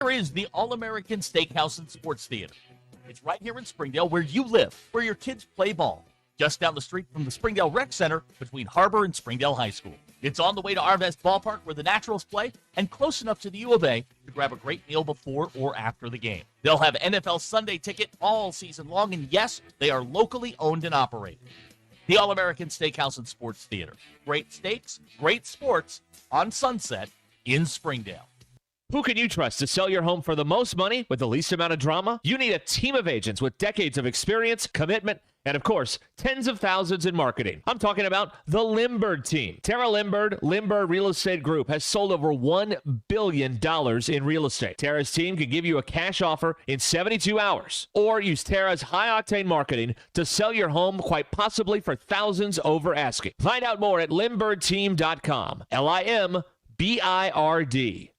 Here is the All-American Steakhouse and Sports Theater. It's right here in Springdale where you live, where your kids play ball. Just down the street from the Springdale Rec Center between Harbor and Springdale High School. It's on the way to Arvest Ballpark where the Naturals play and close enough to the U of A to grab a great meal before or after the game. They'll have NFL Sunday ticket all season long, and yes, they are locally owned and operated. The All-American Steakhouse and Sports Theater. Great steaks, great sports on Sunset in Springdale. Who can you trust to sell your home for the most money with the least amount of drama? You need a team of agents with decades of experience, commitment, and of course, tens of thousands in marketing. I'm talking about the Limbird team. Tara Limbird Real Estate Group has sold over $1 billion in real estate. Tara's team can give you a cash offer in 72 hours or use Tara's high-octane marketing to sell your home quite possibly for thousands over asking. Find out more at LimbirdTeam.com. LIMBIRD.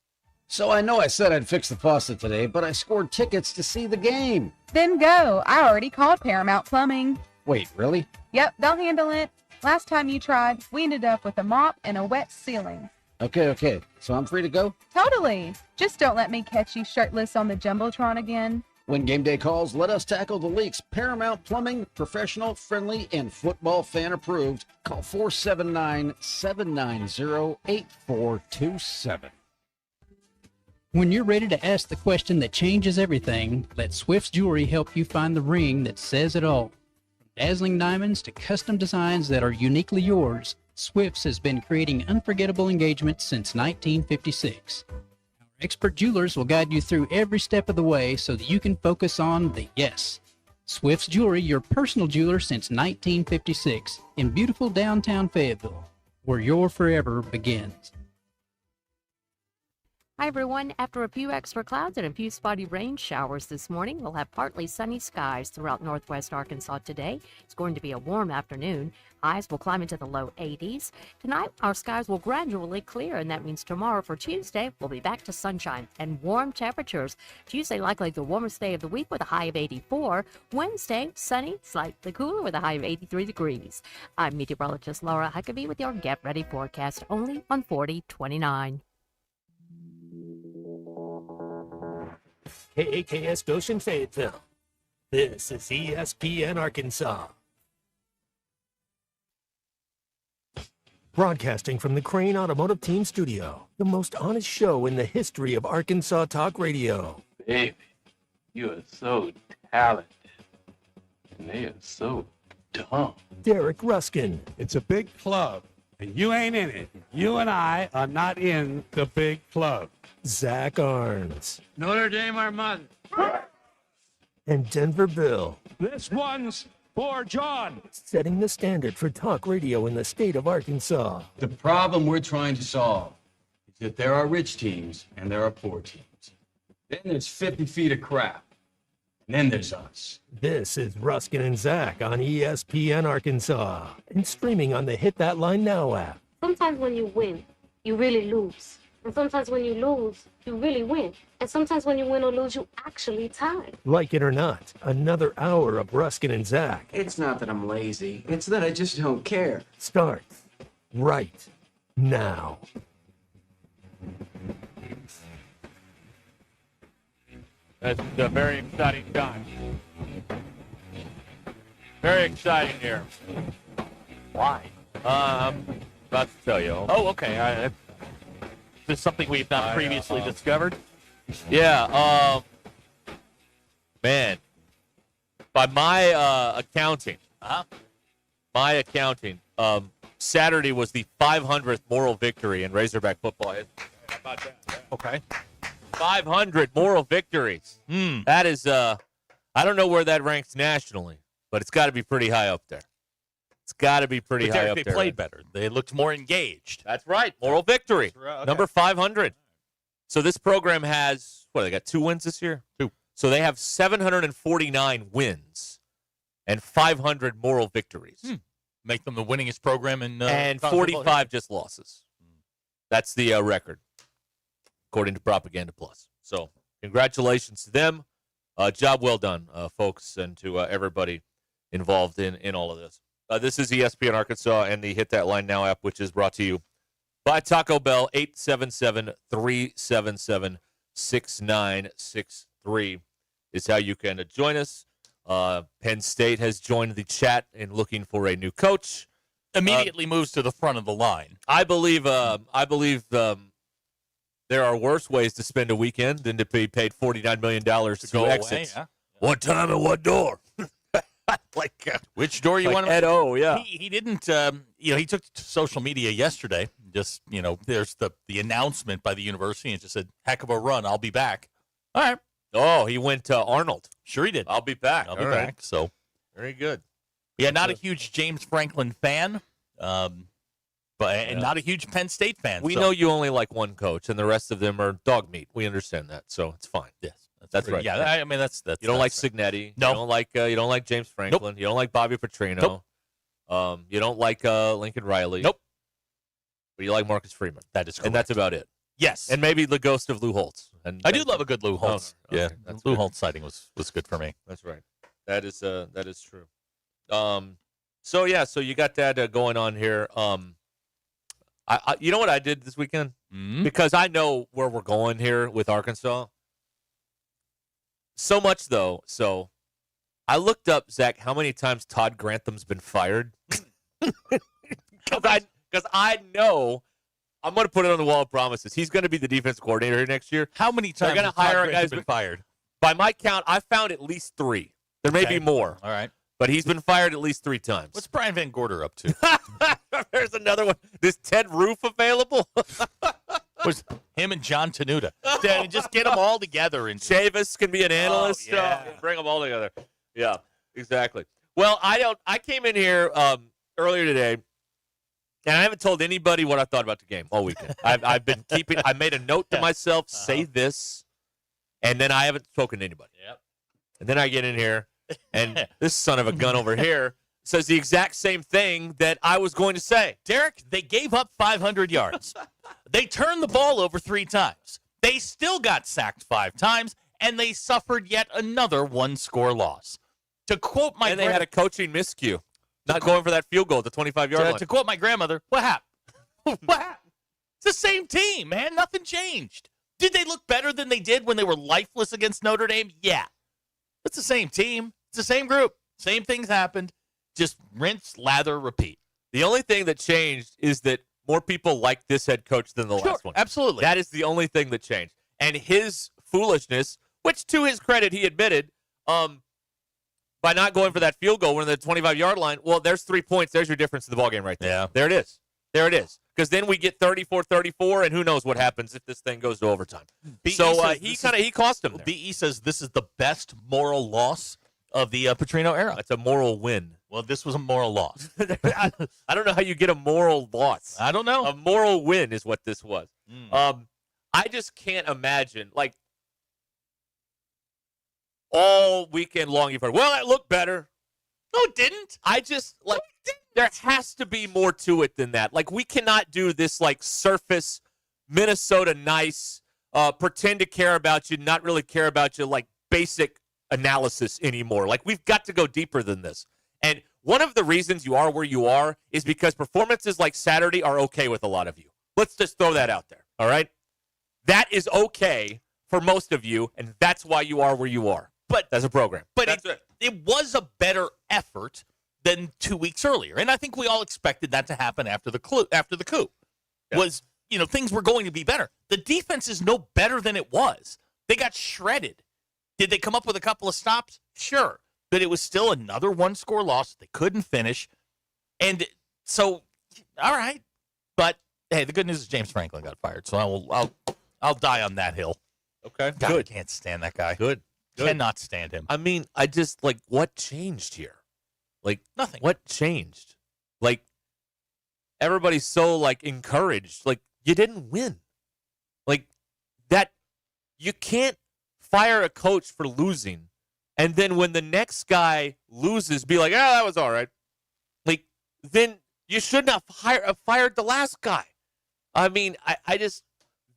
So I know I said I'd fix the faucet today, but I scored tickets to see the game. Then go. I already called Paramount Plumbing. Wait, really? Yep, they'll handle it. Last time you tried, we ended up with a mop and a wet ceiling. Okay. So I'm free to go? Totally. Just don't let me catch you shirtless on the Jumbotron again. When game day calls, let us tackle the leaks. Paramount Plumbing, professional, friendly, and football fan approved. Call 479-790-8427. When you're ready to ask the question that changes everything, let Swift's Jewelry help you find the ring that says it all. From dazzling diamonds to custom designs that are uniquely yours, Swift's has been creating unforgettable engagements since 1956. Our expert jewelers will guide you through every step of the way so that you can focus on the yes. Swift's Jewelry, your personal jeweler since 1956, in beautiful downtown Fayetteville, where your forever begins. Hi, everyone. After a few extra clouds and a few spotty rain showers this morning, we'll have partly sunny skies throughout northwest Arkansas today. It's going to be a warm afternoon. Highs will climb into the low 80s. Tonight, our skies will gradually clear, and that means tomorrow for Tuesday, we'll be back to sunshine and warm temperatures. Tuesday, likely the warmest day of the week with a high of 84. Wednesday, sunny, slightly cooler with a high of 83 degrees. I'm meteorologist Laura Huckabee with your Get Ready forecast only on 4029. KAKS Goshen Fayetteville. This is ESPN Arkansas. Broadcasting from the Crane Automotive Team Studio, the most honest show in the history of Arkansas Talk Radio. Baby, you are so talented, and they are so dumb. Derek Ruscin. It's a big club, and you ain't in it. You and I are not in the big club. Zach Arns. Notre Dame Armand. And Denver Bill. This one's for John. Setting the standard for talk radio in the state of Arkansas. The problem we're trying to solve is that there are rich teams and there are poor teams. Then there's 50 feet of crap. And then there's us. This is Ruskin and Zach on ESPN Arkansas and streaming on the Hit That Line Now app. Sometimes when you win, you really lose. And sometimes when you lose, you really win. And sometimes when you win or lose, you actually tie. Like it or not, another hour of Ruskin and Zach. It's not that I'm lazy. It's that I just don't care. Starts right now. That's a very exciting time. Very exciting here. Why? I'm about to tell you. Oh, okay. This is something we've not previously discovered. Yeah, man, by my accounting, Saturday was the 500th moral victory in Razorback football. How about that? Yeah. Okay. 500 moral victories. That is, I don't know where that ranks nationally, but it's got to be pretty high up there. It's got to be pretty high up there. They played better. They looked more engaged. That's right. Moral victory. Okay. Number 500. So this program has, they got 2 wins this year? 2. So they have 749 wins and 500 moral victories. Make them the winningest program in and 45 just losses. That's the record, according to Propaganda Plus. So congratulations to them. Job well done, folks, and to everybody involved in all of this. This is ESPN Arkansas and the Hit That Line Now app, which is brought to you by Taco Bell, 877-377-3776. 6963 is how you can join us. Penn State has joined the chat and looking for a new coach. Immediately moves to the front of the line. I believe there are worse ways to spend a weekend than to be paid $49 million to go exit. away, yeah. What time and what door? Which door you want to Ed O, yeah. He didn't, he took to social media yesterday. Just, there's the announcement by the university and just said, heck of a run. I'll be back. All right. Oh, he went to Arnold. Sure he did. I'll be back. I'll be back. So very good. Yeah, not a huge James Franklin fan, but not a huge Penn State fan. We know you only like one coach, and the rest of them are dog meat. We understand that, so it's fine. Yes, that's right. Yeah, I mean that's you don't like fair. Signetti. No. You don't like James Franklin. Nope. You don't like Bobby Petrino. Nope. You don't like Lincoln Riley. Nope. But you like Marcus Freeman. That is correct. And that's about it. Yes. And maybe the ghost of Lou Holtz. And I do love a good Lou Holtz. Oh, okay. Yeah, That's Lou good. Holtz sighting was good for me. That's right. That is true. So you got that going on here. I you know what I did this weekend? Mm-hmm. Because I know where we're going here with Arkansas. So much though. So I looked up, Zach, how many times Todd Grantham's been fired. Because I know I'm going to put it on the wall of promises. He's going to be the defense coordinator here next year. How many times They're going to hire a guy who's been fired? By my count, I found at least 3. There may Okay. be more. All right. But he's been fired at least 3 times. What's Brian Van Gorder up to? There's another one. Is Ted Roof available? Was him and John Tenuta. Just get them all together. And Chavis can be an analyst. yeah. Bring them all together. Yeah, exactly. Well, I came in here earlier today, and I haven't told anybody what I thought about the game all weekend. I've been keeping. I made a note to myself, say this, and then I haven't spoken to anybody. Yep. And then I get in here, and this son of a gun over here says the exact same thing that I was going to say. Derek, they gave up 500 yards. They turned the ball over 3 times. They still got sacked 5 times, and they suffered yet another 1-score loss. To quote my And they had a coaching miscue, not going for that field goal at the 25-yard line. to quote my grandmother, what happened? What happened? It's the same team, man. Nothing changed. Did they look better than they did when they were lifeless against Notre Dame? Yeah. It's the same team. It's the same group. Same things happened. Just rinse, lather, repeat. The only thing that changed is that more people like this head coach than the last one. Absolutely. That is the only thing that changed. And his foolishness, which to his credit he admitted, by not going for that field goal when the 25-yard line, well, there's 3 points. There's your difference in the ballgame right there. Yeah. There it is. There it is. Because then we get 34-34, and who knows what happens if this thing goes to overtime. He cost him there. BE says this is the best moral loss of the Petrino era. That's a moral win. Well, this was a moral loss. I don't know how you get a moral loss. I don't know. A moral win is what this was. I just can't imagine, like, all weekend long you've heard, well, it looked better. No, it didn't. I just, like, there has to be more to it than that. Like, we cannot do this, like, surface, Minnesota nice, pretend to care about you, not really care about you, like, basic analysis anymore. Like, we've got to go deeper than this. And one of the reasons you are where you are is because performances like Saturday are okay with a lot of you. Let's just throw that out there, all right? That is okay for most of you, and that's why you are where you are. But as a program. But it was a better effort than 2 weeks earlier. And I think we all expected that to happen after the coup. Yeah. Was, things were going to be better. The defense is no better than it was. They got shredded. Did they come up with a couple of stops? Sure. But it was still another 1-score loss. They couldn't finish. And so, all right. But, hey, the good news is James Franklin got fired. So I'll die on that hill. Okay. God, Good. I can't stand that guy. Good. Cannot stand him. I mean, I just, like, what changed here? Like, nothing. What changed? Like, everybody's so, like, encouraged. Like, you didn't win. Like, that, you can't fire a coach for losing, and then when the next guy loses, be like, that was all right. Like, then you shouldn't have fired the last guy. I mean, I just,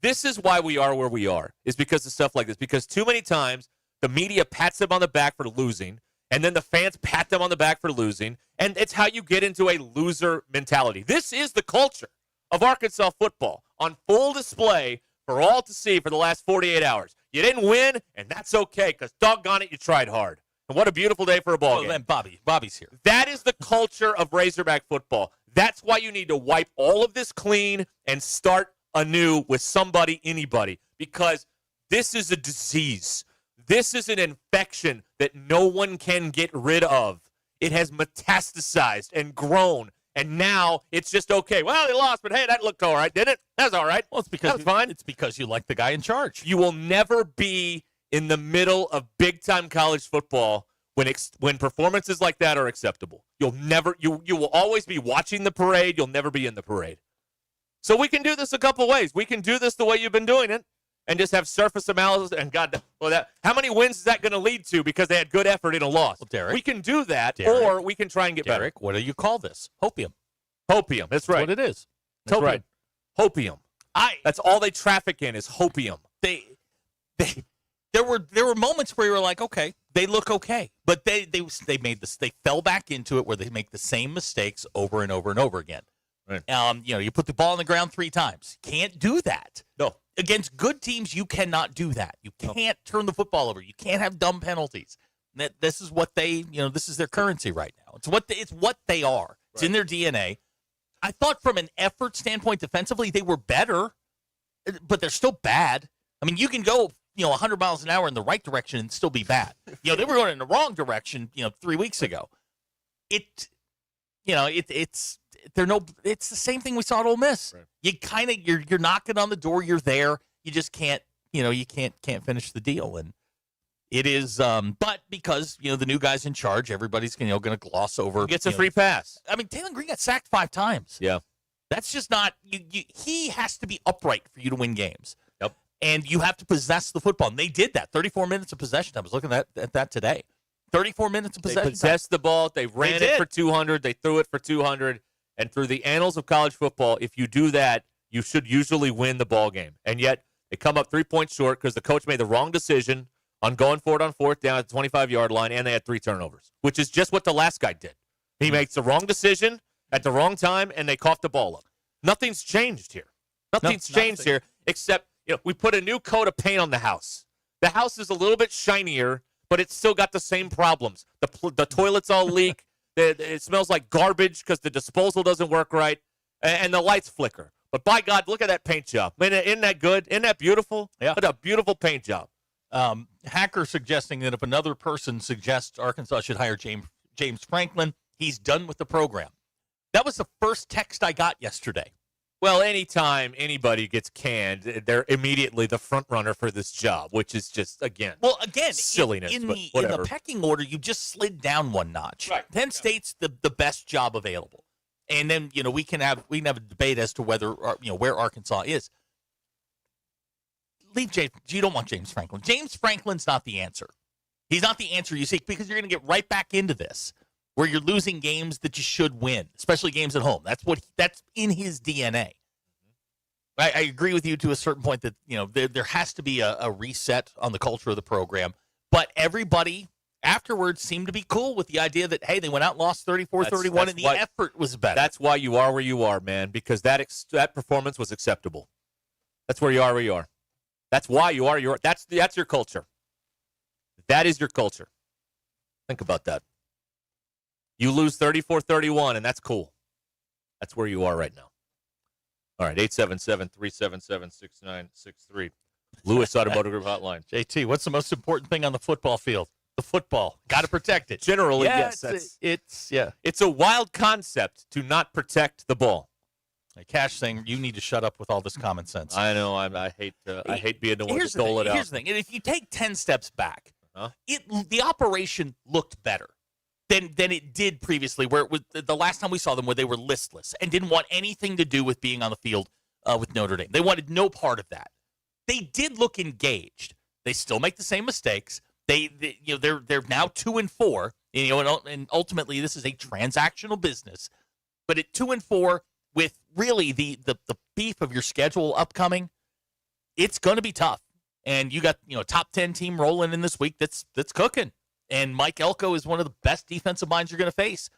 this is why we are where we are, is because of stuff like this. Because too many times, the media pats them on the back for losing, and then the fans pat them on the back for losing, and it's how you get into a loser mentality. This is the culture of Arkansas football on full display for all to see for the last 48 hours. You didn't win, and that's okay, because doggone it, you tried hard. And what a beautiful day for a ball game. Then Bobby's here. That is the culture of Razorback football. That's why you need to wipe all of this clean and start anew with somebody, anybody, because this is a disease. This is an infection that no one can get rid of. It has metastasized and grown, and now it's just okay. Well, they lost, but hey, that looked all right, didn't it? That's all right. Well, it's because that's fine. It's because you like the guy in charge. You will never be in the middle of big-time college football when performances like that are acceptable. You will always be watching the parade. You'll never be in the parade. So we can do this a couple ways. We can do this the way you've been doing it and just have surface analysis. And how many wins is that going to lead to because they had good effort in a loss? Well, Derek, we can do that, or we can try and get better. What do you call this? Hopium. Hopium. That's right. That's what it is. That's right. Hopium. That's all they traffic in is hopium. There were moments where you were like, okay, they look okay, but they fell back into it where they make the same mistakes over and over and over again. Right. You put the ball on the ground 3 times. Can't do that. No. Against good teams, you cannot do that. You can't turn the football over. You can't have dumb penalties. This is what this is their currency right now. It's what they are. It's in their DNA. I thought from an effort standpoint defensively, they were better, but they're still bad. I mean, you can go 100 miles an hour in the right direction and still be bad. They were going in the wrong direction, 3 weeks ago. It's the same thing we saw at Ole Miss. Right. You're knocking on the door, you're there. You just can't, you can't finish the deal. And it is, but because, the new guy's in charge, everybody's, going to gloss over. He gets a free pass. I mean, Taylor Green got sacked 5 times. Yeah. That's just not, he has to be upright for you to win games. Yep. And you have to possess the football. And they did that. 34 minutes of possession. I was looking at that today. 34 minutes of possession. They possessed the ball. They ran it for 200. They threw it for 200. And through the annals of college football, if you do that, you should usually win the ball game. And yet, they come up 3 points short because the coach made the wrong decision on going for it on 4th down at the 25-yard line, and they had 3 turnovers, which is just what the last guy did. He makes the wrong decision at the wrong time, and they coughed the ball up. Nothing's changed here. Nothing's changed here except we put a new coat of paint on the house. The house is a little bit shinier, but it's still got the same problems. The toilets all leak. It smells like garbage because the disposal doesn't work right, and the lights flicker. But by God, look at that paint job. I mean, isn't that good? Isn't that beautiful? Yeah. What a beautiful paint job. Hacker suggesting that if another person suggests Arkansas should hire James Franklin, he's done with the program. That was the first text I got yesterday. Well, anytime anybody gets canned, they're immediately the front runner for this job, which is just, again, silliness. In the pecking order, you just slid down one notch. Right. Penn State's the best job available. And then, we can have a debate as to whether, where Arkansas is. You don't want James Franklin. James Franklin's not the answer. He's not the answer you seek because you're going to get right back into this where you're losing games that you should win, especially games at home. That's in his DNA. I agree with you to a certain point that, there has to be a reset on the culture of the program. But everybody afterwards seemed to be cool with the idea that, hey, they went out and lost 34-31, and the effort was better. That's why you are where you are, man, because that performance was acceptable. That's where you are where you are. That's why you are. That's your culture. That is your culture. Think about that. You lose 34-31, and that's cool. That's where you are right now. All right, 877-377-6963. Lewis Automotive Group Hotline. JT, what's the most important thing on the football field? The football. Got to protect it. Generally, yes. It's a wild concept to not protect the ball. Cash saying you need to shut up with all this common sense. I know. I hate being the one to dole it out. Here's the thing. If you take 10 steps back, the operation looked better than it did previously, where it was the last time we saw them where they were listless and didn't want anything to do with being on the field with Notre Dame. They wanted no part of that. They did look engaged. They still make the same mistakes. They're now 2-4. And ultimately this is a transactional business. But at 2-4, with really the beef of your schedule upcoming, it's going to be tough. And you got a top 10 team rolling in this week that's cooking. And Mike Elko is one of the best defensive minds you're going to face.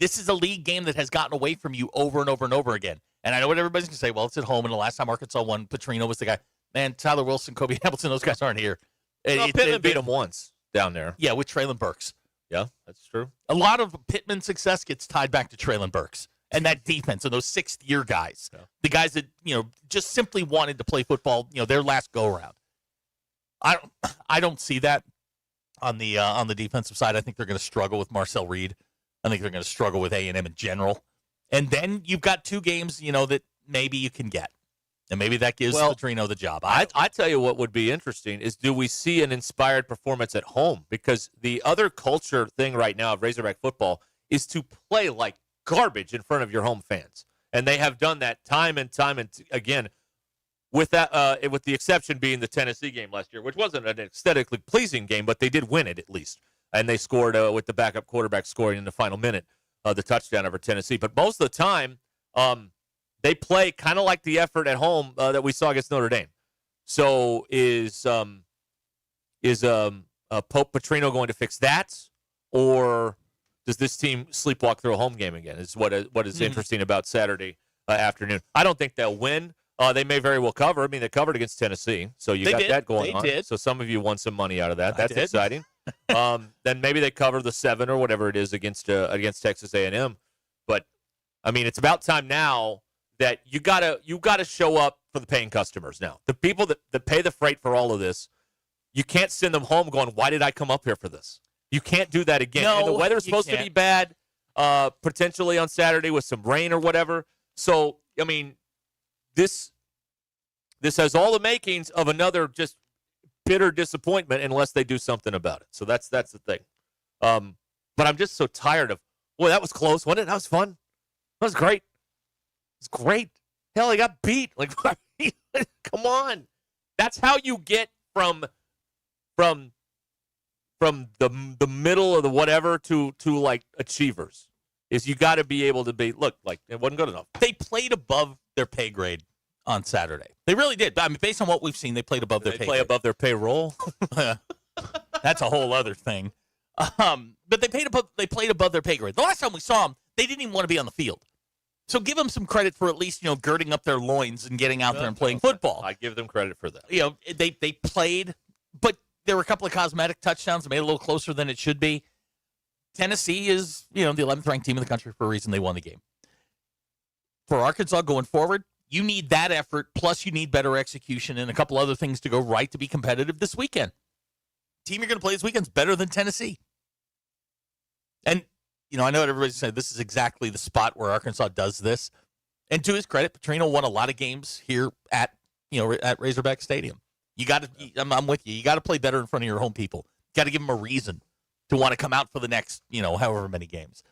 This is a league game that has gotten away from you over and over and over again. And I know what everybody's going to say. Well, it's at home, and the last time Arkansas won, Petrino was the guy. Man, Tyler Wilson, Kobe Hamilton, those guys aren't here. Pittman beat them once down there. Yeah, with Traylon Burks. Yeah, that's true. A lot of Pittman's success gets tied back to Traylon Burks and that defense and those sixth-year guys, the guys that just simply wanted to play football, their last go-around. I don't see that on the defensive side. I think they're going to struggle with Marcel Reed. I think they're going to struggle with A&M in general. And then you've got 2 games, that maybe you can get. And maybe that gives Petrino the job. I tell you what would be interesting is, do we see an inspired performance at home? Because the other culture thing right now of Razorback football is to play like garbage in front of your home fans. And they have done that time and time and again, with that, with the exception being the Tennessee game last year, which wasn't an aesthetically pleasing game, but they did win it at least. And they scored with the backup quarterback scoring in the final minute the touchdown over Tennessee. But most of the time, they play kind of like the effort at home that we saw against Notre Dame. So is Pope Petrino going to fix that, or does this team sleepwalk through a home game again? Is what is interesting about Saturday afternoon. I don't think they'll win. They may very well cover. I mean, they covered against Tennessee, so you got that going on. Did. So some of you won some money out of that. That's exciting. Then maybe they cover the 7 or whatever it is against Texas A&M. But I mean, it's about time now that you gotta show up for the paying customers now. The people that pay the freight for all of this, you can't send them home going, why did I come up here for this? You can't do that again. No, and the weather's supposed to be bad, potentially on Saturday with some rain or whatever. So, I mean, this has all the makings of another just bitter disappointment unless they do something about it. So that's the thing. But I'm just so tired of, boy, that was close, wasn't it? That was fun. That was great. It's great. Hell, he got beat. Like, come on. That's how you get from the middle of the whatever to like achievers. Is you got to be able to be, look, like, it wasn't good enough. They played above their pay grade on Saturday. They really did. I mean, based on what we've seen, they played above their pay grade. They play above their payroll? That's a whole other thing. But they played above their pay grade. The last time we saw them, they didn't even want to be on the field. So give them some credit for at least, girding up their loins and getting out there and playing football. I give them credit for that. They played, but there were a couple of cosmetic touchdowns that made it a little closer than it should be. Tennessee is, the 11th ranked team in the country for a reason. They won the game. For Arkansas going forward, you need that effort, plus you need better execution and a couple other things to go right to be competitive this weekend. The team you're going to play this weekend is better than Tennessee. And, I know what everybody's saying. This is exactly the spot where Arkansas does this. And to his credit, Petrino won a lot of games here at Razorback Stadium. You got to, I'm with you. You got to play better in front of your home people. You got to give them a reason to want to come out for the next, however many games.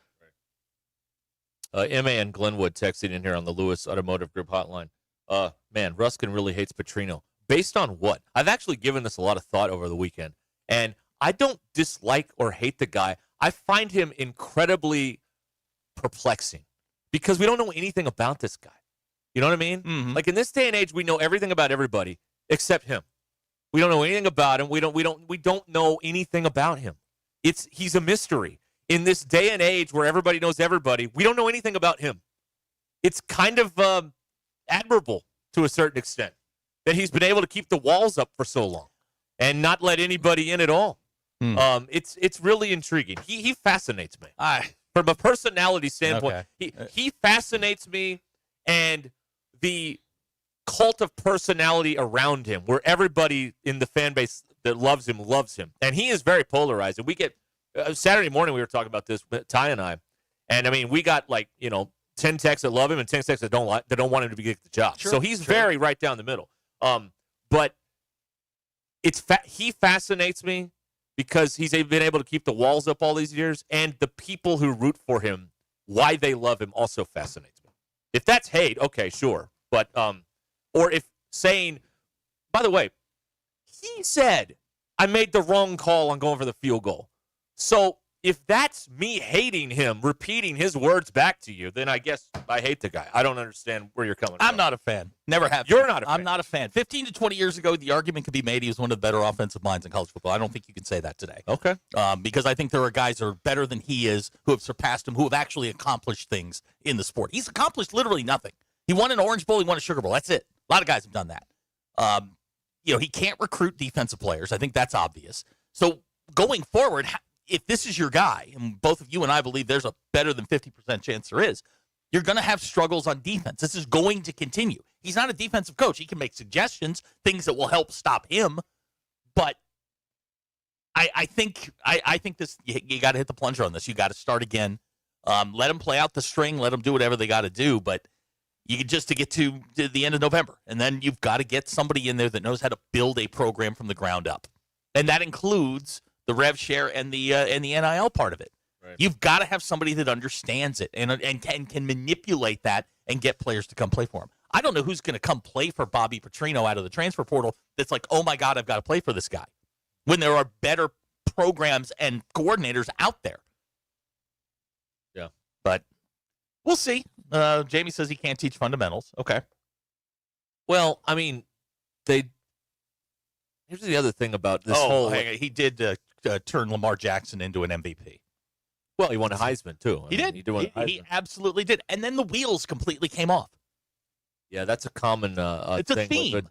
MA and Glenwood texting in here on the Lewis Automotive Group hotline. Man, Ruscin really hates Petrino. Based on what? I've actually given this a lot of thought over the weekend, and I don't dislike or hate the guy. I find him incredibly perplexing because we don't know anything about this guy. You know what I mean? Mm-hmm. Like in this day and age, we know everything about everybody except him. We don't know anything about him. We don't know anything about him. He's a mystery. In this day and age where everybody knows everybody, we don't know anything about him. It's kind of admirable to a certain extent that he's been able to keep the walls up for so long and not let anybody in at all. It's really intriguing. He fascinates me. From a personality standpoint, he fascinates me, and the cult of personality around him, where everybody in the fan base that loves him. And he is very polarized. And we get Saturday morning we were talking about this, Ty and I, and I mean we got 10 texts that love him and 10 texts that don't want him to get the job. Sure, so he's very right down the middle. But he fascinates me because he's been able to keep the walls up all these years, and the people who root for him, why they love him, also fascinates me. If that's hate, okay, sure, but or if saying, by the way, he said I made the wrong call on going for the field goal. So if that's me hating him, repeating his words back to you, then I guess I hate the guy. I don't understand where you're coming from. I'm not a fan. Never have. You're not a fan. I'm not a fan. 15 to 20 years ago, the argument could be made he was one of the better offensive minds in college football. I don't think you can say that today. Okay. Because I think there are guys that are better than he is, who have surpassed him, who have actually accomplished things in the sport. He's accomplished literally nothing. He won an Orange Bowl. He won a Sugar Bowl. That's it. A lot of guys have done that. he can't recruit defensive players. I think that's obvious. So going forward, if this is your guy, and both of you and I believe there's a better than 50% chance there is, you're going to have struggles on defense. This is going to continue. He's not a defensive coach. He can make suggestions, things that will help stop him. But I think this, you got to hit the plunger on this. You got to start again. Let them play out the string. Let them do whatever they got to do. But you just to get to the end of November, and then you've got to get somebody in there that knows how to build a program from the ground up, and that includes the rev share and the NIL part of it. Right. You've got to have somebody that understands it and can manipulate that and get players to come play for him. I don't know who's going to come play for Bobby Petrino out of the transfer portal that's like, oh, my God, I've got to play for this guy, when there are better programs and coordinators out there. Yeah. But we'll see. Jamie says he can't teach fundamentals. Okay. Well, I mean, here's the other thing about this whole... he did turn Lamar Jackson into an MVP. Well, he won a Heisman, too. He did. He absolutely did. And then the wheels completely came off. Yeah, that's a common it's thing. A theme.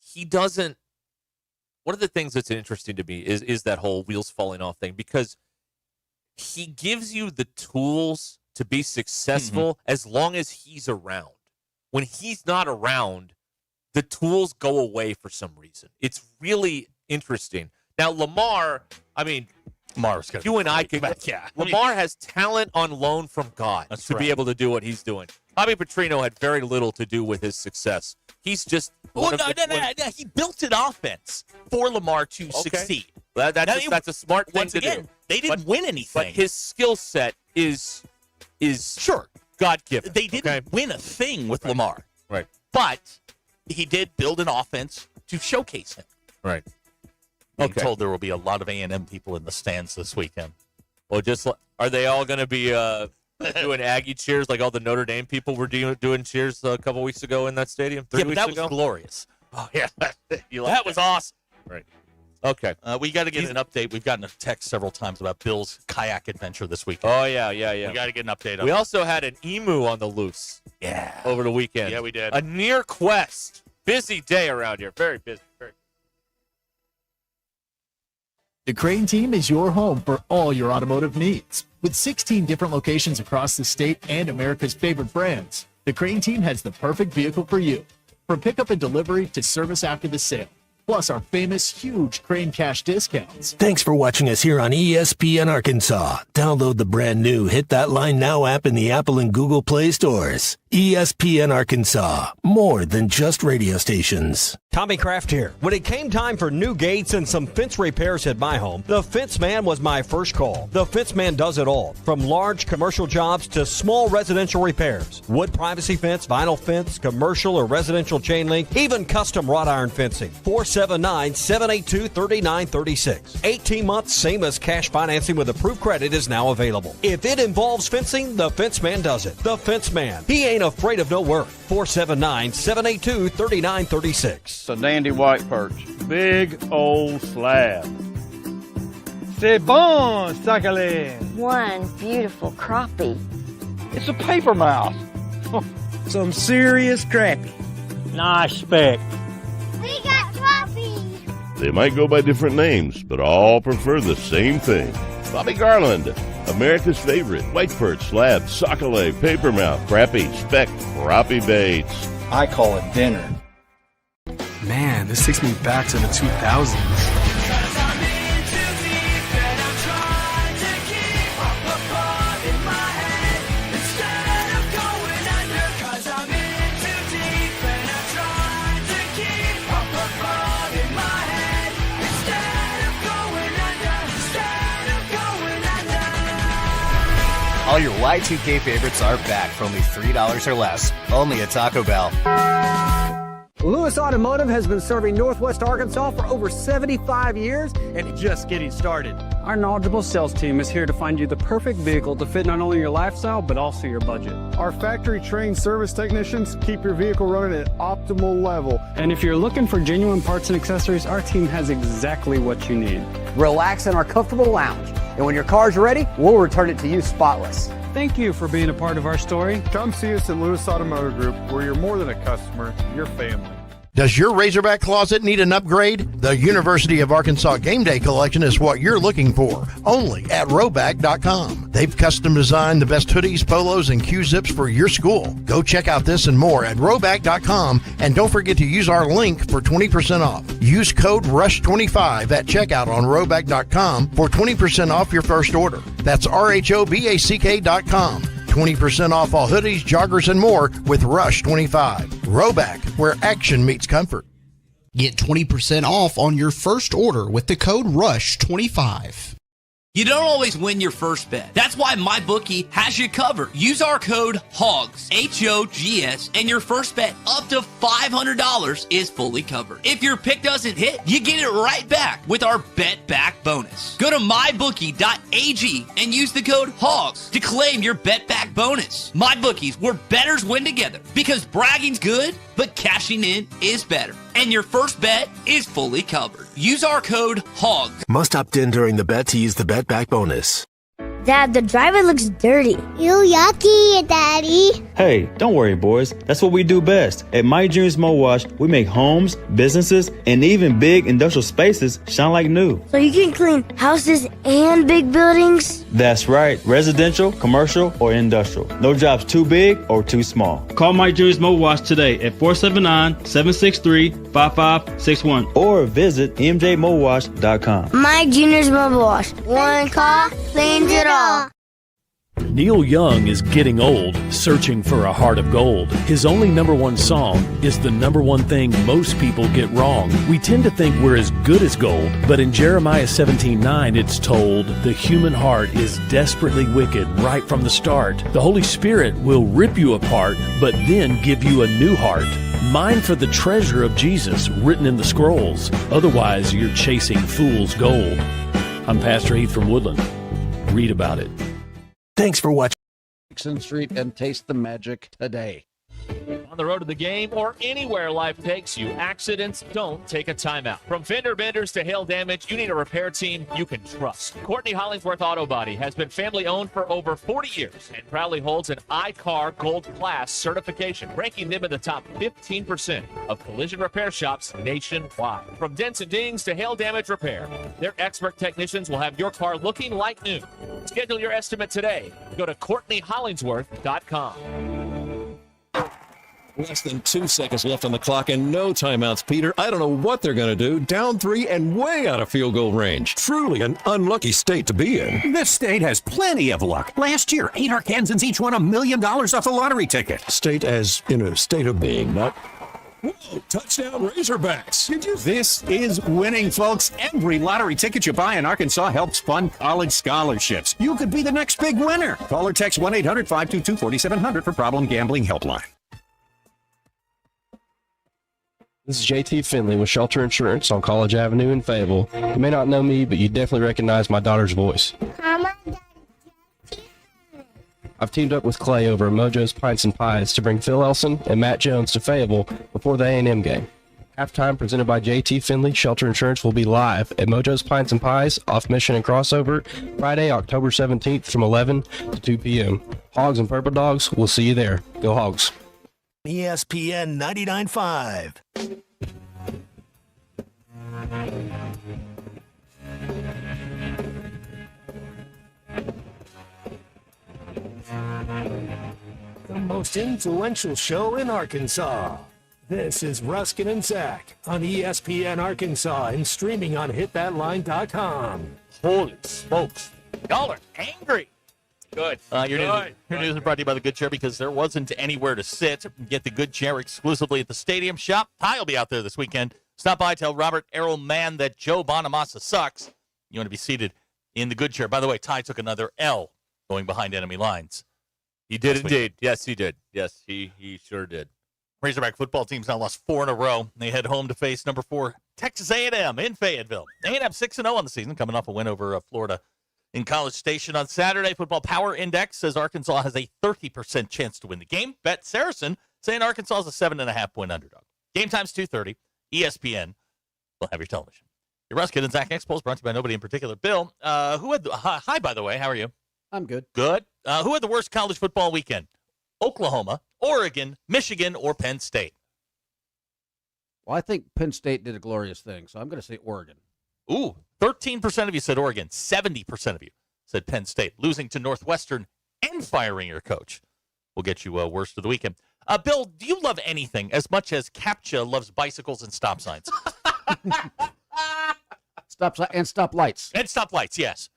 He doesn't... One of the things that's interesting to me is that whole wheels falling off thing, because he gives you the tools to be successful as long as he's around. When he's not around, the tools go away for some reason. It's really interesting. Now, Lamar, I mean, you and I can. Yeah. Lamar has talent on loan from God to be able to do what he's doing. Bobby Petrino had very little to do with his success. He's just. He built an offense for Lamar to succeed. That's a smart thing to do. They didn't win anything. But his skill set is sure God-given. They didn't win a thing with Lamar. Right. But he did build an offense to showcase him. Right. I'm told there will be a lot of A&M people in the stands this weekend. Well, are they all going to be doing Aggie cheers like all the Notre Dame people were doing cheers a couple weeks ago in that stadium? 3 weeks ago? That was glorious. Oh, yeah. That was awesome. Right. Okay. We got to get an update. We've gotten a text several times about Bill's kayak adventure this weekend. Oh, yeah. We got to get an update on We also had an emu on the loose. Yeah. Over the weekend. Yeah, we did. A near quest. Busy day around here. Very busy. The Crane team is your home for all your automotive needs. With 16 different locations across the state and America's favorite brands, the Crane team has the perfect vehicle for you. From pickup and delivery to service after the sale, plus our famous huge Crane Cash discounts. Thanks for watching us here on ESPN Arkansas. Download the brand new Hit That Line Now app in the Apple and Google Play stores. ESPN Arkansas, more than just radio stations. Tommy Kraft here. When it came time for new gates and some fence repairs at my home, the Fence Man was my first call. The Fence Man does it all, from large commercial jobs to small residential repairs. Wood privacy fence, vinyl fence, commercial or residential chain link, even custom wrought iron fencing. 479-782-3936. 18 months, same as cash financing with approved credit is now available. If it involves fencing, the Fence Man does it. The Fence Man. He ain't afraid of no work. 479-782-3936. It's a dandy white perch. Big old slab. C'est bon, sacalé. One beautiful crappie. It's a paper mouse. Some serious crappie. Nice speck. We got crappie. They might go by different names, but all prefer the same thing. Bobby Garland, America's favorite white perch, slab, sockeye, papermouth, crappie, speck, crappie baits. I call it dinner. Man, this takes me back to the 2000s. All your Y2K favorites are back for only $3 or less. Only at Taco Bell. Lewis Automotive has been serving Northwest Arkansas for over 75 years and just getting started. Our knowledgeable sales team is here to find you the perfect vehicle to fit not only your lifestyle, but also your budget. Our factory-trained service technicians keep your vehicle running at optimal level. And if you're looking for genuine parts and accessories, our team has exactly what you need. Relax in our comfortable lounge. And when your car's ready, we'll return it to you spotless. Thank you for being a part of our story. Come see us at Lewis Automotive Group, where you're more than a customer, you're family. Does your Razorback closet need an upgrade? The University of Arkansas Game Day Collection is what you're looking for, only at Roback.com. They've custom designed the best hoodies, polos, and Q-zips for your school. Go check out this and more at Roback.com, and don't forget to use our link for 20% off. Use code RUSH25 at checkout on Roback.com for 20% off your first order. That's RHOBACK.com. 20% off all hoodies, joggers, and more with Rush 25. Roback, where action meets comfort. Get 20% off on your first order with the code RUSH25. You don't always win your first bet. That's why MyBookie has you covered. Use our code HOGS, H-O-G-S, and your first bet up to $500 is fully covered. If your pick doesn't hit, you get it right back with our Bet Back bonus. Go to MyBookie.ag and use the code HOGS to claim your Bet Back bonus. MyBookie's, where bettors win together, because bragging's good, but cashing in is better. And your first bet is fully covered. Use our code HOGS. Must opt in during the bet to use the Bet Back bonus. Dad, the driver looks dirty. You yucky, Daddy. Hey, don't worry, boys. That's what we do best. At My Dreams Mo Wash, we make homes, businesses, and even big industrial spaces shine like new. So you can clean houses and big buildings? That's right. Residential, commercial, or industrial. No job's too big or too small. Call My Dreams Mo Wash today at 479-763-5561 or visit mjmowash.com. My Junior's Mobile Wash. One call cleans it all. Neil Young is getting old, searching for a heart of gold. His only number one song is the number one thing most people get wrong. We tend to think we're as good as gold, but in Jeremiah 17:9 it's told, the human heart is desperately wicked right from the start. The Holy Spirit will rip you apart, but then give you a new heart. Mine for the treasure of Jesus written in the scrolls. Otherwise, you're chasing fool's gold. I'm Pastor Heath from Woodland. Read about it. Thanks for watching. Ruscin Street and taste the magic today. On the road to the game or anywhere life takes you, accidents don't take a timeout. From fender benders to hail damage, you need a repair team you can trust. Courtney Hollingsworth Auto Body has been family owned for over 40 years and proudly holds an iCar Gold Class certification, ranking them in the top 15% of collision repair shops nationwide. From dents and dings to hail damage repair, their expert technicians will have your car looking like new. Schedule your estimate today. Go to CourtneyHollingsworth.com. Less than 2 seconds left on the clock and no timeouts, Peter. I don't know what they're going to do. Down 3 and way out of field goal range. Truly an unlucky state to be in. This state has plenty of luck. Last year, 8 Arkansans each won $1 million off a lottery ticket. State as in a state of being, not... Whoa, touchdown Razorbacks. This is winning, folks. Every lottery ticket you buy in Arkansas helps fund college scholarships. You could be the next big winner. Call or text 1-800-522-4700 for Problem Gambling Helpline. This is JT Finley with Shelter Insurance on College Avenue in Fayetteville. You may not know me, but you definitely recognize my daughter's voice. I've teamed up with Clay over at Mojo's Pints and Pies to bring Phil Elson and Matt Jones to Fayetteville before the A&M game. Halftime presented by JT Finley, Shelter Insurance will be live at Mojo's Pints and Pies off Mission and Crossover Friday, October 17th from 11 to 2 p.m. Hogs and Purple Dogs, we'll see you there. Go Hogs. ESPN 99.5. The most influential show in Arkansas. This is Ruskin and Zach on ESPN Arkansas and streaming on HitThatLine.com. Holy smokes. Y'all are angry. Good. Your news is brought to you by the Good Chair, because there wasn't anywhere to sit. Get the Good Chair exclusively at the Stadium Shop. Ty will be out there this weekend. Stop by, tell Robert Errol Mann that Joe Bonamassa sucks. You want to be seated in the Good Chair. By the way, Ty took another L going behind enemy lines. He did indeed. Yes, he did. Yes, he sure did. Razorback football team's now lost 4 in a row. They head home to face number 4 Texas A&M in Fayetteville. A&M 6-0 on the season, coming off a win over Florida in College Station on Saturday. Football Power Index says Arkansas has a 30% chance to win the game. Bet Saracen saying Arkansas is a 7.5-point underdog. Game time's 2:30. ESPN will have your television. Your Ruskin and Zach Expos brought to you by nobody in particular. Bill, hi, by the way. How are you? I'm good. Good. Who had the worst college football weekend? Oklahoma, Oregon, Michigan, or Penn State? Well, I think Penn State did a glorious thing, so I'm going to say Oregon. Ooh, 13% of you said Oregon. 70% of you said Penn State. Losing to Northwestern and firing your coach will get you worst of the weekend. Bill, do you love anything as much as CAPTCHA loves bicycles and stop signs? Stop lights. And stop lights, yes.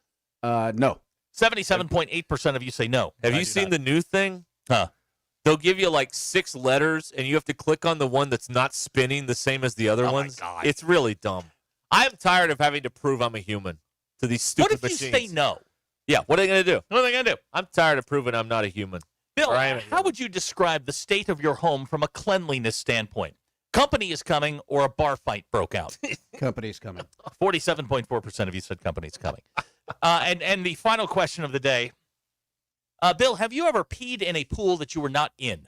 No. 77.8% of you say no. Have you seen the new thing? Huh. They'll give you like 6 letters, and you have to click on the one that's not spinning the same as the other ones. My God. It's really dumb. I'm tired of having to prove I'm a human to these stupid machines. What if you say no? Yeah, what are they going to do? What are they going to do? I'm tired of proving I'm not a human. Bill, how would you describe the state of your home from a cleanliness standpoint? Company is coming or a bar fight broke out? Company's coming. 47.4% of you said company's coming. And the final question of the day. Bill, have you ever peed in a pool that you were not in?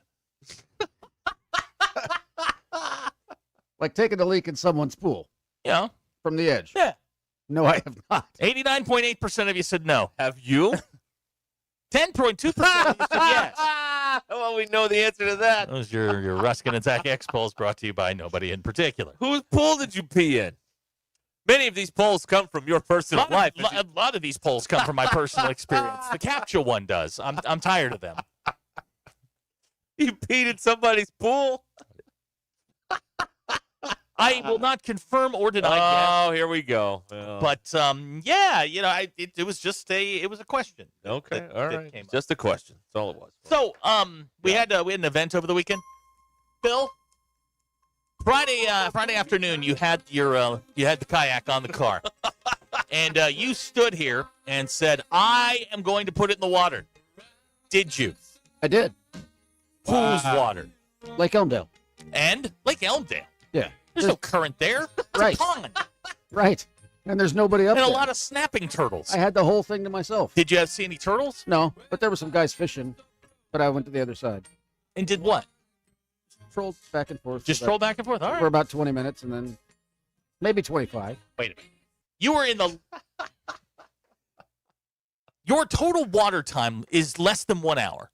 Like taking a leak in someone's pool. Yeah. From the edge. Yeah. No, I have not. 89.8% of you said no. Have you? 10.2% of you said yes. Well, we know the answer to that. That was your Ruscin and Zach X polls brought to you by nobody in particular. Whose pool did you pee in? Many of these polls come from your personal life. A lot of these polls come from my personal experience. The CAPTCHA one does. I'm tired of them. You peed in somebody's pool? I will not confirm or deny. Oh, here we go. Yeah. But yeah, it was just it was a question. Okay, all right. Just a question. That's all it was. So we had an event over the weekend. Bill, Friday afternoon, you had the kayak on the car, and you stood here and said, "I am going to put it in the water." Did you? I did. Whose water? Lake Elmdale. And Lake Elmdale. Yeah. There's no current there. It's right. a pond. Right. And there's nobody up and there. And a lot of snapping turtles. I had the whole thing to myself. Did you see any turtles? No, but there were some guys fishing, but I went to the other side. And did what? Trolled back and forth. Just trolled back and forth? All right. For about 20 minutes, and then maybe 25. Wait a minute. You were in the... Your total water time is less than 1 hour.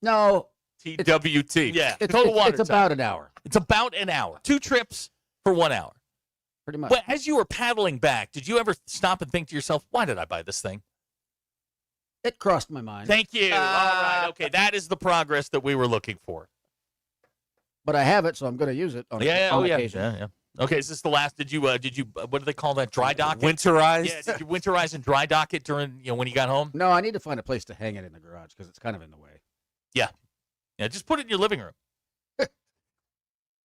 No. TWT. Yeah. Total water time. It's about an hour. It's about an hour. 2 trips for 1 hour. Pretty much. But as you were paddling back, did you ever stop and think to yourself, why did I buy this thing? It crossed my mind. Thank you. All right. Okay. That is the progress that we were looking for. But I have it, so I'm going to use it on occasion. Yeah. Okay. Is this the last? Did you, what do they call that? Dry dock? Winterize? Yeah. Did you winterize and dry dock it during, when you got home? No, I need to find a place to hang it in the garage because it's kind of in the way. Yeah. Yeah. Just put it in your living room.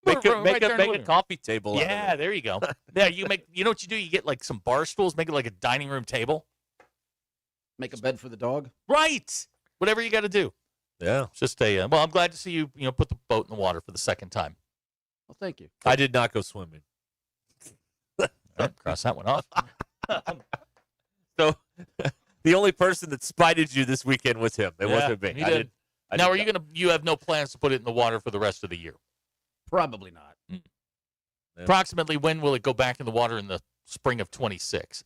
Make a coffee table. Yeah, there you go. Yeah, you know what you do? You get like some bar stools, make it like a dining room table. Make a bed for the dog. Right. Whatever you got to do. Yeah. It's just well, I'm glad to see you, put the boat in the water for the second time. Well, thank you. I did not go swimming. Right, cross that one off. So the only person that spited you this weekend was him. It wasn't me. Now, you have no plans to put it in the water for the rest of the year? Probably not. Yeah. Approximately when will it go back in the water in the spring of 26?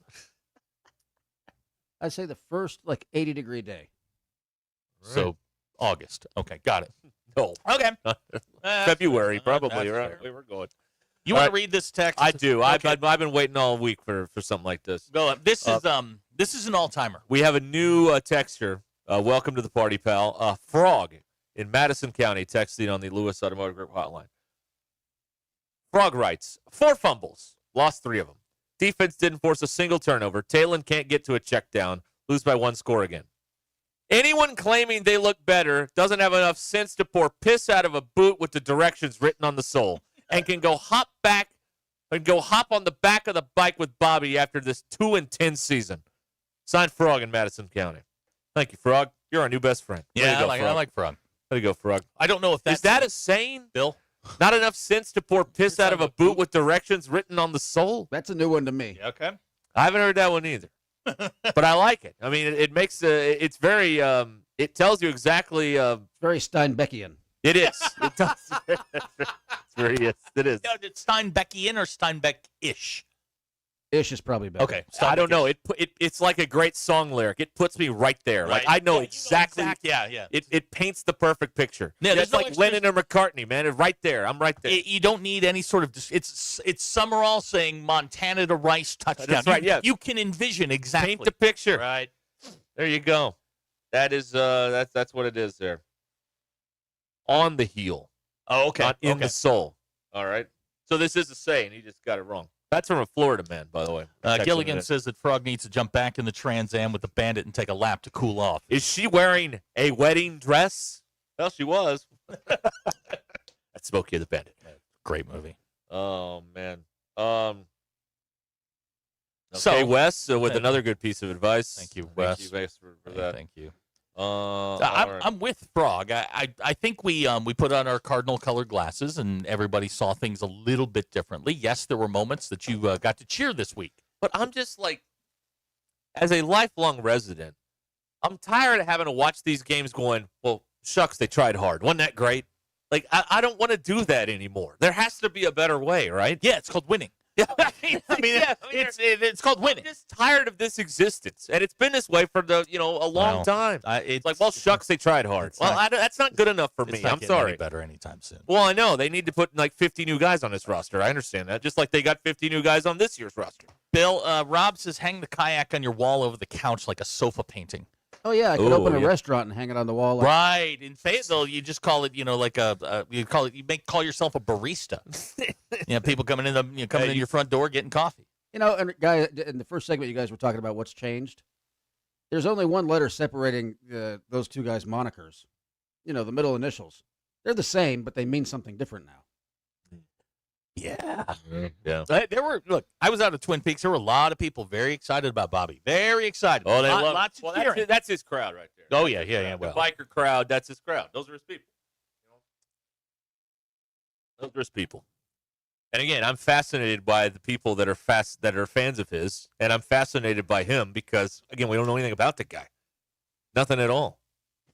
I'd say the first 80-degree day. Right. So August. Okay, got it. No. Okay. February, probably, right? We were going. You want to read this text? I do. Okay. I've been waiting all week for something like this. Go. This is an all-timer. We have a new texter. Welcome to the party, pal. Frog in Madison County texting on the Lewis Automotive Group hotline. Frog writes, 4 fumbles, lost 3 of them. Defense didn't force a single turnover. Talon can't get to a check down, lose by 1 score again. Anyone claiming they look better doesn't have enough sense to pour piss out of a boot with the directions written on the sole and can go hop on the back of the bike with Bobby after this 2-10 season. Signed Frog in Madison County. Thank you, Frog. You're our new best friend. Yeah, I like Frog. Way to go, Frog. I don't know if that's... Is that a saying, Bill? Not enough sense to pour piss out of a boot with directions written on the sole? That's a new one to me. Okay. I haven't heard that one either. But I like it. I mean, it makes it's very it tells you exactly very Steinbeckian. It is. It does. It's very it is. Steinbeckian or Steinbeck-ish? Ish is probably better. Okay. I don't know. It's like a great song lyric. It puts me right there. Right. Like I know exactly. Yeah. It paints the perfect picture. Yeah, It's like Lennon or McCartney, man. It's right there. I'm right there. You don't need any sort of. It's Summerall saying Montana to Rice touchdown. That's right. Yeah. You can envision exactly. Paint the picture. Right. There you go. That is that's what it is there. On the heel. Oh, okay. Not in the soul. All right. So this is a saying. He just got it wrong. That's from a Florida man, by the way. Gilligan says that Frog needs to jump back in the Trans Am with the Bandit and take a lap to cool off. Is she wearing a wedding dress? Well, she was. That's Smokey the Bandit. Great movie. Oh, man. Okay, So, Wes, with another good piece of advice. Thank you, Wes. Thank you, Wes, for that. Thank you. I'm with Frog. I think we put on our cardinal colored glasses and everybody saw things a little bit differently. Yes, there were moments that you got to cheer this week. But I'm just like, as a lifelong resident, I'm tired of having to watch these games going, well, shucks, they tried hard. Wasn't that great? Like, I don't want to do that anymore. There has to be a better way, right? Yeah, it's called winning. It's called winning. I'm just tired of this existence, and it's been this way for a long time. It's like, well, shucks, they tried hard. Well, that's not good enough for me. I'm sorry. Any better anytime soon. Well, I know they need to put like 50 new guys on this roster. I understand that, just like they got 50 new guys on this year's roster. Bill, Rob says, hang the kayak on your wall over the couch like a sofa painting. Oh yeah, I could open a restaurant and hang it on the wall. Right. In Fayetteville, you just call it, like call yourself a barista. People coming in in your front door getting coffee. And guy, in the first segment, you guys were talking about what's changed. There's only one letter separating those two guys' monikers. The middle initials. They're the same, but they mean something different now. Yeah. Yeah. I was out of Twin Peaks. There were a lot of people very excited about Bobby. Very excited. Oh, they love lots of cheering. That's his crowd right there. Oh, yeah. The biker crowd, that's his crowd. Those are his people. Those are his people. And again, I'm fascinated by the people that are fans of his, and I'm fascinated by him because, again, we don't know anything about the guy. Nothing at all.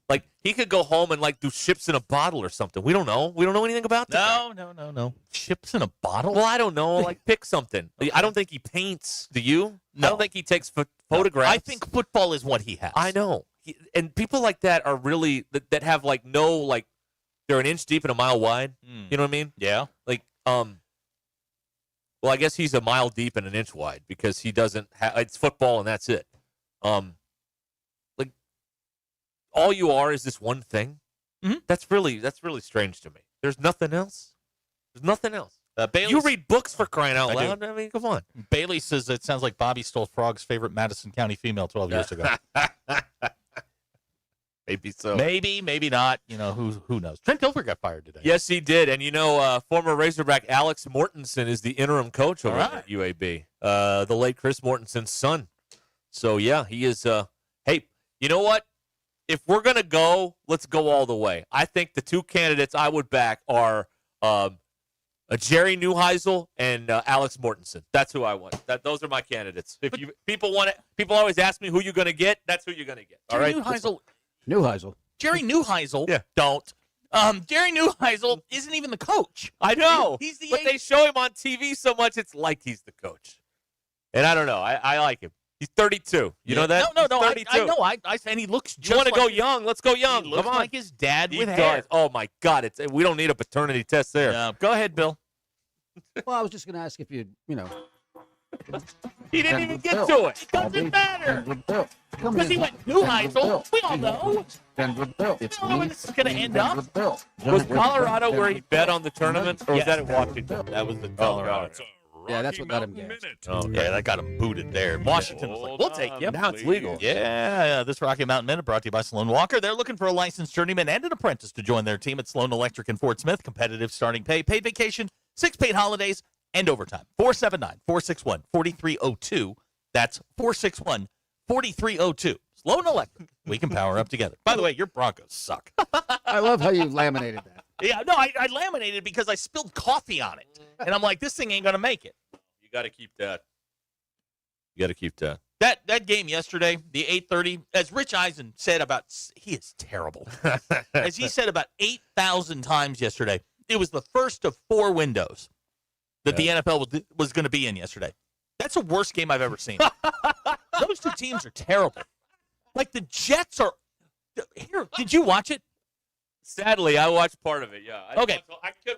Like, he could go home and, do ships in a bottle or something. We don't know. We don't know anything about that. No. Ships in a bottle? Well, I don't know. Pick something. Okay. I don't think he paints. Do you? No. I don't think he takes photographs. I think football is what he has. I know. And people like that are really, that have, they're an inch deep and a mile wide. You know what I mean? Yeah. Well, I guess he's a mile deep and an inch wide because he doesn't it's football and that's it. All you are is this one thing. Mm-hmm. That's really strange to me. There's nothing else. Bailey, you read books for crying out loud. I mean, come on. Bailey says it sounds like Bobby stole Frog's favorite Madison County female 12 years ago. Maybe so. Maybe not. Who knows? Trent Dilfer got fired today. Yes, he did. And former Razorback Alex Mortensen is the interim coach over at UAB. The late Chris Mortensen's son. So yeah, he is. Hey, you know what? If we're going to go, let's go all the way. I think the two candidates I would back are Jerry Neuheisel and Alex Mortensen. That's who I want. Those are my candidates. People always ask me who you're going to get. That's who you're going to get. All right. Neuheisel. Jerry Neuheisel. Yeah. Don't. Jerry Neuheisel isn't even the coach. I know. But they show him on TV so much, it's like he's the coach. And I don't know. I like him. He's 32. You know that? No. 32. I know. I said he looks just. You want to go young? Let's go young. He looks Come on. like his dad with He hair. does. Oh my God! We don't need a paternity test there. No. Go ahead, Bill. Well, I was just going to ask if you. He didn't even get to it. It doesn't matter. Because he went Neuheisel. We all know. We all know where this is going to end up. Was Colorado where he bet on the tournament, or was that at Washington? That was the Colorado. Yeah, that's what got him gassed. Yeah, that got him booted there. Washington was like, we'll take you. Now it's legal. Yeah, this Rocky Mountain Minute brought to you by Sloan Walker. They're looking for a licensed journeyman and an apprentice to join their team at Sloan Electric in Fort Smith. Competitive starting pay, paid vacation, 6 paid holidays, and overtime. 479-461-4302. That's 461-4302. Sloan Electric. We can power up together. By the way, your Broncos suck. I love how you laminated that. Yeah, no, I laminated because I spilled coffee on it. And I'm like, this thing ain't going to make it. You got to keep that. That game yesterday, the 8:30, as Rich Eisen said he is terrible. As he said about 8,000 times yesterday, it was the first of 4 windows that the NFL was going to be in yesterday. That's the worst game I've ever seen. Those two teams are terrible. Like, the Jets are – here, did you watch it? Sadly, I watched part of it, yeah. I couldn't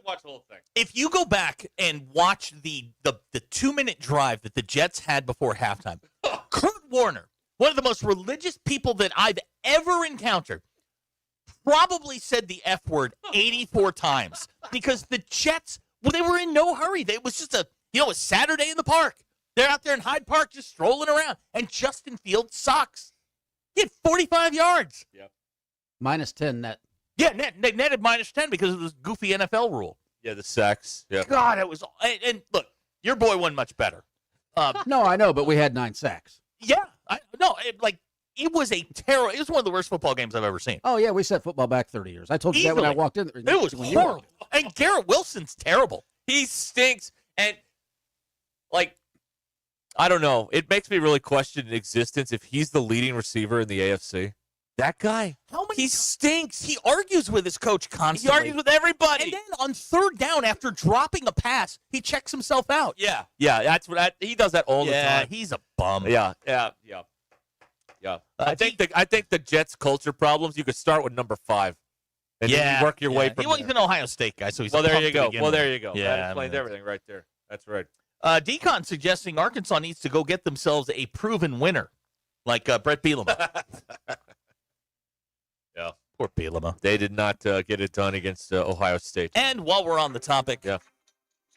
watch the whole thing. If you go back and watch the 2-minute drive that the Jets had before halftime, Kurt Warner, one of the most religious people that I've ever encountered, probably said the F word 84 times because the Jets, well, they were in no hurry. It was just a Saturday in the park. They're out there in Hyde Park just strolling around, and Justin Fields sucks. He had 45 yards. Yep. Minus 10 net. Yeah, they netted minus 10 because of this goofy NFL rule. Yeah, the sacks. Yeah. God, it was – and look, your boy won much better. No, I know, but we had 9 sacks. Yeah. It was a terrible – it was one of the worst football games I've ever seen. Oh, yeah, we set football back 30 years. I told you that when I walked in. It was horrible. And Garrett Wilson's terrible. He stinks. And, I don't know. It makes me really question existence if he's the leading receiver in the AFC. That guy, he stinks. He argues with his coach constantly. He argues with everybody. And then on third down, after dropping a pass, he checks himself out. Yeah, he does that all the time. Yeah, he's a bum. Yeah. I think the Jets' culture problems. You could start with number 5, and then you work your way from there. He's an Ohio State guy, so he's there you go. There you go. Yeah, that explains everything right there. That's right. Decon suggesting Arkansas needs to go get themselves a proven winner, like Brett Bielema. Yeah, poor Bielema. They did not get it done against Ohio State. And while we're on the topic,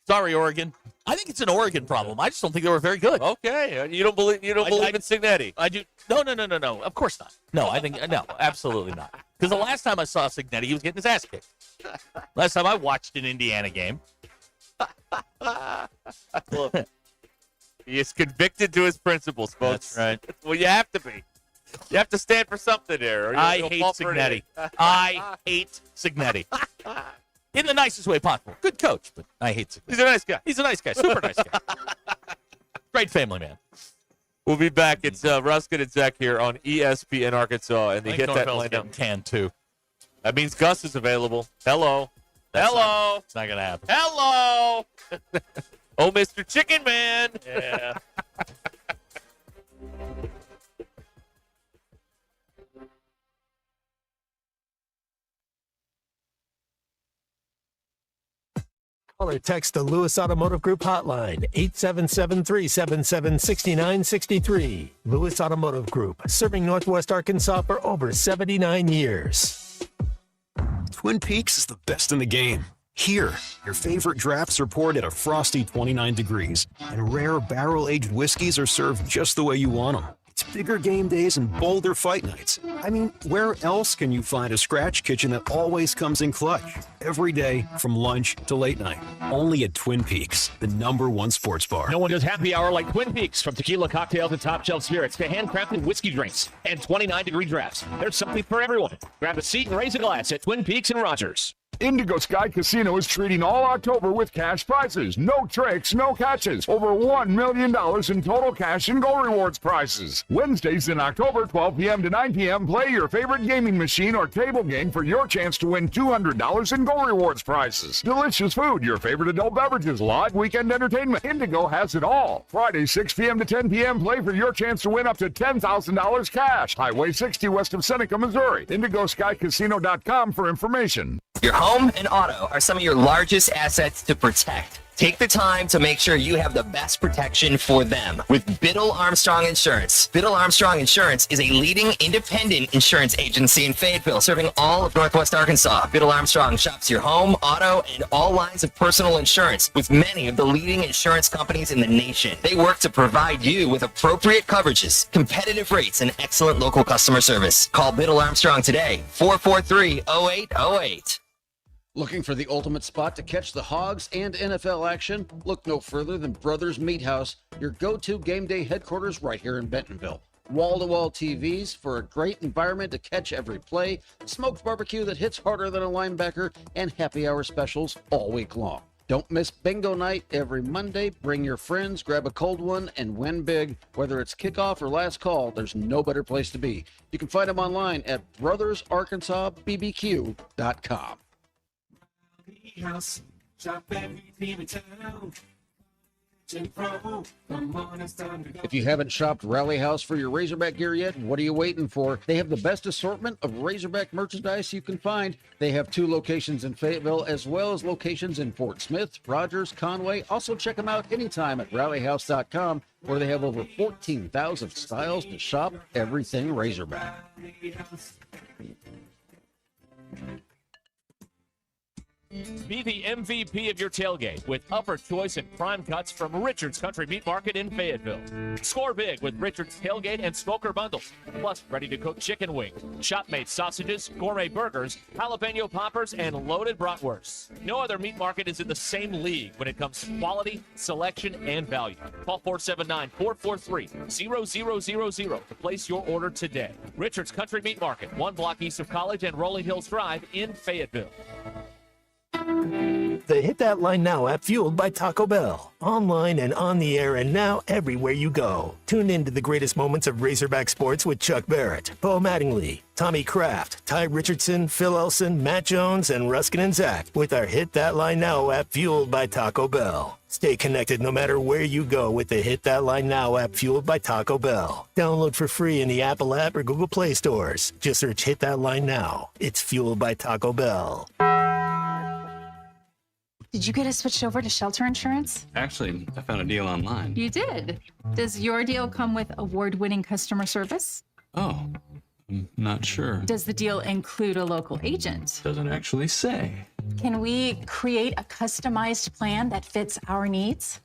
sorry, Oregon. I think it's an Oregon problem. I just don't think they were very good. Okay, you don't believe in Cignetti? I do. No. Of course not. No, I think no, absolutely not. Because the last time I saw Cignetti, he was getting his ass kicked. Last time I watched an Indiana game. He is convicted to his principles, folks. That's right. Well, you have to be. You have to stand for something there. Or I hate Cignetti. I hate Cignetti. In the nicest way possible. Good coach, but I hate Cignetti. He's a nice guy. He's a nice guy. Super nice guy. Great family man. We'll be back. It's Ruscin and Zach here on ESPN Arkansas, and they hit that line up. Tan too. That means Gus is available. Hello. It's not gonna happen. Hello. Oh, Mr. Chicken Man. Yeah. Call or text the Lewis Automotive Group hotline, 877-377-6963. Lewis Automotive Group, serving Northwest Arkansas for over 79 years. Twin Peaks is the best in the game. Here, your favorite drafts are poured at a frosty 29 degrees, and rare barrel-aged whiskeys are served just the way you want them. It's bigger game days and bolder fight nights. I mean, where else can you find a scratch kitchen that always comes in clutch? Every day, from lunch to late night. Only at Twin Peaks, the #1 sports bar. No one does happy hour like Twin Peaks. From tequila cocktails to top shelf spirits to handcrafted whiskey drinks and 29-degree drafts. There's something for everyone. Grab a seat and raise a glass at Twin Peaks and Rogers. Indigo Sky Casino is treating all October with cash prizes. No tricks, no catches. Over $1 million in total cash and gold rewards prizes. Wednesdays in October, 12 p.m. to 9 p.m., play your favorite gaming machine or table game for your chance to win $200 in gold rewards prizes. Delicious food, your favorite adult beverages, live weekend entertainment. Indigo has it all. Friday, 6 p.m. to 10 p.m., play for your chance to win up to $10,000 cash. Highway 60 west of Seneca, Missouri. IndigoSkyCasino.com for information. Your home and auto are some of your largest assets to protect. Take the time to make sure you have the best protection for them with Biddle Armstrong Insurance. Biddle Armstrong Insurance is a leading independent insurance agency in Fayetteville, serving all of Northwest Arkansas. Biddle Armstrong shops your home, auto, and all lines of personal insurance with many of the leading insurance companies in the nation. They work to provide you with appropriate coverages, competitive rates, and excellent local customer service. Call Biddle Armstrong today, 443-0808. Looking for the ultimate spot to catch the Hogs and NFL action? Look no further than Brothers Meat House, your go-to game day headquarters right here in Bentonville. Wall-to-wall TVs for a great environment to catch every play, smoked barbecue that hits harder than a linebacker, and happy hour specials all week long. Don't miss bingo night every Monday. Bring your friends, grab a cold one, and win big. Whether it's kickoff or last call, there's no better place to be. You can find them online at brothersarkansasbbq.com. House, shop every team in town. Pro, the morning If you haven't shopped Rally House for your Razorback gear yet, what are you waiting for? They have the best assortment of Razorback merchandise you can find. They have 2 locations in Fayetteville as well as locations in Fort Smith, Rogers, Conway. Also check them out anytime at rallyhouse.com, where they have over 14,000 styles to shop everything Razorback. Be the MVP of your tailgate with upper choice and prime cuts from Richard's Country Meat Market in Fayetteville. Score big with Richard's Tailgate and Smoker Bundles, plus ready-to-cook chicken wings, shop-made sausages, gourmet burgers, jalapeno poppers, and loaded bratwursts. No other meat market is in the same league when it comes to quality, selection, and value. Call 479-443-0000 to place your order today. Richard's Country Meat Market, 1 block east of College and Rolling Hills Drive in Fayetteville. The Hit That Line Now app, fueled by Taco Bell. Online and on the air and now everywhere you go. Tune in to the greatest moments of Razorback sports with Chuck Barrett, Bo Mattingly, Tommy Kraft, Ty Richardson, Phil Elson, Matt Jones, and Ruscin and Zach with our Hit That Line Now app, fueled by Taco Bell. Stay connected no matter where you go with the Hit That Line Now app, fueled by Taco Bell. Download for free in the Apple app or Google Play stores. Just search Hit That Line Now. It's fueled by Taco Bell. Did you get us switched over to shelter insurance? Actually, I found a deal online. You did? Does your deal come with award-winning customer service? Oh, I'm not sure. Does the deal include a local agent? Doesn't actually say. Can we create a customized plan that fits our needs?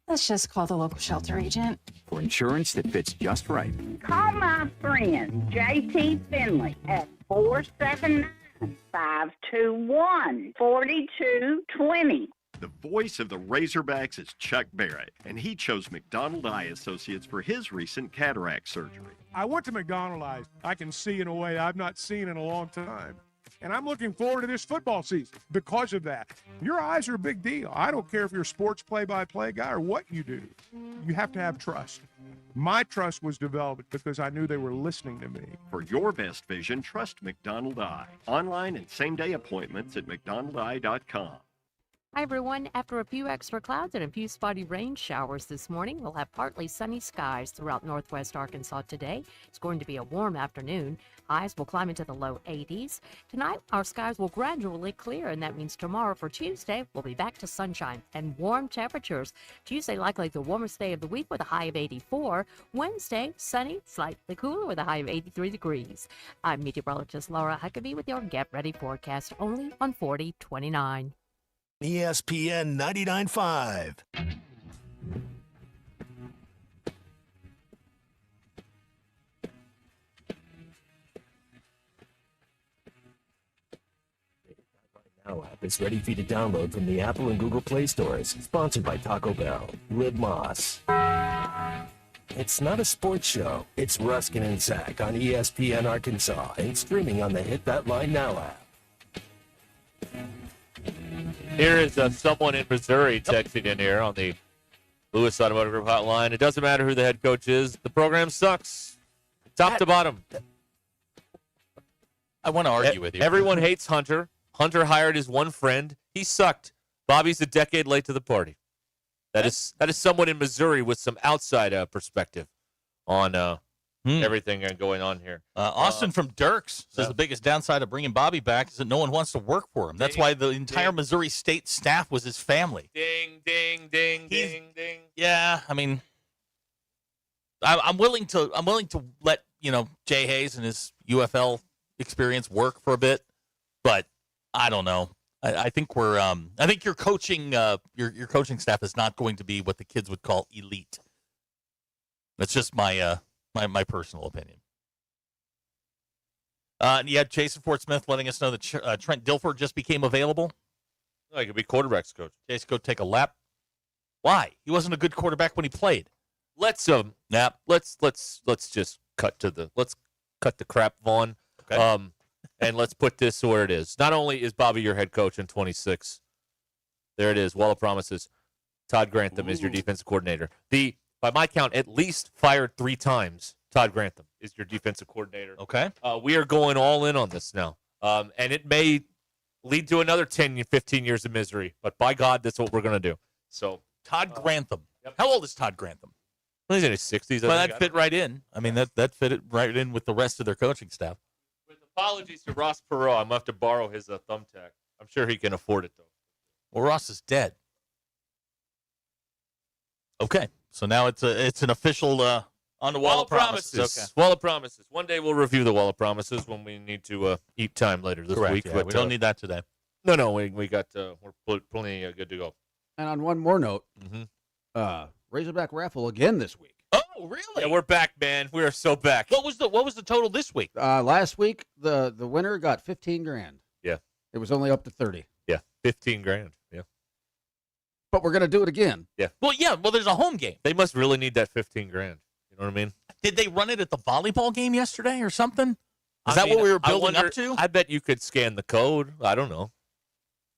Let's just call the local shelter agent. For insurance that fits just right. Call my friend J.T. Finley at 479-521-4220. The voice of the Razorbacks is Chuck Barrett, and he chose McDonald Eye Associates for his recent cataract surgery. I went to McDonald Eye. I can see in a way I've not seen in a long time. And I'm looking forward to this football season because of that. Your eyes are a big deal. I don't care if you're a sports play-by-play guy or what you do. You have to have trust. My trust was developed because I knew they were listening to me. For your best vision, trust McDonald Eye. Online and same-day appointments at mcdonaldeye.com. Hi, everyone. After a few extra clouds and a few spotty rain showers this morning, we'll have partly sunny skies throughout northwest Arkansas today. It's going to be a warm afternoon. Highs will climb into the low 80s. Tonight, our skies will gradually clear, and that means tomorrow for Tuesday, we'll be back to sunshine and warm temperatures. Tuesday, likely the warmest day of the week with a high of 84. Wednesday, sunny, slightly cooler with a high of 83 degrees. I'm meteorologist Laura Huckabee with your Get Ready forecast only on 4029. ESPN 99.5. Now app is ready for you to download from the Apple and Google Play stores. Sponsored by Taco Bell. Live Moss. It's not a sports show. It's Ruscin and Zach on ESPN Arkansas and streaming on the Hit That Line Now app. Here is someone in Missouri texting in here on the Lewis Automotive Group hotline. It doesn't matter who the head coach is. The program sucks. Top to bottom. I want to argue with you. Everyone hates Hunter. Hunter hired his one friend. He sucked. Bobby's a decade late to the party. That is someone in Missouri with some outside perspective on everything going on here. Austin from Dirks says the biggest downside of bringing Bobby back is that no one wants to work for him. That's why the entire Missouri State staff was his family. Ding, ding, ding, ding, ding. Yeah, I mean, I'm willing to let Jay Hayes and his UFL experience work for a bit, but I don't know. I think I think your coaching your coaching staff is not going to be what the kids would call elite. That's just my personal opinion. Yeah, Jason Fort Smith letting us know that Trent Dilfer just became available. Oh, he could be quarterbacks coach. Jason, go take a lap. Why? He wasn't a good quarterback when he played. Let's just cut the crap, Vaughn. Okay. And let's put this where it is. Not only is Bobby your head coach in 26, there it is. Wall of Promises. Todd Grantham is your defensive coordinator. By my count, at least fired 3 times. Todd Grantham is your defensive coordinator. Okay. We are going all in on this now. And it may lead to another 10, 15 years of misery. But by God, that's what we're going to do. So Todd Grantham. Yep. How old is Todd Grantham? Well, he's in his 60s. Well, that fit right in. I mean, that fit it right in with the rest of their coaching staff. With apologies to Ross Perot, I'm going to have to borrow his thumbtack. I'm sure he can afford it, though. Well, Ross is dead. Okay, so now it's an official on the wall of promises. Okay. Wall of promises. One day we'll review the wall of promises when we need to eat time later this Correct, week. yeah, But we don't need that today. No, we got we're plenty good to go. And on one more note, Razorback raffle again this week. Oh, really? Yeah, we're back, man. We are so back. What was the total this week? Last week the winner got $15,000. Yeah. It was only up to 30. Yeah, $15,000. Yeah. But we're gonna do it again. Yeah. Well, yeah. Well, there's a home game. They must really need that $15,000. You know what I mean? Did they run it at the volleyball game yesterday or something? Is that what we were building up to? I bet you could scan the code. I don't know.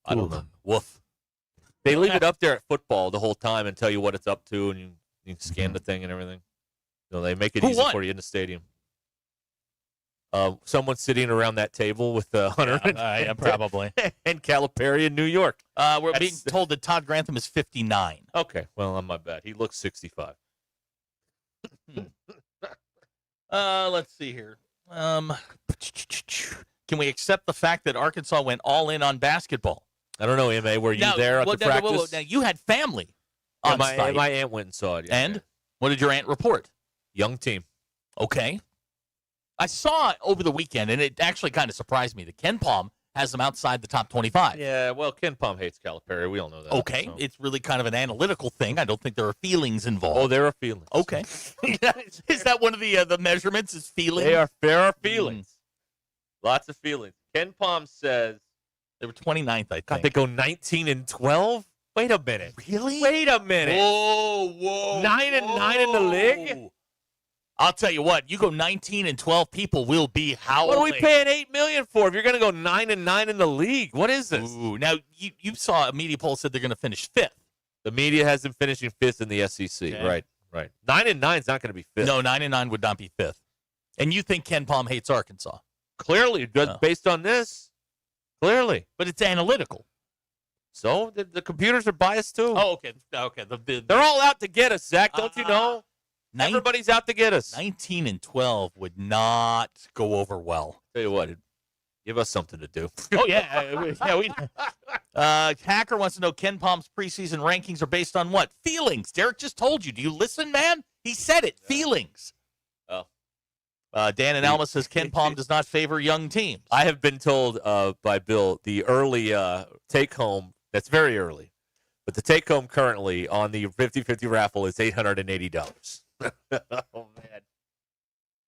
I don't know. Woof. They leave it up there at football the whole time and tell you what it's up to, and you can scan the thing and everything. So they make it Who easy won? for you in the stadium. Someone sitting around that table with Hunter probably. and Calipari in New York. We're being told that Todd Grantham is 59. Okay, well, on my bad. He looks 65. Let's see here. Can we accept the fact that Arkansas went all in on basketball? I don't know, M.A. Were you there at the practice? Now, you had family on site. My aunt went and saw it. Yeah, and what did your aunt report? Young team. Okay. I saw it over the weekend, and it actually kind of surprised me that Ken Palm has them outside the top 25. Yeah, well, Ken Palm hates Calipari. We all know that. Okay. So. It's really kind of an analytical thing. I don't think there are feelings involved. Oh, there are feelings. Okay. Is that one of the measurements is feelings? There are feelings. Lots of feelings. Ken Palm says they were 29th, I think. God, they go 19-12? Wait a minute. Really? Wait a minute. Whoa. 9-9 in the league? I'll tell you what, you go 19-12, people will be howling. What are we paying $8 million for if you're going to go 9-9 in the league? What is this? Ooh, now, you saw a media poll said they're going to finish 5th. The media has them finishing 5th in the SEC. Okay. Right. 9-9 is not going to be 5th. No, 9-9 would not be 5th. And you think Ken Palm hates Arkansas? Clearly, based on this. Clearly. But it's analytical. So the computers are biased too. Oh, okay. They're all out to get us, Zach. Don't you know? Everybody's out to get us. 19-12 would not go over well. Tell you what, give us something to do. Oh yeah. Hacker wants to know Ken Palm's preseason rankings are based on what? Feelings. Derek just told you. Do you listen, man? He said it. Feelings. Oh. Dan and Alma says Ken Palm does not favor young teams. I have been told by Bill the early take-home, that's very early, but the take-home currently on the 50-50 raffle is $880. Oh, man.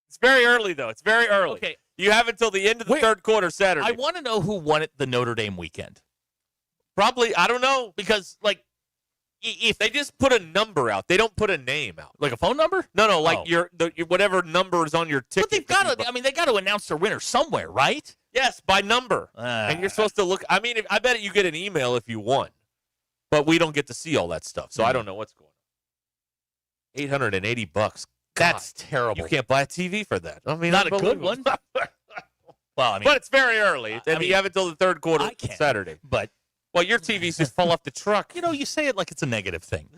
It's very early, though. It's very early. Okay. You have until the end of the third quarter Saturday. I want to know who won it the Notre Dame weekend. Probably, I don't know. Because, if they just put a number out, they don't put a name out. Like a phone number? No, your whatever number is on your ticket. But they've got to, they got to announce their winner somewhere, right? Yes, by number. And you're supposed to look. I mean, I bet you get an email if you won. But we don't get to see all that stuff, so I don't know what's going on. $880. That's terrible. You can't buy a TV for that. I mean, not a good one. Well, but it's very early. You have until the third quarter Saturday. But your TVs just fall off the truck. You say it like it's a negative thing.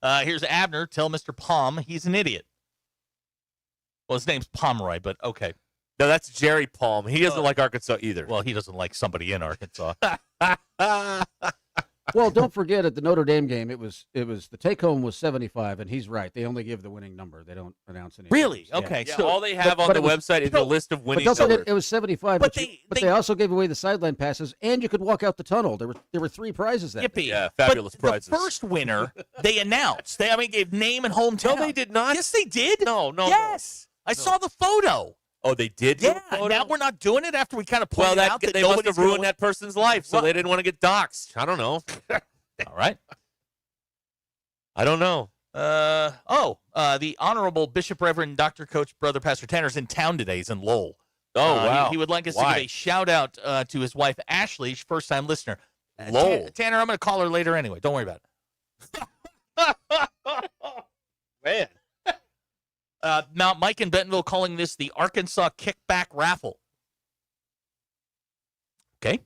Here's Abner. Tell Mr. Palm he's an idiot. Well, his name's Pomeroy, but okay. No, that's Jerry Palm. He doesn't like Arkansas either. Well, he doesn't like somebody in Arkansas. Well, don't forget at the Notre Dame game, it was the take home was 75, and he's right. They only give the winning number. They don't announce any. Really? Numbers. Okay. Yeah. So all they have on the website is a list of winning numbers. But numbers. It was 75. But they also gave away the sideline passes, and you could walk out the tunnel. There were 3 prizes that day. Yeah, fabulous prizes. The first winner they announced. They gave name and hometown. No, they did not. Yes, they did. No. Yes, I saw the photo. Oh, they did? Yeah, now we're not doing it after we kind of pointed out that they must have ruined that person's life, so they didn't want to get doxxed. I don't know. All right. I don't know. The Honorable Bishop Reverend Dr. Coach Brother Pastor Tanner's in town today. He's in Lowell. Oh, wow. He would like us to give a shout-out to his wife, Ashley, first-time listener. Lowell. Tanner, I'm going to call her later anyway. Don't worry about it. Man. Now, Mike in Bentonville calling this the Arkansas Kickback Raffle. Okay.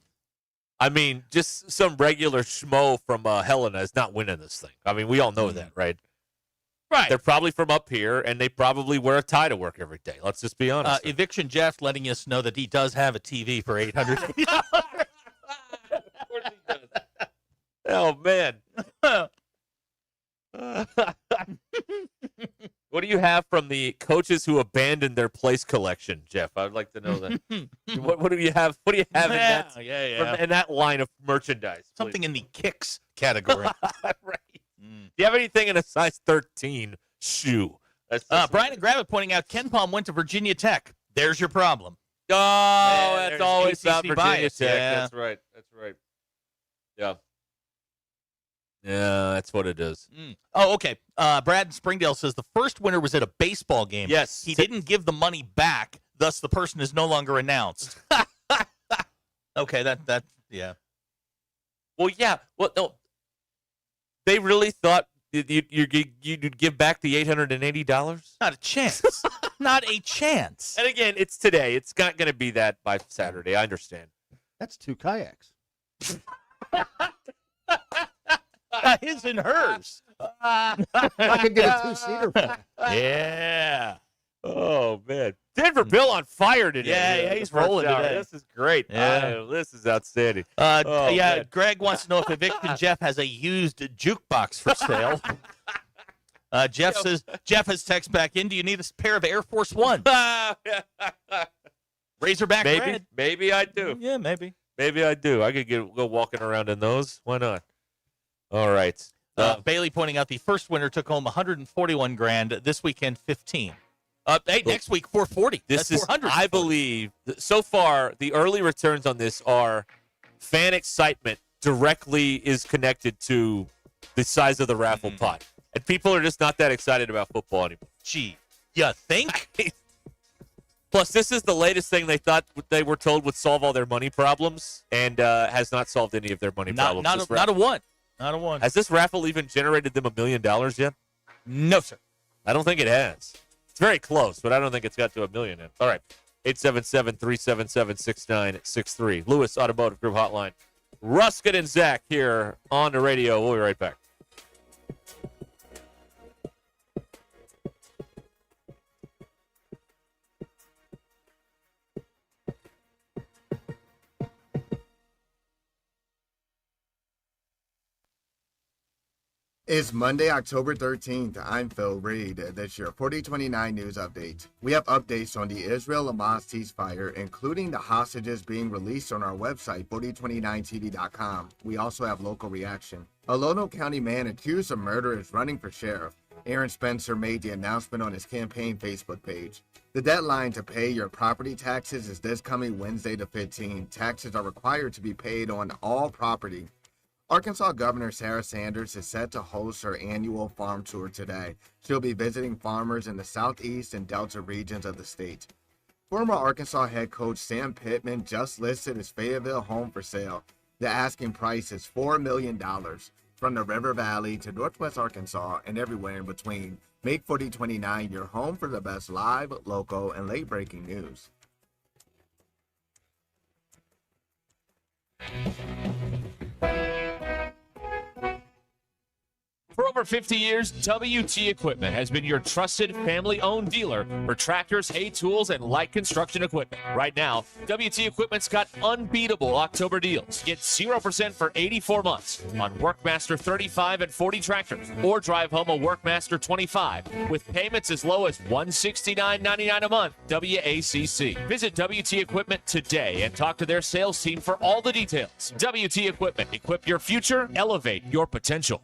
I mean, just some regular schmo from Helena is not winning this thing. I mean, we all know that, right? Right. They're probably from up here, and they probably wear a tie to work every day. Let's just be honest. Eviction Jeff letting us know that he does have a TV for $880. Oh, man. What do you have from the coaches who abandoned their place collection, Jeff? I'd like to know that. What do you have? What do you have in that line of merchandise? Please? Something in the kicks category. Right. Do you have anything in a size 13 shoe? Brian and Gravitt pointing out Ken Palm went to Virginia Tech. There's your problem. Oh, that's always ACC about Virginia bias. Tech. Yeah. That's right. That's right. Yeah. Yeah, that's what it is. Oh, okay. Brad in Springdale says the first winner was at a baseball game. Yes. He didn't give the money back, thus the person is no longer announced. Okay, that yeah. Well, yeah. Well, no. They really thought you'd give back the $880? Not a chance. Not a chance. And again, it's today. It's not going to be that by Saturday. I understand. That's 2 kayaks. His and hers. I could get a 2-seater for that. Yeah. Oh, man. Denver Bill on fire today. Yeah, he's rolling today. This is great. Yeah. This is outstanding. Man. Greg wants to know if Eviction Jeff has a used jukebox for sale. Jeff says, Jeff has text back in, do you need a pair of Air Force One? Razorback red? Maybe I do. Yeah, maybe. Maybe I do. I could go walking around in those. Why not? All right. Bailey pointing out the first winner took home $141,000. This weekend, 15. Hey, next week, 440. This That's is, 400. I believe, so far, the early returns on this are fan excitement directly is connected to the size of the raffle pot. And people are just not that excited about football anymore. Gee, you think? Plus, this is the latest thing they thought they were told would solve all their money problems and has not solved any of their money problems. Not a one. Not a one. Has this raffle even generated them $1 million yet? No, sir. I don't think it has. It's very close, but I don't think it's got to $1 million yet. All right. 877-377-6963. Lewis Automotive Group Hotline. Ruscin and Zach here on the radio. We'll be right back. It's Monday, October 13th. I'm Phil Reed. This your 4029 News Update. We have updates on the Israel-Hamas ceasefire, including the hostages being released on our website, 4029tv.com. We also have local reaction. A Lono County man accused of murder is running for sheriff. Aaron Spencer made the announcement on his campaign Facebook page. The deadline to pay your property taxes is this coming Wednesday the 15th. Taxes are required to be paid on all property. Arkansas Governor Sarah Sanders is set to host her annual farm tour today. She'll be visiting farmers in the southeast and delta regions of the state. Former Arkansas head coach Sam Pittman just listed his Fayetteville home for sale. The asking price is $4 million. From the River Valley to Northwest Arkansas and everywhere in between, make 4029 your home for the best live, local, and late-breaking news. For over 50 years, WT Equipment has been your trusted family-owned dealer for tractors, hay tools, and light construction equipment. Right now, WT Equipment's got unbeatable October deals. Get 0% for 84 months on Workmaster 35 and 40 tractors, or drive home a Workmaster 25 with payments as low as $169.99 a month. WACC. Visit WT Equipment today and talk to their sales team for all the details. WT Equipment. Equip your future. Elevate your potential.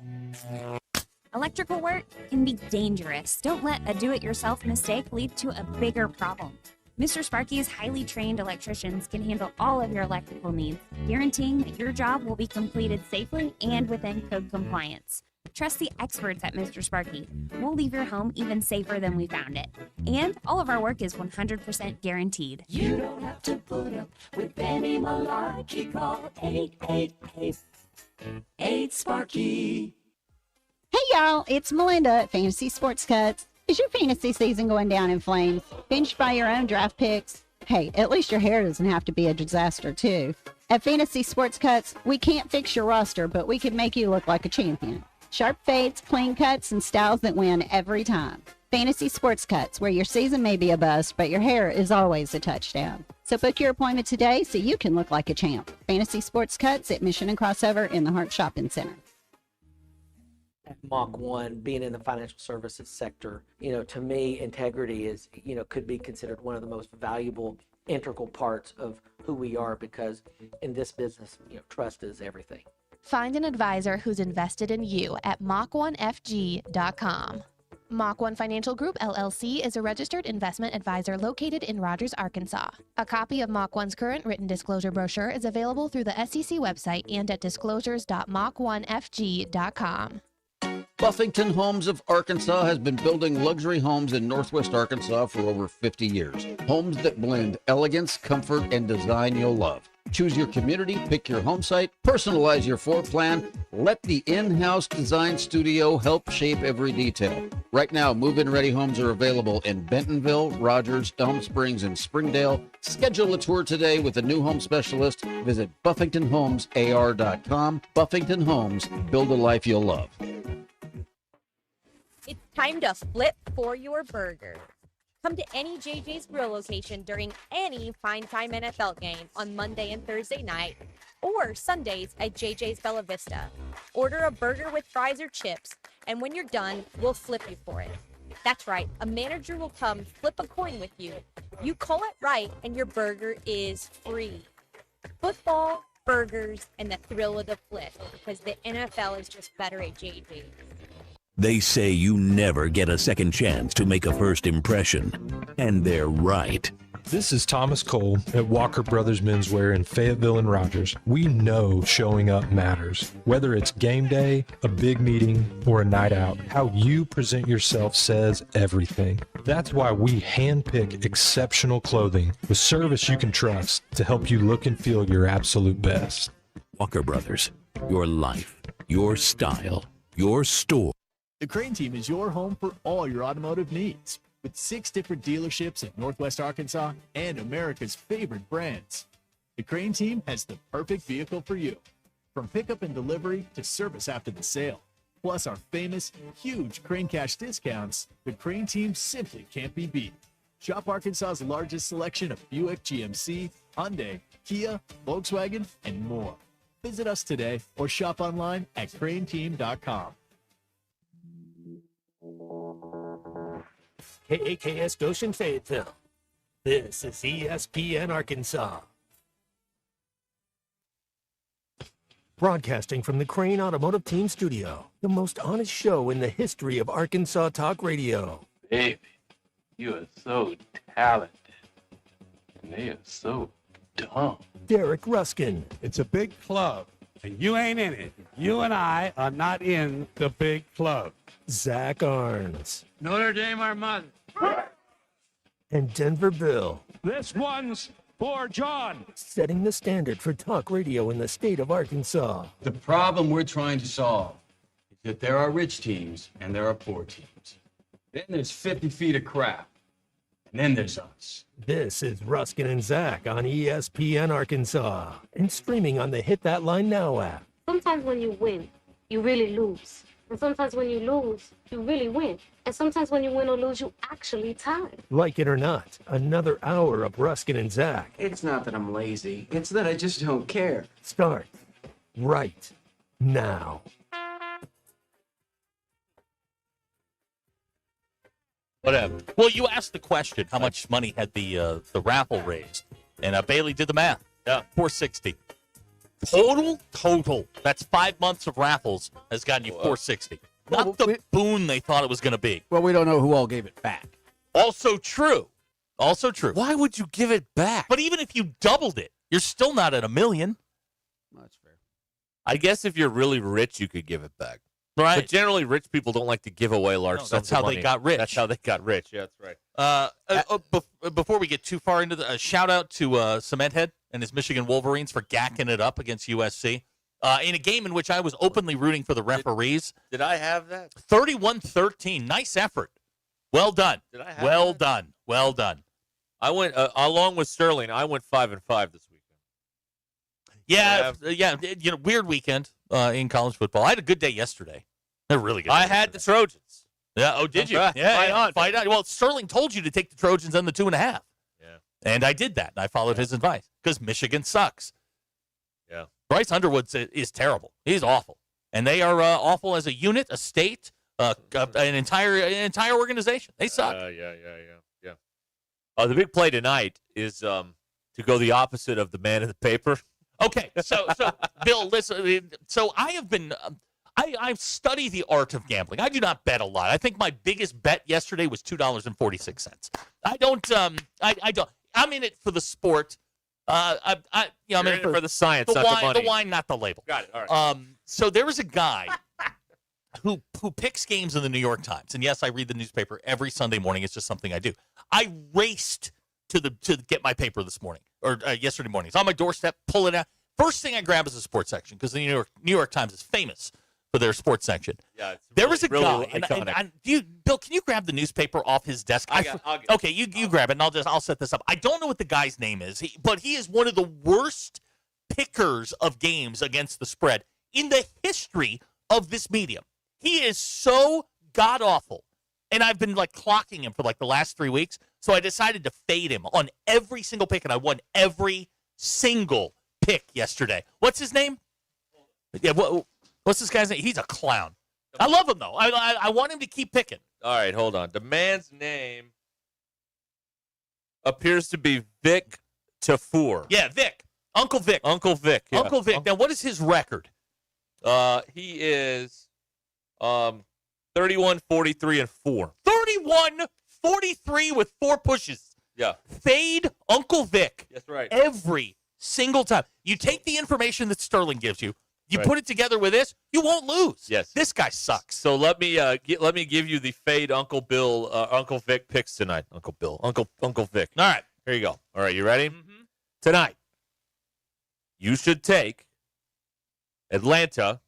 Electrical work can be dangerous. Don't let a do-it-yourself mistake lead to a bigger problem. Mr. Sparky's highly trained electricians can handle all of your electrical needs, guaranteeing that your job will be completed safely and within code compliance. Trust the experts at Mr. Sparky. We'll leave your home even safer than we found it. And all of our work is 100% guaranteed. You don't have to put up with any malarkey. Call 888-8-SPARKY. Hey y'all, it's Melinda at Fantasy Sports Cuts. Is your fantasy season going down in flames? Finished by your own draft picks? Hey, at least your hair doesn't have to be a disaster too. At Fantasy Sports Cuts, we can't fix your roster, but we can make you look like a champion. Sharp fades, clean cuts, and styles that win every time. Fantasy Sports Cuts, where your season may be a bust, but your hair is always a touchdown. So book your appointment today so you can look like a champ. Fantasy Sports Cuts at Mission and Crossover in the Hart Shopping Center. At Mach 1, being in the financial services sector, to me, integrity is, could be considered one of the most valuable, integral parts of who we are, because in this business, trust is everything. Find an advisor who's invested in you at Mach1FG.com. Mach 1 Financial Group, LLC is a registered investment advisor located in Rogers, Arkansas. A copy of Mach 1's current written disclosure brochure is available through the SEC website and at disclosures.mach1fg.com. Buffington Homes of Arkansas has been building luxury homes in Northwest Arkansas for over 50 years. Homes that blend elegance, comfort, and design you'll love. Choose your community, pick your home site, personalize your floor plan. Let the in-house design studio help shape every detail. Right now, move-in ready homes are available in Bentonville, Rogers, Elm Springs, and Springdale. Schedule a tour today with a new home specialist. Visit BuffingtonHomesAR.com. Buffington Homes, build a life you'll love. It's time to flip for your burger. Come to any JJ's Grill location during any Prime Time NFL game on Monday and Thursday night, or Sundays at JJ's Bella Vista. Order a burger with fries or chips, and when you're done, we'll flip you for it. That's right, a manager will come flip a coin with you. You call it right, and your burger is free. Football, burgers, and the thrill of the flip, because the NFL is just better at JJ's. They say you never get a second chance to make a first impression. And they're right. This is Thomas Cole at Walker Brothers Menswear in Fayetteville and Rogers. We know showing up matters. Whether it's game day, a big meeting, or a night out, how you present yourself says everything. That's why we handpick exceptional clothing with service you can trust to help you look and feel your absolute best. Walker Brothers, your life, your style, your store. The Crane Team is your home for all your automotive needs, with 6 different dealerships in Northwest Arkansas and America's favorite brands. The Crane Team has the perfect vehicle for you, from pickup and delivery to service after the sale. Plus our famous, huge Crane Cash discounts, the Crane Team simply can't be beat. Shop Arkansas's largest selection of Buick, GMC, Hyundai, Kia, Volkswagen, and more. Visit us today or shop online at craneteam.com. KAKS Goshen Fayetteville. This is ESPN Arkansas. Broadcasting from the Crane Automotive Team Studio, the most honest show in the history of Arkansas Talk Radio. Baby, you are so talented, and they are so dumb. Derek Ruskin. It's a big club, and you ain't in it. You and I are not in the big club. Zach Arns. Notre Dame, our mother. And Denver Bill. This one's for John. Setting the standard for talk radio in the state of Arkansas. The problem we're trying to solve is that there are rich teams and there are poor teams. Then there's 50 feet of crap. And then there's us. This is Ruskin and Zach on ESPN Arkansas and streaming on the Hit That Line Now app. Sometimes when you win, you really lose. And sometimes when you lose, you really win. And sometimes when you win or lose, you actually tie. Like it or not, another hour of Ruskin and Zach. It's not that I'm lazy. It's that I just don't care. Start right now. Whatever. Well, you asked the question, how much money had the raffle raised? And Bailey did the math. Yeah, $460. Total. That's 5 months of raffles has gotten you $460. Not the boon they thought it was going to be. Well, we don't know who all gave it back. Also true. Why would you give it back? But even if you doubled it, you're still not at $1 million. That's fair. I guess if you're really rich, you could give it back. Right. But generally, rich people don't like to give away large sums of money. That's how they got rich. That's how they got rich. Yeah, that's right. Before we get too far into the shout out to Cementhead and his Michigan Wolverines for gacking it up against USC in a game in which I was openly rooting for the referees. Did I have that? 31-13. Nice effort. Well done. Did I have well that? done. Well done. I went along with Sterling. I went 5-5 this weekend. Yeah. Weird weekend in college football. I had a good day yesterday. They're really good. I had the Trojans. Yeah. Oh, did you? Right. Yeah. Fight on. Well, Sterling told you to take the Trojans on the 2.5. Yeah. And I did that. And I followed his advice because Michigan sucks. Yeah. Bryce Underwood is terrible. He's awful. And they are awful as a unit, a state, an entire organization. They suck. Yeah. The big play tonight is to go the opposite of the man in the paper. Okay, so Bill, listen. So I have been, I've studied the art of gambling. I do not bet a lot. I think my biggest bet yesterday was $2.46. I don't. I don't. I'm in it for the sport. I'm in it for the science, not the money. The wine, not the label. Got it. All right. So there was a guy who picks games in the New York Times, and yes, I read the newspaper every Sunday morning. It's just something I do. I raced to get my paper this morning or yesterday morning. It's on my doorstep. Pull it out. First thing I grab is the sports section because the New York Times is famous for their sports section. Yeah, there was a really guy. Bill, can you grab the newspaper off his desk? Okay, you grab it, and I'll set this up. I don't know what the guy's name is, but he is one of the worst pickers of games against the spread in the history of this medium. He is so god awful, and I've been clocking him for the last 3 weeks. So I decided to fade him on every single pick, and I won every single pick yesterday. What's his name? Yeah, what's this guy's name? He's a clown. I love him, though. I want him to keep picking. All right, hold on. The man's name appears to be Vic Tafur. Yeah, Vic. Uncle Vic. Uncle Vic. Yeah. Uncle Vic. Now, what is his record? He is 31, 43, and 4. 31, 43 with 4 pushes. Yeah. Fade Uncle Vic. That's right. Every single time. You take the information that Sterling gives you, you put it together with this, you won't lose. Yes. This guy sucks. So let me give you the fade Uncle Vic picks tonight. Uncle Vic. All right. Here you go. All right, you ready? Mm-hmm. Tonight, you should take Atlanta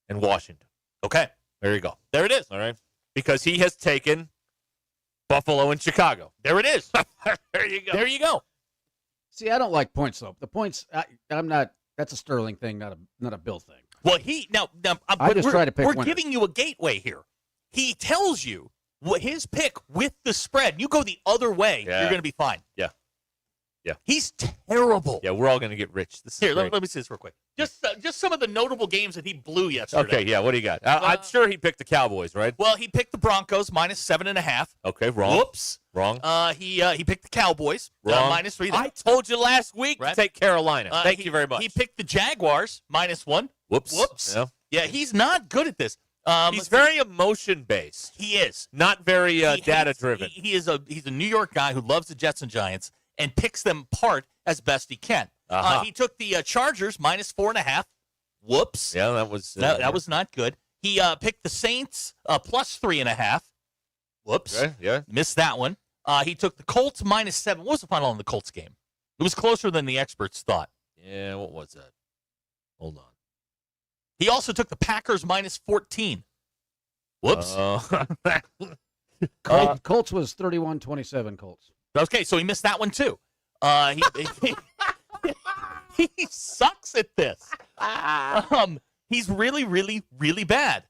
and Washington. Okay. There you go. There it is. All right. Because he has taken Buffalo and Chicago. There it is. There you go. There you go. See, I don't like points though. The points, I'm not. That's a Sterling thing, not a Bill thing. Well, I just try to pick. We're winners. giving you a gateway here. He tells you what his pick with the spread. You go the other way, you're going to be fine. Yeah. Yeah. He's terrible. Yeah, we're all going to get rich. This is here. great. Let me see this real quick. Just some of the notable games that he blew yesterday. Okay. Yeah. What do you got? I'm sure he picked the Cowboys, right? Well, he picked the Broncos -7.5. Okay. Wrong. Whoops. Wrong. He picked the Cowboys wrong. -3. I told you last week to take Carolina. Thank you very much. He picked the Jaguars -1. Whoops. Yeah, he's not good at this. He's very emotion based. He is not very data driven. He's a New York guy who loves the Jets and Giants and picks them apart as best he can. He took the Chargers -4.5. Whoops. Yeah, that was that was not good. He picked the Saints +3.5. Whoops. Okay, yeah. Missed that one. He took the Colts -7. What was the final on the Colts game? It was closer than the experts thought. Yeah, what was that? Hold on. He also took the Packers -14. Whoops. Colts was 31-27 Colts. Okay, so he missed that one too. He sucks at this. He's really, really, really bad.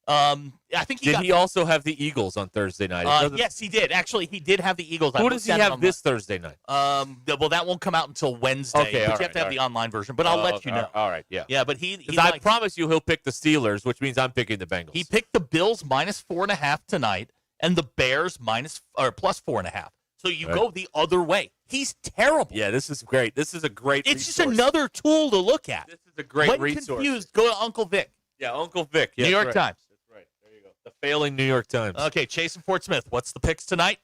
I think he also have the Eagles on Thursday night? Yes, he did. Actually, he did have the Eagles. Who does he have this Thursday night? Well, that won't come out until Wednesday. Okay, but you have to have the online version. But I'll let you know. All right, yeah. Yeah, but I promise you he'll pick the Steelers, which means I'm picking the Bengals. He picked the Bills -4.5 tonight, and the Bears +4.5. So you go the other way. He's terrible. Yeah, this is great. This is a great It's resource. just another tool to look at. This is a great when resource. Confused, go to Uncle Vic. Yeah, Uncle Vic. New York Times. That's right. There you go. The failing New York Times. Okay, Chase and Fort Smith. What's the picks tonight?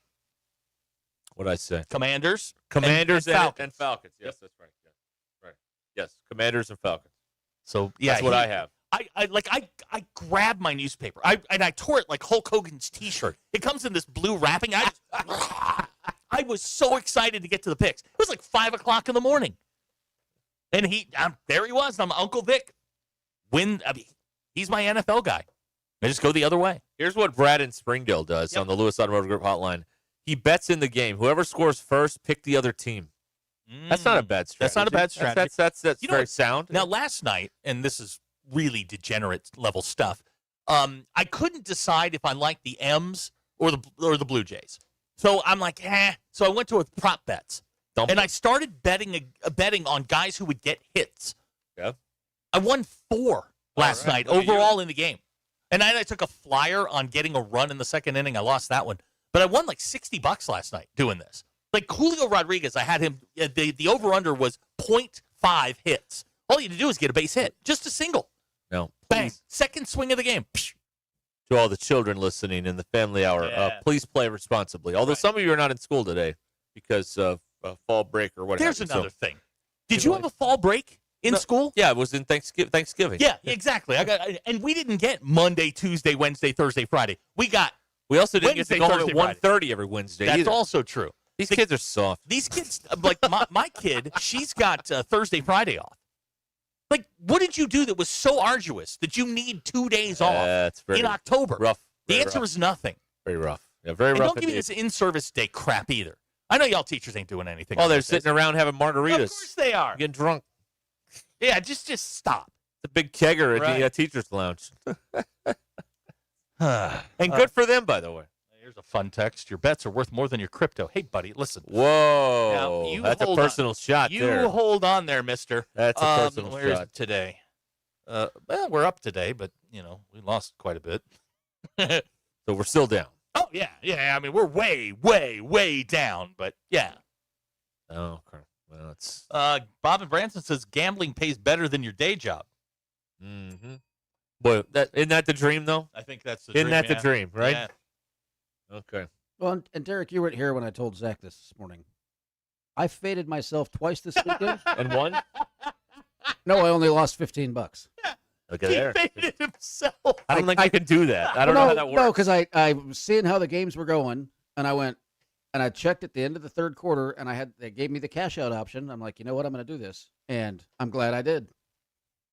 What did I say? Commanders. And Falcons. Falcons. Yes, that's right. Yeah. Right. Yes, Commanders and Falcons. So yeah, that's what I have. I grabbed my newspaper. I tore it like Hulk Hogan's T-shirt. It comes in this blue wrapping. I was so excited to get to the picks. It was like 5:00 in the morning, and there he was. I'm Uncle Vic. He's my NFL guy. I just go the other way. Here's what Brad in Springdale does on the Lewis Automotive Group hotline. He bets in the game. Whoever scores first, pick the other team. That's not a bad strategy. That's not a bad strategy. That's very sound. Now, last night, and this is really degenerate level stuff, I couldn't decide if I liked the M's or the Blue Jays. So I'm like, So I went to a prop bets. And I started betting on guys who would get hits. Yeah. I won 4 last night overall in the game. And then I took a flyer on getting a run in the second inning. I lost that one. But I won like $60 last night doing this. Like Julio Rodriguez, I had him, the over-under was 0.5 hits. All you had to do is get a base hit. Just a single. No. Bang. Second swing of the game. To all the children listening in the family hour, please play responsibly. Although some of you are not in school today because of fall break or whatever. There's another thing. Did you have a fall break in school? Yeah, it was in Thanksgiving. Yeah, exactly. And we didn't get Monday, Tuesday, Wednesday, Thursday, Friday. We also didn't Wednesday, get to go home Thursday, at 1:30 every Wednesday. That's either. also true. These kids are soft. These kids, like my kid, she's got Thursday, Friday off. Like, what did you do that was so arduous that you need 2 days off in October? Rough. The answer is nothing. Very rough. Yeah, very And rough. don't give me this in-service day crap either. I know y'all teachers ain't doing anything. Oh, they're sitting around having margaritas. Of course they are. Getting drunk. Yeah, just stop. The big kegger at the teacher's lounge. And good for them, by the way. Here's a fun text. Your bets are worth more than your crypto. Hey, buddy, listen. Whoa. That's a personal shot there. You hold on there, mister. That's a personal where's shot. Today? Well, we're up today, but, we lost quite a bit. So we're still down. Oh, yeah. Yeah, I mean, we're way, way, way down, but yeah. Oh, okay. Well, it's... Bob and Branson says gambling pays better than your day job. Mm-hmm. Boy, isn't that the dream, though? I think that's the dream. Isn't that the dream, right? Yeah. Okay. Well, and Derek, you weren't here when I told Zach this morning. I faded myself twice this weekend. And won? No, I only lost $15. Look at there. He faded himself. I don't think I can do that. I don't know how that works. No, because I was seeing how the games were going, and I went, and I checked at the end of the third quarter, and they gave me the cash out option. I'm like, you know what? I'm going to do this. And I'm glad I did.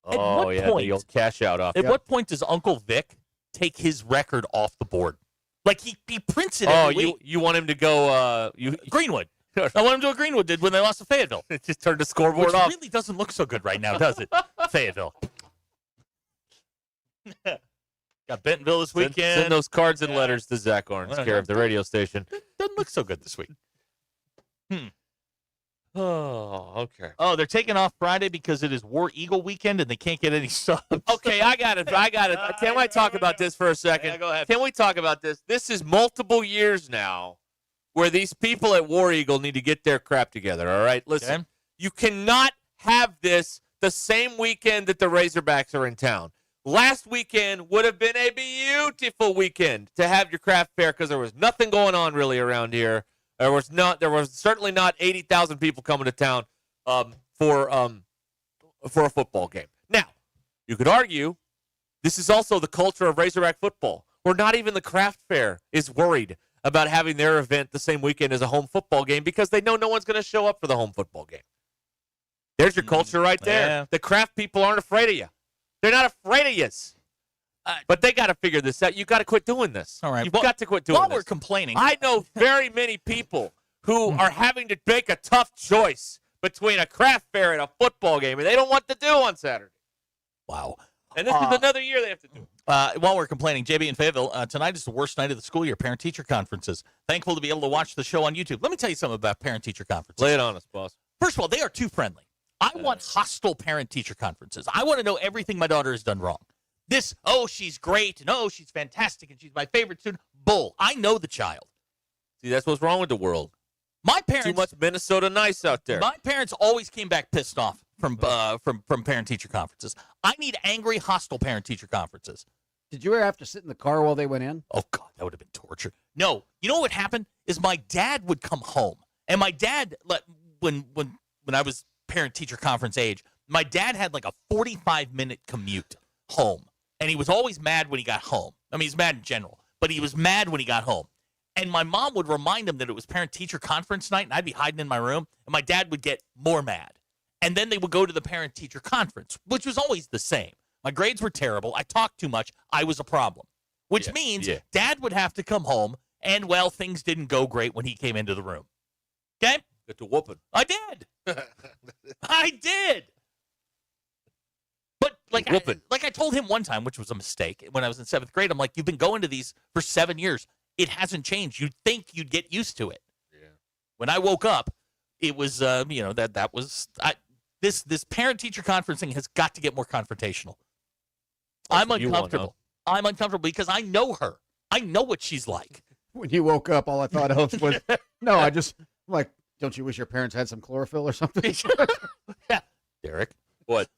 Oh, yeah, the old cash out option. At what point does Uncle Vic take his record off the board? Like, he prints it every week. You want him to go Greenwood. I want him to go Greenwood did when they lost to Fayetteville. It just turned the scoreboard off. Which really doesn't look so good right now, does it? Fayetteville. Got Bentonville this weekend. Send those cards and letters to Zach Orange, care of the radio station. Doesn't look so good this week. Oh, okay. Oh, they're taking off Friday because it is War Eagle weekend and they can't get any subs. Okay, I got it. Can we talk about this for a second? Yeah, go ahead. Can we talk about this? This is multiple years now where these people at War Eagle need to get their crap together, all right? Listen, You cannot have this the same weekend that the Razorbacks are in town. Last weekend would have been a beautiful weekend to have your craft fair because there was nothing going on really around here. There was certainly not 80,000 people coming to town for a football game. Now, you could argue this is also the culture of Razorback football, where not even the craft fair is worried about having their event the same weekend as a home football game because they know no one's going to show up for the home football game. There's your culture right there. Yeah. The craft people aren't afraid of you. They're not afraid of you. But they got to figure this out. You got to quit doing this. All right. You've got to quit doing this. While we're complaining. I know very many people who are having to make a tough choice between a craft fair and a football game, and they don't want to do on Saturday. Wow. And this is another year they have to do it. While we're complaining, JB and Fayetteville, tonight is the worst night of the school year, parent-teacher conferences. Thankful to be able to watch the show on YouTube. Let me tell you something about parent-teacher conferences. Lay it on us, boss. First of all, they are too friendly. I want hostile parent-teacher conferences. I want to know everything my daughter has done wrong. This, she's great, and she's fantastic, and she's my favorite student. Bull. I know the child. See, that's what's wrong with the world. My parents, too much Minnesota nice out there. My parents always came back pissed off from parent-teacher conferences. I need angry, hostile parent-teacher conferences. Did you ever have to sit in the car while they went in? Oh, God, that would have been torture. No. You know what would happen is my dad would come home. And my dad, when I was parent-teacher conference age, my dad had like a 45-minute commute home. And he was always mad when he got home. I mean, he's mad in general. But he was mad when he got home. And my mom would remind him that it was parent-teacher conference night, and I'd be hiding in my room. And my dad would get more mad. And then they would go to the parent-teacher conference, which was always the same. My grades were terrible. I talked too much. I was a problem. Which means Dad would have to come home, and, well, things didn't go great when he came into the room. Okay? Get to whooping. I did. I did. But Like I told him one time, which was a mistake, when I was in 7th grade, I'm like, you've been going to these for 7 years. It hasn't changed. You'd think you'd get used to it. Yeah. When I woke up, it was, this parent-teacher conferencing has got to get more confrontational. I'm uncomfortable. I'm uncomfortable because I know her. I know what she's like. When you woke up, all I thought of was, don't you wish your parents had some chlorophyll or something? Yeah. Derek. What?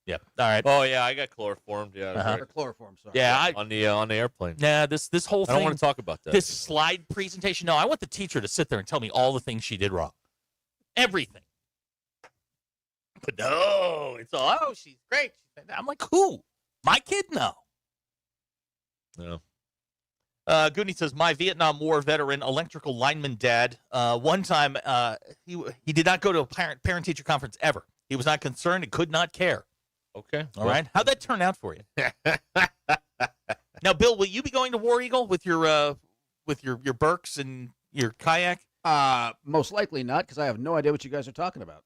Yeah. All right. Oh yeah, I got chloroformed. Yeah. Right. Or chloroform. Sorry. Yeah. On the airplane. Yeah. This whole thing. I don't want to talk about that. This slide presentation. No, I want the teacher to sit there and tell me all the things she did wrong. Everything. But no, it's all, oh, she's great. I'm like, who? My kid? No. No. Goody says, my Vietnam War veteran electrical lineman dad, one time he did not go to a parent-teacher conference ever. He was not concerned and could not care. Okay. All right. How'd that turn out for you? Now, Bill, will you be going to War Eagle with your Berks and your kayak? Most likely not, because I have no idea what you guys are talking about.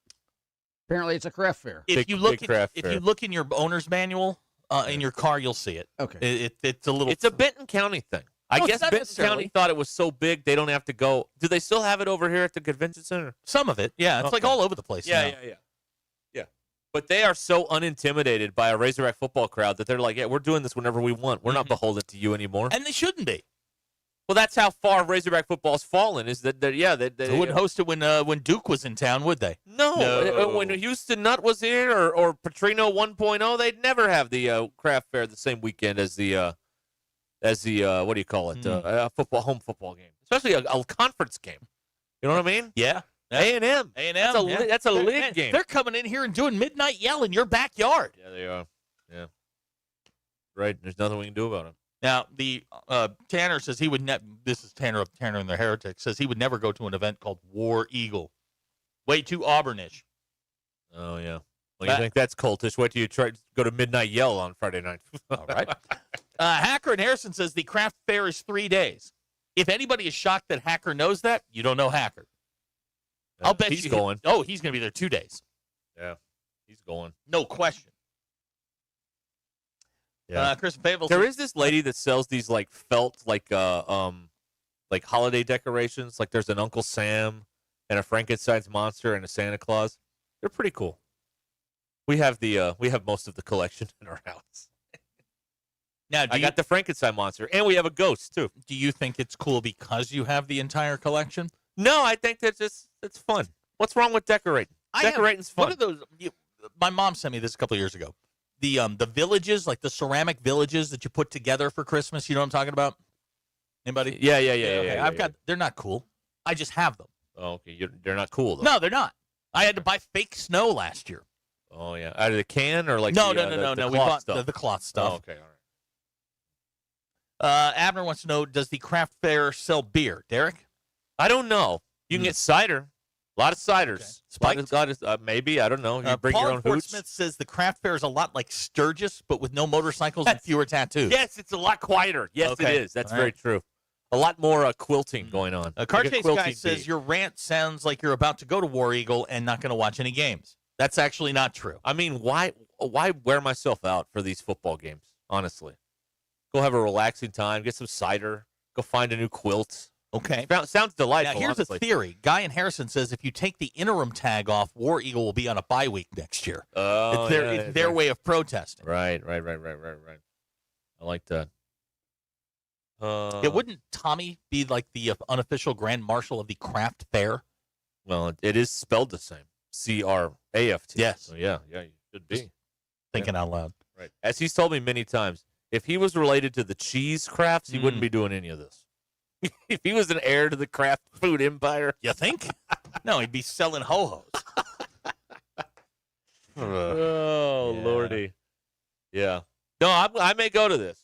Apparently, it's a craft fair. If you look in your owner's manual in your car, you'll see it. Okay. It's a little. It's a Benton County thing. I guess Benton County thought it was so big they don't have to go. Do they still have it over here at the convention center? Some of it, yeah. It's like all over the place. Yeah. But they are so unintimidated by a Razorback football crowd that they're like, yeah, we're doing this whenever we want. We're not beholden to you anymore. And they shouldn't be. Well, that's how far Razorback football's fallen. Is that they wouldn't host it when Duke was in town, would they? No. When Houston Nutt was here or Petrino 1.0, they'd never have the craft fair the same weekend as the what do you call it? Home football game, especially a conference game. You know what I mean? Yeah. A&M. That's a league game. They're coming in here and doing midnight yell in your backyard. Yeah, they are. Yeah. Right. There's nothing we can do about it. Now, the Tanner says he would this is Tanner and the Heretic, says he would never go to an event called War Eagle. Way too Auburnish. Oh, yeah. Well, you think that's cultish? Wait till you try to go to midnight yell on Friday night. All right. Hacker and Harrison says the craft fair is 3 days. If anybody is shocked that Hacker knows that, you don't know Hacker. I'll bet he's going. Oh, he's going to be there 2 days. Yeah, he's going. No question. Yeah. Chris Pavel. There is this lady that sells these like felt like holiday decorations. Like there's an Uncle Sam and a Frankenstein's monster and a Santa Claus. They're pretty cool. We have most of the collection in our house. Now, I got the Frankenstein monster, and we have a ghost too. Do you think it's cool because you have the entire collection? No, I think it's fun. What's wrong with decorating? Decorating's fun. One of those. My mom sent me this a couple of years ago. The villages, like the ceramic villages that you put together for Christmas. You know what I'm talking about? Anybody? Yeah. I've got. They're not cool. I just have them. Oh, okay. They're not cool though. No, they're not. I had to buy fake snow last year. Oh yeah, out of the can or like no. We bought stuff? the cloth stuff. Oh, okay, all right. Abner wants to know: does the craft fair sell beer, Derek? I don't know. You can get cider. A lot of ciders. Okay. Maybe. I don't know. You bring your own Paul hooch. Smith says the craft fair is a lot like Sturgis, but with no motorcycles and fewer tattoos. Yes, it's a lot quieter. Yes, Okay. it is. That's All very right. true. A lot more quilting going on. Car Like a Chase quilting Guy says bee. your rant sounds like you're about to go to War Eagle and not going to watch any games. That's actually not true. I mean, why wear myself out for these football games, honestly? Go have a relaxing time, get some cider, go find a new quilt. Okay. Sounds delightful. Now, here's honestly. a theory. Guy in Harrison says if you take the interim tag off, War Eagle will be on a bye week next year. Oh, it's their way of protesting. Right. I like that. Wouldn't Tommy be like the unofficial grand marshal of the craft fair? Well, it is spelled the same. CRAFT. Yes. So yeah, you should be. Just thinking out loud. Right. As he's told me many times, if he was related to the cheese crafts, he wouldn't be doing any of this. If he was an heir to the craft food empire. You think? No, he'd be selling ho-hos. Lordy. Yeah. No, I may go to this.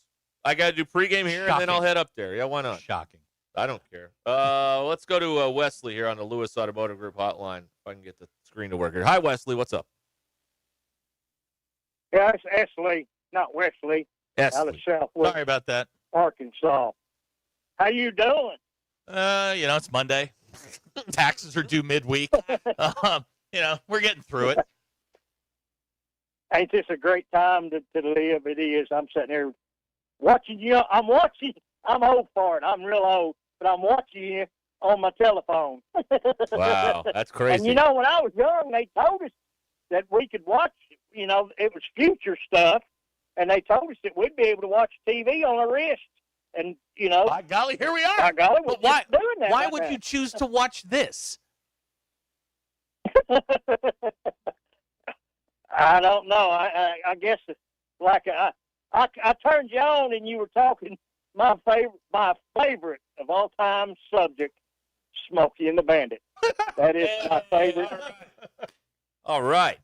I got to do pregame here, and then I'll head up there. Yeah, why not? Shocking. I don't care. Let's go to Wesley here on the Lewis Automotive Group hotline. If I can get the screen to work here. Hi, Wesley. What's up? Yeah, it's Esley, not Wesley. Out of Southwest Sorry about that. Arkansas. How you doing? It's Monday. Taxes are due midweek. We're getting through it. Ain't this a great time to live? It is. I'm sitting there watching you. I'm watching. I'm old for it. I'm real old, but I'm watching you on my telephone. Wow, that's crazy. And, when I was young, they told us that we could watch, it was future stuff, and they told us that we'd be able to watch TV on our wrist. And, by golly, here we are. By golly, but why doing that? Why would you choose to watch this? I don't know. I guess it's like I turned you on and you were talking my favorite of all time subject, Smokey and the Bandit. That is my favorite. All right.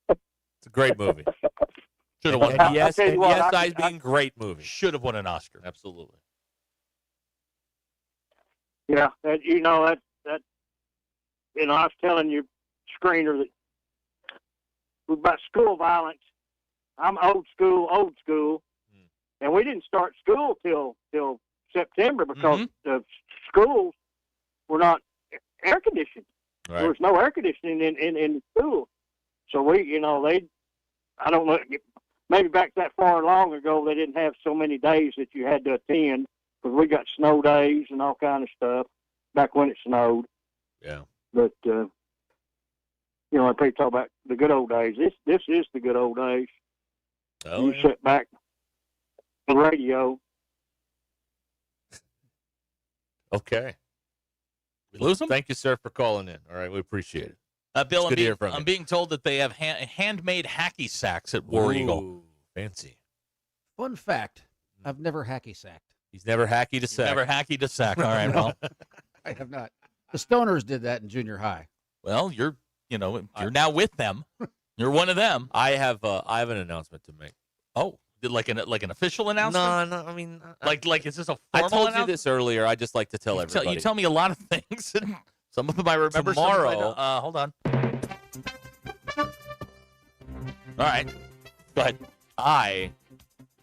It's a great movie. Should have won. And yes, Eyes being great movie. Should have won an Oscar. Absolutely. Yeah, that I was telling your screener that about school violence. I'm old school, and we didn't start school till September because the schools were not air conditioned. Right. There was no air conditioning in school, so we, I don't know, maybe back that far long ago they didn't have so many days that you had to attend because we got snow days and all kind of stuff back when it snowed. Yeah. But when people talk about the good old days, this is the good old days. Oh, you sit back on the radio. Okay. We lose them? Thank you, sir, for calling in. All right, we appreciate it. Bill, Good to hear from I'm you. being told that they have handmade hacky sacks at War Eagle. Ooh, fancy. Fun fact: I've never hacky sacked. He's never hacky to sack. Never hacky to sack. All right, well, I have not. The Stoners did that in junior high. well, you're now with them. You're one of them. I have an announcement to make. Oh, like an official announcement? No, I mean, like is this a I formal told you announcement? this earlier. I just like to tell everybody. You tell me a lot of things. Some of them I remember. Tomorrow. Some of them I don't. Hold on. All right. Go ahead. I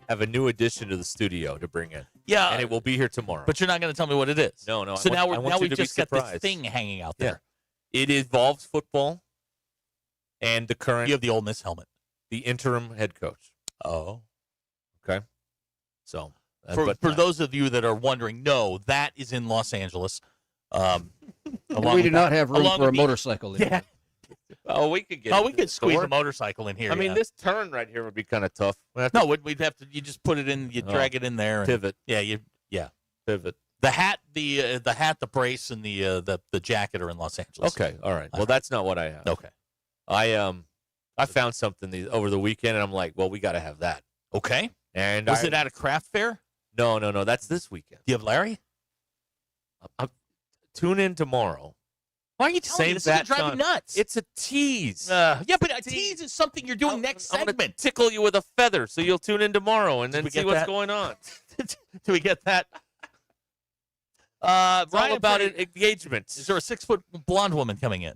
have a new addition to the studio to bring in. Yeah. And it will be here tomorrow. But you're not going to tell me what it is. No. So I now want we've you to just be got this surprised. thing hanging out there. Yeah. It involves football and the current. You have the Ole Miss helmet. The interim head coach. Oh. Okay. So. For those of you that are wondering, no, that is in Los Angeles. We do not have room for a motorcycle. Yeah. Oh, we could get. We could squeeze a motorcycle in here. I mean, this turn right here would be kind of tough. No, we'd have to. You just put it in. You drag it in there. And, pivot. Yeah. Pivot. The hat, the brace, and the jacket are in Los Angeles. Okay. All right. Well, that's not what I have. Okay. I found something over the weekend, and I'm like, well, we got to have that. Okay. And was it at a craft fair? No. That's this weekend. Do you have Larry? Tune in tomorrow. Why are you telling me this? Is driving me nuts. It's a tease. Yeah, but a tease is something you're doing next I'm segment. gonna tickle you with a feather, so you'll tune in tomorrow and then we see get what's that? going on. Do we get that? It's all about engagement. Is there a 6-foot blonde woman coming in?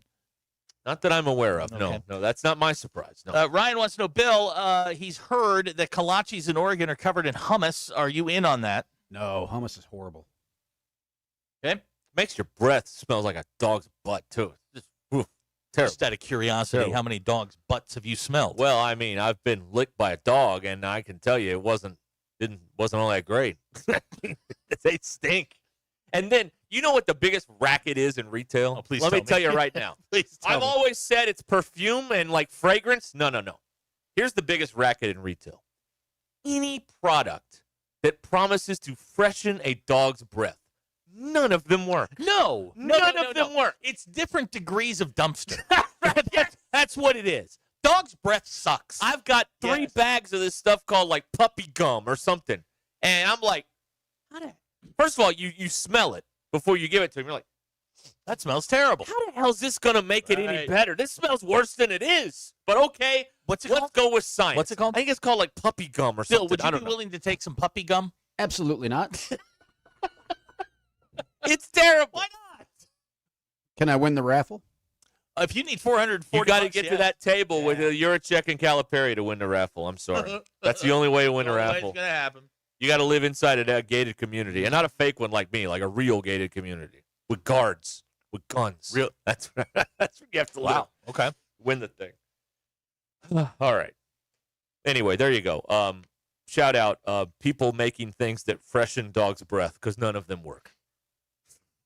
Not that I'm aware of. Okay. No, that's not my surprise. No. Ryan wants to know, Bill, he's heard that kolaches in Oregon are covered in hummus. Are you in on that? No, hummus is horrible. Okay. Makes your breath smells like a dog's butt, too. Just, terrible. Just out of curiosity, Terrible. how many dogs' butts have you smelled? Well, I mean, I've been licked by a dog, and I can tell you it wasn't all that great. They stink. And then, you know what the biggest racket is in retail? Oh, please Let me tell tell you right now. Please tell I've me. always said it's perfume and like fragrance. No. Here's the biggest racket in retail. Any product that promises to freshen a dog's breath. None of them work. No. None of them work. It's different degrees of dumpster. That's what it is. Dog's breath sucks. I've got 3 bags of this stuff called like puppy gum or something. And I'm like, first of all, you smell it before you give it to him. You're like, that smells terrible. How the hell is this going to make it any better? This smells worse than it is. But okay, What's it let's called? go with science. What's it called? I think it's called like puppy gum or Bill, something. would I you don't be know. willing to take some puppy gum? Absolutely not. It's terrible. Why not? Can I win the raffle? If you need 440, You got to get to that table with a Urachek and Calipari to win the raffle. I'm sorry. That's the only way to win a raffle. It's gonna happen. You got to live inside of that gated community, and not a fake one like me, like a real gated community with guards, with guns. Real. That's what you have to live. Okay. Win the thing. All right. Anyway, there you go. Shout out people making things that freshen dogs' breath because none of them work.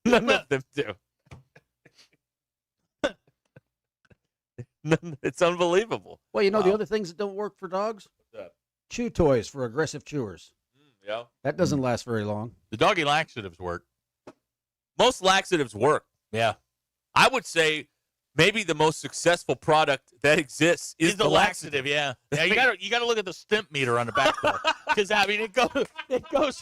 None of them do. It's unbelievable. Well, the other things that don't work for dogs? Chew toys for aggressive chewers. Yeah. That doesn't last very long. The doggy laxatives work. Most laxatives work. Yeah. I would say maybe the most successful product that exists is the laxative. Yeah. Yeah. You got to look at the stimp meter on the back there, because it goes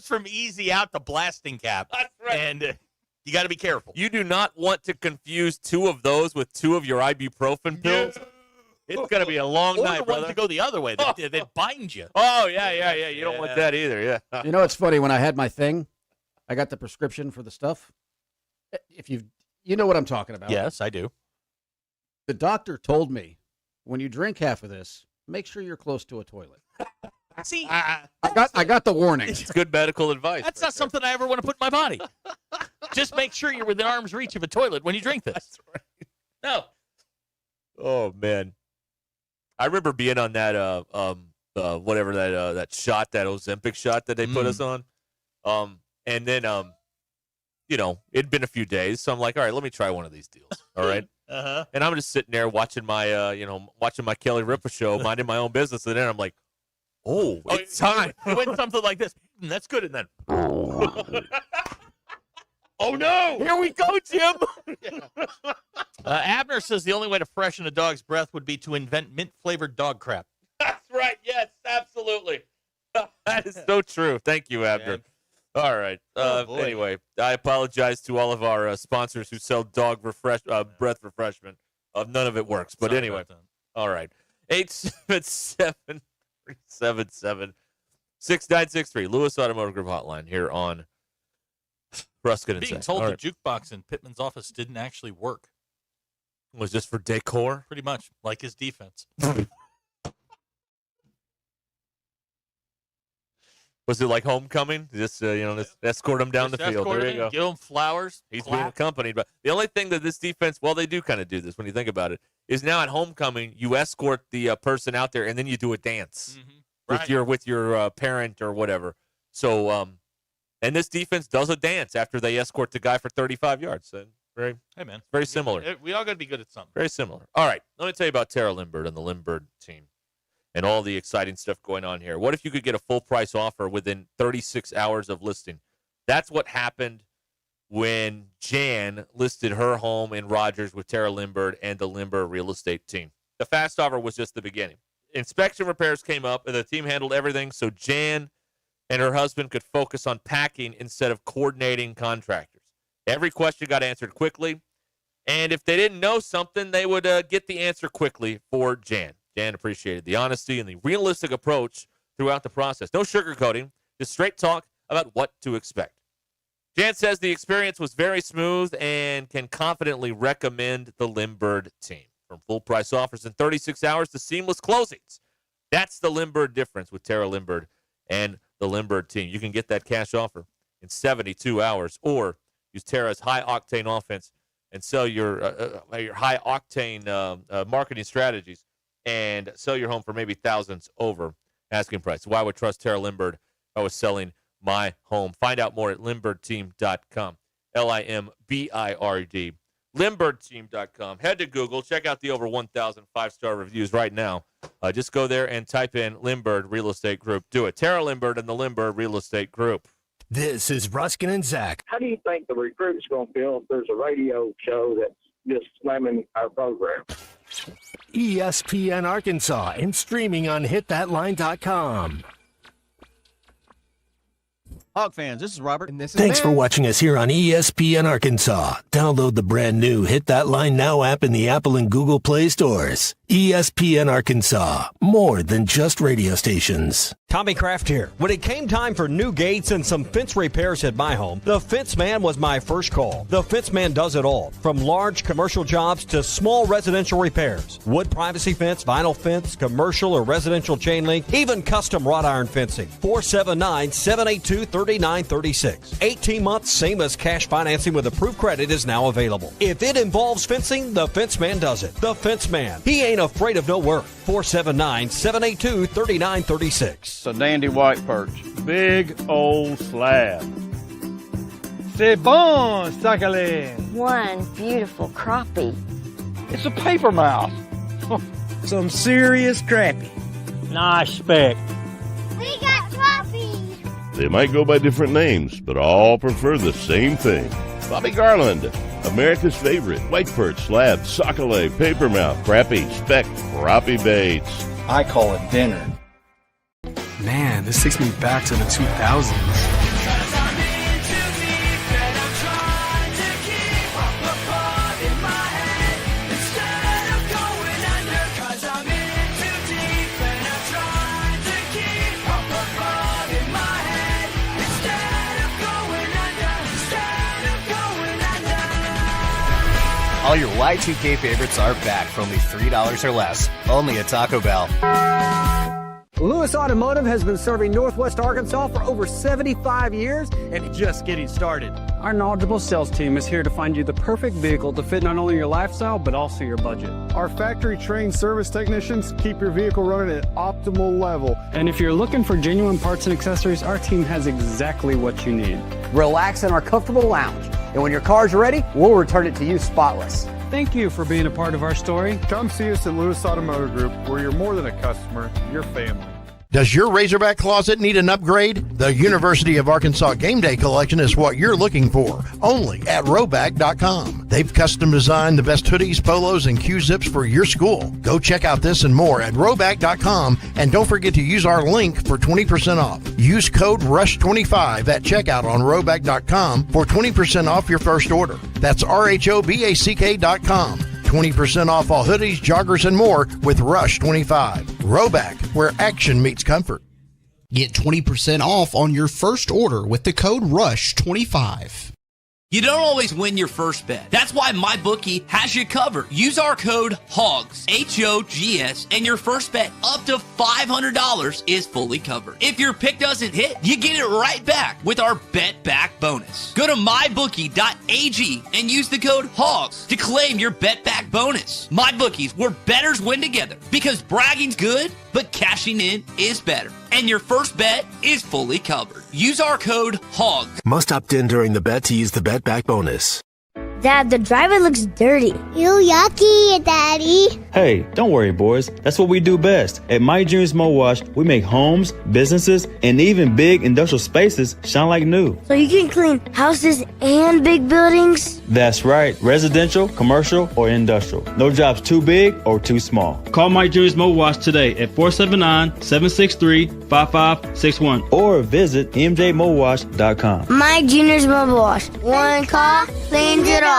from easy out to blasting cap. That's right. And you got to be careful. You do not want to confuse 2 of those with 2 of your ibuprofen pills. It's going to be a long night, or the brother. ones to go the other way. They bind you. Oh, yeah. You don't want that either, yeah. It's funny. When I had my thing, I got the prescription for the stuff. If you know what I'm talking about. Yes, I do. The doctor told me, when you drink half of this, make sure you're close to a toilet. See, I got the warning. It's good medical advice. That's not something I ever want to put in my body. Just make sure you're within arm's reach of a toilet when you drink this. That's right. No. Oh, man. I remember being on that whatever that shot, that Ozempic shot that they put us on. And then it'd been a few days, so I'm like, all right, let me try one of these deals. All right. Uh-huh. And I'm just sitting there watching my watching my Kelly Ripa show, minding my own business, and then I'm like, it's time. It went something like this. That's good, and then oh no! Here we go, Jim. Abner says the only way to freshen a dog's breath would be to invent mint-flavored dog crap. That's right. Yes, absolutely. That is so true. Thank you, Abner. All right. Anyway, I apologize to all of our sponsors who sell dog breath refreshment. None of it works. But anyway, all right. 877-377-6963. Lewis Automotive Group Hotline here on Ruscin and Being Zach. told All the right. jukebox in Pittman's office didn't actually work. Was this for decor? Pretty much, like his defense. Was it like homecoming? Just just escort him down the field. There you go. Give him flowers. He's being accompanied. But the only thing that this defense, well, they do kind of do this when you think about it, is now at homecoming you escort the person out there and then you do a dance with your parent or whatever. So, and this defense does a dance after they escort the guy for 35 yards. So very similar. We all got to be good at something. Very similar. All right, let me tell you about Tara Lindbergh and the Lindbergh team and all the exciting stuff going on here. What if you could get a full price offer within 36 hours of listing? That's what happened when Jan listed her home in Rogers with Tara Lindbergh and the Lindbergh real estate team. The fast offer was just the beginning. Inspection repairs came up, and the team handled everything so Jan and her husband could focus on packing instead of coordinating contractors. Every question got answered quickly, and if they didn't know something, they would get the answer quickly for Jan. Jan appreciated the honesty and the realistic approach throughout the process. No sugarcoating, just straight talk about what to expect. Jan says the experience was very smooth and can confidently recommend the Lindbergh team. From full price offers in 36 hours to seamless closings. That's the Lindbergh difference with Tara Lindbergh and the Lindbergh team. You can get that cash offer in 72 hours or use Tara's high-octane offense and sell your high-octane marketing strategies and sell your home for maybe thousands over asking price. Why would trust Tara Lindbergh if I was selling my home? Find out more at LindberghTeam.com. LIMBIRD. LindberghTeam.com. Head to Google. Check out the over 1,000 five-star reviews right now. Just go there and type in Lindbergh Real Estate Group. Do it. Tara Lindbergh and the Lindbergh Real Estate Group. This is Ruscin and Zach. How do you think the recruit's going to feel if there's a radio show that's just slamming our program? ESPN Arkansas and streaming on hitthatline.com. Hog fans, this is Robert. And this is Thanks for watching us here on ESPN Arkansas. Download the brand new Hit That Line Now app in the Apple and Google Play stores. ESPN Arkansas, more than just radio stations. Tommy Kraft here. When it came time for new gates and some fence repairs at my home, the Fence Man was my first call. The Fence Man does it all, from large commercial jobs to small residential repairs. Wood privacy fence, vinyl fence, commercial or residential chain link, even custom wrought iron fencing. 479-782-3936. 18 months, same as cash financing with approved credit is now available. If it involves fencing, the Fence Man does it. The Fence Man. He ain't ain't afraid of no work. 479-782-3936. It's a dandy white perch. Big old slab. C'est bon, sacalé. One beautiful crappie. It's a paper mouth. Some serious crappie. Nice speck. We got crappies. They might go by different names, but all prefer the same thing. Bobby Garland, America's favorite white perch, slab, sockeye, papermouth, crappie, speck, crappie baits. I call it dinner. Man, this takes me back to the 2000s. All your Y2K favorites are back for only $3 or less. Only at Taco Bell. Lewis Automotive has been serving Northwest Arkansas for over 75 years and just getting started. Our knowledgeable sales team is here to find you the perfect vehicle to fit not only your lifestyle, but also your budget. Our factory-trained service technicians keep your vehicle running at optimal level. And if you're looking for genuine parts and accessories, our team has exactly what you need. Relax in our comfortable lounge. And when your car's ready, we'll return it to you spotless. Thank you for being a part of our story. Come see us at Lewis Automotive Group, where you're more than a customer, you're family. Does your Razorback closet need an upgrade? The University of Arkansas Game Day Collection is what you're looking for, only at Roback.com. They've custom designed the best hoodies, polos, and Q-zips for your school. Go check out this and more at Roback.com, and don't forget to use our link for 20% off. Use code RUSH25 at checkout on Roback.com for 20% off your first order. That's RHOBACK.com. 20% off all hoodies, joggers, and more with Rush 25. Roback, where action meets comfort. Get 20% off on your first order with the code RUSH25. You don't always win your first bet. That's why MyBookie has you covered. Use our code HOGS, H-O-G-S, and your first bet up to $500 is fully covered. If your pick doesn't hit, you get it right back with our Bet Back bonus. Go to MyBookie.ag and use the code HOGS to claim your Bet Back bonus. MyBookie's where bettors win together, because bragging's good, but cashing in is better. And your first bet is fully covered. Use our code HOGS. Must opt in during the bet to use the Bet Back bonus. Dad, the driver looks dirty. You yucky, Daddy. Hey, don't worry, boys. That's what we do best. At My Dreams Mo Wash, we make homes, businesses, and even big industrial spaces shine like new. So you can clean houses and big buildings? That's right. Residential, commercial, or industrial. No job's too big or too small. Call My Dreams Mo Wash today at 479-763-5561 or visit mjmowash.com. My Junior's Mobile Wash. One call, cleans it all.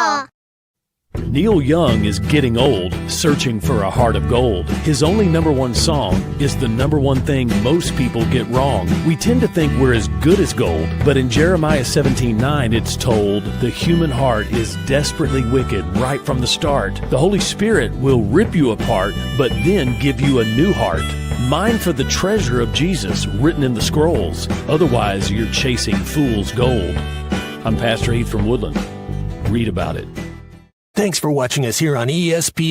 Neil Young is getting old, searching for a heart of gold. His only number one song is the number one thing most people get wrong. We tend to think we're as good as gold, but in Jeremiah 17:9 it's told, the human heart is desperately wicked right from the start. The Holy Spirit will rip you apart, but then give you a new heart. Mine for the treasure of Jesus written in the scrolls. Otherwise, you're chasing fool's gold. I'm Pastor Heath from Woodland. Read about it. Thanks for watching us here on ESPN.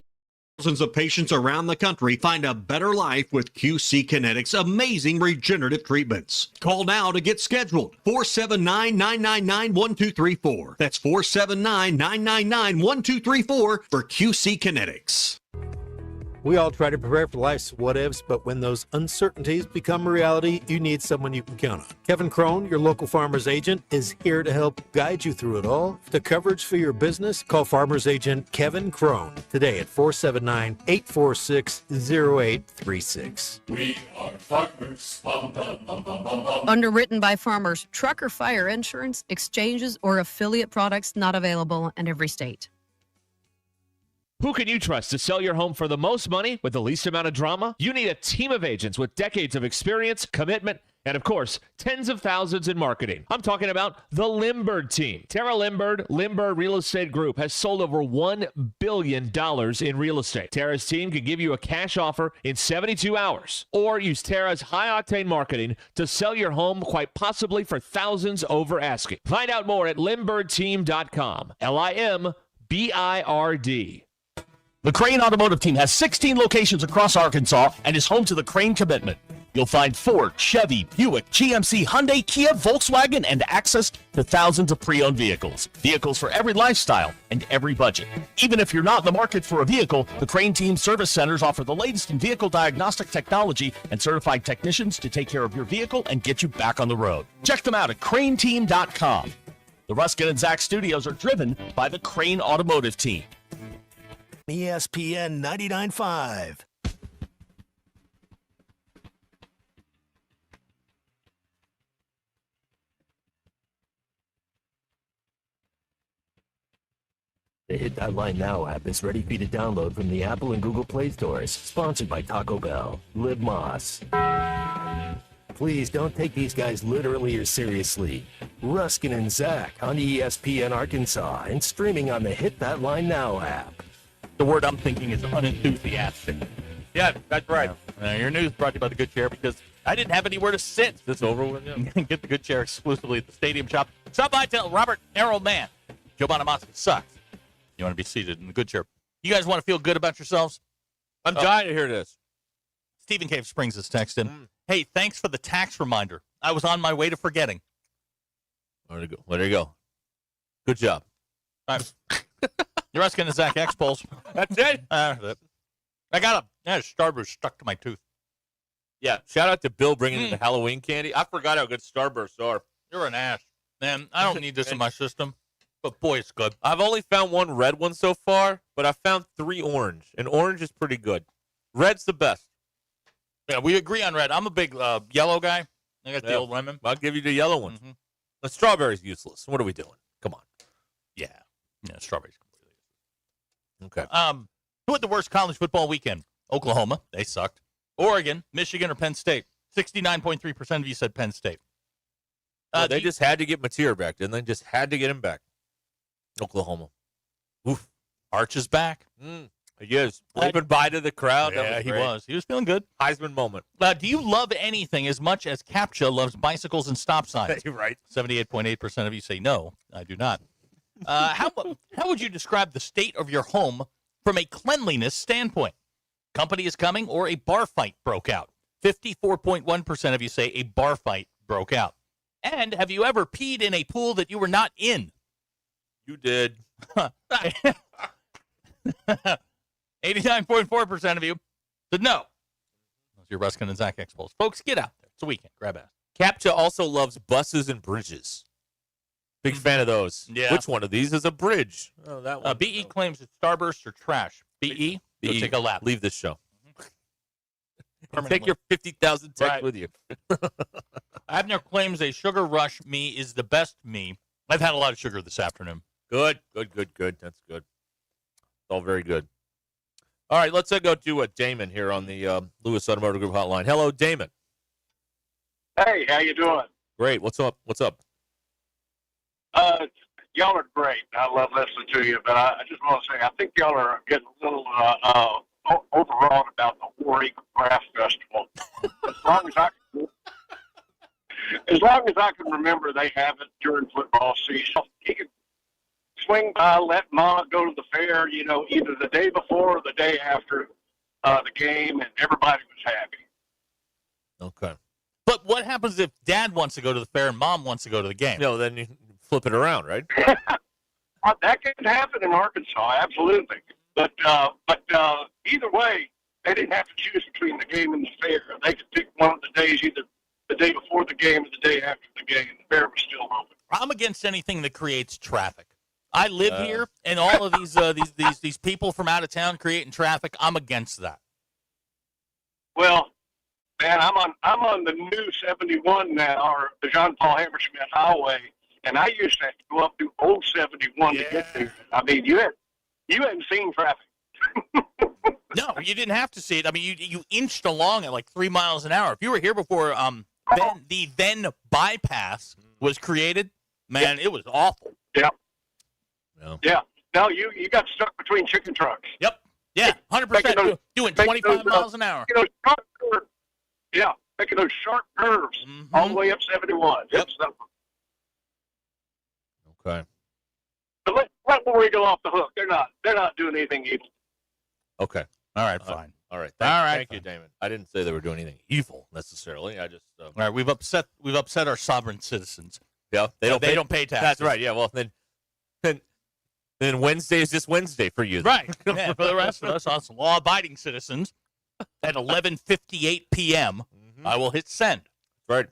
Thousands of patients around the country find a better life with QC Kinetics' amazing regenerative treatments. Call now to get scheduled. 479-999-1234. That's 479-999-1234 for QC Kinetics. We all try to prepare for life's what-ifs, but when those uncertainties become reality, you need someone you can count on. Kevin Crone, your local farmer's agent, is here to help guide you through it all. The coverage for your business, call farmer's agent Kevin Crone today at 479-846-0836. We are farmers. Bum, bum, bum, bum, bum, bum. Underwritten by farmers, truck or fire insurance, exchanges, or affiliate products not available in every state. Who can you trust to sell your home for the most money with the least amount of drama? You need a team of agents with decades of experience, commitment, and of course, tens of thousands in marketing. I'm talking about the Limbird team. Tara Limbird Real Estate Group has sold over $1 billion in real estate. Tara's team can give you a cash offer in 72 hours, or use Tara's high-octane marketing to sell your home quite possibly for thousands over asking. Find out more at limbirdteam.com. LIMBIRD. The Crane Automotive Team has 16 locations across Arkansas and is home to the Crane Commitment. You'll find Ford, Chevy, Buick, GMC, Hyundai, Kia, Volkswagen, and access to thousands of pre-owned vehicles. Vehicles for every lifestyle and every budget. Even if you're not in the market for a vehicle, the Crane Team service centers offer the latest in vehicle diagnostic technology and certified technicians to take care of your vehicle and get you back on the road. Check them out at craneteam.com. The Ruscin and Zach studios are driven by the Crane Automotive Team. ESPN 99.5. The Hit That Line Now app is ready for you to download from the Apple and Google Play stores. Sponsored by Taco Bell. Live Moss. Please don't take these guys literally or seriously. Ruscin and Zach on ESPN Arkansas and streaming on the Hit That Line Now app. The word I'm thinking is unenthusiastic. Yeah, that's right. Your news brought to you by the Good Chair because I didn't have anywhere to sit. This over with? Yeah. Get the Good Chair exclusively at the Stadium Shop. Stop by, tell Robert Errol Man. Joe Bonamassa sucks. You want to be seated in the Good Chair. You guys want to feel good about yourselves? I'm dying to hear this. Stephen Cave Springs is texting. Hey, thanks for the tax reminder. I was on my way to forgetting. There you go. Good job. All right. You're asking the Zach X polls. That's it. I got a Starburst stuck to my tooth. Yeah, shout out to Bill bringing in the Halloween candy. I forgot how good Starbursts are. You're an ass. Man, I don't need this in my system, but boy, it's good. I've only found one red one so far, but I found 3 orange, and orange is pretty good. Red's the best. Yeah, we agree on red. I'm a big yellow guy. I got the old lemon. I'll give you the yellow one. Mm-hmm. The strawberry's useless. What are we doing? Come on. Yeah, strawberries. Okay. Who had the worst college football weekend? Oklahoma. They sucked. Oregon, Michigan, or Penn State? 69.3% of you said Penn State. They just had to get Mateer back, didn't they? Just had to get him back. Oklahoma. Oof. Arch is back. He is. Waving bye to the crowd. Yeah, he was. He was feeling good. Heisman moment. Do you love anything as much as CAPTCHA loves bicycles and stop signs? You're right. 78.8% of you say no, I do not. How would you describe the state of your home from a cleanliness standpoint? Company is coming or a bar fight broke out? 54.1% of you say a bar fight broke out. And have you ever peed in a pool that you were not in? You did. 89.4% of you said no. Those are your Ruscin and Zach X polls. Folks, get out there. It's a weekend. Grab ass. CAPTCHA also loves buses and bridges. Big fan of those. Yeah. Which one of these is a bridge? Oh, that one. BE claims that Starbursts are trash. BE, go take a lap. Leave this show. Take your 50,000 text with you. Abner claims a Sugar Rush me is the best me. I've had a lot of sugar this afternoon. Good. That's good. It's all very good. All right, let's go to Damon here on the Lewis Automotive Group hotline. Hello, Damon. Hey, how you doing? Great. What's up? Y'all are great. I love listening to you, but I just want to say I think y'all are getting a little overwrought about the War Eagle Craft Festival. As long as I can remember, they have it during football season. You can swing by, let Ma go to the fair, either the day before or the day after the game, and everybody was happy. Okay. But what happens if Dad wants to go to the fair and Mom wants to go to the game? No, then you flip it around, right? That can happen in Arkansas, absolutely. But either way, they didn't have to choose between the game and the fair. They could pick one of the days, either the day before the game or the day after the game. The fair was still open. I'm against anything that creates traffic. I live here, and all of these people from out of town creating traffic. I'm against that. Well, man, I'm on the new 71 now, or the John Paul Hammersmith Highway, and I used to have to go up to old 71 to get there. I mean, you hadn't seen traffic. No, you didn't have to see it. I mean, you inched along at like 3 miles an hour. If you were here before the bypass was created, man, it was awful. Yeah. No. Yeah. No, you got stuck between chicken trucks. Yep. Yeah, 100%. Doing 25 miles an hour. Making those sharp curves all the way up 71. Yep. Okay. But let War Eagle off the hook. They're not doing anything evil. Okay. All right, fine. All right. Thank you, Damon. I didn't say they were doing anything evil necessarily. I just all right. We've upset our sovereign citizens. Yeah, they don't pay taxes. That's right. Yeah. Well, then Wednesday is just Wednesday for you. Right. Yeah, for the rest of us law-abiding citizens, at 11:58 p.m., I will hit send. Right.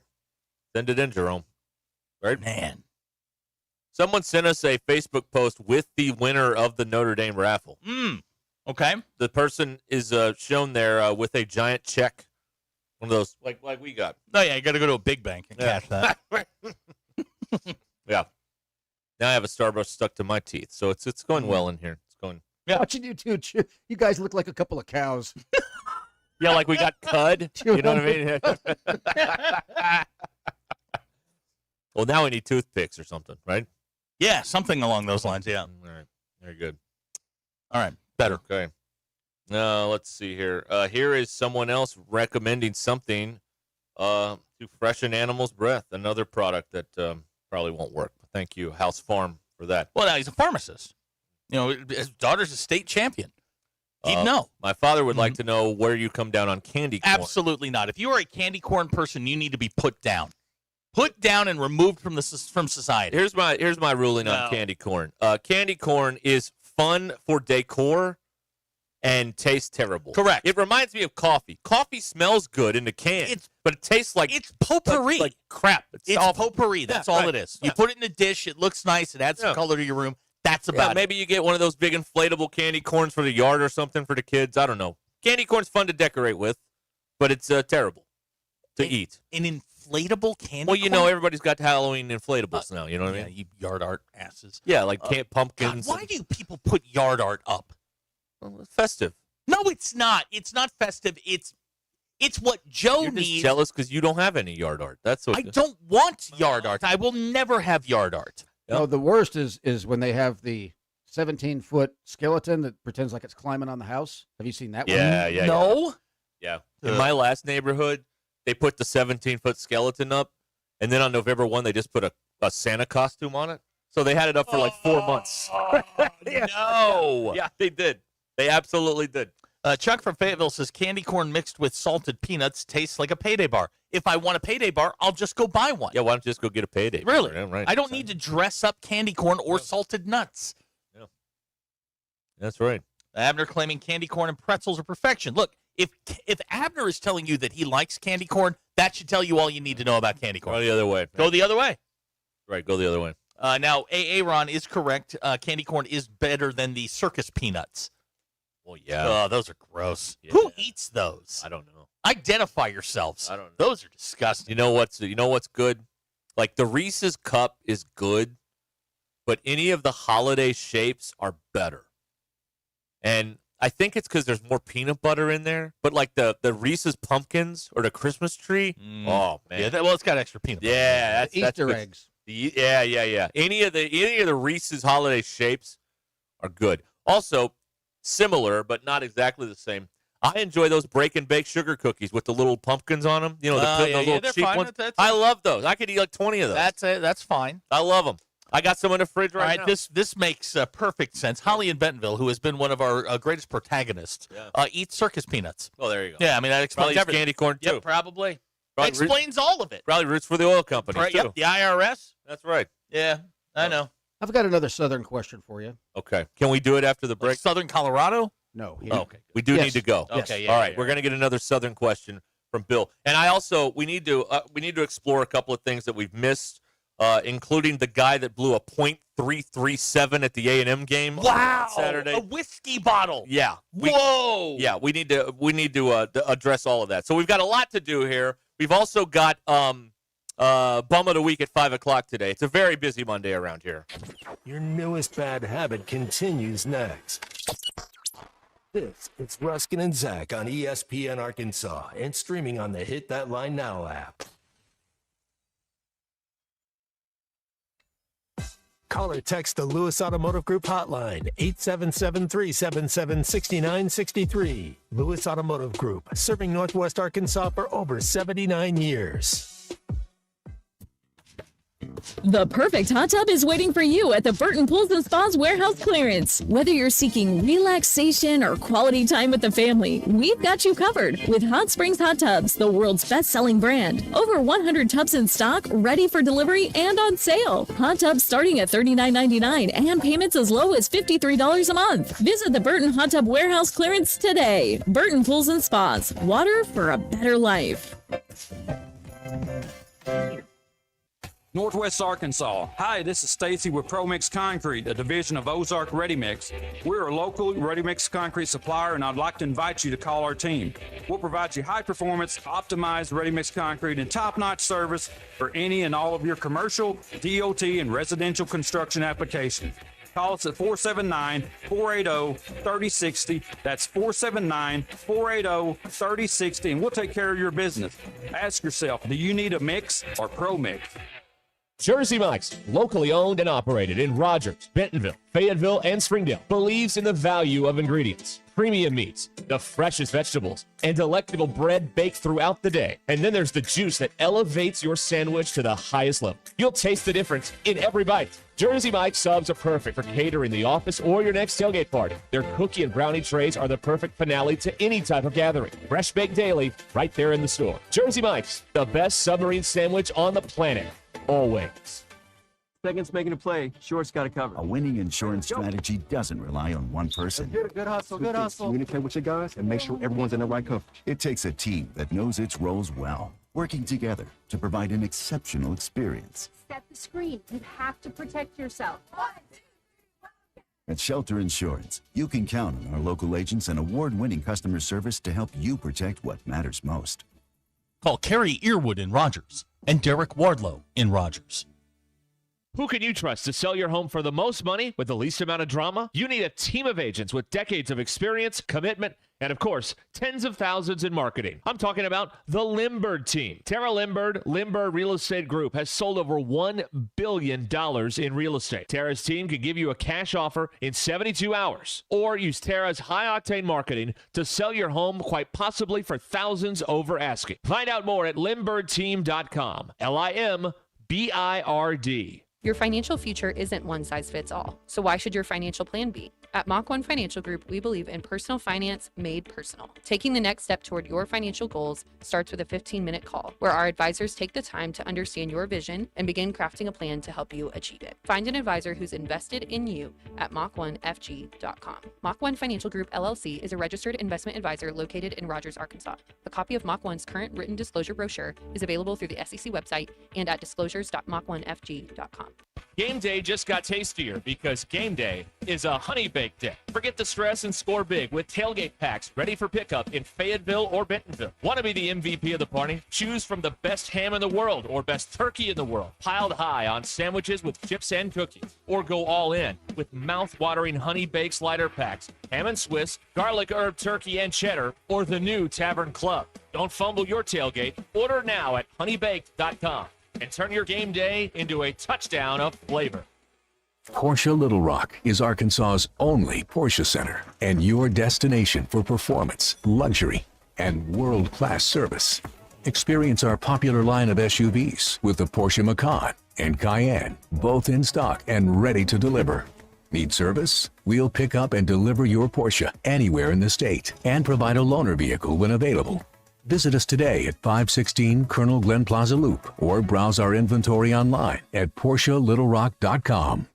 Send it in, Jerome. Right. Man. Someone sent us a Facebook post with the winner of the Notre Dame raffle. Okay. The person is shown there with a giant check, one of those like we got. Oh yeah, you got to go to a big bank and cash that. Yeah. Now I have a Starburst stuck to my teeth, so it's going well in here. It's going. Yeah. Watching you two, you guys look like a couple of cows. Yeah, like we got cud. You know what I mean? Well, now we need toothpicks or something, right? Yeah, something along those lines. Yeah. All right. Very good. All right. Better. Okay. Let's see here. Here is someone else recommending something to freshen animals' breath. Another product that probably won't work. Thank you, House Farm, for that. Well, now he's a pharmacist. You know, his daughter's a state champion. He'd know. My father would like to know where you come down on candy corn. Absolutely not. If you are a candy corn person, you need to be put down. Put down and removed from society. Here's my ruling on candy corn. Candy corn is fun for decor and tastes terrible. Correct. It reminds me of coffee. Coffee smells good in the can, but it tastes like it's potpourri. Like crap. It's potpourri. That's all it is. You put it in a dish. It looks nice. It adds some color to your room. That's about it. Maybe you get one of those big inflatable candy corns for the yard or something for the kids. I don't know. Candy corn's fun to decorate with, but it's terrible to eat. An inflatable candy corn? Well, you know, everybody's got Halloween inflatables now. You know what I mean? You yard art asses. Yeah, like pumpkins. God, why do people put yard art up? Well, it's festive. No, it's not. It's not festive. It's what Joe You're needs. Just jealous because you don't have any yard art. That's what I don't want yard art. I will never have yard art. No, the worst is when they have the 17-foot skeleton that pretends like it's climbing on the house. Have you seen that one? Yeah. No? Yeah. In my last neighborhood, they put the 17-foot skeleton up, and then on November 1, they just put a Santa costume on it. So they had it up for like 4 months. No. Yeah, they did. They absolutely did. Chuck from Fayetteville says candy corn mixed with salted peanuts tastes like a payday bar. If I want a payday bar, I'll just go buy one. Yeah, why don't you just go get a payday? Really? Yeah, right. I don't need to dress up candy corn or salted nuts. Yeah. That's right. Abner claiming candy corn and pretzels are perfection. Look, if Abner is telling you that he likes candy corn, that should tell you all you need to know about candy corn. Go the other way. Go the other way. Right, go the other way. Now, Aaron is correct. Candy corn is better than the circus peanuts. Well, yeah. Oh, those are gross. Yeah. Who eats those? I don't know. Identify yourselves. I don't know. Those are disgusting. You know what's good? Like the Reese's cup is good, but any of the holiday shapes are better. And I think it's because there's more peanut butter in there. But like the Reese's pumpkins or the Christmas tree, oh man, Yeah, well, it's got extra peanut butter. yeah, that's Easter good. eggs. Yeah. Any of the Reese's holiday shapes are good. Also, similar but not exactly the same. I enjoy those break and bake sugar cookies with the little pumpkins on them. You know, the little they're cheap fine. ones. That's- I love those. I could eat like 20 of those. That's it. That's fine. I love them. I got some in the fridge All right right, now. this makes perfect sense. Holly in Bentonville, who has been one of our greatest protagonists, eats circus peanuts. Oh, there you go. Yeah, I mean, that explains Probably eats everything. candy corn too. Yep, probably. Probably That explains all of it. Probably roots for the oil companies Right, too. yep, the IRS. That's right. Yeah, I know. I've got another Southern question for you. Okay. Can we do it after the break? Like Southern Colorado? No. Oh, okay. We do need to go. Okay, All right. We're going to get another Southern question from Bill. And I also we need to explore a couple of things that we've missed, including the guy that blew a .337 at the A&M game Wow! Saturday. A whiskey bottle. Yeah. Whoa! Yeah, we need to address all of that. So we've got a lot to do here. We've also got Bum of the Week at 5 o'clock today. It's a very busy Monday around here. Your newest bad habit continues next. This is Ruskin and Zach on ESPN Arkansas and streaming on the Hit That Line Now app. Call or text the Lewis Automotive Group hotline, 877-377-6963. Lewis Automotive Group, serving Northwest Arkansas for over 79 years. The perfect hot tub is waiting for you at the Burton Pools and Spas warehouse clearance. Whether you're seeking relaxation or quality time with the family, we've got you covered with Hot Springs Hot Tubs, the world's best-selling brand. Over 100 tubs in stock, ready for delivery and on sale. Hot tubs starting at $39.99 and payments as low as $53 a month. Visit the Burton Hot Tub warehouse clearance today. Burton Pools and Spas, water for a better life. Northwest Arkansas. Hi, this is Stacy with ProMix Concrete, a division of Ozark Ready Mix. We're a local ready mix concrete supplier, and I'd like to invite you to call our team. We'll provide you high performance, optimized ready mix concrete and top-notch service for any and all of your commercial, DOT, and residential construction applications. Call us at 479-480-3060. That's 479-480-3060, and we'll take care of your business. Ask yourself, do you need a mix or ProMix? Jersey Mike's, locally owned and operated in Rogers, Bentonville, Fayetteville, and Springdale, believes in the value of ingredients, premium meats, the freshest vegetables, and delectable bread baked throughout the day. And then there's the juice that elevates your sandwich to the highest level. You'll taste the difference in every bite. Jersey Mike's subs are perfect for catering the office or your next tailgate party. Their cookie and brownie trays are the perfect finale to any type of gathering. Fresh baked daily, right there in the store. Jersey Mike's, the best submarine sandwich on the planet. Always. Seconds making a play. Short's got it covered. A winning insurance strategy doesn't rely on one person. Good hustle, good hustle. Communicate with your guys and make sure everyone's in the right coverage. It takes a team that knows its roles well, working together to provide an exceptional experience. Set the screen. You have to protect yourself. At Shelter Insurance, you can count on our local agents and award-winning customer service to help you protect what matters most. Call Kerry Earwood in Rogers and Derek Wardlow in Rogers. Who can you trust to sell your home for the most money with the least amount of drama? You need a team of agents with decades of experience, commitment, and of course, tens of thousands in marketing. I'm talking about the Limbird team. Tara Limbird Real Estate Group has sold over $1 billion in real estate. Tara's team can give you a cash offer in 72 hours or use Tara's high-octane marketing to sell your home quite possibly for thousands over asking. Find out more at limbirdteam.com. LIMBIRD. Your financial future isn't one size fits all, so why should your financial plan be? At Mach 1 Financial Group, we believe in personal finance made personal. Taking the next step toward your financial goals starts with a 15-minute call, where our advisors take the time to understand your vision and begin crafting a plan to help you achieve it. Find an advisor who's invested in you at Mach1FG.com. Mach 1 Financial Group, LLC is a registered investment advisor located in Rogers, Arkansas. A copy of Mach 1's current written disclosure brochure is available through the SEC website and at disclosures.mach1fg.com. Game day just got tastier because game day is a honey bake day. Forget the stress and score big with tailgate packs ready for pickup in Fayetteville or Bentonville. Want to be the MVP of the party? Choose from the best ham in the world or best turkey in the world, piled high on sandwiches with chips and cookies. Or go all in with mouth-watering honey bake slider packs, ham and Swiss, garlic herb turkey and cheddar, or the new Tavern Club. Don't fumble your tailgate. Order now at honeybaked.com. and turn your game day into a touchdown of flavor. Porsche Little Rock is Arkansas's only Porsche Center and your destination for performance, luxury, and world-class service. Experience our popular line of SUVs with the Porsche Macan and Cayenne, both in stock and ready to deliver. Need service? We'll pick up and deliver your Porsche anywhere in the state and provide a loaner vehicle when available. Visit us today at 516 Colonel Glenn Plaza Loop or browse our inventory online at PorscheLittleRock.com.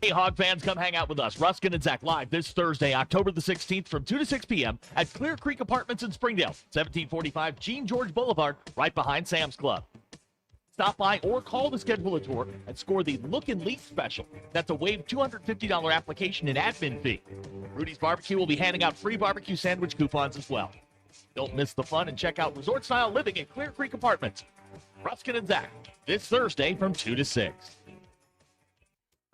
Hey, Hog fans, come hang out with us. Ruscin and Zach live this Thursday, October the 16th from 2 to 6 p.m. at Clear Creek Apartments in Springdale, 1745 Gene George Boulevard, right behind Sam's Club. Stop by or call to schedule a tour and score the Look and Lease special. That's a waived $250 application and admin fee. Rudy's Barbecue will be handing out free barbecue sandwich coupons as well. Don't miss the fun and check out resort-style living at Clear Creek Apartments. Ruscin and Zach, this Thursday from 2 to 6.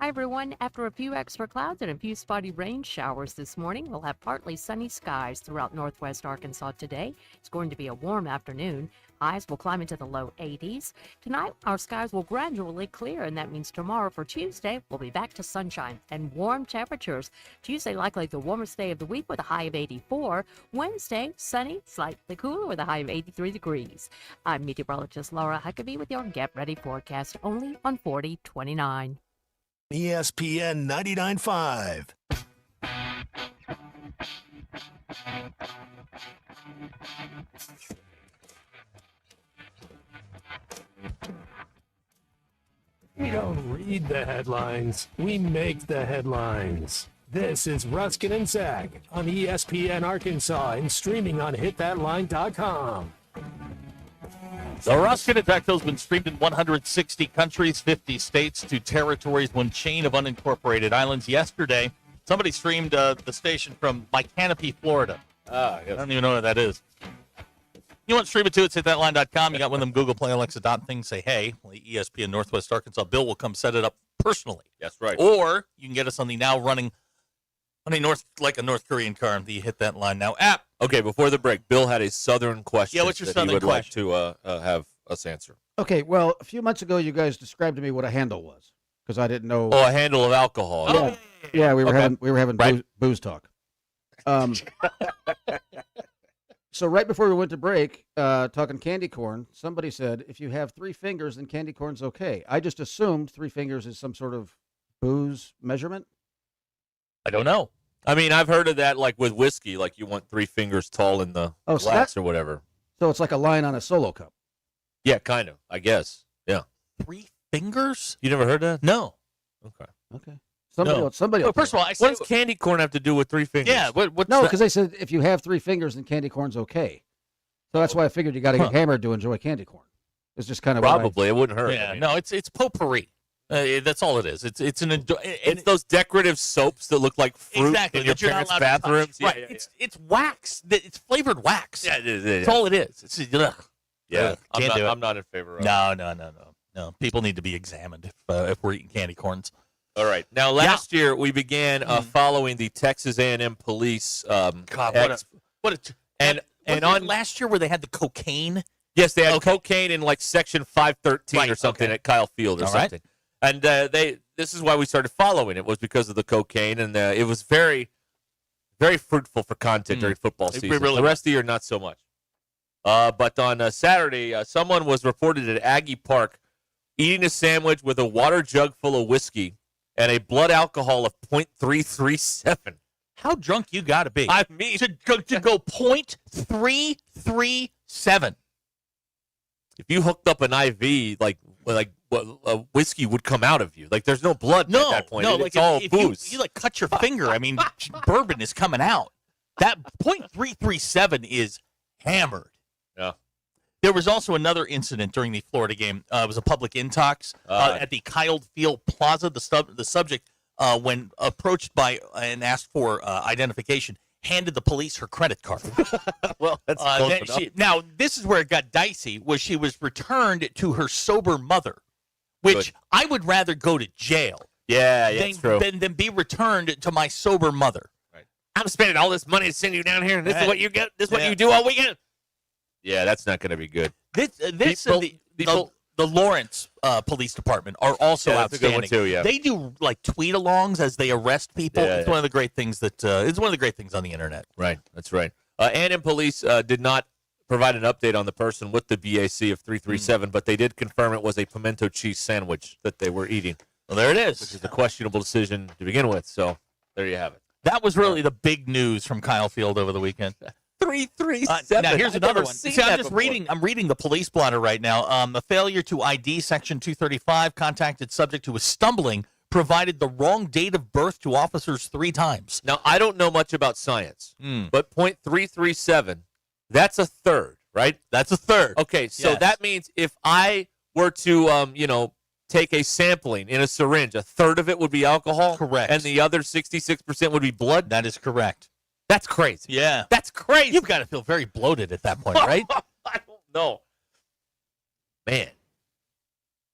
Hi, everyone. After a few extra clouds and a few spotty rain showers this morning, we'll have partly sunny skies throughout northwest Arkansas today. It's going to be a warm afternoon. Highs will climb into the low 80s. Tonight, our skies will gradually clear, and that means tomorrow for Tuesday, we'll be back to sunshine and warm temperatures. Tuesday, likely the warmest day of the week with a high of 84. Wednesday, sunny, slightly cooler with a high of 83 degrees. I'm meteorologist Laura Huckabee with your Get Ready forecast only on 4029. ESPN 99.5. We don't read the headlines, we make the headlines. This is Ruscin and Zach on ESPN Arkansas and streaming on hitthatline.com. The Ruscin and Zach has been streamed in 160 countries, 50 states, 2 territories, 1 chain of unincorporated islands. Yesterday, somebody streamed the station from Canopy, Florida. Yes. I don't even know what that is. You want to stream it to? It's hitthatline.com. You got one of them Google Play, Alexa dot things. Say, hey, ESPN Northwest Arkansas. Bill will come set it up personally. That's right. Or you can get us on the now running, on a North Korean car, the Hit That Line Now app. Okay, before the break, Bill had a Southern question. Yeah, what's your that Southern he would question? like to have us answer. Okay, well, a few months ago, you guys described to me what a handle was because I didn't know. Oh, a handle of alcohol. Yeah, we were Okay. having Right. booze talk. So right before we went to break, talking candy corn, somebody said if you have 3 fingers, then candy corn's okay. I just assumed 3 fingers is some sort of booze measurement. I don't know. I mean, I've heard of that, like with whiskey, like you want 3 fingers tall in the Oh, so glass that- or whatever. So it's like a line on a solo cup. Yeah, kind of. I guess. Yeah. 3 fingers? You never heard that? No. Okay. Somebody No. else. Somebody Well, else. first of all, I What said, does candy corn have to do with 3 fingers? yeah. What's No, that? because they said if you have 3 fingers, then candy corn's okay. So that's why I figured you got to get hammered to enjoy candy corn. It's just kind of what I- Probably. It wouldn't hurt. Yeah, I mean, no, it's potpourri. That's all it is. It's it's those decorative soaps that look like fruit exactly in your that you're not parents' allowed to touch. bathrooms. Right. Yeah, It's wax. It's flavored wax. yeah, it is. That's all it is. It's ugh. Yeah, Ugh, can't do it. I'm not in favor of it. No. People need to be examined if we're eating candy corns. All right. Now, last year we began following the Texas A&M police. God, what a and was on it last year where they had the cocaine. Yes, they had cocaine in like section 513 Right, or something okay. at Kyle Field or All right. something. And this is why we started following it, was because of the cocaine, and it was very, very fruitful for content during football It season. really The rest of the year, not so much. But on Saturday, someone was reported at Aggie Park eating a sandwich with a water jug full of whiskey and a blood alcohol of 0.337. How drunk you got to be? I mean, to go 0.337. If you hooked up an IV, like whiskey would come out of you. Like there's no blood at that point. No, It's all if booze. you like cut your finger, I mean, bourbon is coming out. That 0.337 is hammered. Yeah. There was also another incident during the Florida game. It was a public intox at the Kyle Field Plaza. The subject, when approached by and asked for identification, handed the police her credit card. Well, that's close enough. Now, this is where it got dicey, was she was returned to her sober mother, which Good. I would rather go to jail Yeah, that's true. than be returned to my sober mother. Right. I'm spending all this money to send you down here, and this is Yeah. what you get. This is what Yeah. you do all weekend. Yeah, that's not going to be good. The Lawrence Police Department are also Yeah, that's a good one outstanding. too, yeah. They do like tweet-alongs as they arrest people. Yeah, It's yeah. one of the great things that it's one of the great things on the internet. Right, that's right. A&M police did not provide an update on the person with the BAC of 337, but they did confirm it was a pimento cheese sandwich that they were eating. Well, there it Which is. is a questionable decision to begin with. So there you have it. That was really the big news from Kyle Field over the weekend. 337. Now here's I've another never one. seen See, I'm that just before. reading. I'm reading the police blotter right now. A failure to ID Section 235. Contacted subject who was stumbling. Provided the wrong date of birth to officers 3 times. Now, I don't know much about science, but 0.337, that's a third, right? That's a third. Okay, so Yes. that means if I were to, take a sampling in a syringe, a third of it would be alcohol? Correct. And the other 66% would be blood? That is correct. That's crazy. Yeah. That's crazy. You've got to feel very bloated at that point, right? I don't know. Man.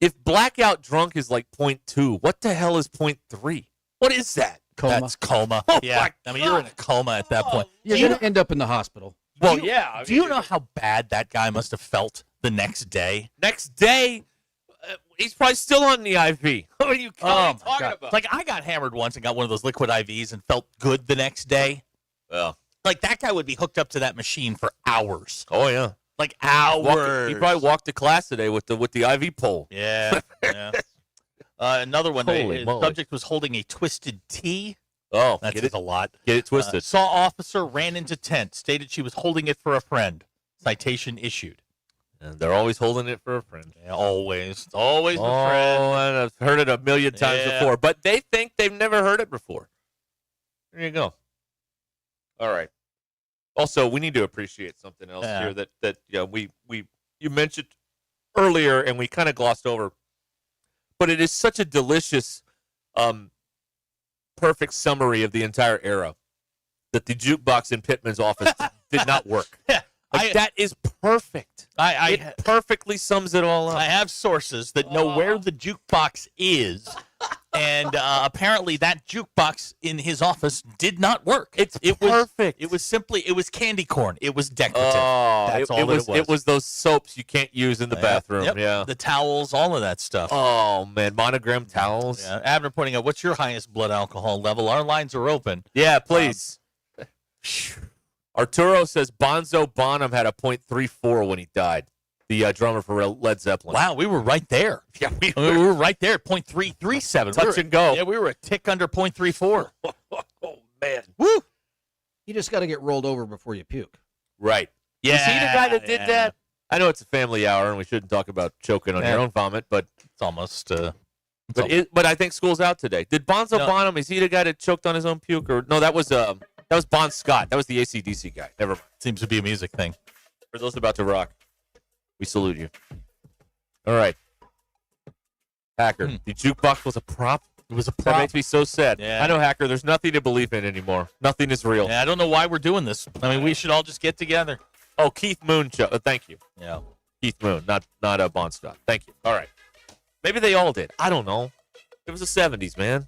If blackout drunk is like 0.2, what the hell is 0.3? What is that? Coma. That's coma. Oh, Yeah. my I mean, you're in a coma at that point. You're Do you going to end up in the hospital. Well, yeah. Do you know how bad that guy must have felt the next day. Next day, he's probably still on the IV. What are you talking about? Like, I got hammered once and got one of those liquid IVs and felt good the next day. Well, like, that guy would be hooked up to that machine for hours. Oh, yeah. Like, hours. He probably walked to class today with the IV pole. Yeah, yeah. Another one. Holy The moly. subject was holding a twisted tea. Oh, That get says it a lot. Get it twisted. Saw officer ran into tent. Stated she was holding it for a friend. Citation issued. And they're always holding it for a friend. Yeah, always. It's always the friend. Oh, and I've heard it a million times Yeah. before. But they think they've never heard it before. There you go. All right. Also, we need to appreciate something else here that you mentioned earlier, and we kind of glossed over. But it is such a delicious, perfect summary of the entire era that the jukebox in Pittman's office did not work. That is perfect. It perfectly sums it all up. I have sources that know where the jukebox is, and apparently that jukebox in his office did not work. It was perfect. It was candy corn. It was decorative. Oh, That's all it was. it was. It was those soaps you can't use in the bathroom. Yep. Yeah. The towels, all of that stuff. Oh man, monogram towels. Yeah. Abner pointing out, what's your highest blood alcohol level? Our lines are open. Yeah, please. Arturo says Bonzo Bonham had a .34 when he died. The drummer for Led Zeppelin. Wow, we were right there. Yeah, we were right there at .337. Touch and go. Yeah, we were a tick under .34. Oh man. Woo! You just got to get rolled over before you puke. Right. Yeah. Is he the guy that did that? I know it's a family hour and we shouldn't talk about choking on your own vomit, but it's almost. But I think school's out today. Did Bonzo Bonham? Is he the guy that choked on his own puke? Or no? That was Bon Scott. That was the AC/DC guy. Never mind. Seems to be a music thing. For those about to rock, we salute you. All right. Hacker, the jukebox was a prop. It was a That prop. makes me so sad. Yeah. I know, Hacker, there's nothing to believe in anymore. Nothing is real. Yeah, I don't know why we're doing this. I mean, we should all just get together. Oh, Keith Moon. Thank you. Yeah. Keith Moon, not Bon Scott. Thank you. All right. Maybe they all did. I don't know. It was the 70s, man.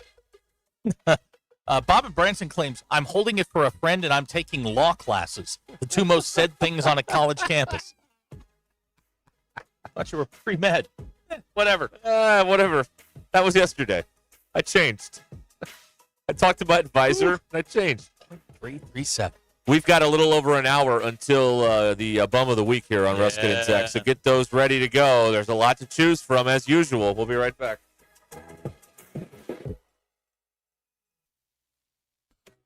Bob and Branson claims, I'm holding it for a friend and I'm taking law classes. The two most said things on a college campus. Thought you were pre-med. Whatever. Whatever. That was yesterday. I changed. I talked to my advisor, and I changed. 337. We've got a little over an hour until the bum of the week here on Ruscin and Zach, so get those ready to go. There's a lot to choose from, as usual. We'll be right back.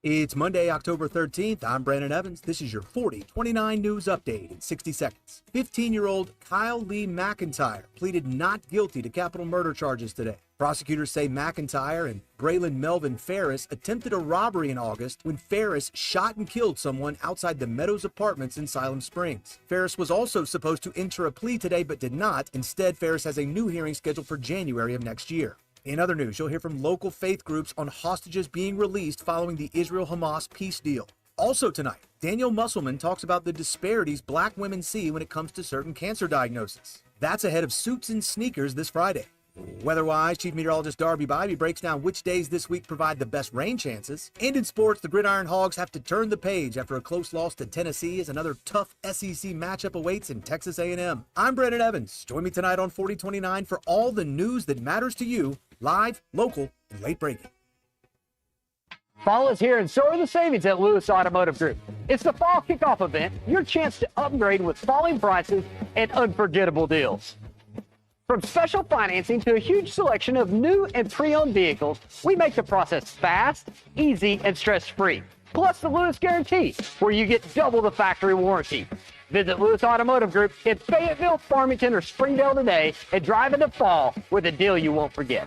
It's Monday, October 13th. I'm Brandon Evans. This is your 40-29 news update in 60 seconds. 15-year-old Kyle Lee McIntyre pleaded not guilty to capital murder charges today. Prosecutors say McIntyre and Braylon Melvin Ferris attempted a robbery in August when Ferris shot and killed someone outside the Meadows Apartments in Siloam Springs. Ferris was also supposed to enter a plea today but did not. Instead, Ferris has a new hearing scheduled for January of next year. In other news, you'll hear from local faith groups on hostages being released following the Israel-Hamas peace deal. Also tonight, Daniel Musselman talks about the disparities black women see when it comes to certain cancer diagnoses. That's ahead of Suits and Sneakers this Friday. Weather-wise, Chief Meteorologist Darby Bybee breaks down which days this week provide the best rain chances. And in sports, the Gridiron Hogs have to turn the page after a close loss to Tennessee as another tough SEC matchup awaits in Texas A&M. I'm Brandon Evans. Join me tonight on 4029 for all the news that matters to you, live, local, and late breaking. Fall is here and so are the savings at Lewis Automotive Group. It's the fall kickoff event, your chance to upgrade with falling prices and unforgettable deals. From special financing to a huge selection of new and pre-owned vehicles, we make the process fast, easy, and stress-free. Plus the Lewis Guarantee, where you get double the factory warranty. Visit Lewis Automotive Group in Fayetteville, Farmington, or Springdale today and drive into fall with a deal you won't forget.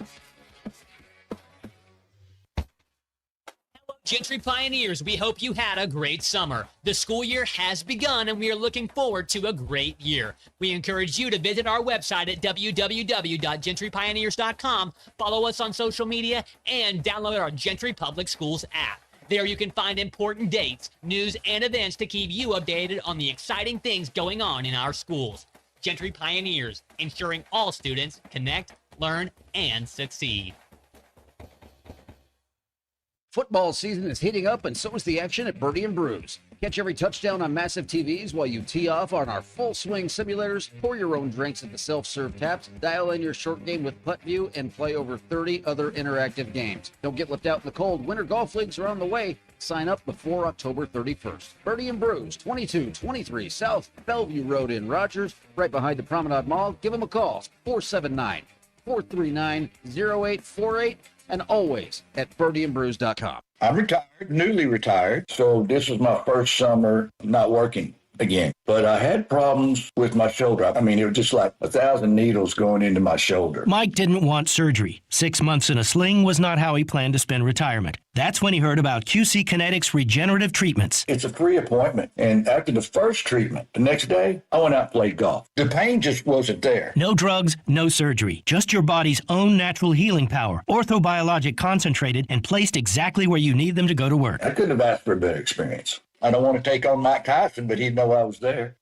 Gentry Pioneers, we hope you had a great summer. The school year has begun and we are looking forward to a great year. We encourage you to visit our website at www.gentrypioneers.com, follow us on social media, and download our Gentry Public Schools app. There you can find important dates, news, and events to keep you updated on the exciting things going on in our schools. Gentry Pioneers, ensuring all students connect, learn, and succeed. Football season is heating up, and so is the action at Birdie and Brews. Catch every touchdown on massive TVs while you tee off on our full swing simulators, pour your own drinks at the self-serve taps, dial in your short game with Putt View, and play over 30 other interactive games. Don't get left out in the cold. Winter golf leagues are on the way. Sign up before October 31st. Birdie and Brews, 2223 South Bellevue Road in Rogers, right behind the Promenade Mall. Give them a call, 479-439-0848, and always at birdieandbrews.com. I'm retired, newly retired, so this is my first summer not working again. But I had problems with my shoulder. I mean, it was just like 1,000 needles going into my shoulder. Mike didn't want surgery. 6 months in a sling was not how he planned to spend retirement. That's when he heard about QC Kinetics regenerative treatments. It's a free appointment. And after the first treatment, the next day, I went out and played golf. The pain just wasn't there. No drugs, no surgery. Just your body's own natural healing power. Orthobiologic concentrated and placed exactly where you need them to go to work. I couldn't have asked for a better experience. I don't want to take on Mike Tyson, but he'd know I was there.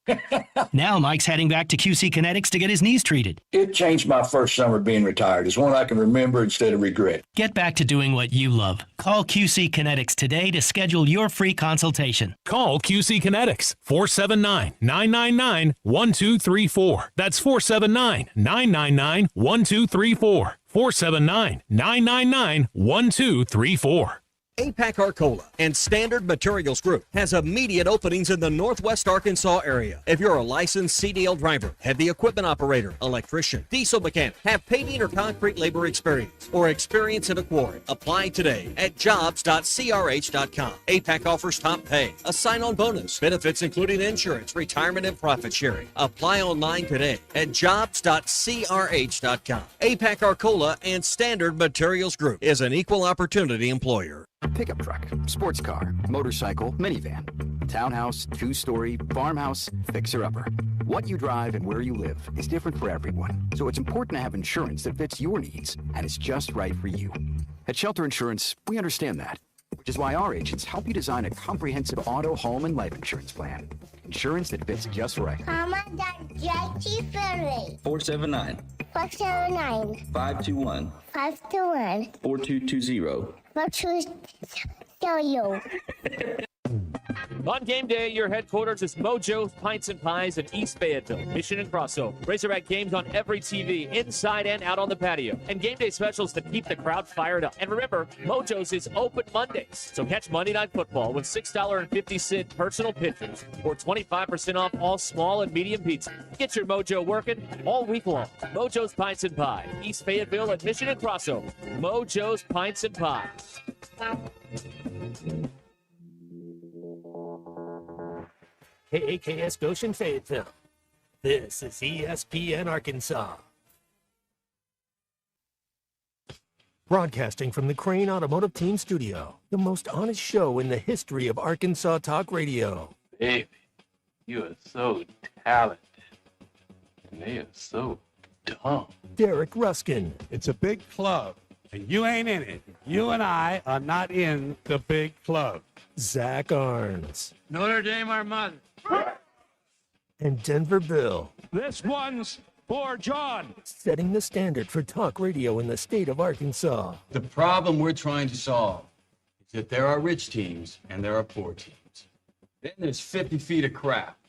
Now Mike's heading back to QC Kinetics to get his knees treated. It changed my first summer being retired. It's one I can remember instead of regret. Get back to doing what you love. Call QC Kinetics today to schedule your free consultation. Call QC Kinetics, 479-999-1234. That's 479-999-1234. 479-999-1234. APAC Arcola and Standard Materials Group has immediate openings in the Northwest Arkansas area. If you're a licensed CDL driver, heavy equipment operator, electrician, diesel mechanic, have paving or concrete labor experience, or experience in a quarry, apply today at jobs.crh.com. APAC offers top pay, a sign-on bonus, benefits including insurance, retirement, and profit sharing. Apply online today at jobs.crh.com. APAC Arcola and Standard Materials Group is an equal opportunity employer. Pickup truck, sports car, motorcycle, minivan, townhouse, two-story, farmhouse, fixer-upper. What you drive and where you live is different for everyone, so it's important to have insurance that fits your needs and is just right for you. At Shelter Insurance, we understand that, which is why our agents help you design a comprehensive auto, home, and life insurance plan. Insurance that fits just right. Mama, Dad, Jackie, Philly. 479 479 521 521 4220. What should tell you? On game day, your headquarters is Mojo's Pints and Pies in East Fayetteville, Mission and Crossover. Razorback games on every TV, inside and out on the patio. And game day specials that keep the crowd fired up. And remember, Mojo's is open Mondays. So catch Monday Night Football with $6.50 personal pitchers or 25% off all small and medium pizza. Get your Mojo working all week long. Mojo's Pints and Pie, East Fayetteville at Mission and Crossover. Mojo's Pints and Pie. KAKS Goshen Fayetteville. This is ESPN Arkansas. Broadcasting from the Crane Automotive Team Studio, the most honest show in the history of Arkansas Talk Radio. Baby, you are so talented. And they are so dumb. Derek Ruskin. It's a big club, and you ain't in it. You and I are not in the big club. Zach Arns. Notre Dame Armada. And Denver Bill. This one's for John. Setting the standard for talk radio in the state of Arkansas. The problem we're trying to solve is that there are rich teams and there are poor teams. Then there's 50 feet of crap.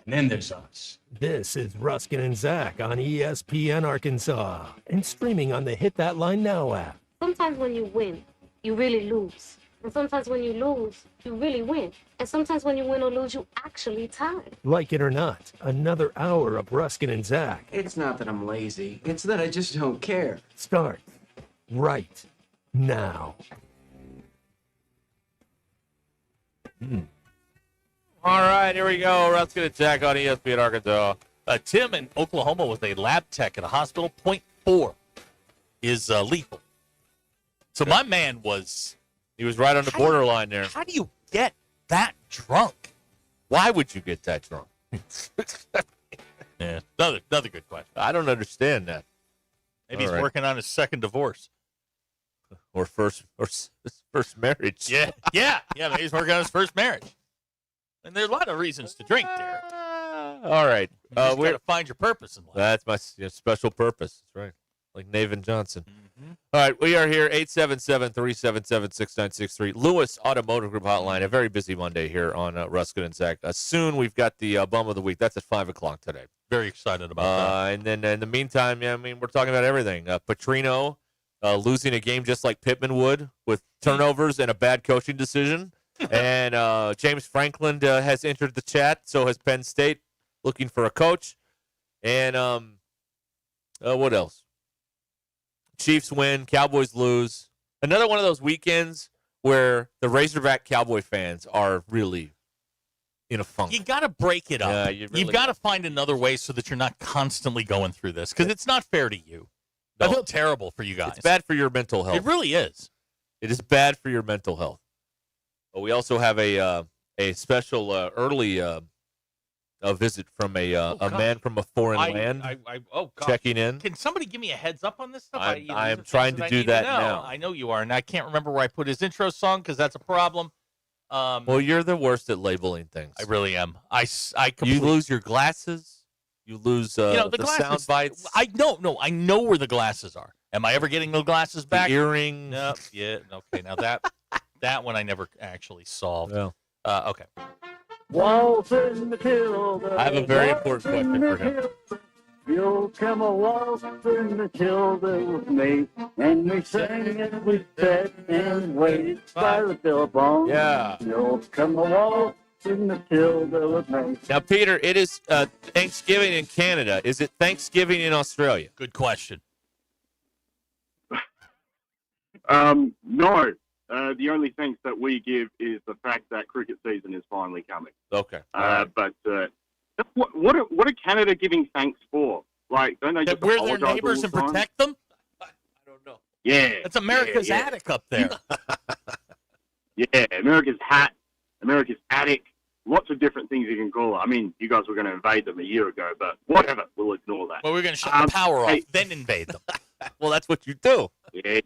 And then there's us. This is Ruskin and Zach on ESPN Arkansas and streaming on the Hit That Line Now app. Sometimes when you win, you really lose. And sometimes when you lose, you really win. And sometimes when you win or lose, you actually tie. Like it or not, another hour of Ruskin and Zach. It's not that I'm lazy. It's that I just don't care. Start right now. All right, here we go. Ruskin and Zach on ESPN Arkansas. Tim in Oklahoma was a lab tech at a hospital. 0.4 is lethal. So my man was... He was right on the borderline there. How do you get that drunk? Why would you get that drunk? Yeah, another good question. I don't understand that. Maybe he's working on his second divorce. Or first marriage. Yeah. Maybe he's working on his first marriage. And there's a lot of reasons to drink, Derek. All right. We're to find your purpose in life. That's my special purpose. That's right. like Nathan Johnson. All right, we are here, 877-377-6963. Lewis Automotive Group Hotline, a very busy Monday here on Ruscin and Zach. Soon we've got the Bum of the Week. That's at 5 o'clock today. Very excited about that. And then in the meantime, yeah, I mean, we're talking about everything. Petrino losing a game just like Pittman would with turnovers and a bad coaching decision. And James Franklin has entered the chat. So has Penn State, looking for a coach. And what else? Chiefs win, Cowboys lose. Another one of those weekends where the Razorback Cowboy fans are really in a funk. You got to break it up. Yeah, You've got to find another way so that you're not constantly going through this because it's not fair to you. I feel terrible for you guys. It's bad for your mental health. It really is. It is bad for your mental health. But we also have a special early a visit from a man from a foreign land checking in. Can somebody give me a heads up on this stuff? I am trying to do that now. I know you are, and I can't remember where I put his intro song because that's a problem. Well, you're the worst at labeling things. I really am. You lose your glasses. You lose the sound bites. I know where the glasses are. Am I ever getting the glasses back? The earrings. No. Yeah. Okay. Now that one I never actually solved. Yeah. Okay. Waltzing Matilda. I have a very important question for him. You'll come a waltzing Matilda with me, and we sing and we sat and waited by the telephone. Yeah. You'll come a waltzing Matilda with me. Now, Peter, it is Thanksgiving in Canada. Is it Thanksgiving in Australia? Good question. No. The only thanks that we give is the fact that cricket season is finally coming. Okay. But what are Canada giving thanks for? Like, don't they just we're their apologize neighbors all and the time? protect them? I don't know. Yeah. It's America's attic up there. Yeah, America's hat, America's attic, lots of different things you can call it. I mean, you guys were going to invade them a year ago, but whatever, we'll ignore that. Well, we're going to shut the power off, then invade them. Well, that's what you do. Yeah.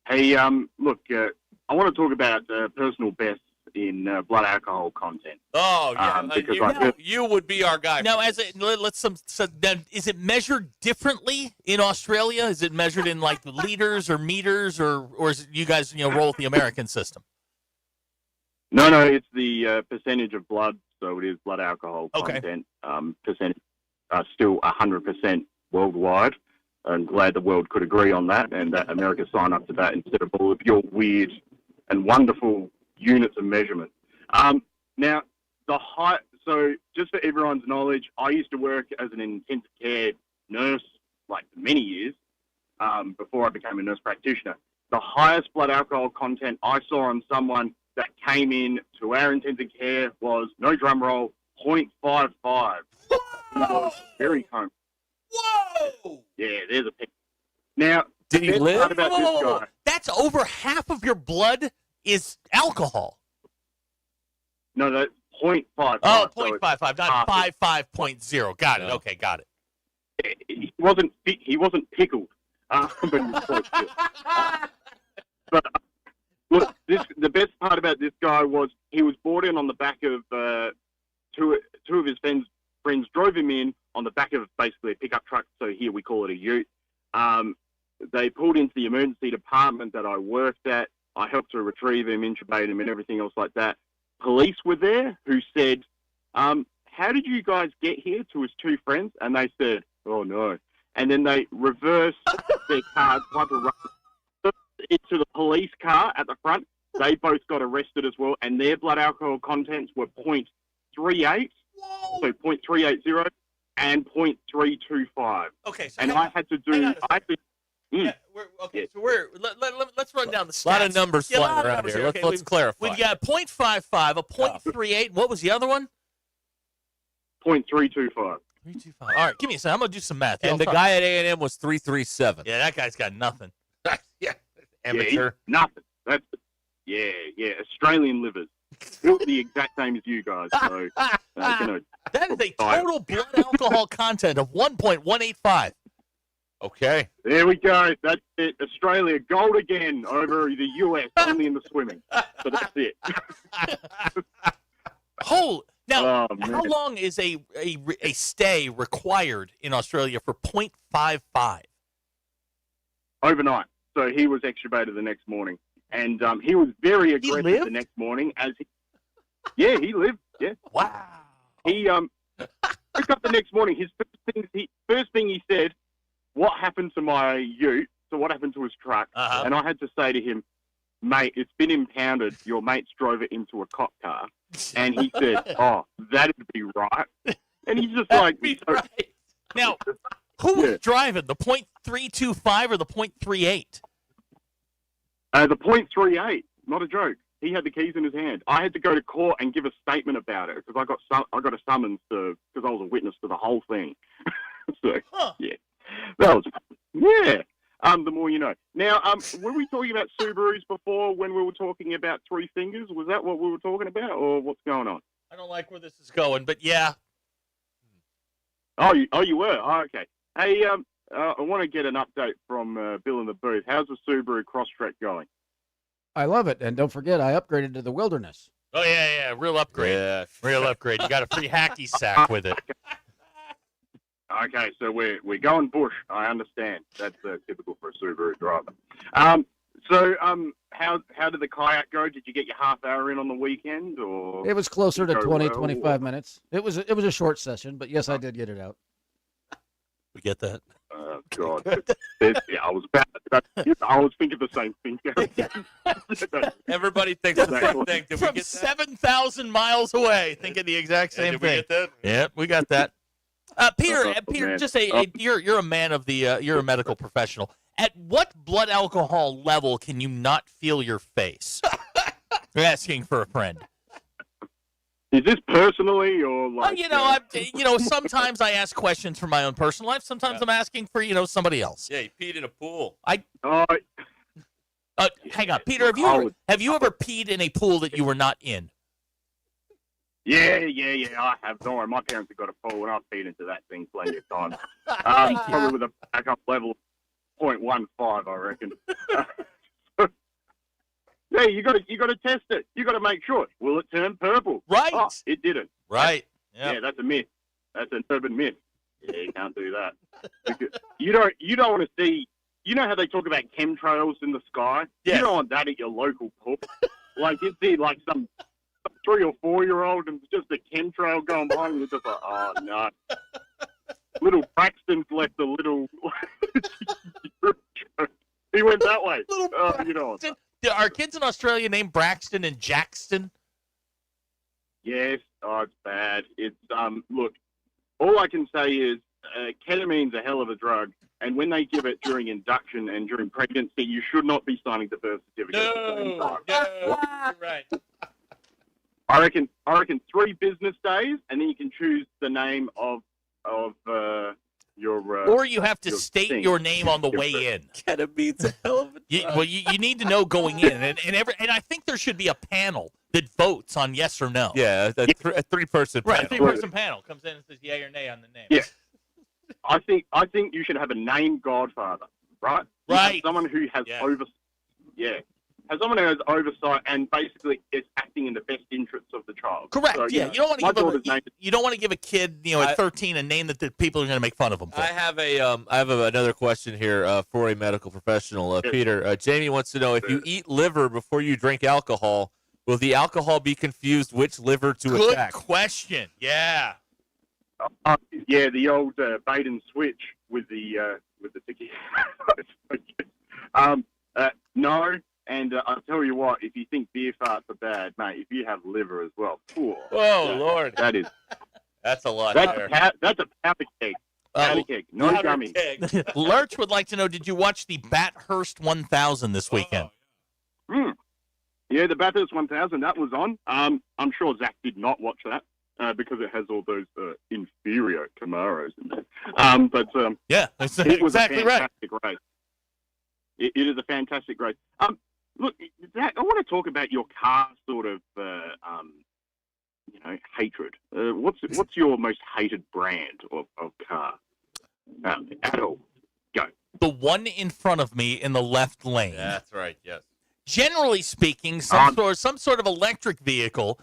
Hey, look, I want to talk about personal bests in blood alcohol content. Oh, yeah. Because you would be our guy. Now, is it measured differently in Australia? Is it measured in like liters or meters, or is it you guys roll with the American system? No, it's the percentage of blood, so it is blood alcohol content. Percentage still 100% worldwide. I'm glad the world could agree on that, and that America signed up to that instead of all of your weird and wonderful units of measurement. Now, so just for everyone's knowledge, I used to work as an intensive care nurse, like for many years, before I became a nurse practitioner. The highest blood alcohol content I saw on someone that came in to our intensive care was, no drum roll, 0.55. Whoa! Very common. Whoa! Yeah, there's a picture. Now, did he live? About this guy, that's over half of your blood is alcohol. No, that's 0.55. Oh, so 0.55, not 55.0. Got it. Okay, got it. He wasn't pickled, but he was close to it. But look, the best part about this guy was he was brought in on the back of two of his friends drove him in on the back of basically a pickup truck. So here we call it a ute. They pulled into the emergency department that I worked at. I helped to retrieve him, intubate him, and everything else like that. Police were there who said, how did you guys get here, to his two friends? And they said, oh, no. And then they reversed their car, tried to run into the police car at the front. They both got arrested as well, and their blood alcohol contents were 0.38, so 0.380 and 0.325. Okay, so and I had to do... So let's run down the stats. A lot of numbers flying around here. Let's clarify. We've got 0.55, a 0.38. What was the other one? 0.325. 325. All right, give me a second. I'm going to do some math. And the guy at A&M was 337. Yeah, that guy's got nothing. Yeah, amateur. Nothing. That's Australian livers. Built the exact same as you guys. So, that is a total blood alcohol content of 1.185. Okay. There we go. That's it. Australia, gold again over the US, only in the swimming. So that's it. Now, how long is a stay required in Australia for 0.55? overnight. So he was extubated the next morning. And he was very aggressive the next morning. Yeah, he lived. Yeah. Wow. He woke up the next morning. His first thing he said, "What happened to my ute? So what happened to his truck?" And I had to say to him, "Mate, it's been impounded. Your mates drove it into a cop car." And he said, "Oh, that'd be right." And he's just like, right. Now, who was driving, the .325 or the .38? The .38, not a joke. He had the keys in his hand. I had to go to court and give a statement about it because I got a summons because I was a witness to the whole thing. So yeah, that was the more you know. Now, were we talking about Subarus before when we were talking about Three Fingers? Was that what we were talking about, or what's going on? I don't like where this is going, but yeah. Oh, you were? Oh, okay. Hey, I want to get an update from Bill in the booth. How's the Subaru Crosstrek going? I love it. And don't forget, I upgraded to the Wilderness. Oh, yeah. Real upgrade. Yeah. Real upgrade. You got a free hacky sack with it. Okay, so we're going bush. I understand. That's typical for a Subaru driver. How did the kayak go? Did you get your half hour in on the weekend, or it was closer to 20, 25 or... minutes. It was a short session, but yes, I did get it out. We get that. Oh God! Yeah, I was thinking the same thing. Everybody thinks the same thing. Did we From get 7,000 miles away, thinking the exact same did thing. we get that? Yeah, we got that. Peter, man. just you're a man of the you're a medical professional. At what blood alcohol level can you not feel your face? You're asking for a friend. Is this personally or like? Sometimes I ask questions from my own personal life. Sometimes I'm asking for somebody else. Yeah, he peed in a pool. Hang on, Peter. Have you ever peed in a pool that you were not in? Yeah. I have. Don't worry, my parents have got a pool, and I've peed into that thing plenty of times. Probably with a backup level of 0.15, I reckon. Yeah, you got to test it. You got to make sure. Will it turn purple? Right. Oh, it didn't. Right. Yep. Yeah, that's a myth. That's an urban myth. Yeah, you can't do that. Because you don't want to see. You know how they talk about chemtrails in the sky? Yes. You don't want that at your local pub. Like you see, like some 3 or 4-year-old, and it's just a chemtrail going by, and you're just like, oh no. Little Braxton's left a little. He went that way. Are kids in Australia named Braxton and Jackson? Yes. Oh, it's bad. It's look. All I can say is ketamine's a hell of a drug, and when they give it during induction and during pregnancy, you should not be signing the birth certificate at the same time. You're right. I reckon 3 business days, and then you can choose the name of your. Or you have to state thing. your name on the way in. Ketamine's a hell of a drug. You need to know going in, and I think there should be a panel that votes on yes or no. Yeah, a 3-person panel. Right, a 3-person panel comes in and says yay or nay on the name. Yeah, I think you should have a name godfather, right? Right. Someone who has has someone who has oversight and basically is acting in the best interests of the child. Correct. So, yeah, you don't want to give a kid at 13 a name that the people are going to make fun of him for. I have another question here for a medical professional, Peter. Jamie wants to know if you eat liver before you drink alcohol, will the alcohol be confused which liver to attack? Good question. Yeah. The old bait and switch with the tequila. No. And I'll tell you what, if you think beer farts are bad, mate, if you have liver as well, Lord, that's a lot. That's a powder cake. Powder cake, no gummy. Lurch would like to know: did you watch the Bathurst 1000 this weekend? Yeah, the Bathurst 1000 that was on. I'm sure Zach did not watch that because it has all those inferior Camaros in there. But that's it was exactly a fantastic race. It is a fantastic race. Look, Zach, I want to talk about your car sort of, hatred. What's your most hated brand of car? At all. Go. The one in front of me in the left lane. That's right. Yes. Generally speaking, some sort of electric vehicle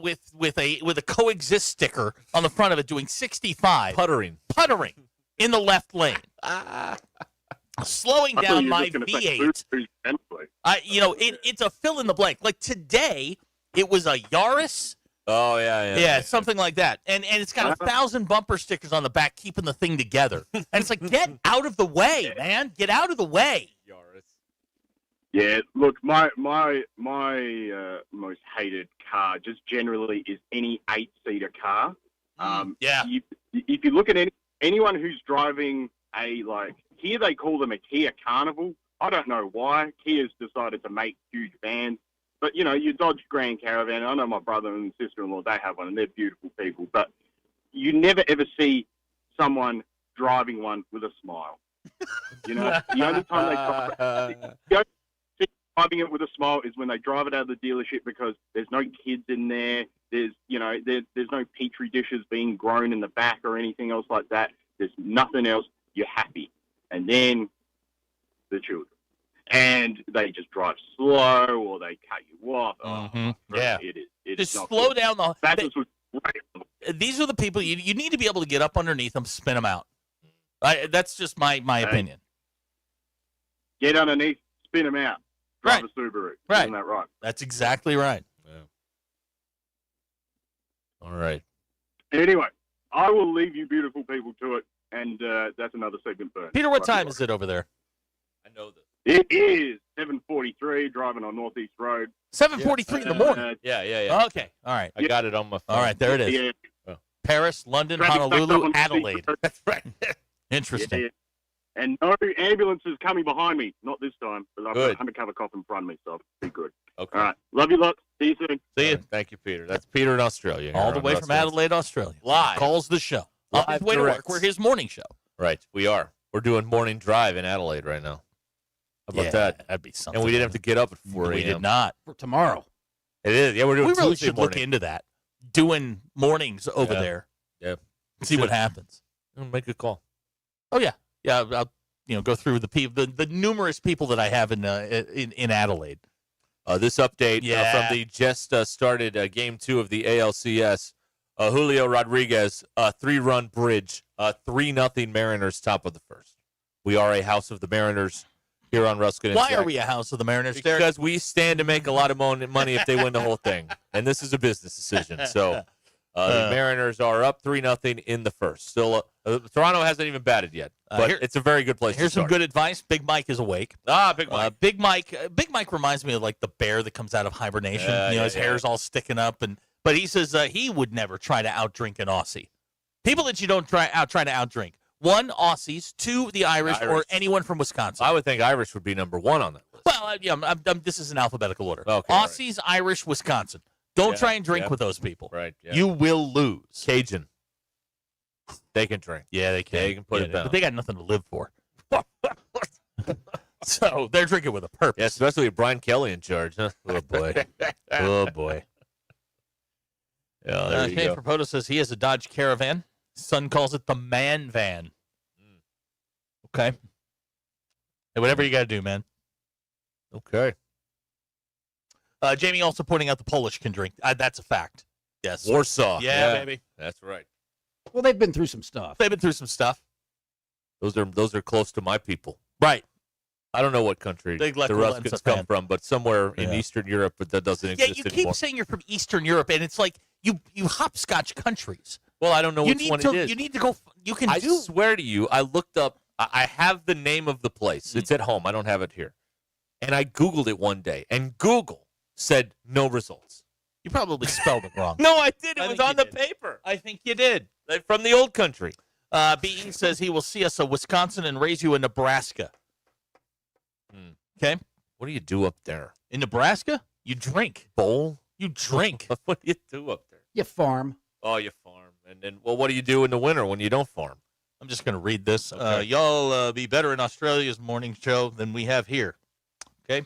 with a coexist sticker on the front of it doing 65 puttering in the left lane. slowing I thought down you were my just gonna say V8. Subaru eventually. It's a fill in the blank. Like today, it was a Yaris. Oh, yeah. Yeah, something like that. And it's got 1,000 bumper stickers on the back keeping the thing together. And it's like, get out of the way, man. Get out of the way. Yeah, look, my most hated car just generally is any 8-seater car. If you look at anyone who's driving here they call them a Kia Carnival. I don't know why. Kia's decided to make huge vans. But, your Dodge Grand Caravan, I know my brother and sister-in-law, they have one, and they're beautiful people. But you never, ever see someone driving one with a smile. The only time they driving it with a smile is when they drive it out of the dealership because there's no kids in there. There's no petri dishes being grown in the back or anything else like that. There's nothing else. You're happy. And then the children. And they just drive slow or they cut you off. Yeah. It is. Just slow good. down the. That's what's great. These are the people you need to be able to get up underneath them, spin them out. That's just my opinion. Get underneath, spin them out. Drive a Subaru. Right. Isn't that right? That's exactly right. All right. Anyway, I will leave you beautiful people to it, and that's another segment burn. Peter, what time is it over there? I know this. It is 7:43, driving on Northeast Road. 7:43 in the morning? Yeah. Okay, all right. I got it on my phone. All right, there it is. Yeah. Oh. Paris, London, Traffic backed up Honolulu, on Adelaide. Northeast That's right. Interesting. Yeah. And no ambulances coming behind me. Not this time, but I've got Good. an undercover cop in front of me, so I'll be good. Okay. All right. Love you lot. See you soon. See you. Thank you, Peter. That's Peter in Australia. All here the on way Russ from Vance. Adelaide, Australia. Live. Calls the show. On his Live way to work. directs. We're his morning show. Right, we are. We're doing morning drive in Adelaide right now. How about that? That'd be something. And we didn't have to get up at 4 a.m. We did not. For tomorrow. It is. Yeah, we're doing We really Tuesday should morning. look into that. Doing mornings over there. Yeah. See what happens. Make a call. Oh, yeah. Yeah, I'll go through the numerous people that I have in Adelaide. This update from the just started Game 2 of the ALCS. Julio Rodriguez, 3-run bridge, 3-0 Mariners, top of the first. We are a house of the Mariners here on Ruscin. and Why Zach. are we a house of the Mariners, Derek? Because we stand to make a lot of money if they win the whole thing. And this is a business decision. So the Mariners are up 3-0 in the first. Still, Toronto hasn't even batted yet, but it's a very good place to Here's start. some good advice. Big Mike is awake. Big Mike. Big Mike reminds me of like the bear that comes out of hibernation. His yeah. hair's all sticking up, but he says he would never try to outdrink an Aussie. People that you don't try to outdrink. 1, Aussies. 2, the Irish, or anyone from Wisconsin. I would think Irish would be number 1 on that list. Well, this is in alphabetical order. Okay, Aussies, Irish, Wisconsin. Don't try and drink with those people. Right. Yeah. You will lose. Cajun. They can drink. Yeah, they can. They can put it down. But they got nothing to live for. So they're drinking with a purpose. Yeah, especially with Brian Kelly in charge. Huh? Oh, boy. Oh, boy. Yeah, there you go. Propoto says he has a Dodge Caravan. Son calls it the man van. Okay. Hey, whatever you got to do, man. Okay. Jamie also pointing out the Polish can drink. That's a fact. Yes. Warsaw. Yeah, baby. That's right. Well, they've been through some stuff. They've been through some stuff. Those are close to my people. Right. I don't know what country Big the Lech Ruskins Walesa come fan. from, but somewhere in Eastern Europe, but that doesn't Yeah, exist you keep anymore. saying you're from Eastern Europe, and it's like you hopscotch countries. Well, I don't know which one it is. You need to go. You can I swear to you, I looked up. I have the name of the place. It's at home. I don't have it here. And I Googled it one day, and Google said no results. You probably spelled it wrong. No, I did. It I was think on you the did. paper. I think you did. Like, from the old country. BE says he will see us a Wisconsin and raise you in Nebraska. Okay. What do you do up there? In Nebraska, you drink. Bowl? You drink. What do you do up there? You farm. Oh, you farm. And then, well, what do you do in the winter when you don't farm? I'm just going to read this. Okay. Y'all be better in Australia's morning show than we have here. Okay.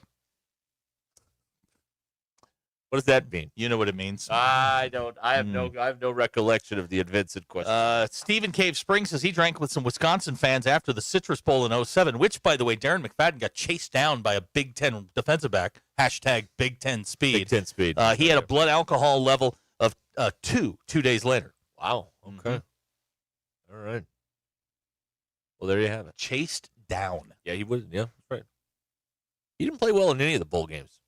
What does that mean? You know what it means. I don't. I have no recollection of the Vincent question. Stephen Cave Springs says he drank with some Wisconsin fans after the Citrus Bowl in 07, which, by the way, Darren McFadden got chased down by a Big Ten defensive back. # Big Ten speed. Big Ten speed. He had a blood alcohol level of 2 days later. Wow. Okay. All right. Well, there you have it. Chased down. Yeah, he was. Yeah, that's right. He didn't play well in any of the bowl games.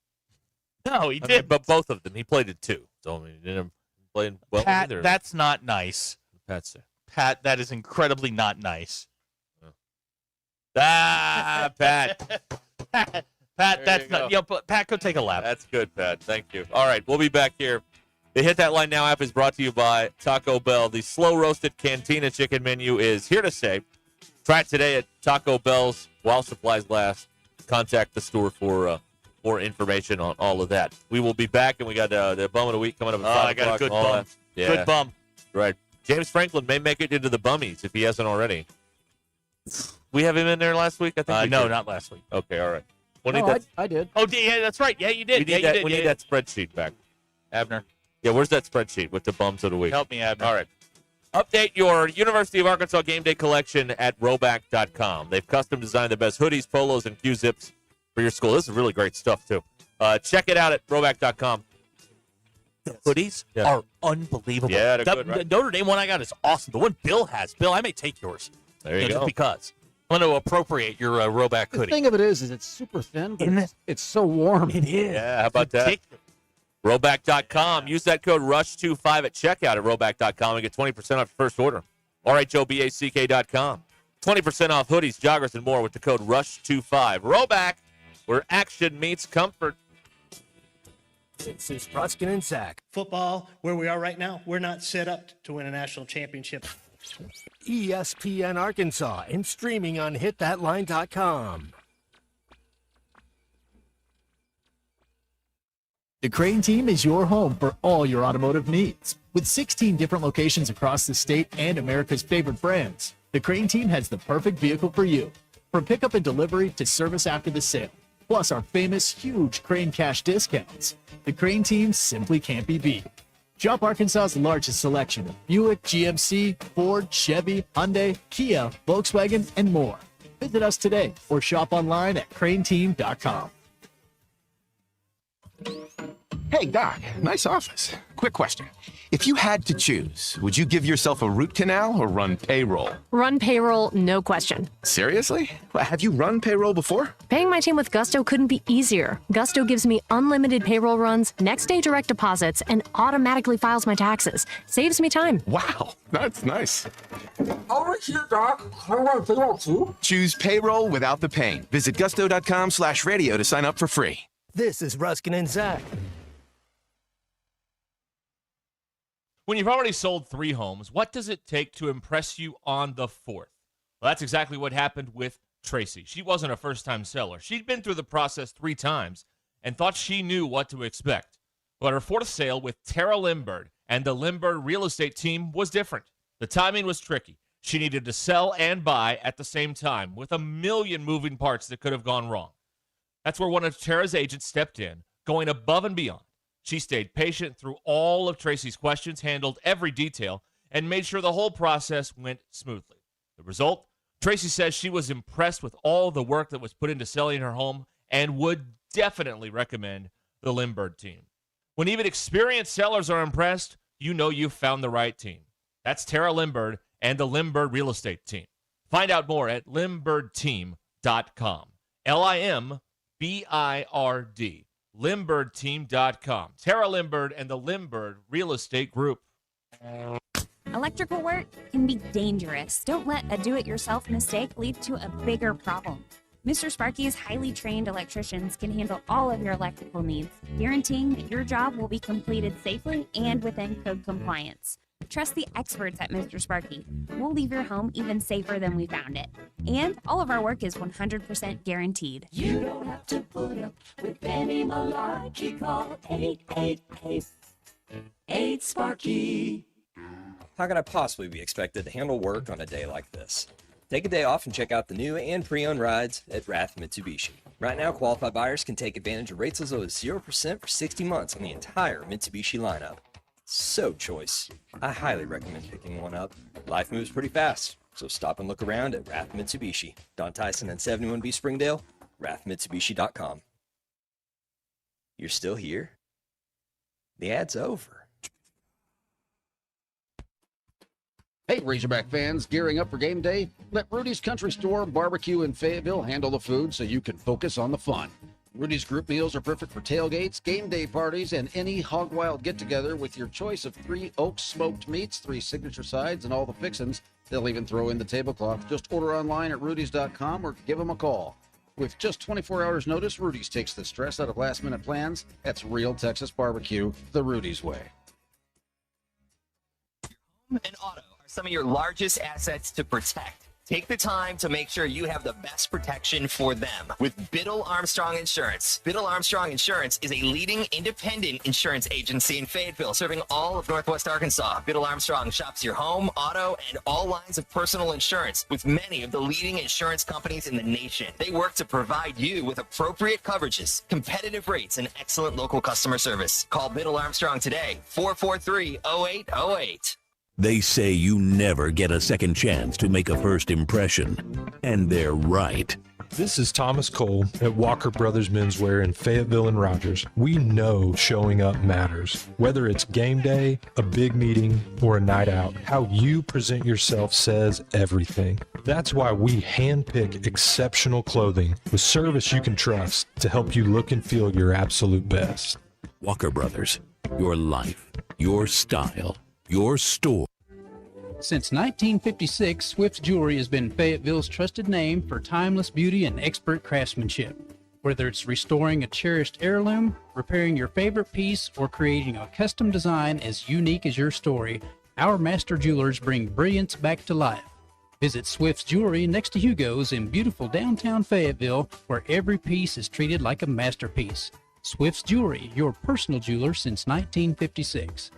No, he did. But both of them. He played it too. So I mean, he didn't play well Pat, either. that's not nice. Pat's Pat, that is incredibly not nice. Pat. Pat, that's not. But Pat, go take a lap. That's good, Pat. Thank you. All right, we'll be back here. The Hit That Line Now app is brought to you by Taco Bell. The slow roasted Cantina chicken menu is here to stay. Try it today at Taco Bell's while supplies last. Contact the store for more information on all of that. We will be back, and we got the bum of the week coming up at 5 I got a o'clock. good All bum. that. Yeah. Good bum. Right. James Franklin may make it into the bummies if he hasn't already. We have him in there last week, I think. No, not last week. Okay, all right. We'll No, need that. I did. Oh, yeah, that's right. Yeah, you did. We need that spreadsheet back. Abner, Yeah, where's that spreadsheet with the bums of the week? help me, Abner. All right. Update your University of Arkansas game day collection at Roback.com. They've custom designed the best hoodies, polos, and Q-zips for your school. This is really great stuff, too. Check it out at Roback.com. The hoodies are unbelievable. Yeah, they're good, right? The Notre Dame one I got is awesome. The one Bill has. Bill, I may take yours. There you go. Just because. I'm going to appropriate your Roback The hoodie. thing of it is it's super thin, but Isn't it's so warm. It is. Yeah, how about that? Ridiculous. Roback.com. Use that code RUSH25 at checkout at Roback.com and get 20% off your first order. RHOBACK.com. 20% off hoodies, joggers, and more with the code RUSH25. Roback, where action meets comfort. This is Ruscin and Zach. Football, where we are right now, we're not set up to win a national championship. ESPN Arkansas and streaming on hitthatline.com. The Crane Team is your home for all your automotive needs. With 16 different locations across the state and America's favorite brands, the Crane Team has the perfect vehicle for you. From pickup and delivery to service after the sale, plus our famous huge Crane Cash discounts. The Crane Team simply can't be beat. Shop Arkansas's largest selection of Buick, GMC, Ford, Chevy, Hyundai, Kia, Volkswagen, and more. Visit us today or shop online at craneteam.com. Hey, Doc, nice office. Quick question. If you had to choose, would you give yourself a root canal or run payroll? Run payroll, no question. Seriously? Have you run payroll before? Paying my team with Gusto couldn't be easier. Gusto gives me unlimited payroll runs, next day direct deposits, and automatically files my taxes. Saves me time. Wow, that's nice. Over here, Doc. I run payroll too. Choose payroll without the pain. Visit gusto.com/radio to sign up for free. This is Ruscin and Zach. When you've already sold 3 homes, what does it take to impress you on the 4th? Well, that's exactly what happened with Tracy. She wasn't a first-time seller. She'd been through the process 3 times and thought she knew what to expect. But her 4th sale with Tara Limbird and the Limbird real estate team was different. The timing was tricky. She needed to sell and buy at the same time with a million moving parts that could have gone wrong. That's where one of Tara's agents stepped in, going above and beyond. She stayed patient through all of Tracy's questions, handled every detail, and made sure the whole process went smoothly. The result? Tracy says she was impressed with all the work that was put into selling her home and would definitely recommend the Limbird team. When even experienced sellers are impressed, you know you've found the right team. That's Tara Limbird and the Limbird real estate team. Find out more at LimbirdTeam.com. LIMBIRD. LimbirdTeam.com. Tara Limbird and the Limbird Real Estate Group. Electrical work can be dangerous. Don't let a do-it-yourself mistake lead to a bigger problem. Mr. Sparky's highly trained electricians can handle all of your electrical needs, guaranteeing that your job will be completed safely and within code compliance. Trust the experts at Mr. Sparky. We'll leave your home even safer than we found it. And all of our work is 100% guaranteed. You don't have to put up with any malarkey. Call 888-8-SPARKY. How could I possibly be expected to handle work on a day like this? Take a day off and check out the new and pre-owned rides at Rath Mitsubishi. Right now, qualified buyers can take advantage of rates as low as 0% for 60 months on the entire Mitsubishi lineup. So choice. I highly recommend picking one up. Life moves pretty fast, so stop and look around at Rath Mitsubishi. Don Tyson and 71B Springdale, rathmitsubishi.com. You're still here? The ad's over. Hey, Razorback fans, gearing up for game day? Let Rudy's Country Store Barbecue in Fayetteville handle the food so you can focus on the fun. Rudy's group meals are perfect for tailgates, game day parties, and any hog wild get-together with your choice of 3 Oaks smoked meats, 3 signature sides, and all the fixins. They'll even throw in the tablecloth. Just order online at rudys.com or give them a call. With just 24 hours notice, Rudy's takes the stress out of last-minute plans. That's real Texas barbecue, the Rudy's way. And auto are some of your largest assets to protect. Take the time to make sure you have the best protection for them with Biddle Armstrong Insurance. Biddle Armstrong Insurance is a leading independent insurance agency in Fayetteville, serving all of Northwest Arkansas. Biddle Armstrong shops your home, auto, and all lines of personal insurance with many of the leading insurance companies in the nation. They work to provide you with appropriate coverages, competitive rates, and excellent local customer service. Call Biddle Armstrong today, 443-0808. They say you never get a second chance to make a first impression. And they're right. This is Thomas Cole at Walker Brothers Menswear in Fayetteville and Rogers. We know showing up matters. Whether it's game day, a big meeting, or a night out, how you present yourself says everything. That's why we handpick exceptional clothing with service you can trust to help you look and feel your absolute best. Walker Brothers, your life, your style, your store. Since 1956, Swift's Jewelry has been Fayetteville's trusted name for timeless beauty and expert craftsmanship. Whether it's restoring a cherished heirloom, repairing your favorite piece, or creating a custom design as unique as your story, our master jewelers bring brilliance back to life. Visit Swift's Jewelry next to Hugo's in beautiful downtown Fayetteville, where every piece is treated like a masterpiece. Swift's Jewelry, your personal jeweler since 1956.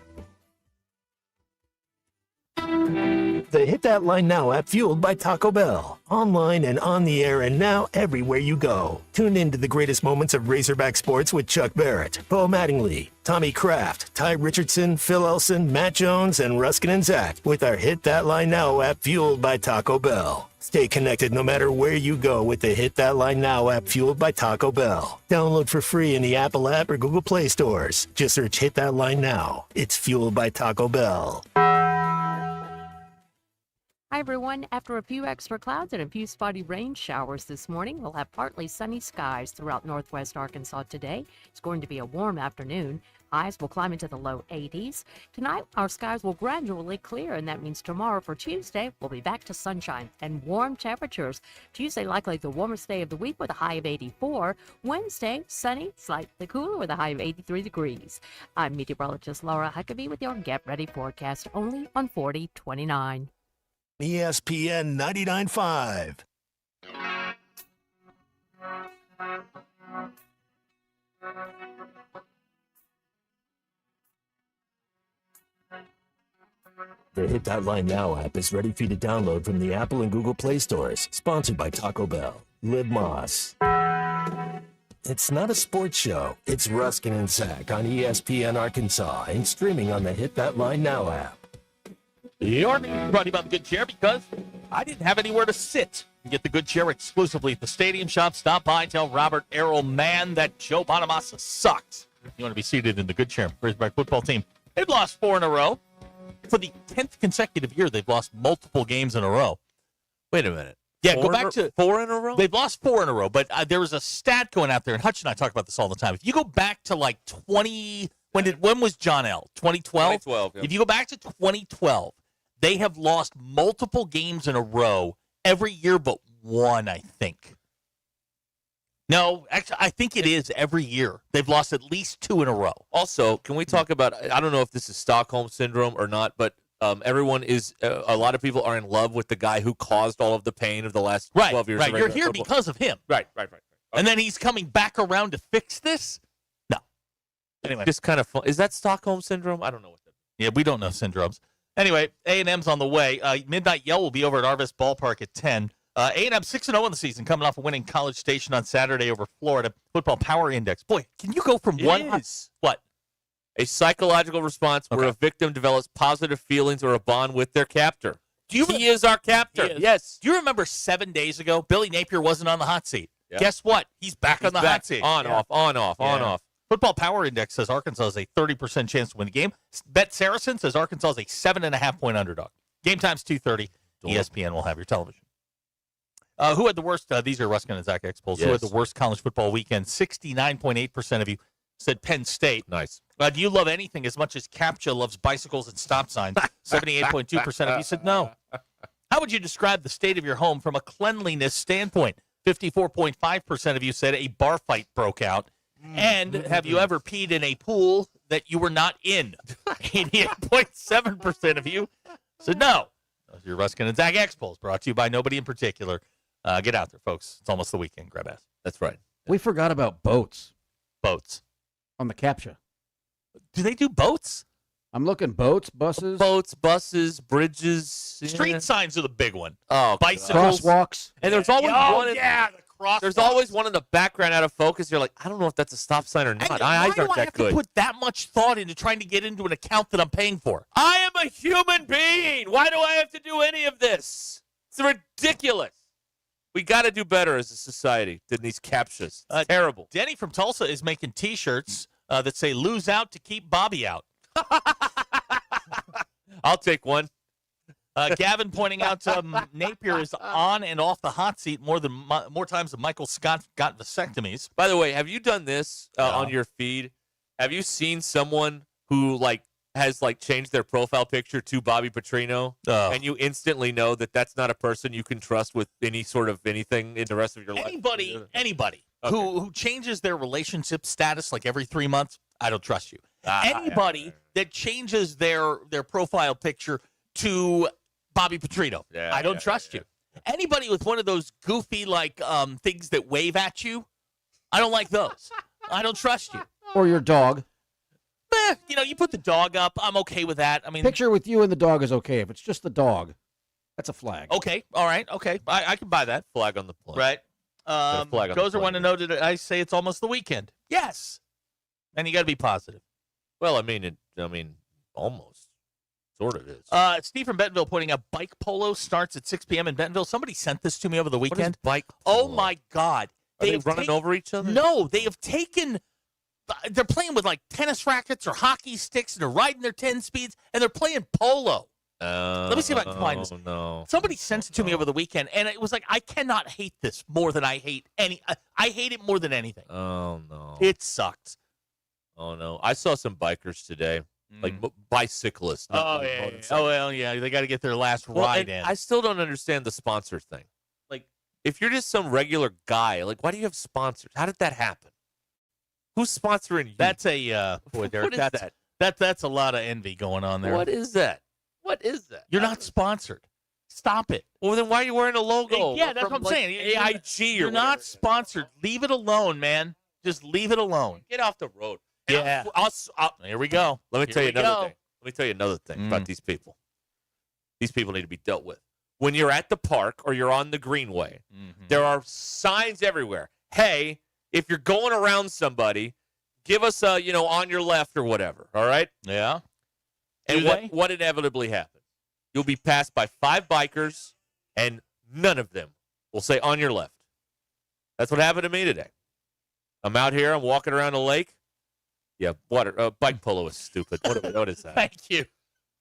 The Hit That Line Now app, fueled by Taco Bell. Online and on the air and now everywhere you go. Tune in to the greatest moments of Razorback sports with Chuck Barrett, Bo Mattingly, Tommy Kraft, Ty Richardson, Phil Elson, Matt Jones, and Ruskin and Zach with our Hit That Line Now app, fueled by Taco Bell. Stay connected no matter where you go with the Hit That Line Now app, fueled by Taco Bell. Download for free in the Apple app or Google Play stores. Just search Hit That Line Now. It's fueled by Taco Bell. Hi, everyone. After a few extra clouds and a few spotty rain showers this morning, we'll have partly sunny skies throughout northwest Arkansas today. It's going to be a warm afternoon. Highs will climb into the low 80s. Tonight, our skies will gradually clear, and that means tomorrow for Tuesday, we'll be back to sunshine and warm temperatures. Tuesday, likely the warmest day of the week with a high of 84. Wednesday, sunny, slightly cooler with a high of 83 degrees. I'm meteorologist Laura Huckabee with your Get Ready forecast only on 4029. ESPN 99.5. The Hit That Line Now app is ready for you to download from the Apple and Google Play stores. Sponsored by Taco Bell. Liv Moss. It's not a sports show. It's Ruskin and Zach on ESPN Arkansas and streaming on the Hit That Line Now app. Your name brought to you by the Good Chair because I didn't have anywhere to sit. You get the Good Chair exclusively at the Stadium Shop. Stop by, tell Robert Errol Mann that Joe Bonamassa sucks. You want to be seated in the Good Chair. Razorback football team. They've lost 4 in a row. For the 10th consecutive year, they've lost multiple games in a row. Wait a minute. Yeah, go back to 4 in a row? They've lost 4 in a row, but there was a stat going out there, and Hutch and I talk about this all the time. If you go back to like 20, when was John L? 2012? 2012, yeah. If you go back to 2012, they have lost multiple games in a row every year but one, I think. No, actually, I think it is every year. They've lost at least 2 in a row. Also, can we talk about, I don't know if this is Stockholm Syndrome or not, but everyone is, a lot of people are in love with the guy who caused all of the pain of the last 12 years. Right, you're here because of him. Right. Okay. And then he's coming back around to fix this? No. Anyway. Just kind of fun. Is that Stockholm Syndrome? I don't know what that is. Yeah, we don't know syndromes. Anyway, A&M's on the way. Midnight Yell will be over at Arvest Ballpark at 10. A&M 6-0 in the season, coming off a win in College Station on Saturday over Florida. Football Power Index. Boy, can you go from what? A psychological response where a victim develops positive feelings or a bond with their captor. He is our captor. Yes. Do you remember 7 days ago, Billy Napier wasn't on the hot seat? Yeah. Guess what? He's back on the hot seat. On, off. Football Power Index says Arkansas has a 30% chance to win the game. Bet Saracen says Arkansas is a 7.5-point underdog. Game time's 2:30. ESPN will have your television. Who had the worst? These are Ruscin and Zach X polls. Who had the worst college football weekend? 69.8% of you said Penn State. Nice. Do you love anything as much as CAPTCHA loves bicycles and stop signs? 78.2% of you said no. How would you describe the state of your home from a cleanliness standpoint? 54.5% of you said a bar fight broke out. And have you ever peed in a pool that you were not in? 88.7% of you said no. Those are your Ruscin and Zach X polls, brought to you by nobody in particular. Get out there, folks. It's almost the weekend. Grab ass. That's right. We forgot about boats. Boats. On the CAPTCHA. Do they do boats? I'm looking buses. Boats, buses, bridges. Street signs are the big one. Oh, bicycles. Crosswalks. And there's always one. The crosswalks. There's always one in the background out of focus. You're like, I don't know if that's a stop sign or not. Why Eyes do aren't I that have good. to put that much thought into trying to get into an account that I'm paying for? I am a human being. Why do I have to do any of this? It's ridiculous. We got to do better as a society than these CAPTCHAs. It's terrible. Denny from Tulsa is making T-shirts that say "Lose out to keep Bobby out." I'll take one. Gavin pointing out Napier is on and off the hot seat more times than Michael Scott got vasectomies. By the way, have you done this on your feed? Have you seen someone who has changed their profile picture to Bobby Petrino, and you instantly know that that's not a person you can trust with any sort of anything in the rest of your life? Anybody Okay. who changes their relationship status every 3 months, I don't trust you. Anybody that changes their profile picture to Bobby Petrino, I don't trust you. Anybody with one of those goofy things that wave at you, I don't like those. I don't trust you. Or your dog. You put the dog up. I'm okay with that. I mean, Picture with you and the dog is okay. If it's just the dog, that's a flag. Okay, all right, okay. I can buy that. Flag on the plane. Right. Gozer want to know that I say it's almost the weekend. Yes. And you got to be positive. Well, I mean, almost. Sort of is. Steve from Bentonville pointing out bike polo starts at 6 p.m. in Bentonville. Somebody sent this to me over the weekend. What is bike polo? Oh, my God. Are they running over each other? No, they have taken... They're playing with tennis rackets or hockey sticks, and they're riding their 10 speeds, and they're playing polo. Let me see if I can find this. No. Somebody sent it to me over the weekend, and it was I cannot hate this more than I hate I hate it more than anything. Oh, no. It sucks. Oh, no. I saw some bikers today, bicyclists. Oh, yeah. Oh, well, yeah. They got to get their last ride in. I still don't understand the sponsor thing. If you're just some regular guy, why do you have sponsors? How did that happen? Who's sponsoring you? That's a boy, Derek. What is that? That's a lot of envy going on there. What is that? What is that? You're not sponsored. Stop it. Well, then why are you wearing a logo? Yeah, that's what I'm saying. AIG You're not sponsored. Leave it alone, man. Just leave it alone. Get off the road. Yeah. Here we go. Let me tell you another thing. Let me tell you another thing about these people. These people need to be dealt with. When you're at the park or you're on the greenway, there are signs everywhere. Hey, if you're going around somebody, give us a, on your left or whatever, all right? Yeah. And what inevitably happens? You'll be passed by 5 bikers, and none of them will say on your left. That's what happened to me today. I'm out here. I'm walking around the lake. Yeah, bike polo is stupid. What is that? Thank you.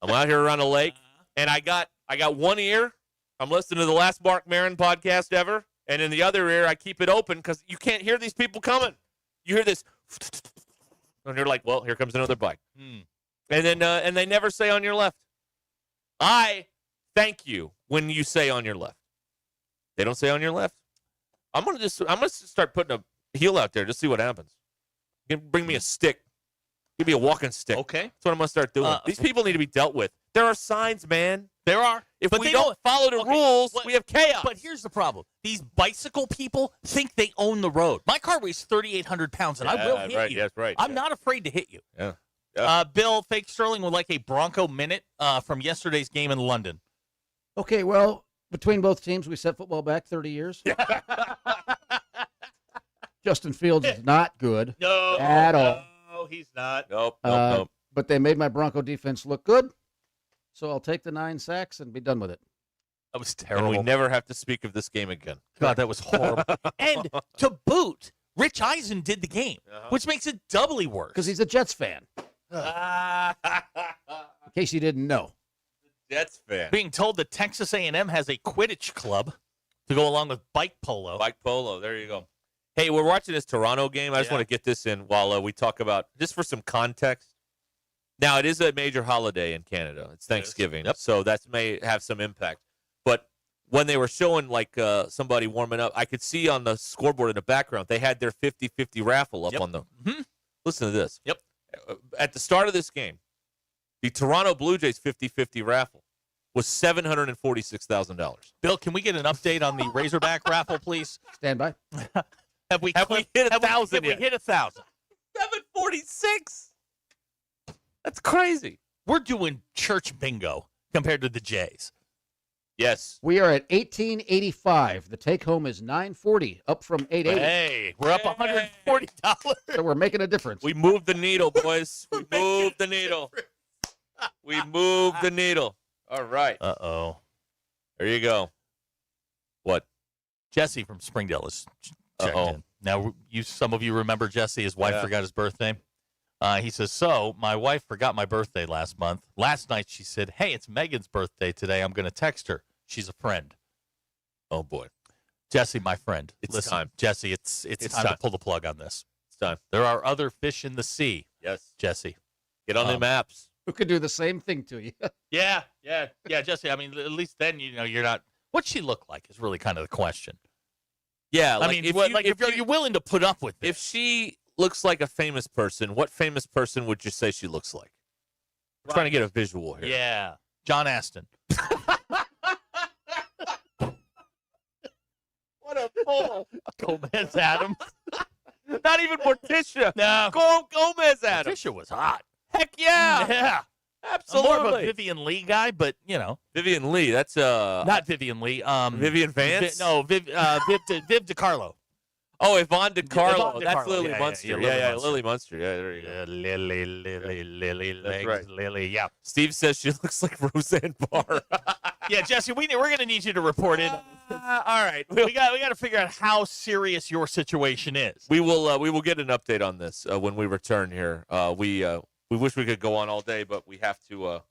I'm out here around the lake, and I got one ear. I'm listening to the last Mark Maron podcast ever. And in the other ear, I keep it open because you can't hear these people coming. You hear this, and you're like, well, here comes another bike. And then and they never say on your left. I thank you when you say on your left. They don't say on your left. I'm gonna start putting a heel out there, just see what happens. Bring me a stick. Give me a walking stick. Okay. That's what I'm gonna start doing. These people need to be dealt with. There are signs, man. There are. If we don't follow the rules, we have chaos. But here's the problem. These bicycle people think they own the road. My car weighs 3,800 pounds, and I will hit you. That's right. I'm not afraid to hit you. Yeah. Bill, Fake Sterling would like a Bronco minute from yesterday's game in London. Okay, well, between both teams, we set football back 30 years. Justin Fields is not good at all. No, he's not. Nope. But they made my Bronco defense look good. So I'll take the 9 sacks and be done with it. That was terrible. And we never have to speak of this game again. God, that was horrible. And to boot, Rich Eisen did the game, which makes it doubly worse. Because he's a Jets fan. In case you didn't know. Jets fan. Being told that Texas A&M has a Quidditch club to go along with bike polo. Bike polo. There you go. Hey, we're watching this Toronto game. I just want to get this in while we talk about, just for some context. Now, it is a major holiday in Canada. It's Thanksgiving, so that may have some impact. But when they were showing, like, somebody warming up, I could see on the scoreboard in the background, they had their 50-50 raffle up on the Listen to this. Yep. At the start of this game, the Toronto Blue Jays 50-50 raffle was $746,000. Bill, can we get an update on the Razorback raffle, please? Stand by. Have we hit 1,000 yet? We hit 1,000. 746. That's crazy. We're doing church bingo compared to the Jays. Yes. We are at 1885. The take home is 940, up from 880. Hey, we're up $140. So we're making a difference. We moved the needle, boys. We moved the needle. We moved the needle. All right. Uh-oh. There you go. What? Jesse from Springdale is checked in. Now, some of you remember Jesse. His wife forgot his birthday. He says, so my wife forgot my birthday last month. Last night she said, hey, it's Megan's birthday today. I'm going to text her. She's a friend. Oh, boy. Jesse, my friend. It's time. Jesse, it's time to pull the plug on this. It's time. There are other fish in the sea. Yes. Jesse. Get on the maps. Who could do the same thing to you? Yeah, Jesse. I mean, at least then, you're not. What's she look like is really kind of the question. Yeah. I mean, if you're willing to put up with this. If she looks like a famous person, what famous person would you say she looks like? We're trying to get a visual here. Yeah. John Aston. What a fool. Gomez Adams. Not even Morticia. No. Gomez Adams. Morticia was hot. Heck yeah. Yeah. Absolutely. I'm more of a Vivian Lee guy, but, Vivian Lee, that's not Vivian Lee. Vivian Vance? Viv DiCarlo. Oh, Yvonne DiCarlo. Yvonne That's DiCarlo. Lily Yeah, Munster. yeah, Yeah, Lily Lily Munster. Yeah, there you go. Lily legs, right. Lily. Yeah. Steve says she looks like Roseanne Barr. Yeah, Jesse, we're going to need you to report in. All right. We got to figure out how serious your situation is. We will get an update on this when we return here. We wish we could go on all day, but we have to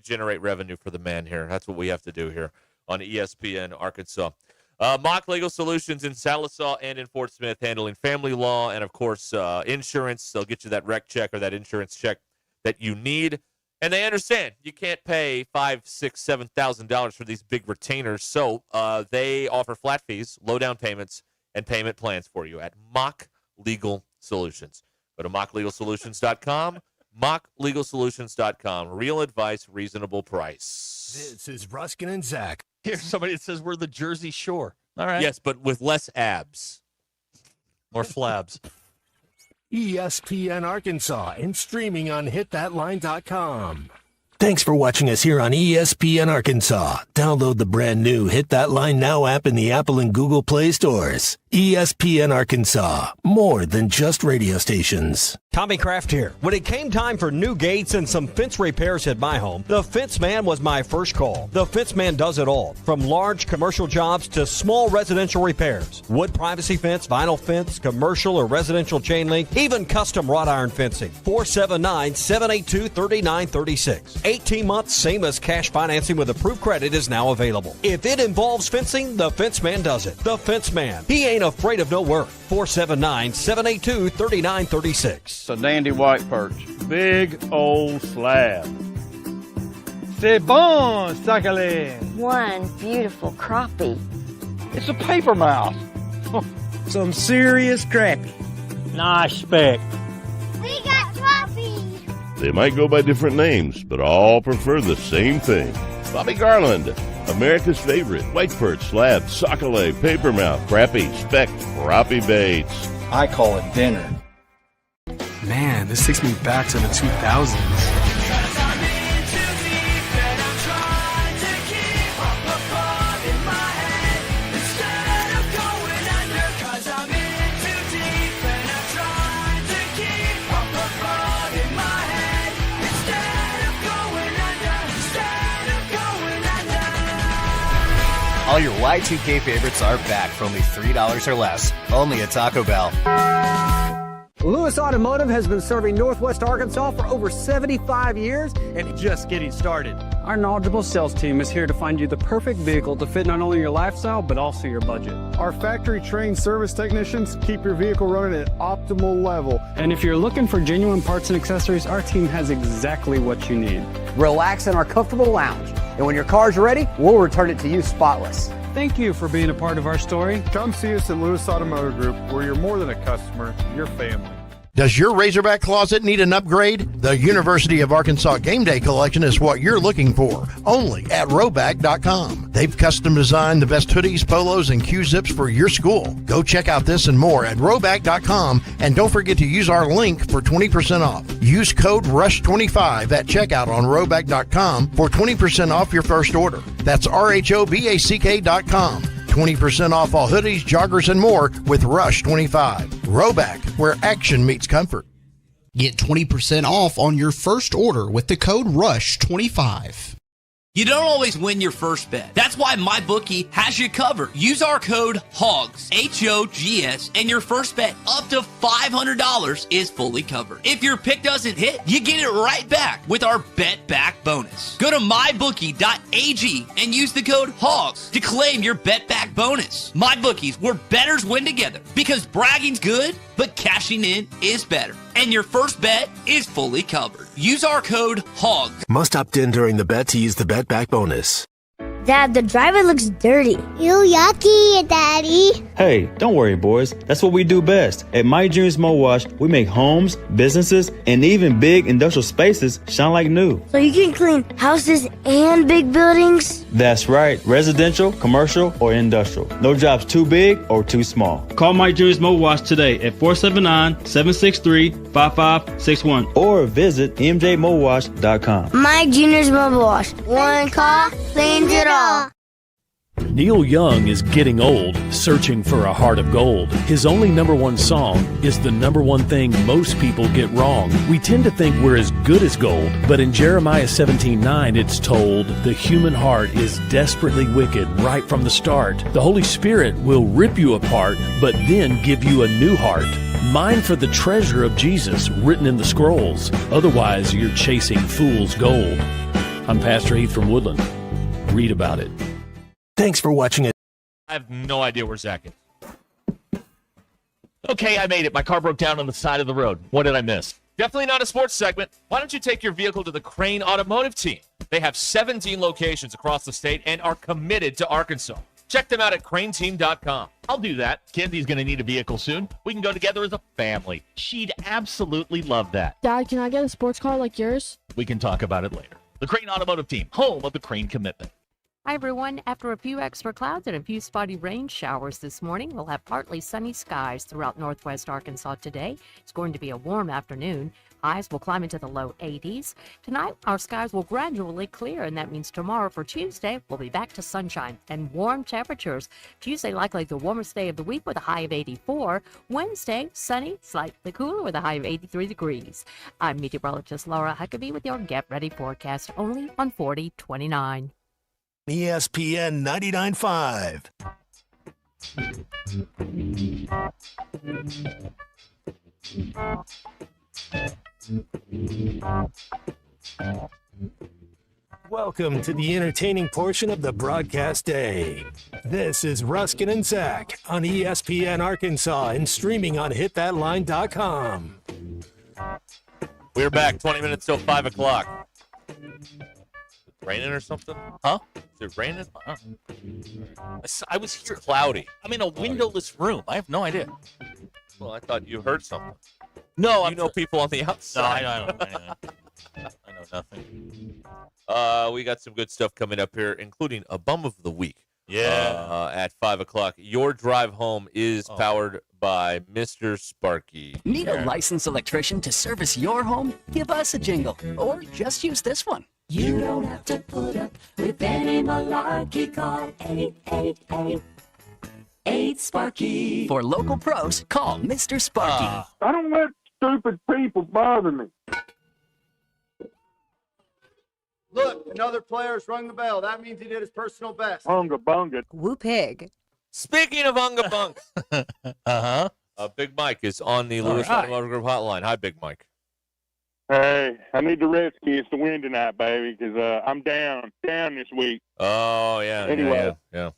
generate revenue for the man here. That's what we have to do here on ESPN Arkansas. Mock Legal Solutions in Sallisaw and in Fort Smith, handling family law and, of course, insurance. They'll get you that rec check or that insurance check that you need. And they understand you can't pay $5,000, $6,000, $7,000 for these big retainers. So they offer flat fees, low down payments, and payment plans for you at Mock Legal Solutions. Go to mocklegalsolutions.com. mocklegalsolutions.com. Real advice, reasonable price. This is Ruskin and Zach. Here's somebody that says we're the Jersey Shore. All right. Yes, but with less abs. More flabs. ESPN Arkansas and streaming on hitthatline.com. Thanks for watching us here on ESPN Arkansas. Download the brand new Hit That Line Now app in the Apple and Google Play stores. ESPN Arkansas, more than just radio stations. Tommy Kraft here. When it came time for new gates and some fence repairs at my home, the Fence Man was my first call. The Fence Man does it all, from large commercial jobs to small residential repairs. Wood privacy fence, vinyl fence, commercial or residential chain link, even custom wrought iron fencing. 479-782-3936. 18 months, same as cash financing with approved credit is now available. If it involves fencing, the Fence Man does it. The Fence Man. He ain't afraid of no work. 479-782-3936. It's a dandy white perch. Big old slab. C'est bon, sacalé. One beautiful crappie. It's a paper mouth. Some serious crappie. Nice speck. We got crappies. They might go by different names, but all prefer the same thing. Bobby Garland, America's favorite white perch, slab, sockeye, papermouth, crappie, speck, crappie baits. I call it dinner. Man, this takes me back to the 2000s. All your Y2K favorites are back for only $3 or less. Only at Taco Bell. Lewis Automotive has been serving Northwest Arkansas for over 75 years and just getting started. Our knowledgeable sales team is here to find you the perfect vehicle to fit not only your lifestyle, but also your budget. Our factory-trained service technicians keep your vehicle running at optimal level. And if you're looking for genuine parts and accessories, our team has exactly what you need. Relax in our comfortable lounge. And when your car's ready, we'll return it to you spotless. Thank you for being a part of our story. Come see us at Lewis Automotive Group, where you're more than a customer, you're family. Does your Razorback closet need an upgrade? The University of Arkansas Game Day Collection is what you're looking for, only at Roback.com. They've custom designed the best hoodies, polos, and Q-zips for your school. Go check out this and more at Roback.com, and don't forget to use our link for 20% off. Use code RUSH25 at checkout on Roback.com for 20% off your first order. That's RHOBACK.com. 20% off all hoodies, joggers, and more with Rush 25. Roback, where action meets comfort. Get 20% off on your first order with the code RUSH25. You don't always win your first bet. That's why MyBookie has you covered. Use our code HOGS, H-O-G-S, and your first bet up to $500 is fully covered. If your pick doesn't hit, you get it right back with our Bet Back bonus. Go to mybookie.ag and use the code HOGS to claim your Bet Back bonus. MyBookie's where bettors win together, because bragging's good, but cashing in is better. And your first bet is fully covered. Use our code HOGS. Must opt in during the bet to use the Bet Back bonus. Dad, the driver looks dirty. Ew, yucky, Daddy. Hey, don't worry, boys. That's what we do best. At My Dreams Mo Wash, we make homes, businesses, and even big industrial spaces shine like new. So you can clean houses and big buildings? That's right. Residential, commercial, or industrial. No job's too big or too small. Call My Dreams Mo Wash today at 479-763-5561 or visit mjmowash.com. My Junior's Mobile Wash. One call, cleans it all. Neil Young is getting old, searching for a heart of gold. His only number one song is the number one thing most people get wrong. We tend to think we're as good as gold, but in Jeremiah 17:9 it's told, the human heart is desperately wicked right from the start. The Holy Spirit will rip you apart, but then give you a new heart. Mine for the treasure of Jesus written in the scrolls. Otherwise, you're chasing fool's gold. I'm Pastor Heath from Woodland. Read about it. Thanks for watching it. I have no idea where Zach is. Okay, I made it. My car broke down on the side of the road. What did I miss? Definitely not a sports segment. Why don't you take your vehicle to the Crane Automotive Team? They have 17 locations across the state and are committed to Arkansas. Check them out at craneteam.com. I'll do that. Kenzi's going to need a vehicle soon. We can go together as a family. She'd absolutely love that. Dad, can I get a sports car like yours? We can talk about it later. The Crane Automotive Team, home of the Crane commitment. Hi, everyone. After a few extra clouds and a few spotty rain showers this morning, we'll have partly sunny skies throughout northwest Arkansas today. It's going to be a warm afternoon. Highs will climb into the low 80s. Tonight, our skies will gradually clear, and that means tomorrow for Tuesday, we'll be back to sunshine and warm temperatures. Tuesday, likely the warmest day of the week with a high of 84. Wednesday, sunny, slightly cooler with a high of 83 degrees. I'm meteorologist Laura Huckabee with your Get Ready forecast only on 4029. ESPN 99.5. Welcome to the entertaining portion of the broadcast day. This is Ruscin and Zach on ESPN Arkansas and streaming on hitthatline.com. We're back 20 minutes till 5 o'clock. Raining or something? Huh? Is it raining? I was here. Cloudy. I'm in a windowless room. I have no idea. Well, I thought you heard something. No, you know people on the outside. No, I don't. I know nothing. We got some good stuff coming up here, including a bum of the week. Yeah. At 5 o'clock. Your drive home is powered by Mr. Sparky. Need a licensed electrician to service your home? Give us a jingle, or just use this one. You don't have to put up with any malarkey. Call 888-8 For local pros, call Mr. Sparky. I don't let stupid people bother me. Look, another player's rung the bell. That means he did his personal best. Hunga bunga. Woo pig. Speaking of Unga Bunk, Uh-huh. Big Mike is on the All Lewis right. Automotive Group hotline. Hi, Big Mike. Hey, I need the Redskins to win tonight, baby, because I'm down this week. Oh yeah. Anyway. Yeah.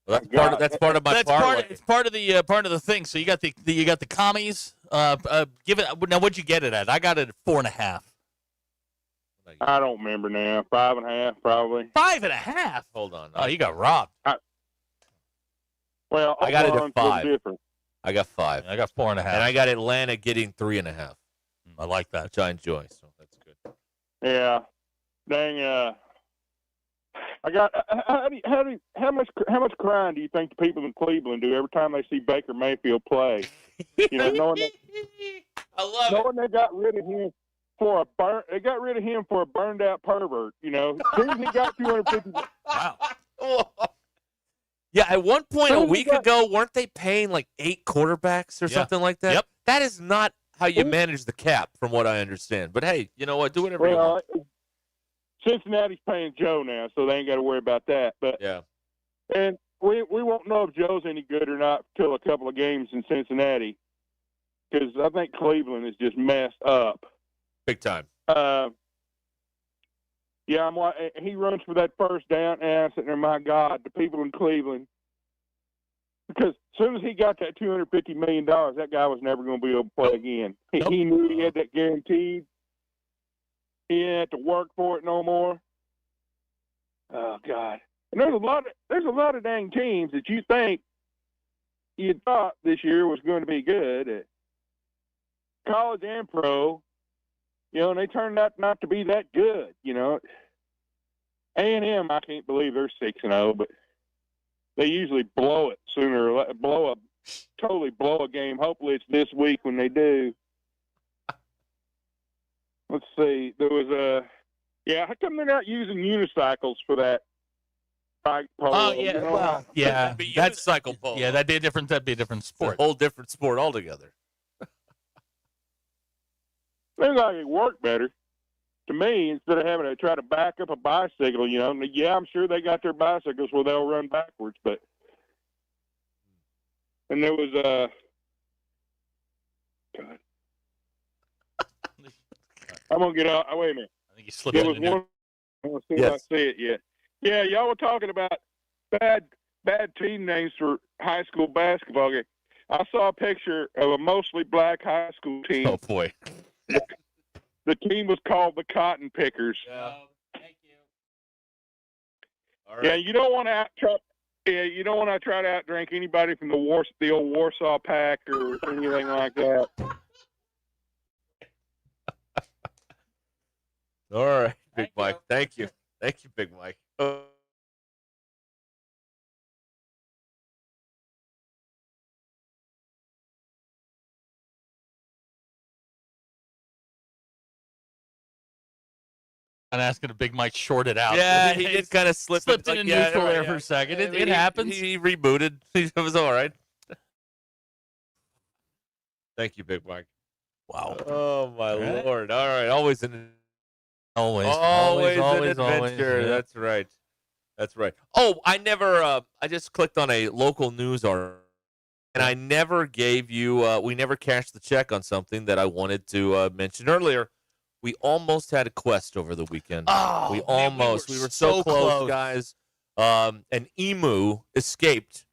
Well, that's part of my parlay. It's part of the thing. So you got the commies. Give it now. What'd you get it at? I got it at 4.5. I don't remember now. 5.5 probably. 5.5. Hold on. Oh, you got robbed. I got it at 5. Different. I got 5. I got 4.5. And I got Atlanta getting 3.5. I like that. Which I enjoy. So that's good. Yeah. Dang. I got. How much crying do you think the people in Cleveland do every time they see Baker Mayfield play? You know, knowing they got rid of him for a burned out pervert. You know, as soon as he got 250. Wow. Yeah, at one point a week ago, weren't they paying like 8 quarterbacks or something like that? Yep. That is not how you manage the cap, from what I understand. But hey, you know what? Do whatever you want. Cincinnati's paying Joe now, so they ain't got to worry about that. But yeah, and we won't know if Joe's any good or not till a couple of games in Cincinnati, because I think Cleveland is just messed up big time. Yeah, he runs for that first down, and I'm sitting there, my God, the people in Cleveland. Because as soon as he got that $250 million, that guy was never going to be able to play again. He knew he had that guaranteed. He didn't have to work for it no more. Oh God! And there's a lot of dang teams that you thought this year was going to be good, college and pro. You know, and they turned out not to be that good. You know, A&M, I can't believe they're 6-0, but they usually blow it sooner, totally blow a game. Hopefully, it's this week when they do. Let's see. There was how come they're not using unicycles for that bike polo? Oh yeah, you know? well, yeah, that's cycle polo. Yeah, that'd be a different sport. A whole different sport altogether. Seems like it worked better to me instead of having to try to back up a bicycle. You know, yeah, I'm sure they got their bicycles where they'll run backwards, but and there was God. I'm gonna get out. Oh, wait a minute. I think you slipped in. I want to see if I see it yet. Yeah, y'all were talking about bad team names for high school basketball game. I saw a picture of a mostly black high school team. Oh boy. The team was called the Cotton Pickers. Yeah. Thank you. All right. Yeah, you don't want to try to outdrink anybody from the old Warsaw Pack or anything like that. All right, Big Mike. Thank you, Big Mike. I'm asking if Big Mike shorted out. Yeah, he did kind of slipped in neutral there for a second. It happens. He rebooted. It was all right. Thank you, Big Mike. Wow. Oh my Lord! All right, always an Always adventure. Yeah. That's right. Oh, I just clicked on a local news article, and I never gave you. We never cashed the check on something that I wanted to mention earlier. We almost had a quest over the weekend. Oh, we were so close, guys. An emu escaped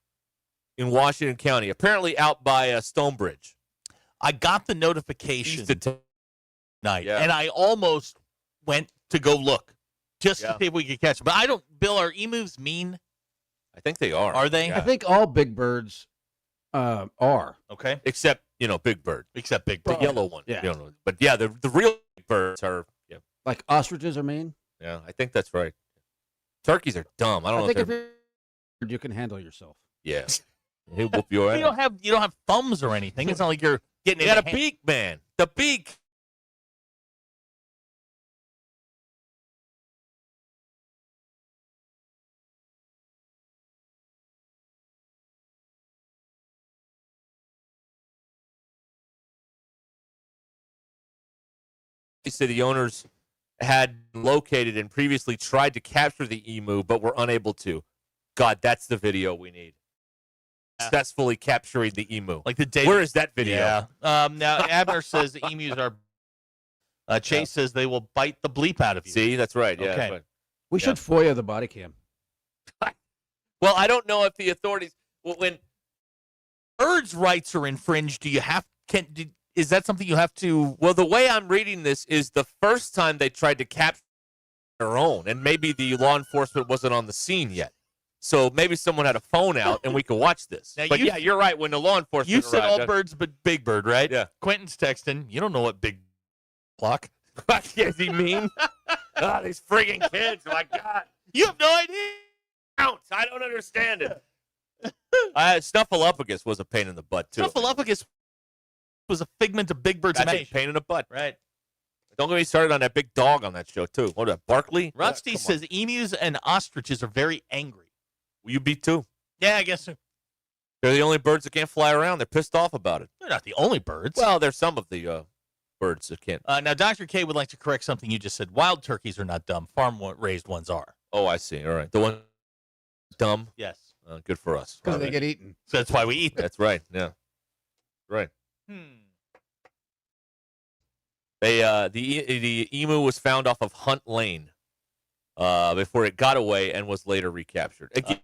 in Washington County, apparently out by Stonebridge. I got the notification tonight, and I almost went to go look just to see if we could catch them. But I don't, Bill, are emus mean? I think they are. Are they? I think all big birds are. Okay. Except, Big Bird. Except Big Bird. The yellow one. Yeah. But yeah, the real birds are, like ostriches are mean? Yeah, I think that's right. Turkeys are dumb. I don't know think if you can handle yourself. Yeah. He'll whoop your ass. You don't have thumbs or anything. It's not like you're getting You got a beak, man. The beak. He said the owners had located and previously tried to capture the emu, but were unable to. God, that's the video we need. Successfully capturing the emu. Like the day. Where is that video? Yeah. Now Abner says the emus are Chase says they will bite the bleep out of you. See, that's right. Yeah. Okay. That's right. We should FOIA the body cam. Well, I don't know if the authorities when birds' rights are infringed. Is that something you have to? Well, the way I'm reading this is the first time they tried to capture their own, and maybe the law enforcement wasn't on the scene yet. So maybe someone had a phone out and we could watch this. Now but yeah, you're right. When the law enforcement You said arrived, all birds but Big Bird, right? Yeah. Quentin's texting. You don't know what big clock. Is he mean? These friggin' kids! My God, you have no idea. Counts. I don't understand it. Snuffleupagus was a pain in the butt too. Snuffleupagus was a figment of Big Bird's imagination. Pain in the butt. Right. Don't get me started on that big dog on that show too. What about Barkley? Rusty says emus and ostriches are very angry. Will you be too? Yeah, I guess so. They're the only birds that can't fly around. They're pissed off about it. They're not the only birds. Well, there's some of the birds that can't. Now, Dr. K would like to correct something you just said. Wild turkeys are not dumb. Farm-raised ones are. Oh, I see. All right. The one dumb? Yes. Good for us. Because they get eaten. So that's why we eat them. That's right. Yeah. Right. The emu was found off of Hunt Lane before it got away and was later recaptured. Again,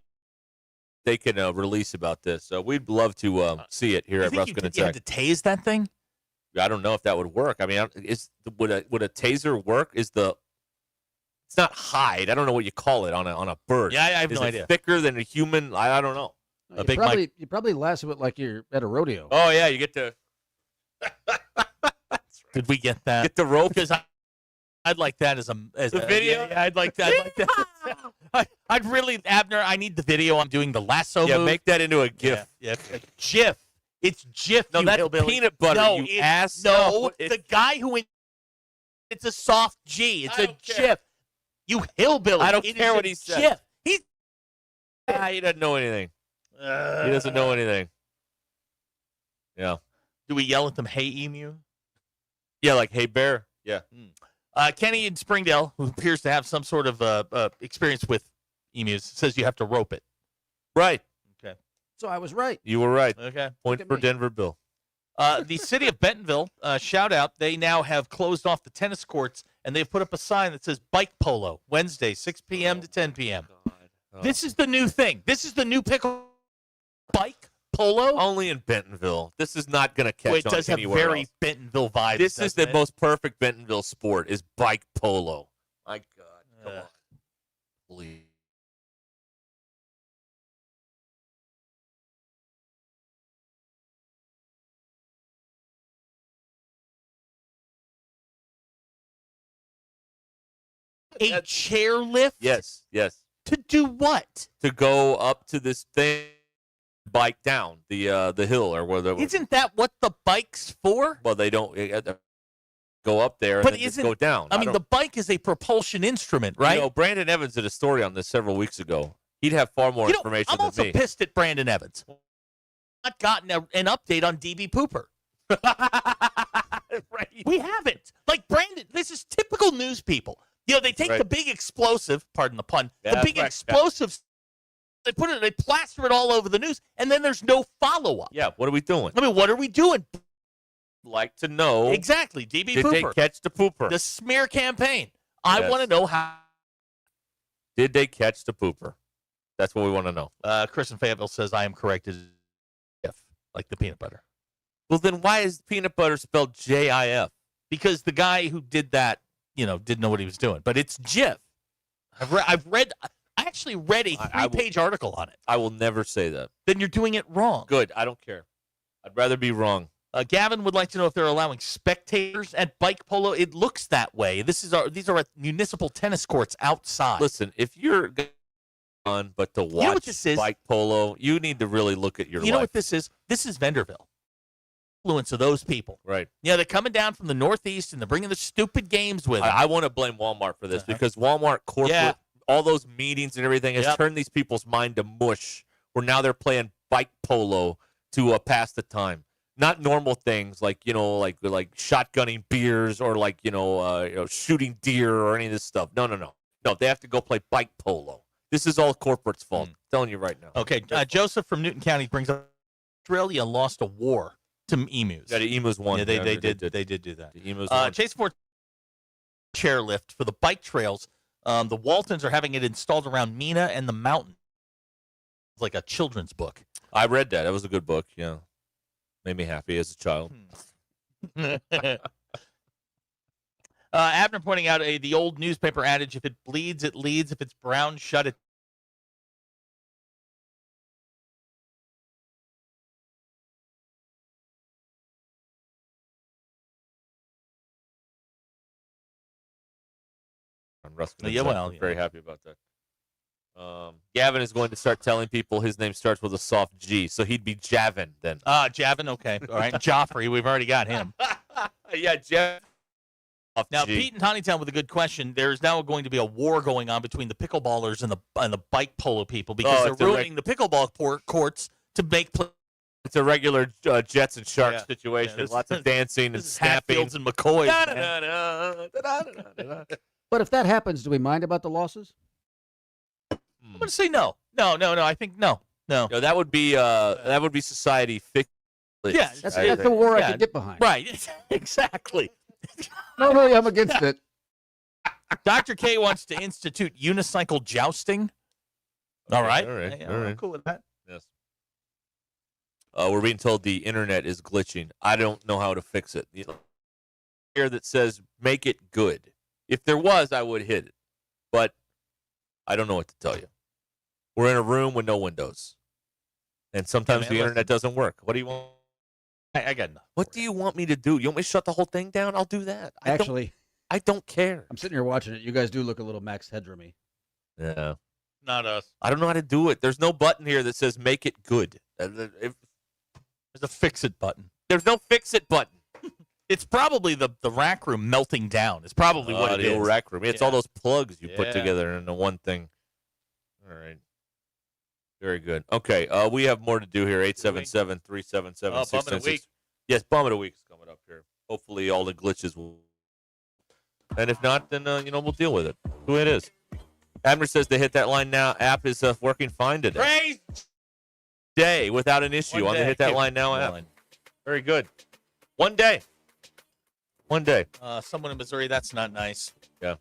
they can release about this. So we'd love to see it here at Ruscin and You had to tase that thing? I don't know if that would work. I mean, would a taser work? It's not hide. I don't know what you call it on a bird. Yeah, I have Is no it idea. Thicker than a human? I don't know. You probably lasso it like you're at a rodeo. Oh yeah, you get to. Did we get that? Get the rope? Because I'd like that as the video. Yeah, I'd like that. I'd really, Abner. I need the video. I'm doing the lasso. Yeah, move. make that into a GIF. Yeah, GIF. It's GIF. No, you that's hillbilly. peanut butter. No, you ass. No, the guy who. It's a soft G. It's a GIF. You hillbilly. I don't It care is what a he said. GIF. He doesn't know anything. He doesn't know anything. Yeah. Do we yell at them, "Hey, emu"? Yeah, like "Hey, bear." Yeah. Kenny in Springdale, who appears to have some sort of experience with emus, says you have to rope it. Right. Okay. So I was right. You were right. Okay. Point for Denver Bill. The city of Bentonville, shout out, they now have closed off the tennis courts, and they've put up a sign that says bike polo, Wednesday, 6 p.m. to 10 p.m. This is the new thing. This is the new pickle bike polo. Only in Bentonville. This is not going to catch on It does have anywhere very else. Bentonville vibes. This is the doesn't it? most perfect Bentonville sport is bike polo. My God. Come on. Please. A chairlift? Yes, yes. To do what? To go up to this thing, bike down the hill or whether. Isn't that what the bike's for? Well, they don't go up there But and then just isn't- go down. I mean, the bike is a propulsion instrument, right? You know, Brandon Evans did a story on this sevevel weeks ago. He'd have far more information I'm than also me. pissed at Brandon Evans. Not gotten an update on DB Pooper. Right. We haven't. Like Brandon, this is typical news people. You know, they take the big explosive, pardon the pun, Yeah, the big right, explosive, they put it, they plaster it all over the news, and then there's no follow-up. Yeah, what are we doing? I mean, what are we doing? Like to know. Exactly, DB Did Pooper. they catch the pooper? The smear campaign. I Yes. want to know how. Did they catch the pooper? That's what we want to know. Chris in Fayetteville says I am corrected. If like the peanut butter. Well, then why is peanut butter spelled J-I-F? Because the guy who did that, didn't know what he was doing. But it's Jif. I actually read a 3-page article on it. I will never say that. Then you're doing it wrong. Good. I don't care. I'd rather be wrong. Gavin would like to know if they're allowing spectators at bike polo. It looks that way. These are at municipal tennis courts outside. Listen, if you're on, but to watch what this is? bike polo, you need to really look at your life. You know what this is? This is Venderville. Influence of those people. Right. Yeah, they're coming down from the Northeast and they're bringing the stupid games with them. I want to blame Walmart for this because Walmart corporate, all those meetings and everything has turned these people's mind to mush. Where now they're playing bike polo to pass the time. Not normal things like like shotgunning beers or shooting deer or any of this stuff. No. They have to go play bike polo. This is all corporate's fault. I'm telling you right now. Okay, Joseph from Newton County brings up Australia lost a war to emus. Yeah, the emus won. Yeah, they did do that. The emus won. Chase Ford chairlift for the bike trails. The Waltons are having it installed around Mina and the mountain. It's like a children's book. I read that. That was a good book. Yeah, made me happy as a child. Abner pointing out the old newspaper adage: if it bleeds, it leads. If it's brown, shut it. Ruscin. Yeah, well, very happy about that. Gavin is going to start telling people his name starts with a soft G, so he'd be Javin then. Javin, okay. All right. Joffrey, we've already got him. Yeah, Javin. Now, Pete in Honeytown with a good question. There's now going to be a war going on between the pickleballers and the bike polo people because they're ruining the pickleball courts to make play. It's a regular Jets and Sharks situation. Lots of dancing and snapping. Hatfields and McCoys. But if that happens, do we mind about the losses? I'm going to say no. No. I think no. That would be society fixed. Yeah, that's the war I can get behind. Right, exactly. Normally, I'm against it. Dr. K wants to institute unicycle jousting. All right. All right. I'm cool with that. Yes. We're being told the internet is glitching. I don't know how to fix it. Here that says make it good. If there was, I would hit it. But I don't know what to tell you. We're in a room with no windows. And sometimes the internet doesn't work. What do you want? I got nothing. What do you want me to do? You want me to shut the whole thing down? I'll do that. Actually, I don't care. I'm sitting here watching it. You guys do look a little Max Headroomy. Yeah. Not us. I don't know how to do it. There's no button here that says make it good. There's a fix it button. There's no fix it button. It's probably the rack room melting down. It's probably what it is. The old rack room. It's all those plugs you put together into one thing. All right. Very good. Okay, we have more to do here. 877-377-6666. Yes, Bum of the Week is coming up here. Hopefully all the glitches will. And if not, then, we'll deal with it. Who it is. Abner says the Hit That Line Now app is working fine today. Praise day without an issue on the Hit That Line Now app. Very good. One day. Someone in Missouri, that's not nice. Yeah.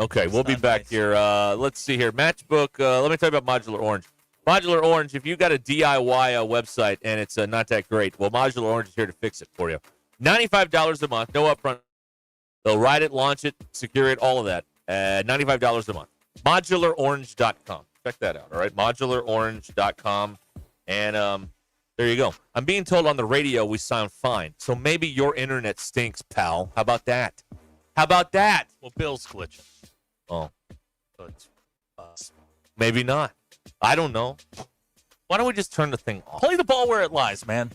Okay, we'll be back here. Let's see here. Matchbook. Let me tell you about Modular Orange. Modular Orange, if you got a DIY website and it's not that great, well, Modular Orange is here to fix it for you. $95 a month, no upfront. They'll write it, launch it, secure it, all of that. $95 a month. ModularOrange.com. Check that out, all right? ModularOrange.com. And there you go. I'm being told on the radio we sound fine, so maybe your internet stinks, pal. How about that? Well, Bill's glitching. Oh. So it's us. Maybe not. I don't know. Why don't we just turn the thing off? Play the ball where it lies, man.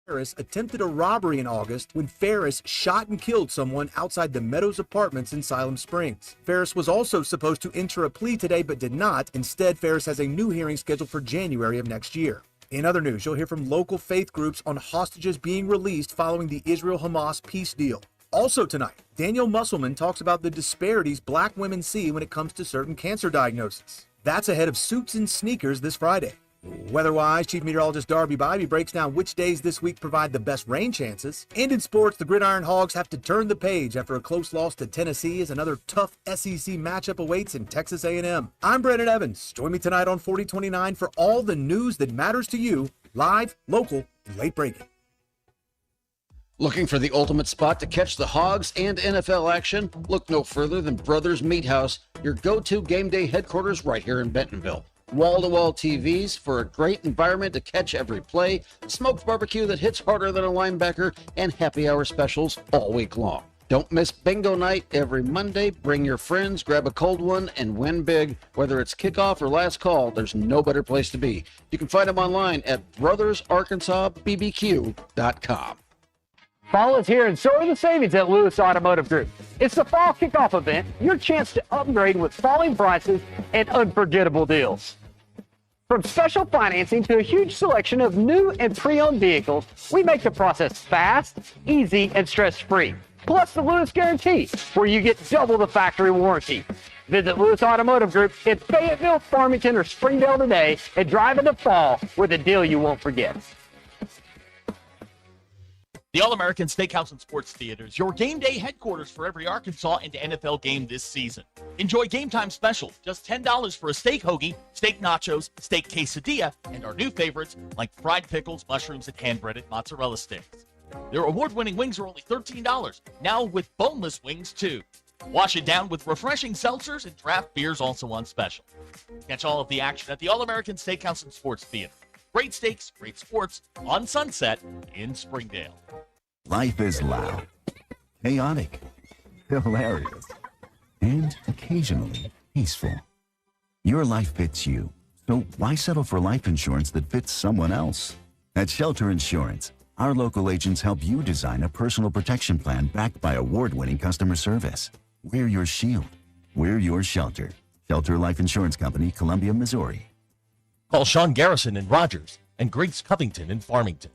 Ferris attempted a robbery in August when Ferris shot and killed someone outside the Meadows Apartments in Siloam Springs. Ferris was also supposed to enter a plea today but did not. Instead, Ferris has a new hearing scheduled for January of next year. In other news, you'll hear from local faith groups on hostages being released following the Israel-Hamas peace deal. Also tonight, Daniel Musselman talks about the disparities black women see when it comes to certain cancer diagnoses. That's ahead of Suits and Sneakers this Friday. Weather-wise, Chief Meteorologist Darby Bybee breaks down which days this week provide the best rain chances. And in sports, the Gridiron Hogs have to turn the page after a close loss to Tennessee as another tough SEC matchup awaits in Texas A&M. I'm Brandon Evans. Join me tonight on 4029 for all the news that matters to you, live, local, and late breaking. Looking for the ultimate spot to catch the Hogs and NFL action? Look no further than Brothers Meat House, your go-to game day headquarters right here in Bentonville. Wall-to-wall TVs for a great environment to catch every play, smoked barbecue that hits harder than a linebacker, and happy hour specials all week long. Don't miss bingo night every Monday. Bring your friends, grab a cold one, and win big. Whether it's kickoff or last call, there's no better place to be. You can find them online at brothersarkansasbbq.com. Fall is here and so are the savings at Lewis Automotive Group. It's the fall kickoff event, your chance to upgrade with falling prices and unforgettable deals. From special financing to a huge selection of new and pre-owned vehicles, we make the process fast, easy, and stress-free. Plus the Lewis Guarantee, where you get double the factory warranty. Visit Lewis Automotive Group in Fayetteville, Farmington, or Springdale today and drive in the fall with a deal you won't forget. The All-American Steakhouse and Sports Theater is your game day headquarters for every Arkansas and NFL game this season. Enjoy game time specials, just $10 for a steak hoagie, steak nachos, steak quesadilla, and our new favorites like fried pickles, mushrooms, and hand-breaded mozzarella sticks. Their award-winning wings are only $13, now with boneless wings too. Wash it down with refreshing seltzers and draft beers also on special. Catch all of the action at the All-American Steakhouse and Sports Theater. Great steaks, great sports on Sunset in Springdale. Life is loud, chaotic, hilarious, and occasionally peaceful. Your life fits you, so why settle for life insurance that fits someone else? At Shelter Insurance, our local agents help you design a personal protection plan backed by award-winning customer service. We're your shield. We're your shelter. Shelter Life Insurance Company, Columbia, Missouri. Call Sean Garrison in Rogers and Grace Covington in Farmington.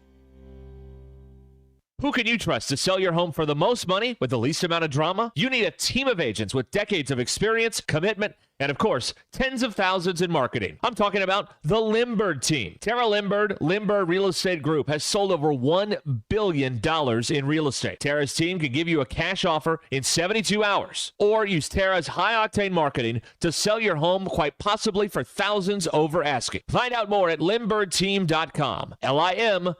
Who can you trust to sell your home for the most money with the least amount of drama? You need a team of agents with decades of experience, commitment, and of course, tens of thousands in marketing. I'm talking about the Limbird team. Tara Limbird, Limbird Real Estate Group, has sold over $1 billion in real estate. Tara's team can give you a cash offer in 72 hours, or use Tara's high-octane marketing to sell your home quite possibly for thousands over asking. Find out more at LimbirdTeam.com. LIMBIRD.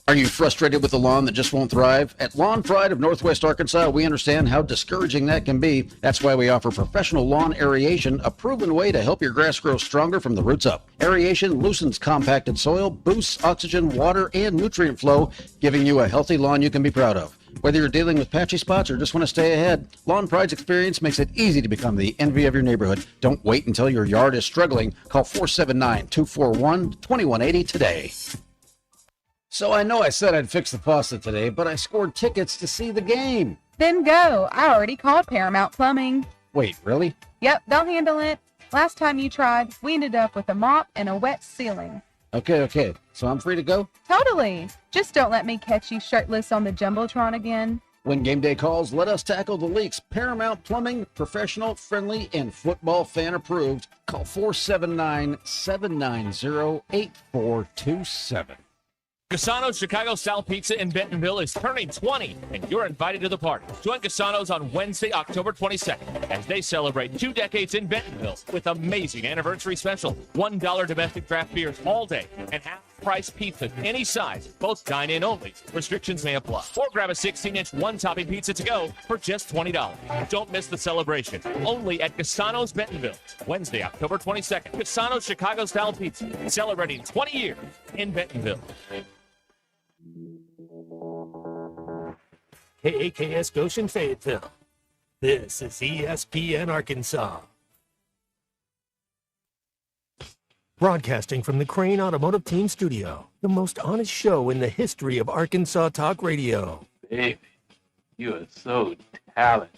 Are you frustrated with a lawn that just won't thrive? At Lawn Pride of Northwest Arkansas, we understand how discouraging that can be. That's why we offer professional lawn aeration, a proven way to help your grass grow stronger from the roots up. Aeration loosens compacted soil, boosts oxygen, water, and nutrient flow, giving you a healthy lawn you can be proud of. Whether you're dealing with patchy spots or just want to stay ahead, Lawn Pride's experience makes it easy to become the envy of your neighborhood. Don't wait until your yard is struggling. Call 479-241-2180 today. So I know I said I'd fix the faucet today, but I scored tickets to see the game. Then go. I already called Paramount Plumbing. Wait, really? Yep, they'll handle it. Last time you tried, we ended up with a mop and a wet ceiling. Okay. So I'm free to go? Totally. Just don't let me catch you shirtless on the Jumbotron again. When game day calls, let us tackle the leaks. Paramount Plumbing, professional, friendly, and football fan approved. Call 479-790-8427. Cassano's Chicago-style pizza in Bentonville is turning 20, and you're invited to the party. Join Cassano's on Wednesday, October 22nd, as they celebrate 2 decades in Bentonville with amazing anniversary special. $1 domestic draft beers all day, and half-price pizza any size, both dine-in only. Restrictions may apply. Or grab a 16-inch one-topping pizza to go for just $20. Don't miss the celebration. Only at Cassano's Bentonville, Wednesday, October 22nd. Cassano's Chicago-style pizza, celebrating 20 years in Bentonville. KAKS Goshen Fayetteville. This is ESPN Arkansas. Broadcasting from the Crane Automotive Team Studio, the most honest show in the history of Arkansas Talk Radio. Baby, you are so talented.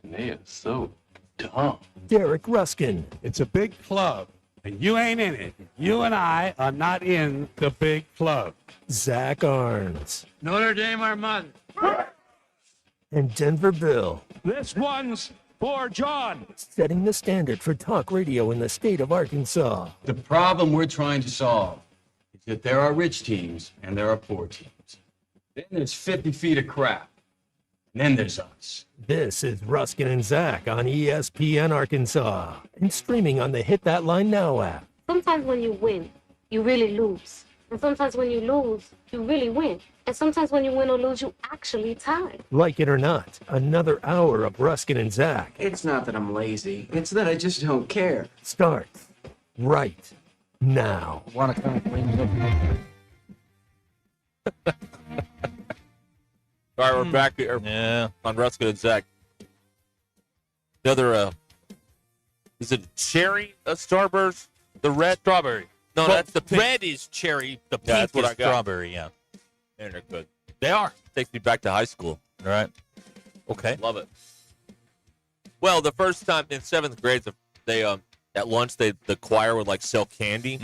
And they are so dumb. Derek Ruscin. It's a big club, and you ain't in it. You and I are not in the big club. Zach Arns. Notre Dame Armada. And Denver Bill. This one's for John. Setting the standard for talk radio in the state of Arkansas. The problem we're trying to solve is that there are rich teams and there are poor teams. Then there's 50 feet of crap. And then there's us. This is Ruskin and Zach on ESPN Arkansas and streaming on the Hit That Line Now app. Sometimes when you win, you really lose. And sometimes when you lose, you really win. And sometimes when you win or lose, you actually tie. Like it or not, another hour of Ruskin and Zach. It's not that I'm lazy. It's that I just don't care. Starts right now. Want to come clean All right, we're back here on Ruskin and Zach. The other, is it cherry Starburst? The red? Strawberry. No, well, that's the pink. Red is cherry. The pink that's what is I got. strawberry, yeah. And they're good. They are. Takes me back to high school. All right. Okay. Love it. Well, the first time in 7th grade, they At lunch, the choir would like sell candy.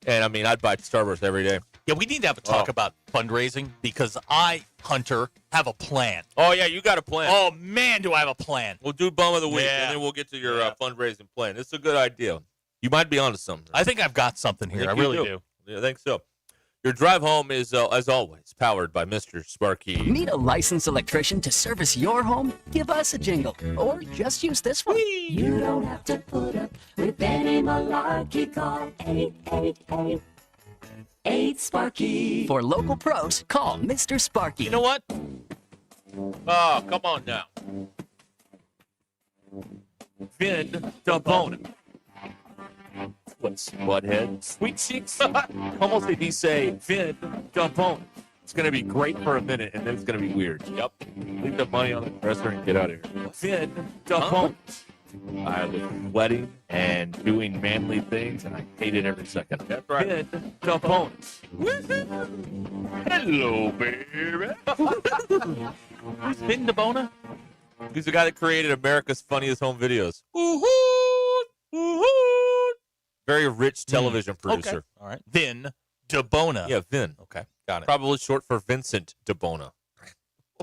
And I mean, I'd buy Starburst every day. Yeah, we need to have a talk about fundraising because I, Hunter, have a plan. Oh, yeah, you got a plan. Oh, man, do I have a plan. We'll do Bum of the Week, Yeah. and then we'll get to your fundraising plan. It's a good idea. You might be onto something. I think I've got something here. I really do. Yeah, I think so. Your drive home is, as always, powered by Mr. Sparky. Need a licensed electrician to service your home? Give us a jingle. Or just use this one. You don't have to put up with any malarkey. Call 888-8 For local pros, call Mr. Sparky. You know what? Oh, come on now. Vin DeBona. What's butthead? Sweet cheeks. Almost did he say Vin DeBona. It's going to be great for a minute, and then it's going to be weird. Yep. Leave the money on the dresser and get out of here. Vin DeBona. I was sweating and doing manly things, and I hated every second. That's right. Vin DeBona. Hello, baby. Who's Vin DeBona? He's the guy that created America's Funniest Home Videos. Very rich television producer. Okay. All right. Vin DeBona. Yeah, Vin. Okay. Got it. Probably short for Vincent DeBona.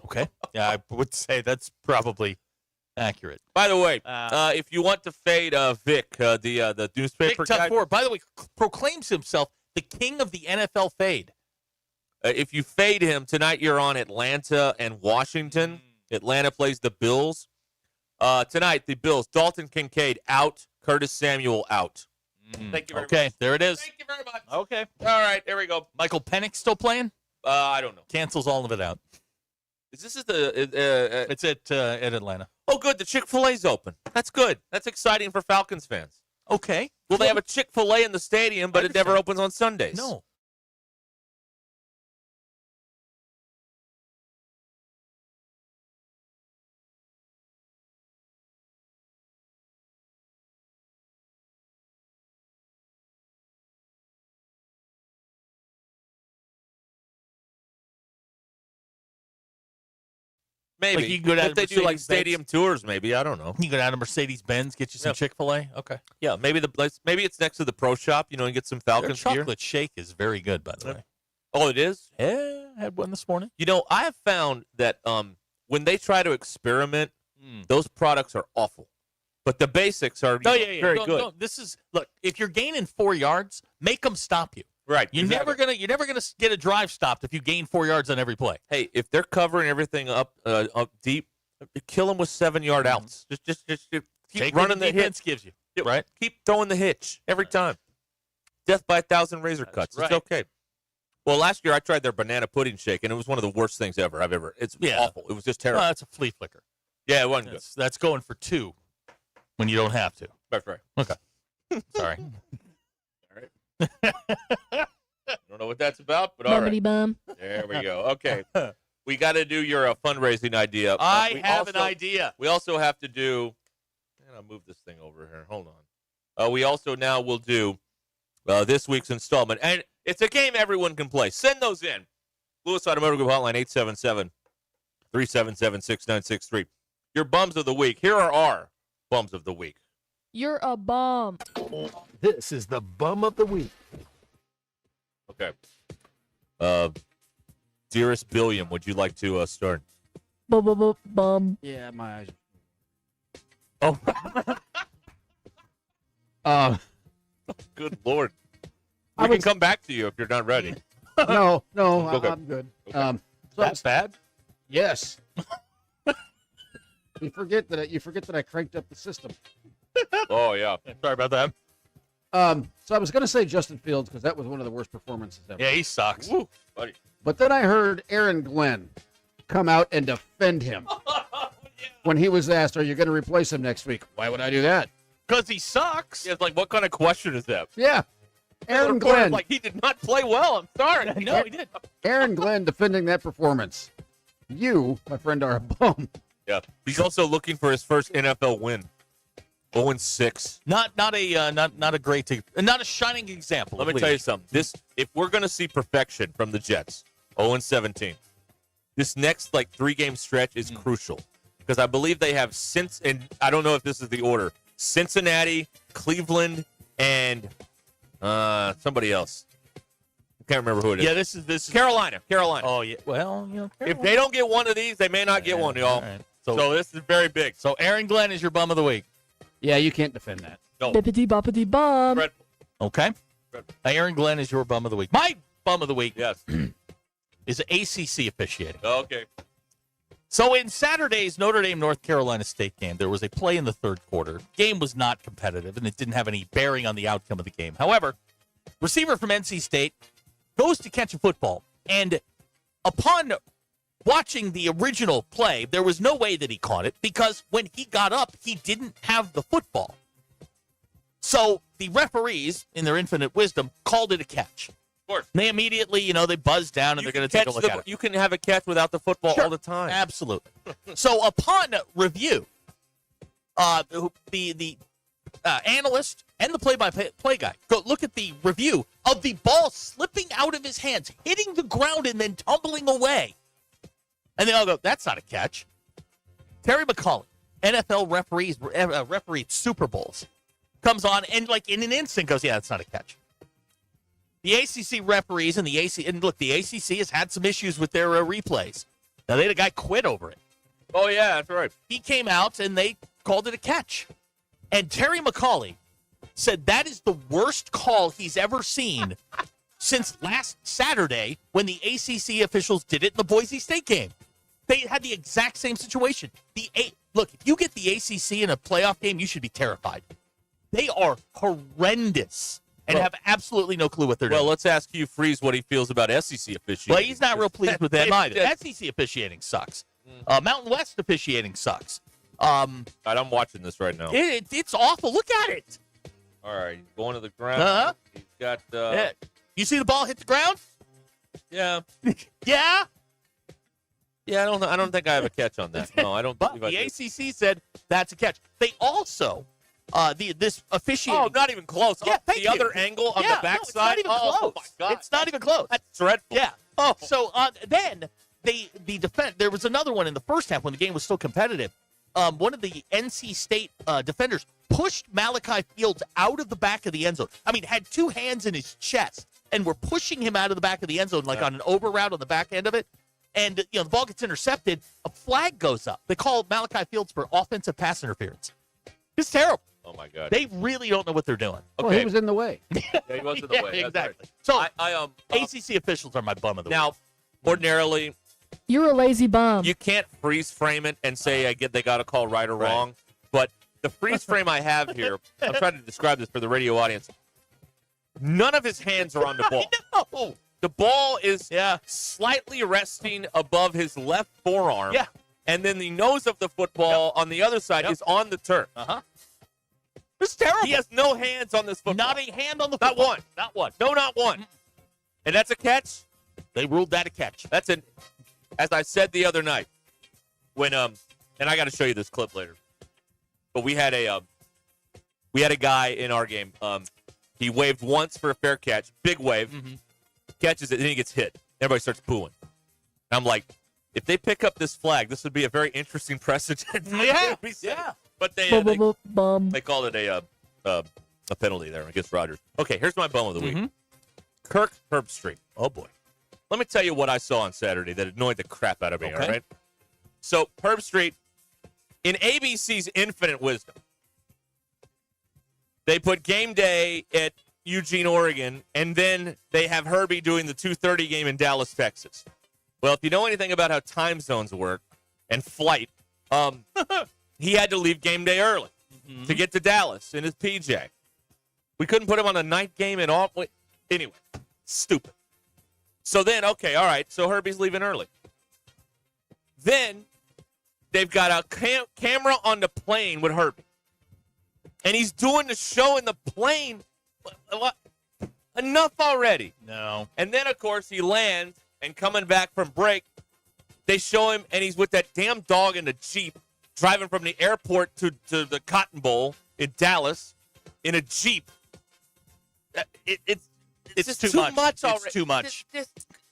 Okay. Yeah, I would say that's probably accurate. By the way, if you want to fade Vic, the newspaper Vic guy, Tough by the way, proclaims himself the king of the NFL fade. if you fade him tonight, you're on Atlanta and Washington. Atlanta plays the Bills. Tonight, the Bills. Dalton Kincaid out. Curtis Samuel out. Thank you very much. Okay, there it is. Thank you very much. Okay. All right, there we go. Michael Penix still playing? I don't know. Cancels all of it out. Is this the? It's at Atlanta. Oh, good. The Chick-fil-A's open. That's good. That's exciting for Falcons fans. Okay. Well, they have a Chick-fil-A in the stadium, but it never opens on Sundays. No. Maybe. Like you can go down if to they do like Mercedes-Benz. stadium tours, maybe. I don't know. You go down to Mercedes-Benz, get you some Chick-fil-A. Okay. Yeah, maybe maybe it's next to the pro shop, and get some Their Falcons gear. chocolate shake is very good, by the way. Oh, it is? Yeah, I had one this morning. I have found that when they try to experiment, those products are awful. But the basics are very good. This is look. If you're gaining 4 yards, make them stop you. Right. You're never gonna get a drive stopped if you gain 4 yards on every play. Hey, if they're covering everything up deep, kill them with 7-yard outs. Just keep running the defense hitch. gives you right. Keep throwing the hitch every time. Death by 1,000 razor cuts. right. It's okay. Well, last year I tried their banana pudding shake, and it was one of the worst things I've ever. It's awful. It was just terrible. Well, that's a flea flicker. Yeah, it wasn't good. That's going for 2 when you don't have to. That's right. Okay. Sorry. I don't know what that's about, but all right. Bum. There we go. Okay. We got to do your fundraising idea. I have an idea. We also have to do, and I'll move this thing over here. Hold on. We also now will do this week's installment. And it's a game everyone can play. Send those in. Lewis Automotive Group Hotline 877-377-6963. Your bums of the week. Here are our bums of the week. You're a bum. This is the bum of the week. Okay. Dearest Billiam, would you like to start? Bum. Yeah, my eyes. Oh. Good Lord. We can come back to you if you're not ready. No, Okay. I'm good. Okay. That's bad. Yes. You forget that I cranked up the system. Oh yeah. Sorry about that. So I was going to say Justin Fields because that was one of the worst performances ever. Yeah, he sucks. Woo, buddy. But then I heard Aaron Glenn come out and defend him when he was asked, "Are you going to replace him next week?" Why would I do that? Because he sucks. Yeah, it's like, what kind of question is that? Yeah. Aaron The reporter's Glenn. like, he did not play well. I'm sorry. No, he did. Aaron Glenn defending that performance. You, my friend, are a bum. Yeah. He's also looking for his first NFL win. 0-6. Not a great, not a shining example. Let me tell you something. If we're going to see perfection from the Jets, 0-17, this next 3-game stretch is crucial because I believe they have and I don't know if this is the order, Cincinnati, Cleveland, and somebody else. I can't remember who it is. Yeah, this is Carolina. Oh yeah. Well, If they don't get one of these, they may not get one, y'all. Right. So this is very big. So Aaron Glenn is your bum of the week. Yeah, you can't defend that. No. Bippity boppity bum. Okay. Aaron Glenn is your bum of the week. My bum of the week yes. is ACC officiating. Okay. So in Saturday's Notre Dame North Carolina State game, there was a play in the third quarter. Game was not competitive, and it didn't have any bearing on the outcome of the game. However, receiver from NC State goes to catch a football, and upon watching the original play, there was no way that he caught it because when he got up, he didn't have the football. So the referees, in their infinite wisdom, called it a catch. Of course. And they immediately, they buzzed down and they're going to take a look at it. You can have a catch without the football all the time. Absolutely. So upon review, the analyst and the play-by-play guy go look at the review of the ball slipping out of his hands, hitting the ground, and then tumbling away. And they all go, that's not a catch. Terry McCauley, NFL refereed Super Bowls, comes on and in an instant goes, yeah, that's not a catch. The ACC referees and the ACC has had some issues with their replays. Now, they had a guy quit over it. Oh, yeah, that's right. He came out and they called it a catch. And Terry McCauley said that is the worst call he's ever seen since last Saturday when the ACC officials did it in the Boise State game. They had the exact same situation. Look, if you get the ACC in a playoff game, you should be terrified. They are horrendous and have absolutely no clue what they're doing. Well, let's ask Hugh Freeze what he feels about SEC officiating. Well, he's not real pleased with them either. SEC officiating sucks. Mountain West officiating sucks. I'm watching this right now. It's awful. Look at it. All right, he's going to the ground. Uh-huh. He's got. You see the ball hit the ground? Yeah. Yeah. Yeah, I don't think I have a catch on that. No, I don't. But the ACC said that's a catch. They also this officiating. Oh, not even close. Yeah, the other angle on the backside. It's not even close. Oh my God, it's not even close. That's dreadful. Yeah. Oh, so then the defense. There was another one in the first half when the game was still competitive. One of the NC State defenders pushed Malachi Fields out of the back of the end zone. I mean, had two hands in his chest and were pushing him out of the back of the end zone, on an over route on the back end of it. And, the ball gets intercepted. A flag goes up. They call Malachi Fields for offensive pass interference. It's terrible. Oh, my God. They really don't know what they're doing. Okay. Well, he was in the way. Yeah, he was in the way. Exactly. Right. So, ACC officials are my bum of the week. Now, ordinarily, you're a lazy bum. You can't freeze frame it and say they got a call right or wrong. But the freeze frame I have here, I'm trying to describe this for the radio audience. None of his hands are on the ball. No. The ball is slightly resting above his left forearm. Yeah. And then the nose of the football on the other side is on the turf. Uh-huh. It's terrible. He has no hands on this football. Not a hand on the football. Not one. Not one. No, not one. And that's a catch? They ruled that a catch. That's as I said the other night, when and I got to show you this clip later. But we had a guy in our game. He waved once for a fair catch, big wave, catches it, and then he gets hit. Everybody starts booing. And I'm like, if they pick up this flag, this would be a very interesting precedent. Yeah. But they called it a penalty there against Rogers. Okay, here's my bum of the week. Kirk Herbstreit. Oh boy. Let me tell you what I saw on Saturday that annoyed the crap out of me, Okay. all right? So, Herbstreit, in ABC's infinite wisdom, they put game day at Eugene, Oregon, and then they have Herbie doing the 2:30 game in Dallas, Texas. Well, if you know anything about how time zones work and flight, he had to leave game day early to get to Dallas in his PJ. We couldn't put him on a night game and all. Anyway, stupid. So then, okay, all right, so Herbie's leaving early. Then they've got a camera on the plane with Herbie. And he's doing the show in the plane. What? Enough already. No. And then, of course, he lands, and coming back from break, they show him, and he's with that damn dog in the Jeep, driving from the airport to the Cotton Bowl in Dallas in a Jeep. It's just too much already. It's too much.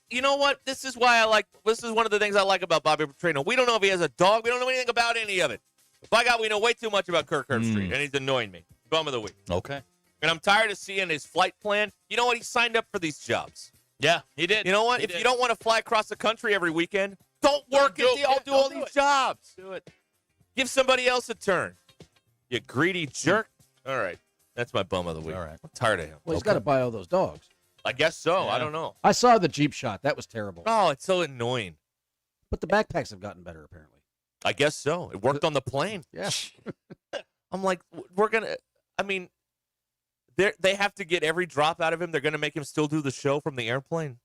You know what? This is one of the things I like about Bobby Petrino. We don't know if he has a dog. We don't know anything about any of it. By God, we know way too much about Kirk Herbstreit, and he's annoying me. Bum of the week. Okay. And I'm tired of seeing his flight plan. You know what? He signed up for these jobs. Yeah, he did. You know what? If you don't want to fly across the country every weekend, don't work at do all these jobs. Do it. Give somebody else a turn. You greedy jerk. All right. That's my bum of the week. All right. I'm tired of him. Well, he's got to buy all those dogs. I guess so. Yeah. I don't know. I saw the Jeep shot. That was terrible. Oh, it's so annoying. But the backpacks have gotten better, apparently. I guess so. It worked on the plane. Yeah. I'm like, we're going to, I mean, they have to get every drop out of him. They're going to make him still do the show from the airplane.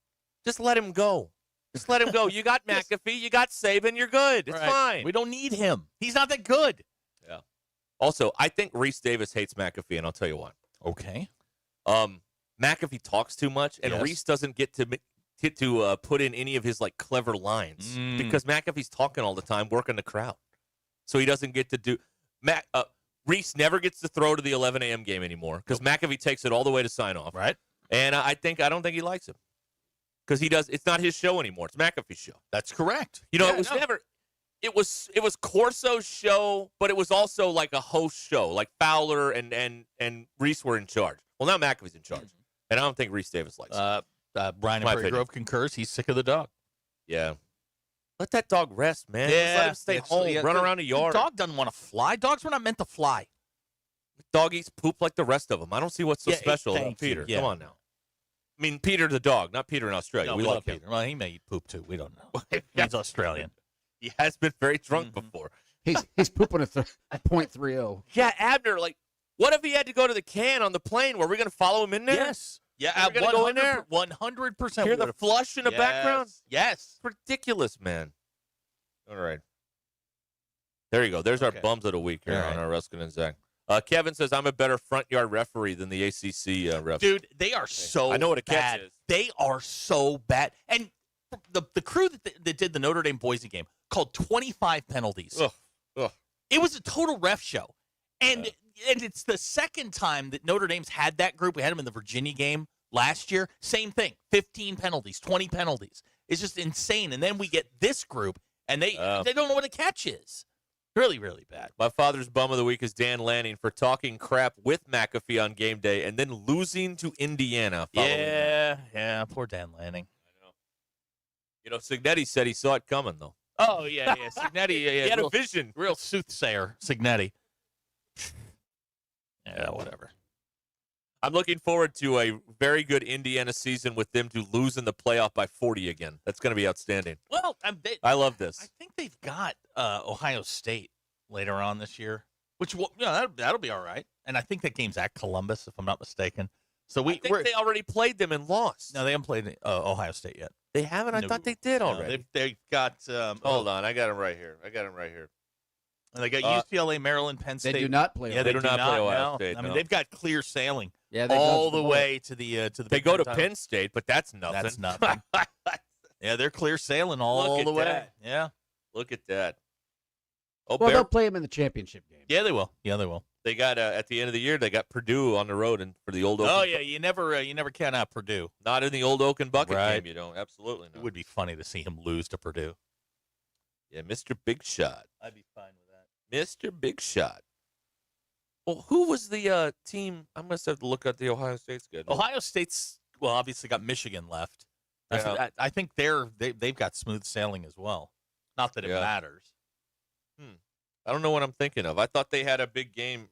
Just let him go. Just let him go. You got McAfee. You got Saban. You're good. It's fine. We don't need him. He's not that good. Yeah. Also, I think Reese Davis hates McAfee, and I'll tell you why. Okay. McAfee talks too much, and Yes. Reese doesn't get to put in any of his like clever lines because McAfee's talking all the time, working the crowd, so he doesn't get to do. Reese never gets to throw to the 11 a.m. game anymore because McAfee takes it all the way to sign off. Right. And I don't think he likes him because he does. It's not his show anymore. It's McAfee's show. That's correct. You know, it was never. It was Corso's show, but it was also like a host show. Like Fowler and Reese were in charge. Well, now McAfee's in charge, and I don't think Reese Davis likes him. Brian in Prairie Grove concurs. He's sick of the dog. Yeah. Let that dog rest, man. Just let him stay home, run around the yard. The dog doesn't want to fly. Dogs were not meant to fly. Dog eats poop like the rest of them. I don't see what's so special about thank you. Peter. Yeah. Come on now. I mean, Peter the dog, not Peter in Australia. No, we love Peter. him. Well, he may eat poop too. We don't know. He's Australian. He has been very drunk before. He's pooping at 0.30. Yeah, Abner, like, what if he had to go to the can on the plane? Were we going to follow him in there? Yes. Yeah, We're going to go in there? 100%. Hear the flush in the background? Yes. It's ridiculous, man. All right. There you go. There's our bums of the week here on our Ruscin and Zach. Kevin says, I'm a better front yard referee than the ACC refs. Dude, they are so I know what a bad. catch is. They are so bad. And the crew that did the Notre Dame Boise game called 25 penalties. Ugh. It was a total ref show. And it's the second time that Notre Dame's had that group. We had them in the Virginia game last year. Same thing. 15 penalties, 20 penalties. It's just insane. And then we get this group, and they don't know what a catch is. Really, really bad. My father's bum of the week is Dan Lanning for talking crap with McAfee on game day and then losing to Indiana. Yeah, poor Dan Lanning. I know. You know, Signetti said he saw it coming, though. Oh, yeah. Signetti. He had a vision. Real soothsayer, Signetti. Yeah, whatever. I'm looking forward to a very good Indiana season with them to lose in the playoff by 40 again. That's going to be outstanding. Well, I love this. I think they've got Ohio State later on this year, which that'll be all right. And I think that game's at Columbus, if I'm not mistaken. So I think they already played them and lost. No, they haven't played Ohio State yet. They haven't? I thought they did already. They've got. Hold on, I got them right here. And they got UCLA, Maryland, Penn State. They do not play. Yeah, they do not play Ohio State. I mean, no. they've got clear sailing. Yeah, all the way to the They go to Penn State, but that's nothing. That's nothing. Yeah, they're clear sailing all the way. That. Yeah, look at that. Oh, well, they'll play them in the championship game. Yeah, they will. Yeah, they will. They got at the end of the year, they got Purdue on the road and for the old. Oh yeah, you never count out Purdue. Not in the old Oak and Bucket Right. game, you don't. Absolutely not. It would be funny to see him lose to Purdue. Yeah, Mr. Big Shot. I'd be fine with that. Mr. Big Shot. Well, who was the team? I must have to look at the Ohio State schedule. Ohio State's obviously got Michigan left. Yeah. I think they've got smooth sailing as well. Not that it matters. I don't know what I'm thinking of. I thought they had a big game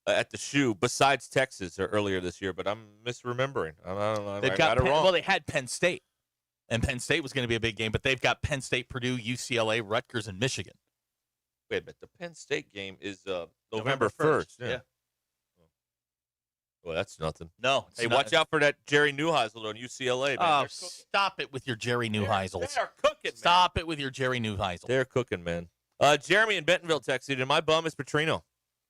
at the Shoe besides Texas earlier this year, but I'm misremembering. I got it wrong. Well, they had Penn State, and Penn State was going to be a big game, but they've got Penn State, Purdue, UCLA, Rutgers, and Michigan. Wait a minute. The Penn State game is November 1st. Yeah. Well, that's nothing. No. Hey, watch out for that Jerry Neuheisel on UCLA, man. Oh, stop it with your Jerry Neuheisels. They are cooking, man. Stop it with your Jerry Neuheisel. They're cooking, man. Jeremy in Bentonville texted, and my bum is Petrino.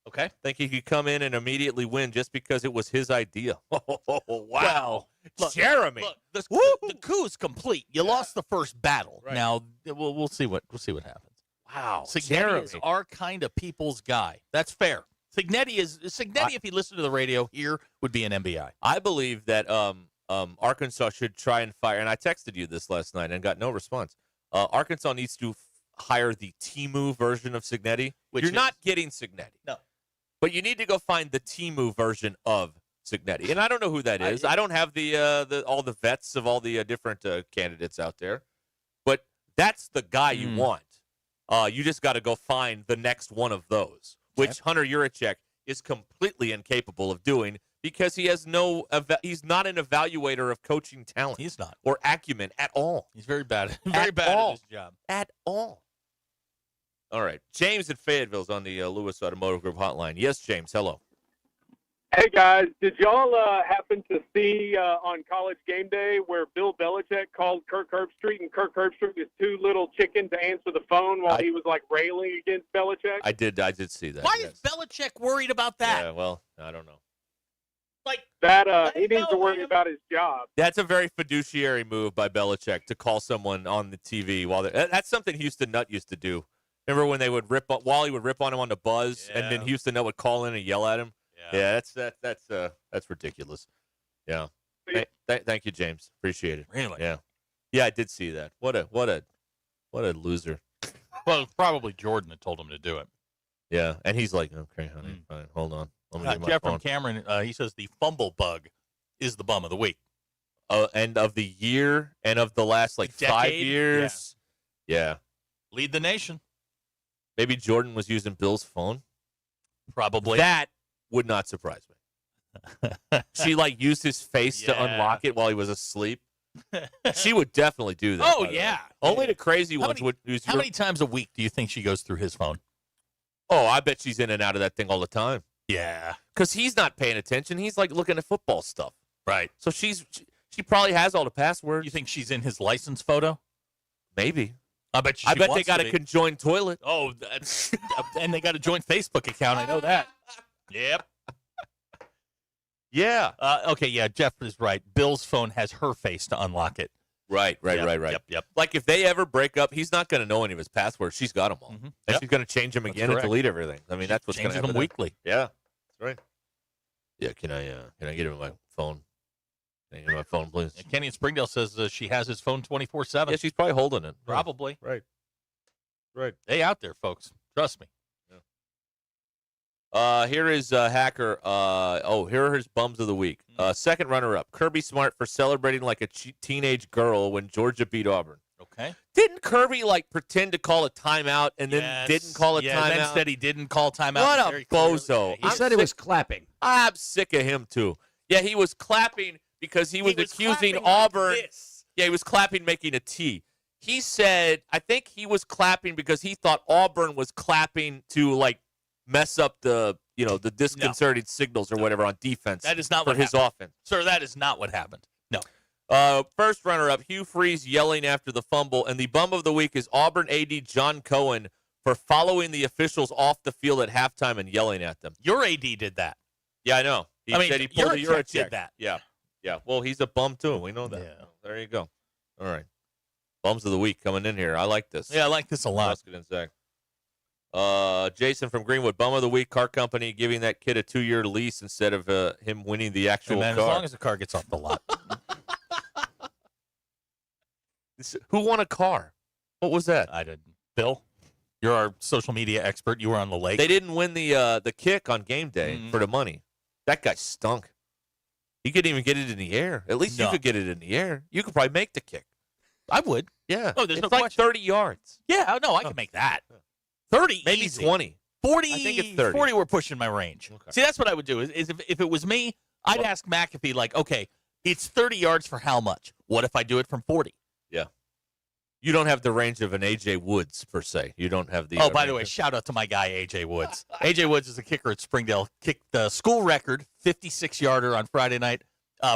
Okay. Think he could come in and immediately win just because it was his idea. Oh, wow. Look, Jeremy. Look, the coup is complete. You lost the first battle. Right. Now we'll see what happens. Wow. Signetti is our kind of people's guy. That's fair. Signetti, if he listened to the radio here, would be an MBI. I believe that Arkansas should try and fire, and I texted you this last night and got no response. Arkansas needs to hire the Temu version of Cignetti. You're not getting Cignetti. No. But you need to go find the Temu version of Cignetti. And I don't know who that is. I don't have all the vets of all the different candidates out there. But that's the guy you want. You just got to go find the next one of those, which Hunter Yurachek is completely incapable of doing because he has he's not an evaluator of coaching talent. He's not. Or acumen at all. He's very bad. Very bad at his job. At all. All right. James in Fayetteville's on the Lewis Automotive Group hotline. Yes, James. Hello. Hey, guys. Did y'all happen to see on College Game Day where Bill Belichick called Kirk Herbstreit and Kirk Herbstreit was too little chicken to answer the phone while he was, railing against Belichick? I did see that. Why is Belichick worried about that? Yeah, well, I don't know. He needs to worry about his job. That's a very fiduciary move by Belichick to call someone on the TV while that's something Houston Nutt used to do. Remember when they would Wally would rip on him on the buzz, and then Houston Nutt would call in and yell at him? Yeah, that's ridiculous. Yeah. Thank you, James. Appreciate it. Really? Yeah, I did see that. What a loser. Well, it's probably Jordan that told him to do it. Yeah, and he's like, okay, honey, fine, hold on. Let me get my Jeff phone. from Cameron, he says the fumble bug is the bum of the week. And of the year and of the last 5 years. Yeah. Lead the nation. Maybe Jordan was using Bill's phone. Probably. That would not surprise me. She used his face to unlock it while he was asleep. She would definitely do that. Oh, yeah. Only the crazy ones would use. How many times a week do you think she goes through his phone? Oh, I bet she's in and out of that thing all the time. Yeah. Because he's not paying attention. He's looking at football stuff. Right. So she probably has all the passwords. You think she's in his license photo? Maybe. I bet they got a conjoined toilet. Oh, and they got a joint Facebook account. I know that. Yep. Yeah. Okay, yeah, Jeff is right. Bill's phone has her face to unlock it. Right. Yep. If they ever break up, he's not going to know any of his passwords. She's got them all. Mm-hmm. And she's going to change them again and delete everything. I mean, that's what's going to happen. Them weekly. Yeah, that's right. Yeah, can I get him my phone? Can I get my phone, please? And Kenny in Springdale says she has his phone 24/7. Yeah, she's probably holding it. Probably. Right. They out there, folks. Trust me. Here is Hacker. Here are his bums of the week. Second runner-up, Kirby Smart for celebrating like a teenage girl when Georgia beat Auburn. Okay. Didn't Kirby pretend to call a timeout and then didn't call a timeout? Then said he didn't call timeout. What a bozo! He said he was clapping. I'm sick of him too. Yeah, he was clapping because he was accusing Auburn. Yeah, he was clapping, making a T. He said, I think he was clapping because he thought Auburn was clapping to mess up the disconcerting signals or whatever on defense. That is not for what his happened. offense. Sir, that is not what happened. No. First runner-up, Hugh Freeze yelling after the fumble. And the bum of the week is Auburn AD John Cohen for following the officials off the field at halftime and yelling at them. Your AD did that. Yeah, I know. He said he pulled a Yurachek. Did that. Yeah. Well, he's a bum, too. We know that. Yeah. There you go. All right. Bums of the week coming in here. I like this. Yeah, I like this a lot. Ruscin and Zach. Jason from Greenwood, bum of the week, car company giving that kid a 2-year lease instead of him winning the actual car. As long as the car gets off the lot. Who won a car? What was that? I didn't. Bill, you're our social media expert. You were on the lake. They didn't win the kick on game day for the money. That guy stunk. He couldn't even get it in the air. At least you could get it in the air. You could probably make the kick. I would. Yeah. Oh, there's it's no like question. 30 yards. Yeah, no, I can make that. 30 Maybe easy. 20. 40, I think it's 30. 40 we're pushing my range. Okay. See, that's what I would do. Is if it was me, I'd ask McAfee, okay, it's 30 yards for how much? What if I do it from 40? Yeah. You don't have the range of an A.J. Woods, per se. You don't have the... Oh, by the way, shout out to my guy, A.J. Woods. A.J. Woods is a kicker at Springdale. Kicked the school record, 56-yarder on Friday night.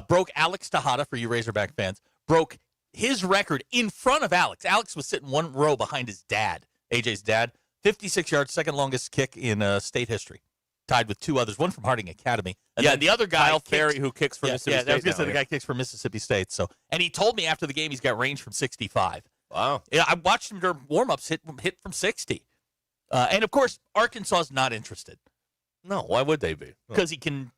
Broke Alex Tejada, for you Razorback fans. Broke his record in front of Alex. Alex was sitting one row behind his dad, A.J.'s dad. 56 yards, second longest kick in state history. Tied with two others, one from Harding Academy. And then the other guy, Kyle Ferry, who kicks for Mississippi State. Yeah, I was going to say the guy kicks for Mississippi State. So, and he told me after the game he's got range from 65. Wow. Yeah, I watched him during warm-ups hit from 60. And, of course, Arkansas is not interested. No, why would they be? Because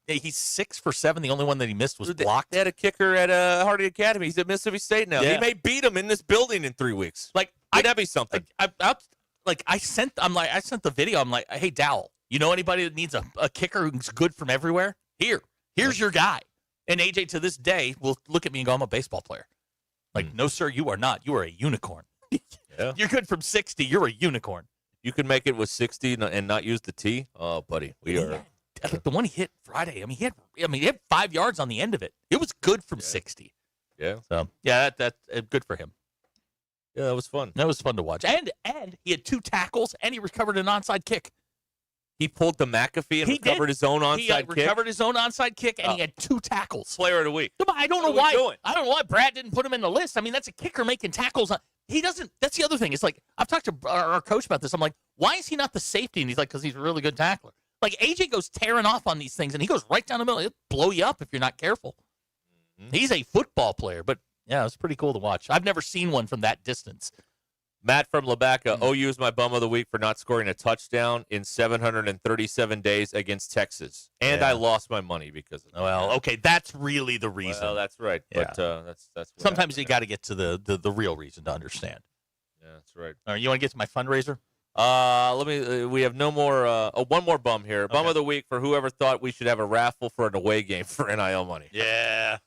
he's 6 for 7. The only one that he missed was blocked. They had a kicker at Hardy Academy. He's at Mississippi State now. Yeah. He may beat him in this building in 3 weeks. Like, would that be something? I sent the video. I'm like, hey, Dowell, you know anybody that needs a kicker who's good from everywhere? Here's your guy. And AJ to this day will look at me and go, I'm a baseball player. Like, no, sir, you are not. You are a unicorn. Yeah. You're good from 60. You're a unicorn. You can make it with 60 and not use the T? Oh, buddy, we are. Like the one he hit Friday. I mean, he had 5 yards on the end of it. It was good from 60. Yeah. So yeah, that's good for him. Yeah, that was fun. That was fun to watch. And he had 2 tackles and he recovered an onside kick. He pulled the McAfee and recovered his own onside kick. He recovered his own onside kick and he had 2 tackles. Player of the week. I don't know why. I don't know why Brad didn't put him in the list. I mean, that's a kicker making tackles. He doesn't. That's the other thing. It's like I've talked to our coach about this. I'm like, why is he not the safety? And he's like, because he's a really good tackler. Like AJ goes tearing off on these things and he goes right down the middle. He'll blow you up if you're not careful. Mm-hmm. He's a football player, but yeah, it was pretty cool to watch. I've never seen one from that distance. Matt from Labacca, OU is my bum of the week for not scoring a touchdown in 737 days against Texas. And I lost my money because of that. Well, okay, that's really the reason. Well, that's right. Yeah. But that's what sometimes you got to get to the real reason to understand. Yeah, that's right. All right, you want to get to my fundraiser? We have no more. One more bum here. Bum of the week for whoever thought we should have a raffle for an away game for NIL money. Yeah.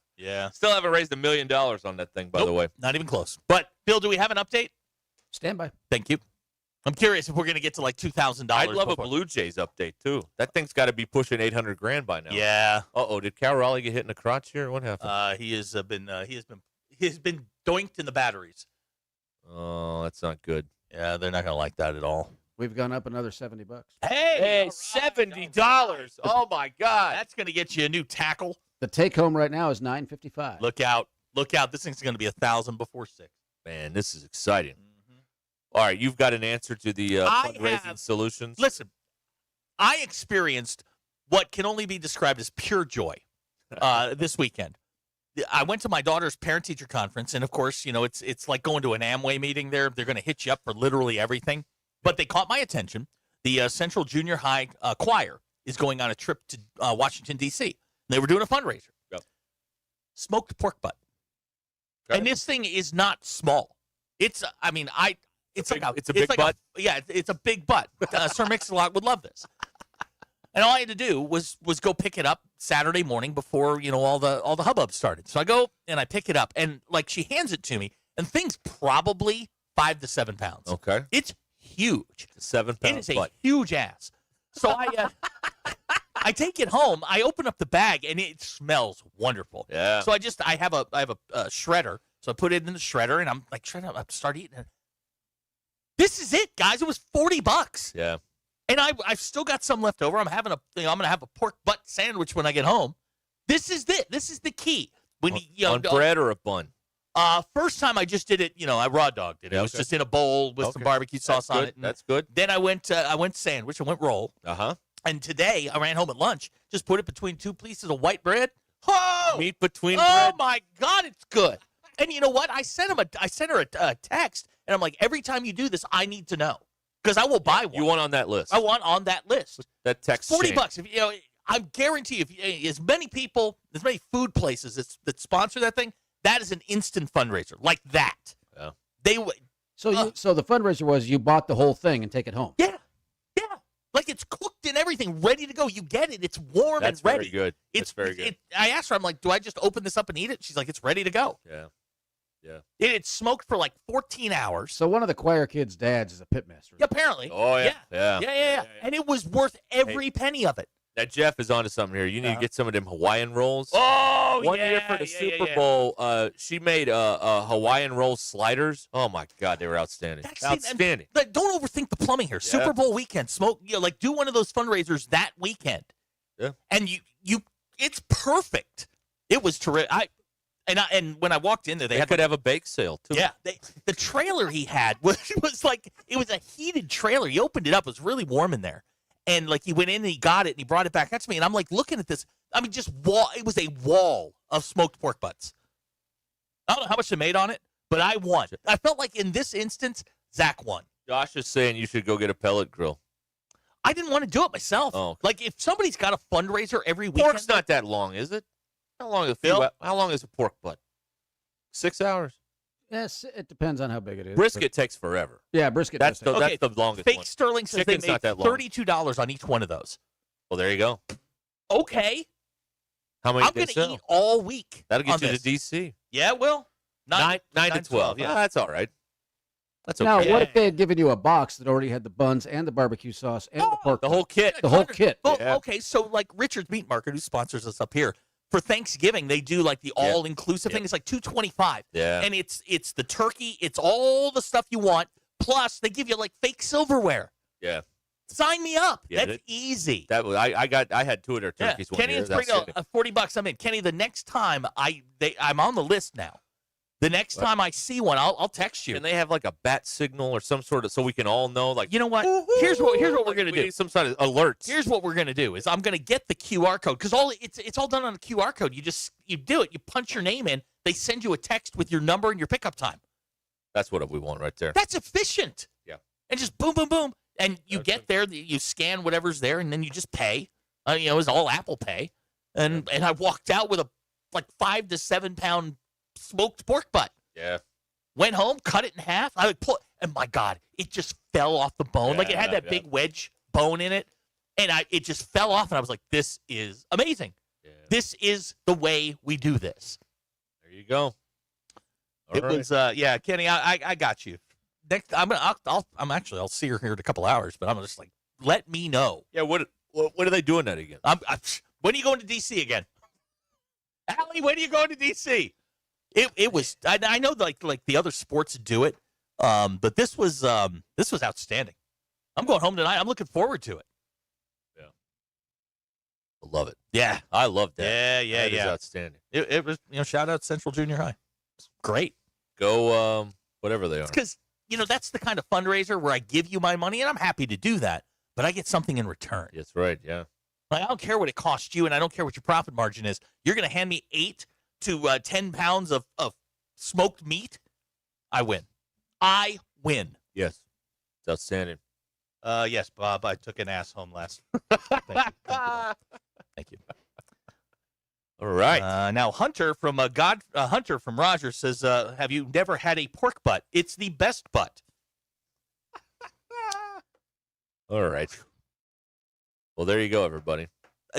Still haven't raised $1 million on that thing, by the way. Not even close. But Bill, do we have an update? Stand by. Thank you. I'm curious if we're going to get to like $2,000. I'd love a Blue Jays update too. That thing's got to be pushing $800,000 by now. Yeah. Did Cal Raleigh get hit in the crotch here? What happened? He has been doinked in the batteries. Oh, that's not good. Yeah, they're not going to like that at all. We've gone up another $70. Hey, $70. Oh my God. That's going to get you a new tackle. The take home right now is $955. Look out. This thing's going to be $1,000 before 6. Man, this is exciting. All right, you've got an answer to the fundraising solutions. Listen, I experienced what can only be described as pure joy this weekend. I went to my daughter's parent-teacher conference, and of course, you know, it's like going to an Amway meeting there. They're going to hit you up for literally everything. But they caught my attention. The Central Junior High Choir is going on a trip to Washington, D.C. They were doing a fundraiser. Yep. Smoked pork butt. Okay. And this thing is not small. It's a big butt. It's a big butt. Sir Mix-a-Lot would love this. And all I had to do was go pick it up Saturday morning before, you know, all the hubbub started. So I go and I pick it up, and like she hands it to me, and thing's probably 5 to 7 pounds. Okay. It's huge. It's a 7 pound It is butt. a huge ass. So I take it home. I open up the bag, and it smells wonderful. Yeah. So I have a shredder. So I put it in the shredder, and I'm like shredding up. I start eating it. This is it, guys. It was $40. Yeah. And I've still got some left over. I'm having I'm going to have a pork butt sandwich when I get home. This is it. This is the key. On bread or a bun? First time I just did it, you know, I raw dogged it. It was just in a bowl with some barbecue sauce on it. That's good. Then I went sandwich. I went roll. Uh-huh. And today I ran home at lunch, just put it between 2 pieces of white bread. Oh! Meat between bread. bread. Oh my God, it's good. And you know what? I sent her a text, and I'm like, every time you do this, I need to know. Because I will buy one. You want on that list? I want on that list. That text $40. If, you know, I guarantee you, as many people, as many food places that sponsor that thing, that is an instant fundraiser like that. Yeah. So the fundraiser was you bought the whole thing and take it home. Yeah. Like it's cooked and everything, ready to go. You get it. It's warm and ready. That's very good. It's very good. I asked her, I'm like, do I just open this up and eat it? She's like, it's ready to go. Yeah. It's smoked for like 14 hours. So one of the choir kids' dads is a pitmaster. Apparently. Oh, yeah. Yeah. And it was worth every penny of it. That Jeff is onto something here. You need to get some of them Hawaiian rolls. Oh, One year for the Super Bowl, she made Hawaiian roll sliders. Oh my God, they were outstanding. Outstanding. Don't overthink the plumbing here. Super Bowl weekend, do one of those fundraisers that weekend. Yeah. And you, it's perfect. It was terrific. And when I walked in there, they could have a bake sale too. Yeah, the trailer he had was like it was a heated trailer. He opened it up; it was really warm in there. And like he went in and he got it and he brought it back out to me. And I'm like looking at this. I mean, it was a wall of smoked pork butts. I don't know how much they made on it, but I won. I felt like in this instance, Zach won. Josh is saying you should go get a pellet grill. I didn't want to do it myself. Oh. Like, if somebody's got a fundraiser every weekend. Pork's not that long, is it? How long is a pork butt? 6 hours? Yes, it depends on how big it is. Brisket takes forever. Yeah, brisket. That's the longest Fake one. Sterling says Chicken's they made not that long. $32 on each one of those. Well, there you go. Okay. How many I'm did going they to sell? eat all week. That'll get on you this. to D.C. Yeah, well. 9 to 12. Yeah. That's all right. That's okay. Now, what if they had given you a box that already had the buns and the barbecue sauce and the pork? The whole kit. The whole kit. Well, okay, so like Richard's Meat Market, who sponsors us up here, for Thanksgiving they do like the all-inclusive thing. It's like $225. Yeah. And it's the turkey, it's all the stuff you want. Plus, they give you like fake silverware. Yeah. Sign me up. Yeah, That's easy. That was I had 2 of their turkeys one Kenny year. and Sprino, $40. I'm in. Kenny, the next time I'm on the list now. The next time I see one, I'll text you. Can they have like a bat signal or some sort of so we can all know? Like, you know what? Here's what we're gonna do. Need some sort of alerts. Here's what we're gonna do is I'm gonna get the QR code because it's all done on a QR code. You do it. You punch your name in. They send you a text with your number and your pickup time. That's what we want right there. That's efficient. Yeah. And just boom, boom, boom, and you get there. You scan whatever's there, and then you just pay. It was all Apple Pay, and I walked out with a like 5 to 7 pound smoked pork butt. Yeah. Went home, cut it in half. I would pull, and my God, it just fell off the bone. Like it had that big wedge bone in it, and it just fell off. And I was like, "This is amazing. Yeah. This is the way we do this." There you go. Was Kenny. I got you. Next, I'll see her here in a couple hours, but I'm just like, let me know. Yeah. What are they doing that again? When are you going to DC again? Allie, when are you going to DC? It was. I know like the other sports do it, but this was outstanding. I'm going home tonight. I'm looking forward to it. Yeah, I love it. Yeah, I love that. Yeah. That is outstanding. It was. Shout out Central Junior High. It's great. Go whatever they are. Because that's the kind of fundraiser where I give you my money, and I'm happy to do that, but I get something in return. That's right. Yeah. Like, I don't care what it costs you, and I don't care what your profit margin is. You're going to hand me 8 to 10 pounds of smoked meat, I win. I win. Yes. It's outstanding. Yes, Bob, I took an ass home last. Thank you. All right. Now, Hunter from Rogers says, have you never had a pork butt? It's the best butt. All right. Well, there you go, everybody.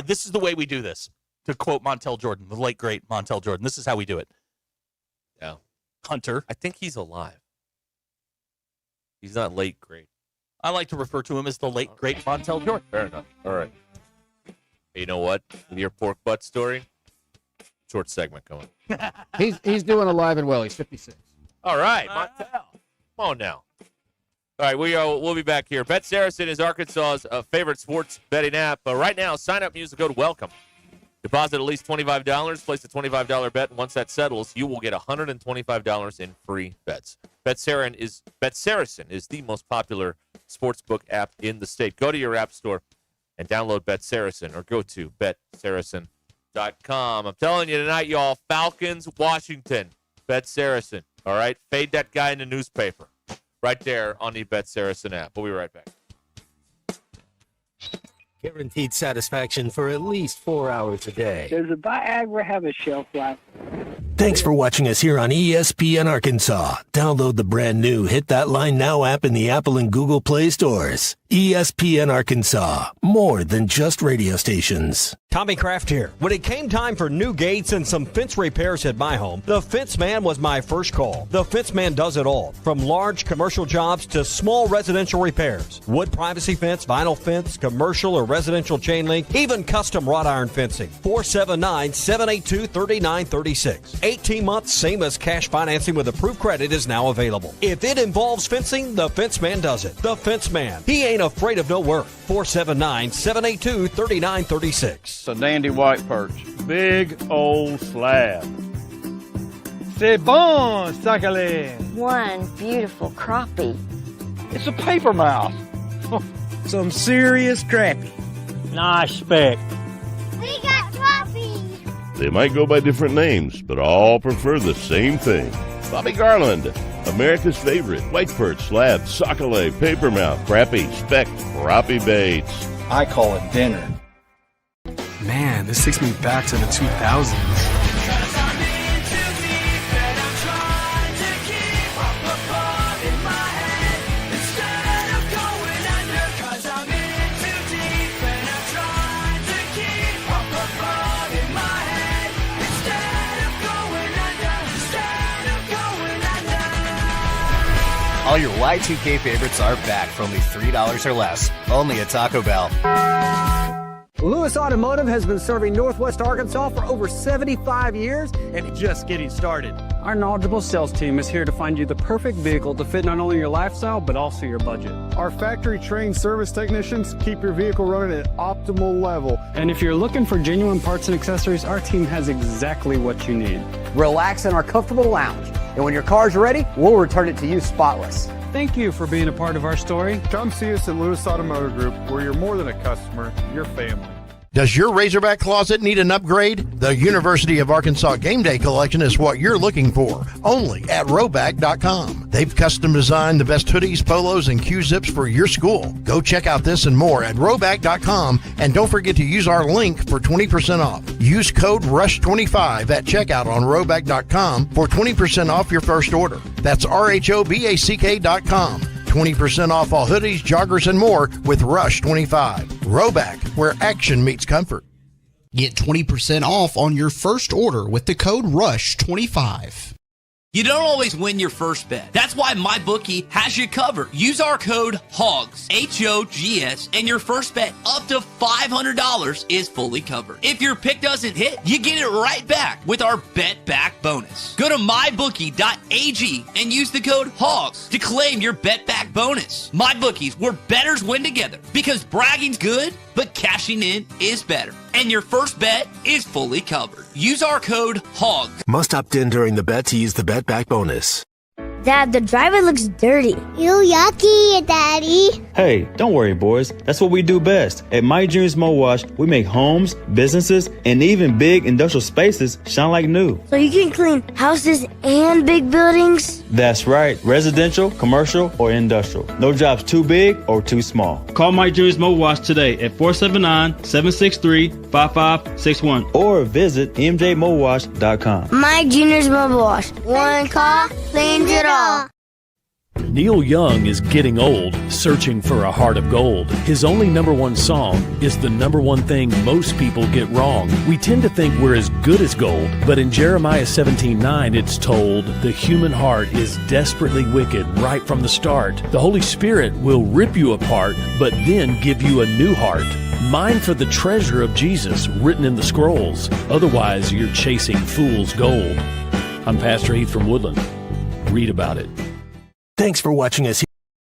This is the way we do this. To quote Montel Jordan, the late, great Montel Jordan, this is how we do it. Yeah. Hunter. I think he's alive. He's not late, great. I like to refer to him as the late, great Montel Jordan. Fair enough. All right. Hey, you know what? With your pork butt story, short segment coming. He's doing alive and well. He's 56. All right, Montel. Come on now. All right, we'll be back here. Bet Saracen is Arkansas's favorite sports betting app. Right now, sign up and use the code WELCOME. Deposit at least $25, place a $25 bet, and once that settles, you will get $125 in free bets. Bet Saracen is the most popular sportsbook app in the state. Go to your app store and download Bet Saracen or go to betsaracen.com. I'm telling you tonight, y'all, Falcons, Washington, Bet Saracen. All right, fade that guy in the newspaper right there on the Bet Saracen app. We'll be right back. Guaranteed satisfaction for at least 4 hours a day. Does the Viagra have a shelf life? Thanks for watching us here on ESPN Arkansas. Download the brand new Hit That Line Now app in the Apple and Google Play stores. ESPN Arkansas, more than just radio stations. Tommy Kraft here. When it came time for new gates and some fence repairs at my home, the Fence Man was my first call. The Fence Man does it all, from large commercial jobs to small residential repairs. Wood privacy fence, vinyl fence, commercial or residential chain link, even custom wrought iron fencing. 479-782-3936. 18 months, same as cash financing with approved credit is now available. If it involves fencing, the Fence Man does it. The Fence Man. He ain't afraid of no work. 479-782-3936. It's a dandy white perch. Big old slab. C'est bon, sacalé. One beautiful crappie. It's a paper mouse. Some serious crappie. Nice speck. We got crappie. They might go by different names, but all prefer the same thing. Bobby Garland, America's favorite, white perch, slab, sockeye, papermouth, crappie, speck, crappie baits. I call it dinner. Man, this takes me back to the 2000s. All your Y2K favorites are back for only $3 or less. Only at Taco Bell. Lewis Automotive has been serving Northwest Arkansas for over 75 years and just getting started. Our knowledgeable sales team is here to find you the perfect vehicle to fit not only your lifestyle, but also your budget. Our factory-trained service technicians keep your vehicle running at optimal level. And if you're looking for genuine parts and accessories, our team has exactly what you need. Relax in our comfortable lounge. And when your car's ready, we'll return it to you spotless. Thank you for being a part of our story. Come see us at Lewis Automotive Group, where you're more than a customer, you're family. Does your Razorback closet need an upgrade? The University of Arkansas Game Day Collection is what you're looking for, only at Roback.com. They've custom designed the best hoodies, polos, and Q-zips for your school. Go check out this and more at Roback.com, and don't forget to use our link for 20% off. Use code RUSH25 at checkout on Roback.com for 20% off your first order. That's RHOBACK.com. 20% off all hoodies, joggers, and more with Rush 25. Roback, where action meets comfort. Get 20% off on your first order with the code RUSH25. You don't always win your first bet. That's why MyBookie has you covered. Use our code HOGS, H-O-G-S, and your first bet up to $500 is fully covered. If your pick doesn't hit, you get it right back with our Bet Back bonus. Go to mybookie.ag and use the code HOGS to claim your Bet Back bonus. MyBookie's where bettors win together, because bragging's good, but cashing in is better. And your first bet is fully covered. Use our code HOGS. Must opt in during the bet to use the Bet Back bonus. Dad, the driver looks dirty. You yucky, Daddy. Hey, don't worry, boys. That's what we do best. At My Dreams Mo Wash, we make homes, businesses, and even big industrial spaces shine like new. So you can clean houses and big buildings? That's right. Residential, commercial, or industrial. No job's too big or too small. Call My Dreams Mo Wash today at 479-763-5561 or visit mjmowash.com. My Junior's Mobile Wash. One call cleans it all. Neil Young is getting old, searching for a heart of gold. His only number one song is the number one thing most people get wrong. We tend to think we're as good as gold, but in Jeremiah 17:9 it's told, the human heart is desperately wicked right from the start. The Holy Spirit will rip you apart, but then give you a new heart. Mine for the treasure of Jesus written in the scrolls. Otherwise, you're chasing fool's gold. I'm Pastor Heath from Woodland. Read about it. Thanks for watching us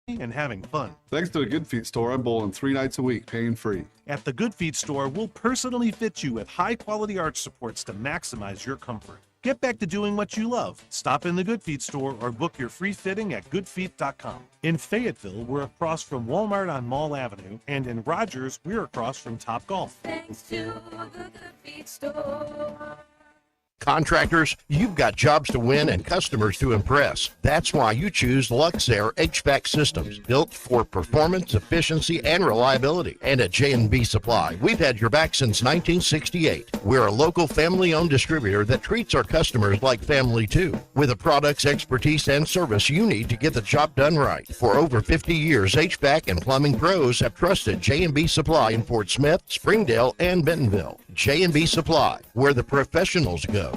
and having fun. Thanks to the Good Feet store, I'm bowling 3 nights a week, pain free. At the Good Feet store, we'll personally fit you with high-quality arch supports to maximize your comfort. Get back to doing what you love. Stop in the Good Feet store or book your free fitting at goodfeet.com. In Fayetteville, we're across from Walmart on Mall Avenue, and in Rogers, we're across from Top Golf. Thanks to the Good Feet store. Contractors, you've got jobs to win and customers to impress. That's why you choose Luxair HVAC systems, built for performance, efficiency, and reliability. And at J&B Supply, we've had your back since 1968. We're a local family-owned distributor that treats our customers like family too, with the products, expertise, and service you need to get the job done right. For over 50 years, HVAC and plumbing pros have trusted J&B Supply in Fort Smith, Springdale, and Bentonville. J&B Supply, where the professionals go.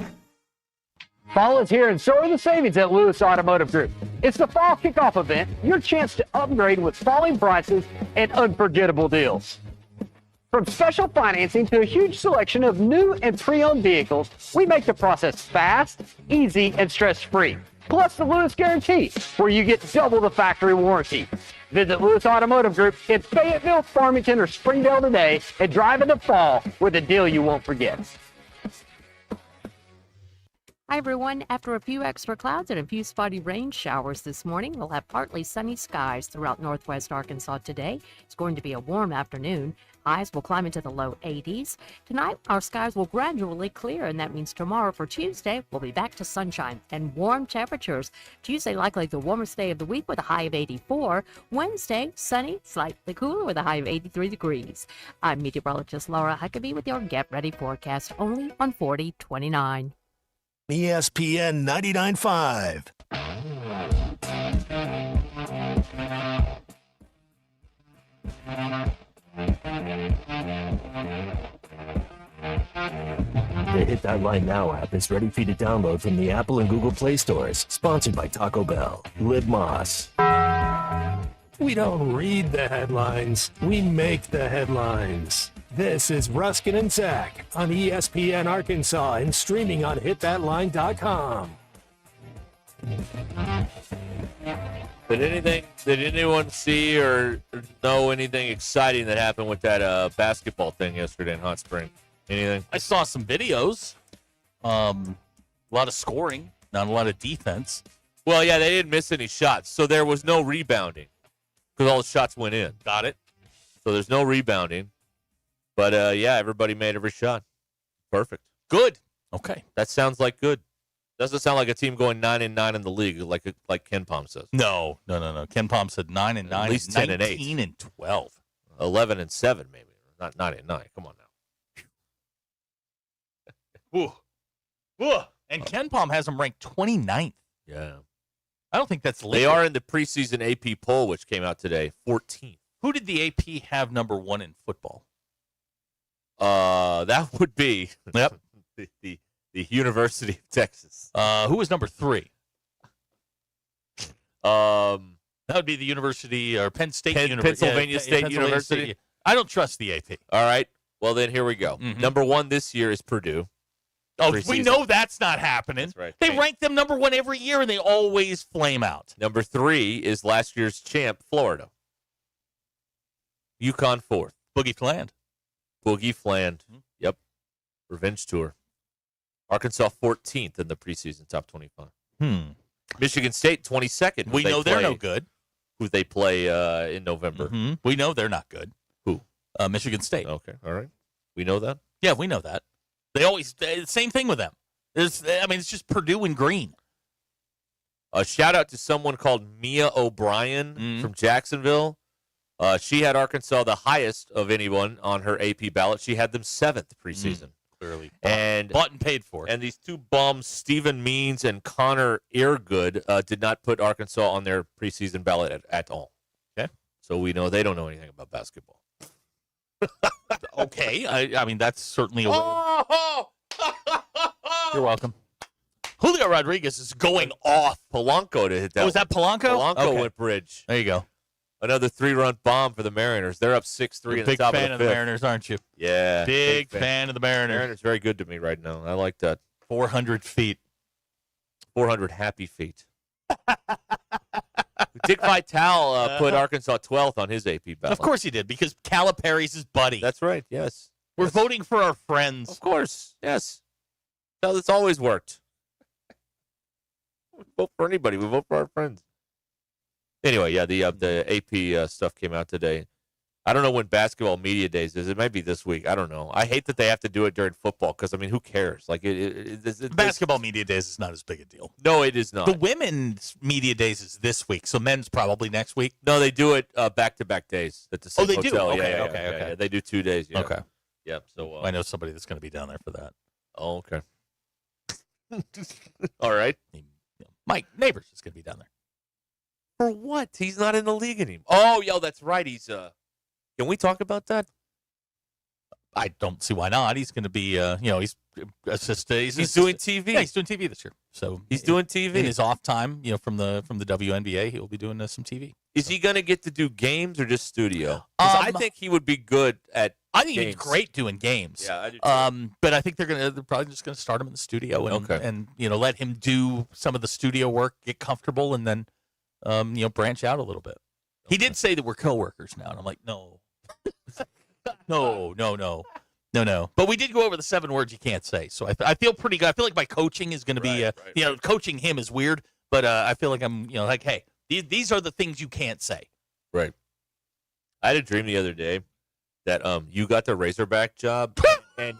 Fall is here, and so are the savings at Lewis Automotive Group. It's the fall kickoff event, your chance to upgrade with falling prices and unforgettable deals. From special financing to a huge selection of new and pre-owned vehicles, we make the process fast, easy, and stress-free. Plus the Lewis Guarantee, where you get double the factory warranty. Visit Lewis Automotive Group in Fayetteville, Farmington, or Springdale today and drive in the fall with a deal you won't forget. Hi, everyone. After a few extra clouds and a few spotty rain showers this morning, we'll have partly sunny skies throughout northwest Arkansas today. It's going to be a warm afternoon. Highs will climb into the low 80s. Tonight, our skies will gradually clear, and that means tomorrow for Tuesday, we'll be back to sunshine and warm temperatures. Tuesday, likely the warmest day of the week with a high of 84. Wednesday, sunny, slightly cooler with a high of 83 degrees. I'm meteorologist Laura Huckabee with your Get Ready forecast only on 4029. ESPN 99.5. The Hit That Line Now app is ready for you to download from the Apple and Google Play stores. Sponsored by Taco Bell. Live Moss. We don't read the headlines, we make the headlines. This is Ruscin and Zach on ESPN Arkansas and streaming on hitthatline.com. Did anyone see or know anything exciting that happened with that basketball thing yesterday in Hot Spring? Anything? I saw some videos. A lot of scoring, not a lot of defense. Well, yeah, they didn't miss any shots, so there was no rebounding because all the shots went in. Got it. So there's no rebounding. But, yeah, everybody made every shot. Perfect. Good. Okay. That sounds like good. Doesn't sound like a team going 9-9 in the league like Ken Palm says. No. Ken Palm said 9-9. At least 10 and 8. 19-12. 11-7 maybe. Not 9-9. Come on now. Ooh. And Ken Palm has them ranked 29th. Yeah. I don't think that's They are in the preseason AP poll, which came out today, 14th. Who did the AP have number 1 in football? That would be the University of Texas. Who was number 3? That would be the University or Penn State University. Pennsylvania State University. I don't trust the AP. All right. Well, then here we go. Mm-hmm. Number 1 this year is Purdue. Oh, we know that's not happening. That's right. They rank them number 1 every year, and they always flame out. Number 3 is last year's champ, Florida. UConn 4th. Boogie Fland. Yep. Revenge tour. Arkansas 14th in the preseason top 25. Michigan State 22nd. We know they're no good. Who they play in November. Mm-hmm. We know they're not good. Who? Michigan State. Okay. All right. We know that? Yeah, we know that. They always same thing with them. It's just Purdue and green. A shout out to someone called Mia O'Brien from Jacksonville. She had Arkansas the highest of anyone on her AP ballot. She had them 7th preseason. Clearly. And bought and paid for. And these two bums, Stephen Means and Connor Eargood, did not put Arkansas on their preseason ballot at all. Okay. So we know they don't know anything about basketball. Okay. I mean, that's certainly a way. You're welcome. Julio Rodriguez is going off. Polanco to hit that. Was that Polanco? Polanco went bridge. There you go. Another 3-run bomb for the Mariners. They're up 6-3 in the top of the fifth. Big fan of the Mariners, aren't you? Yeah. Big fan of the Mariners. Mariners very good to me right now. I like that. 400 feet. 400 happy feet. Dick Vitale put Arkansas 12th on his AP ballot. Of course he did, because Calipari's his buddy. That's right, yes. We're voting for our friends. Of course, yes. That's always worked. We vote for anybody. We vote for our friends. Anyway, yeah, the AP stuff came out today. I don't know when basketball media days is. It might be this week. I don't know. I hate that they have to do it during football because, I mean, who cares? Like basketball media days is not as big a deal. No, it is not. The women's media days is this week, so men's probably next week. No, they do it back-to-back days at the same they hotel. do? Yeah, Okay. They do 2 days. Yeah. Okay. Yeah, so I know somebody that's going to be down there for that. Oh, okay. All right. Mike Neighbors is going to be down there. For what? He's not in the league anymore. Oh, yo, that's right. He's Can we talk about that? I don't see why not. He's going to be, he's He's doing TV. Yeah, he's doing TV this year. So he's doing TV in his off time. From the WNBA, he'll be doing some TV. Is he going to get to do games or just studio? I think he would be good at. I think games. he's great doing games. Yeah, I do too. But I think they're probably just going to start him in the studio and let him do some of the studio work, get comfortable, and then branch out a little bit. He did say that we're coworkers now, and I'm like, no. No. No. But we did go over the 7 words you can't say. So I feel pretty good. I feel like my coaching is going to be, coaching him is weird. But I feel like I'm, like, hey, these are the things you can't say. Right. I had a dream the other day that you got the Razorback job and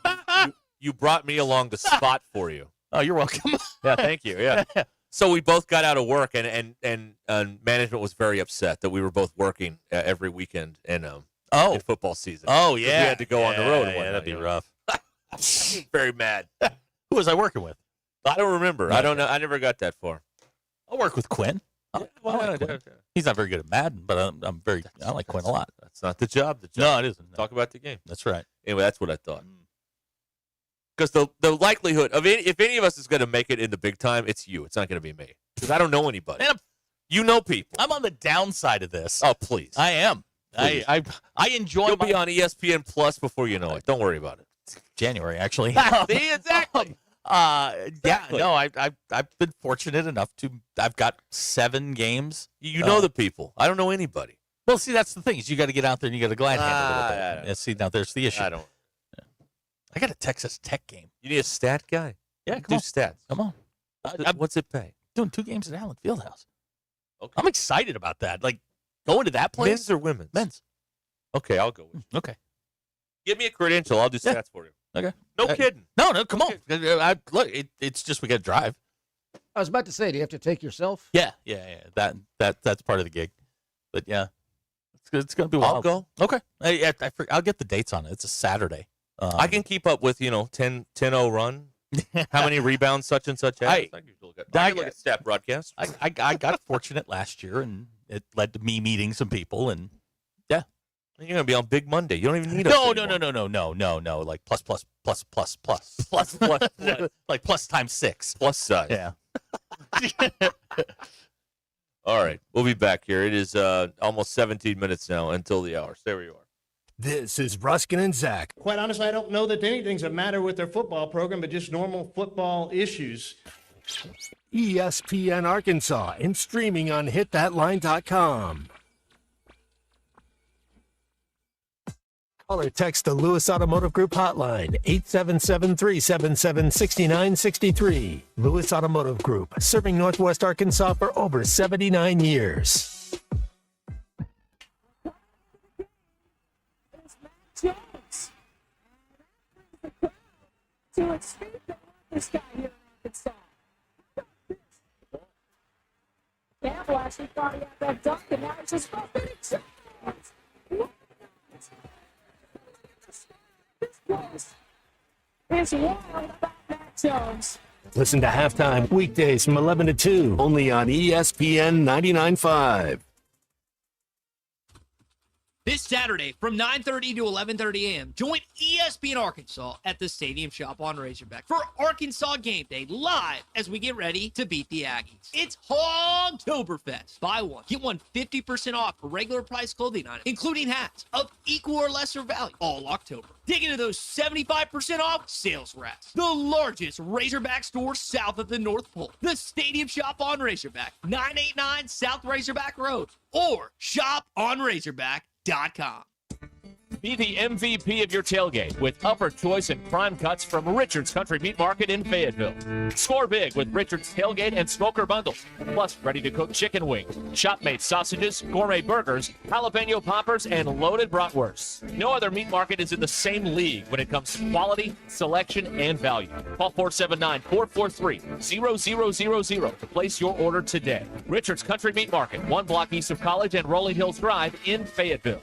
you brought me along to spot for you. Oh, you're welcome. Yeah, thank you. Yeah. So we both got out of work and management was very upset that we were both working every weekend in football season. Oh, yeah. We had to go on the road. And that'd be rough. Very mad. Who was I working with? I don't remember. I don't know. I never got that far. I'll work with Quinn. I like Quinn. He's not very good at Madden, but I like Quinn a lot. That's not the job. No, it isn't. Talk about the game. That's right. Anyway, that's what I thought. Because the likelihood of if any of us is going to make it in the big time, it's you. It's not going to be me. Because I don't know anybody. Man, you know people. I'm on the downside of this. Oh, please. I am. Please. I enjoy. You'll be on ESPN Plus before you know it. Don't worry about it. January, actually. See, exactly. Yeah, no, I've been fortunate enough I've got 7 games. You know the people. I don't know anybody. Well, see, that's the thing is you got to get out there and you got to glad hand a little bit. Yeah, see, now there's the issue. I don't. I got a Texas Tech game. You need a stat guy? Yeah, do stats. Come on. What's it pay? Doing 2 games at Allen Fieldhouse. Okay. I'm excited about that. Like going to that place. Men's or women's? Men's. Okay, I'll go with you. Okay. Give me a credential. I'll do stats for you. Okay. No kidding. No, come on. Look, it's just we got to drive. I was about to say, do you have to take yourself? Yeah. That's part of the gig. But yeah, it's going to be wild. I'll go. Okay. I'll get the dates on it. It's a Saturday. I can keep up with 10-0 run. How many rebounds such and such has? I can look at stat broadcast. I got fortunate last year, and it led to me meeting some people, and yeah. You're gonna be on Big Monday. You don't even need no. Like plus, like plus times 6. Plus size. Yeah. All right, we'll be back here. It is almost 17 minutes now until the hour. Stay where you are. This is Ruscin and Zach. Quite honestly, I don't know that anything's the matter with their football program, but just normal football issues. ESPN Arkansas and streaming on hitthatline.com. Call or text the Lewis Automotive Group hotline, 877-377-6963. Lewis Automotive Group, serving Northwest Arkansas for over 79 years. Jones. To escape this guy here in Arkansas. Campbell actually thought he had that dunk, and now it's just about Jones. This place is wild about Matt Jones. Listen to Halftime weekdays from 11 to 2, only on ESPN 99.5. This Saturday from 9:30 to 11:30 a.m., join ESPN Arkansas at the Stadium Shop on Razorback for Arkansas Game Day live as we get ready to beat the Aggies. It's Hogtoberfest. Buy one, get one 50% off for regular price clothing items, including hats of equal or lesser value all October. Dig into those 75% off sales racks. The largest Razorback store south of the North Pole. The Stadium Shop on Razorback, 989 South Razorback Road, or shoponrazorback.com. Be the MVP of your tailgate with Upper Choice and Prime Cuts from Richard's Country Meat Market in Fayetteville. Score big with Richard's Tailgate and Smoker Bundles, plus ready-to-cook chicken wings, shop-made sausages, gourmet burgers, jalapeno poppers, and loaded bratwursts. No other meat market is in the same league when it comes to quality, selection, and value. Call 479-443-0000 to place your order today. Richard's Country Meat Market, 1 block east of College and Rolling Hills Drive in Fayetteville.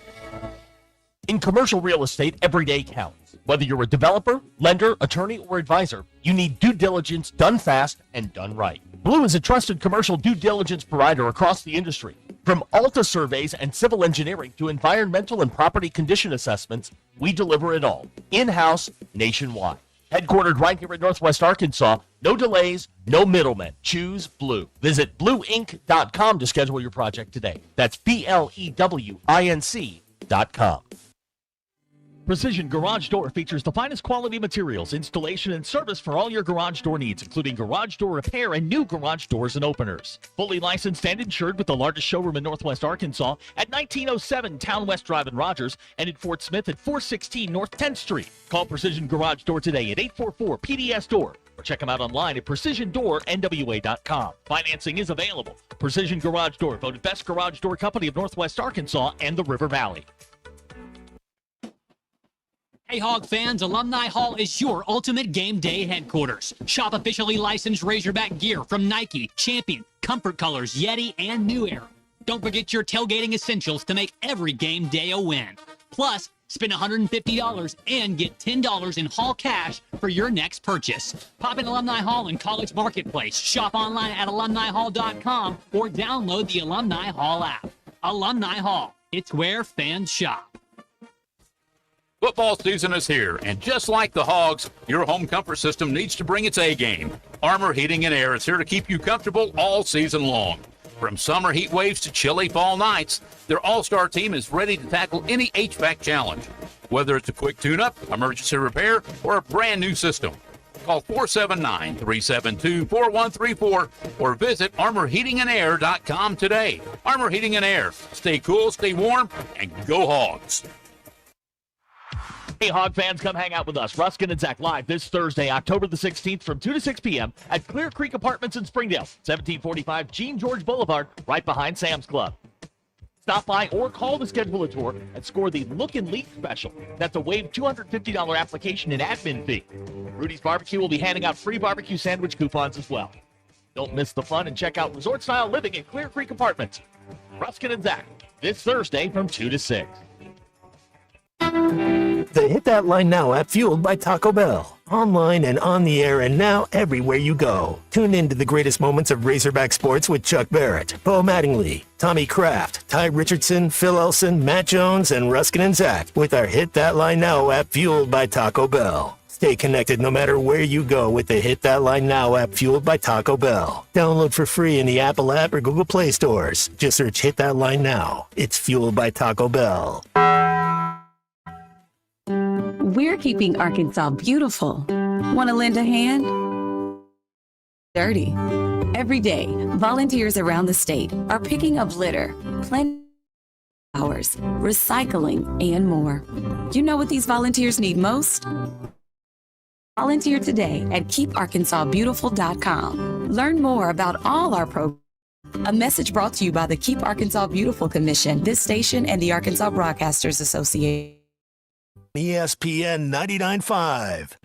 In commercial real estate, every day counts. Whether you're a developer, lender, attorney, or advisor, you need due diligence done fast and done right. Blue is a trusted commercial due diligence provider across the industry. From Alta surveys and civil engineering to environmental and property condition assessments, we deliver it all, in-house, nationwide. Headquartered right here in Northwest Arkansas, no delays, no middlemen. Choose Blue. Visit blueinc.com to schedule your project today. That's BLEWINC.com. Precision Garage Door features the finest quality materials, installation, and service for all your garage door needs, including garage door repair and new garage doors and openers. Fully licensed and insured with the largest showroom in Northwest Arkansas at 1907 Town West Drive in Rogers and in Fort Smith at 416 North 10th Street. Call Precision Garage Door today at 844-PDS-DOOR or check them out online at PrecisionDoorNWA.com. Financing is available. Precision Garage Door, voted best garage door company of Northwest Arkansas and the River Valley. Hey Hog fans, Alumni Hall is your ultimate game day headquarters. Shop officially licensed Razorback gear from Nike, Champion, Comfort Colors, Yeti, and New Era. Don't forget your tailgating essentials to make every game day a win. Plus, spend $150 and get $10 in Hall cash for your next purchase. Pop in Alumni Hall in College Marketplace. Shop online at alumnihall.com or download the Alumni Hall app. Alumni Hall, it's where fans shop. Football season is here, and just like the Hogs, your home comfort system needs to bring its A game. Armor Heating and Air is here to keep you comfortable all season long. From summer heat waves to chilly fall nights, their all-star team is ready to tackle any HVAC challenge. Whether it's a quick tune-up, emergency repair, or a brand new system. Call 479-372-4134 or visit armorheatingandair.com today. Armor Heating and Air. Stay cool, stay warm, and go Hogs. Hey, Hog fans, come hang out with us. Ruscin and Zach live this Thursday, October the 16th from 2 to 6 p.m. at Clear Creek Apartments in Springdale, 1745 Gene George Boulevard, right behind Sam's Club. Stop by or call to schedule a tour and score the Look and Leak special. That's a waived $250 application and admin fee. Rudy's Barbecue will be handing out free barbecue sandwich coupons as well. Don't miss the fun and check out resort-style living in Clear Creek Apartments. Ruscin and Zach, this Thursday from 2 to 6. The Hit That Line Now app, fueled by Taco Bell. Online and on the air and now everywhere you go. Tune in to the greatest moments of Razorback sports with Chuck Barrett, Bo Mattingly, Tommy Kraft, Ty Richardson, Phil Elson, Matt Jones, and Ruscin and Zach with our Hit That Line Now app, fueled by Taco Bell. Stay connected no matter where you go with the Hit That Line Now app, fueled by Taco Bell. Download for free in the Apple app or Google Play stores. Just search Hit That Line Now. It's fueled by Taco Bell. We're keeping Arkansas beautiful. Want to lend a hand? Dirty. Every day, volunteers around the state are picking up litter, planting flowers, recycling, and more. You know what these volunteers need most? Volunteer today at keeparkansasbeautiful.com. Learn more about all our programs. A message brought to you by the Keep Arkansas Beautiful Commission, this station, and the Arkansas Broadcasters Association. ESPN 99.5.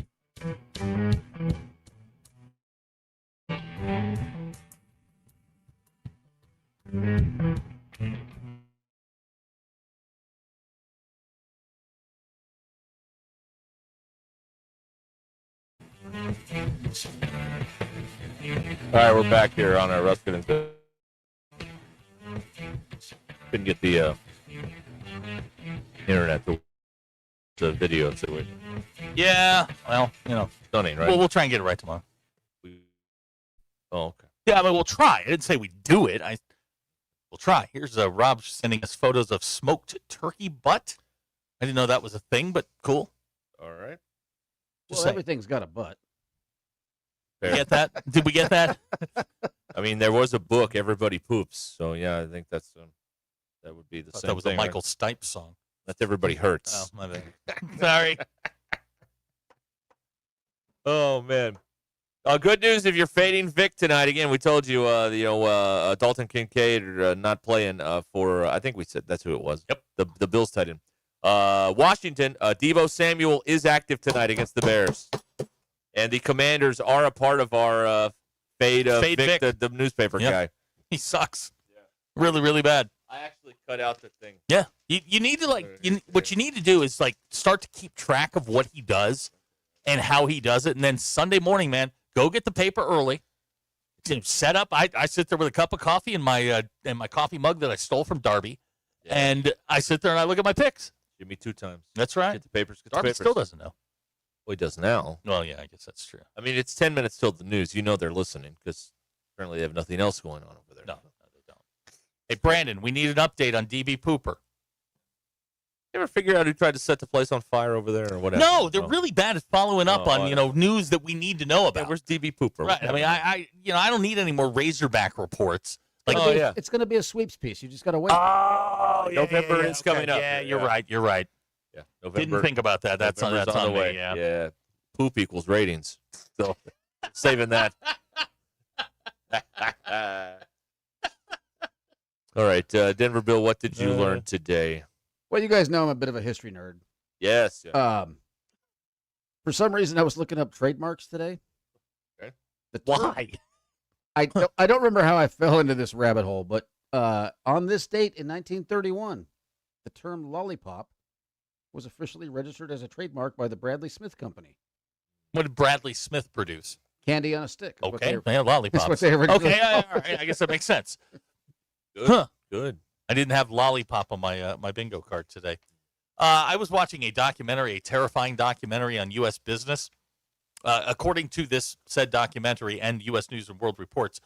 All right, we're back here on our Ruscin and Zach. Couldn't get the internet to the video situation. Yeah, well, Stunning, right? Well, we'll try and get it right tomorrow. Oh, okay. Yeah, I mean, we'll try. I didn't say we do it. We'll try. Here's Rob sending us photos of smoked turkey butt. I didn't know that was a thing, but cool. All right. Well, everything's got a butt. Fair. Get that? Did we get that? I mean, there was a book, Everybody Poops. So, yeah, I think that would be the same thing. That was a Michael right? Stipe song. That Everybody Hurts. Oh, my bad. Sorry. Oh, man. Good news if you're fading Vic tonight. Again, we told you, Dalton Kincaid not playing for, I think we said that's who it was. Yep. The Bills tight end. Washington, Deebo Samuel is active tonight against the Bears. And the Commanders are a part of our fade Vic. The newspaper guy. He sucks. Yeah. Really, really bad. I actually cut out the thing. Yeah. You need to, what you need to do is, start to keep track of what he does and how he does it. And then Sunday morning, man, go get the paper early. Set up. I sit there with a cup of coffee in my coffee mug that I stole from Darby. Yeah. And I sit there and I look at my picks. Give me 2 times. That's right. Get the papers. Darby still doesn't know. Well, he does now. Well, yeah, I guess that's true. I mean, it's 10 minutes till the news. You know they're listening because apparently they have nothing else going on over there. No, they don't. Hey, Brandon, we need an update on DB Pooper. You ever figure out who tried to set the place on fire over there or whatever? No, they're really bad at following up on news that we need to know about. Yeah, where's DB Pooper? Right. I mean, I don't need any more Razorback reports. Like, It's going to be a sweeps piece. You just got to wait. Oh, November is coming up. Yeah, you're right. You're right. Yeah, November. Didn't think about that. That's on the way. me. Yeah. Yeah. Poop equals ratings. So saving that. All right, Denver Bill, what did you learn today? Well, you guys know I'm a bit of a history nerd. Yes. Yeah. For some reason, I was looking up trademarks today. Okay. Why? I don't remember how I fell into this rabbit hole, but on this date in 1931, the term lollipop was officially registered as a trademark by the Bradley Smith Company. What did Bradley Smith produce? Candy on a stick. Okay, lollipops. That's what they originally okay, all right. I guess that makes sense. Good. Huh. Good. I didn't have lollipop on my my bingo card today. I was watching a terrifying documentary on U.S. business. According to this said documentary and U.S. News and World Reports,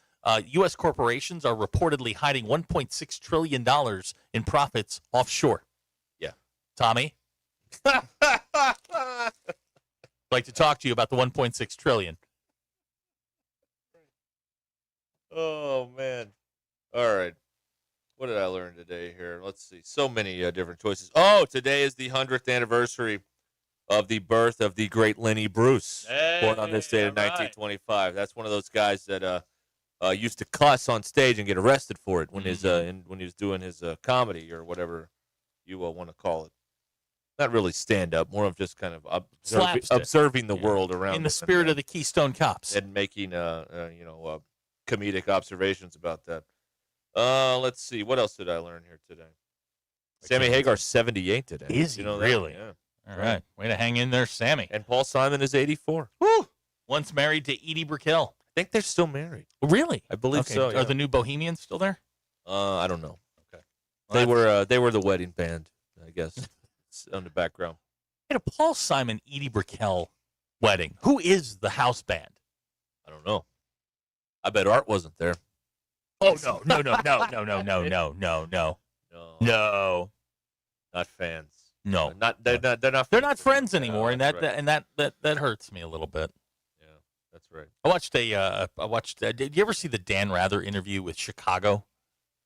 U.S. corporations are reportedly hiding $1.6 trillion in profits offshore. Yeah. Tommy? I'd like to talk to you about the $1.6 trillion. Oh, man. All right. What did I learn today here? Let's see. So many different choices. Oh, today is the 100th anniversary of the birth of the great Lenny Bruce, born on this date in 1925. That's one of those guys that used to cuss on stage and get arrested for it when when he was doing his comedy or whatever you want to call it. Not really stand up, more of just kind of observing the world around in the spirit of the Keystone Cops and making comedic observations about that. Let's see. What else did I learn here today? Sammy Hagar's 78 today. Is he really? Yeah. All right. Way to hang in there, Sammy. And Paul Simon is 84. Woo! Once married to Edie Brickell. I think they're still married. Really? I believe so. Yeah. Are the New Bohemians still there? I don't know. Okay. Well, they were the wedding band, I guess, on the background. At a Paul Simon, Edie Brickell wedding, who is the house band? I don't know. I bet Art wasn't there. Oh no. Not fans. No. They're not friends anymore, and that right. that hurts me a little bit. Yeah, that's right. I watched did you ever see the Dan Rather interview with Chicago?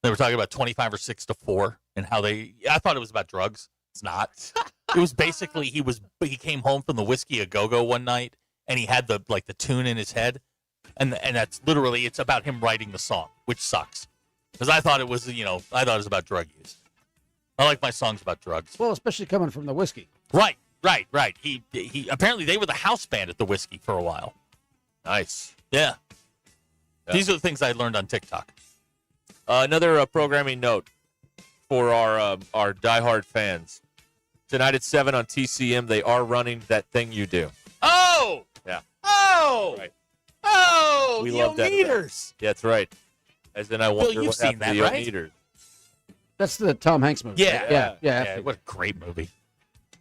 They were talking about 25 or 6 to 4 and how I thought it was about drugs. It's not. It was basically he came home from the Whiskey A Go-Go one night and he had the tune in his head. And that's literally, it's about him writing the song, which sucks. Because I thought it was about drug use. I like my songs about drugs. Well, especially coming from the Whiskey. Right. He apparently they were the house band at the Whiskey for a while. Nice. Yeah. These are the things I learned on TikTok. Another programming note for our diehard fans. Tonight at 7 on TCM, they are running That Thing You Do. Oh! Yeah. Oh! Right. Oh! We the love that. Meters. Yeah, that's right. As in, I wonder you've what seen happened that, to the right? Meters. That's the Tom Hanks movie. Yeah. What a great movie.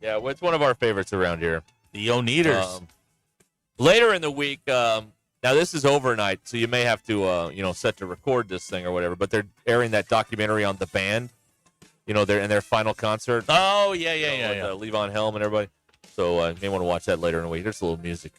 Yeah, well, it's one of our favorites around here. The Oneaters. Later in the week, now this is overnight, so you may have to, set to record this thing or whatever. But they're airing that documentary on the band. They're in their final concert. Oh yeah. With Levon Helm and everybody. So you may want to watch that later in the week. There's a little music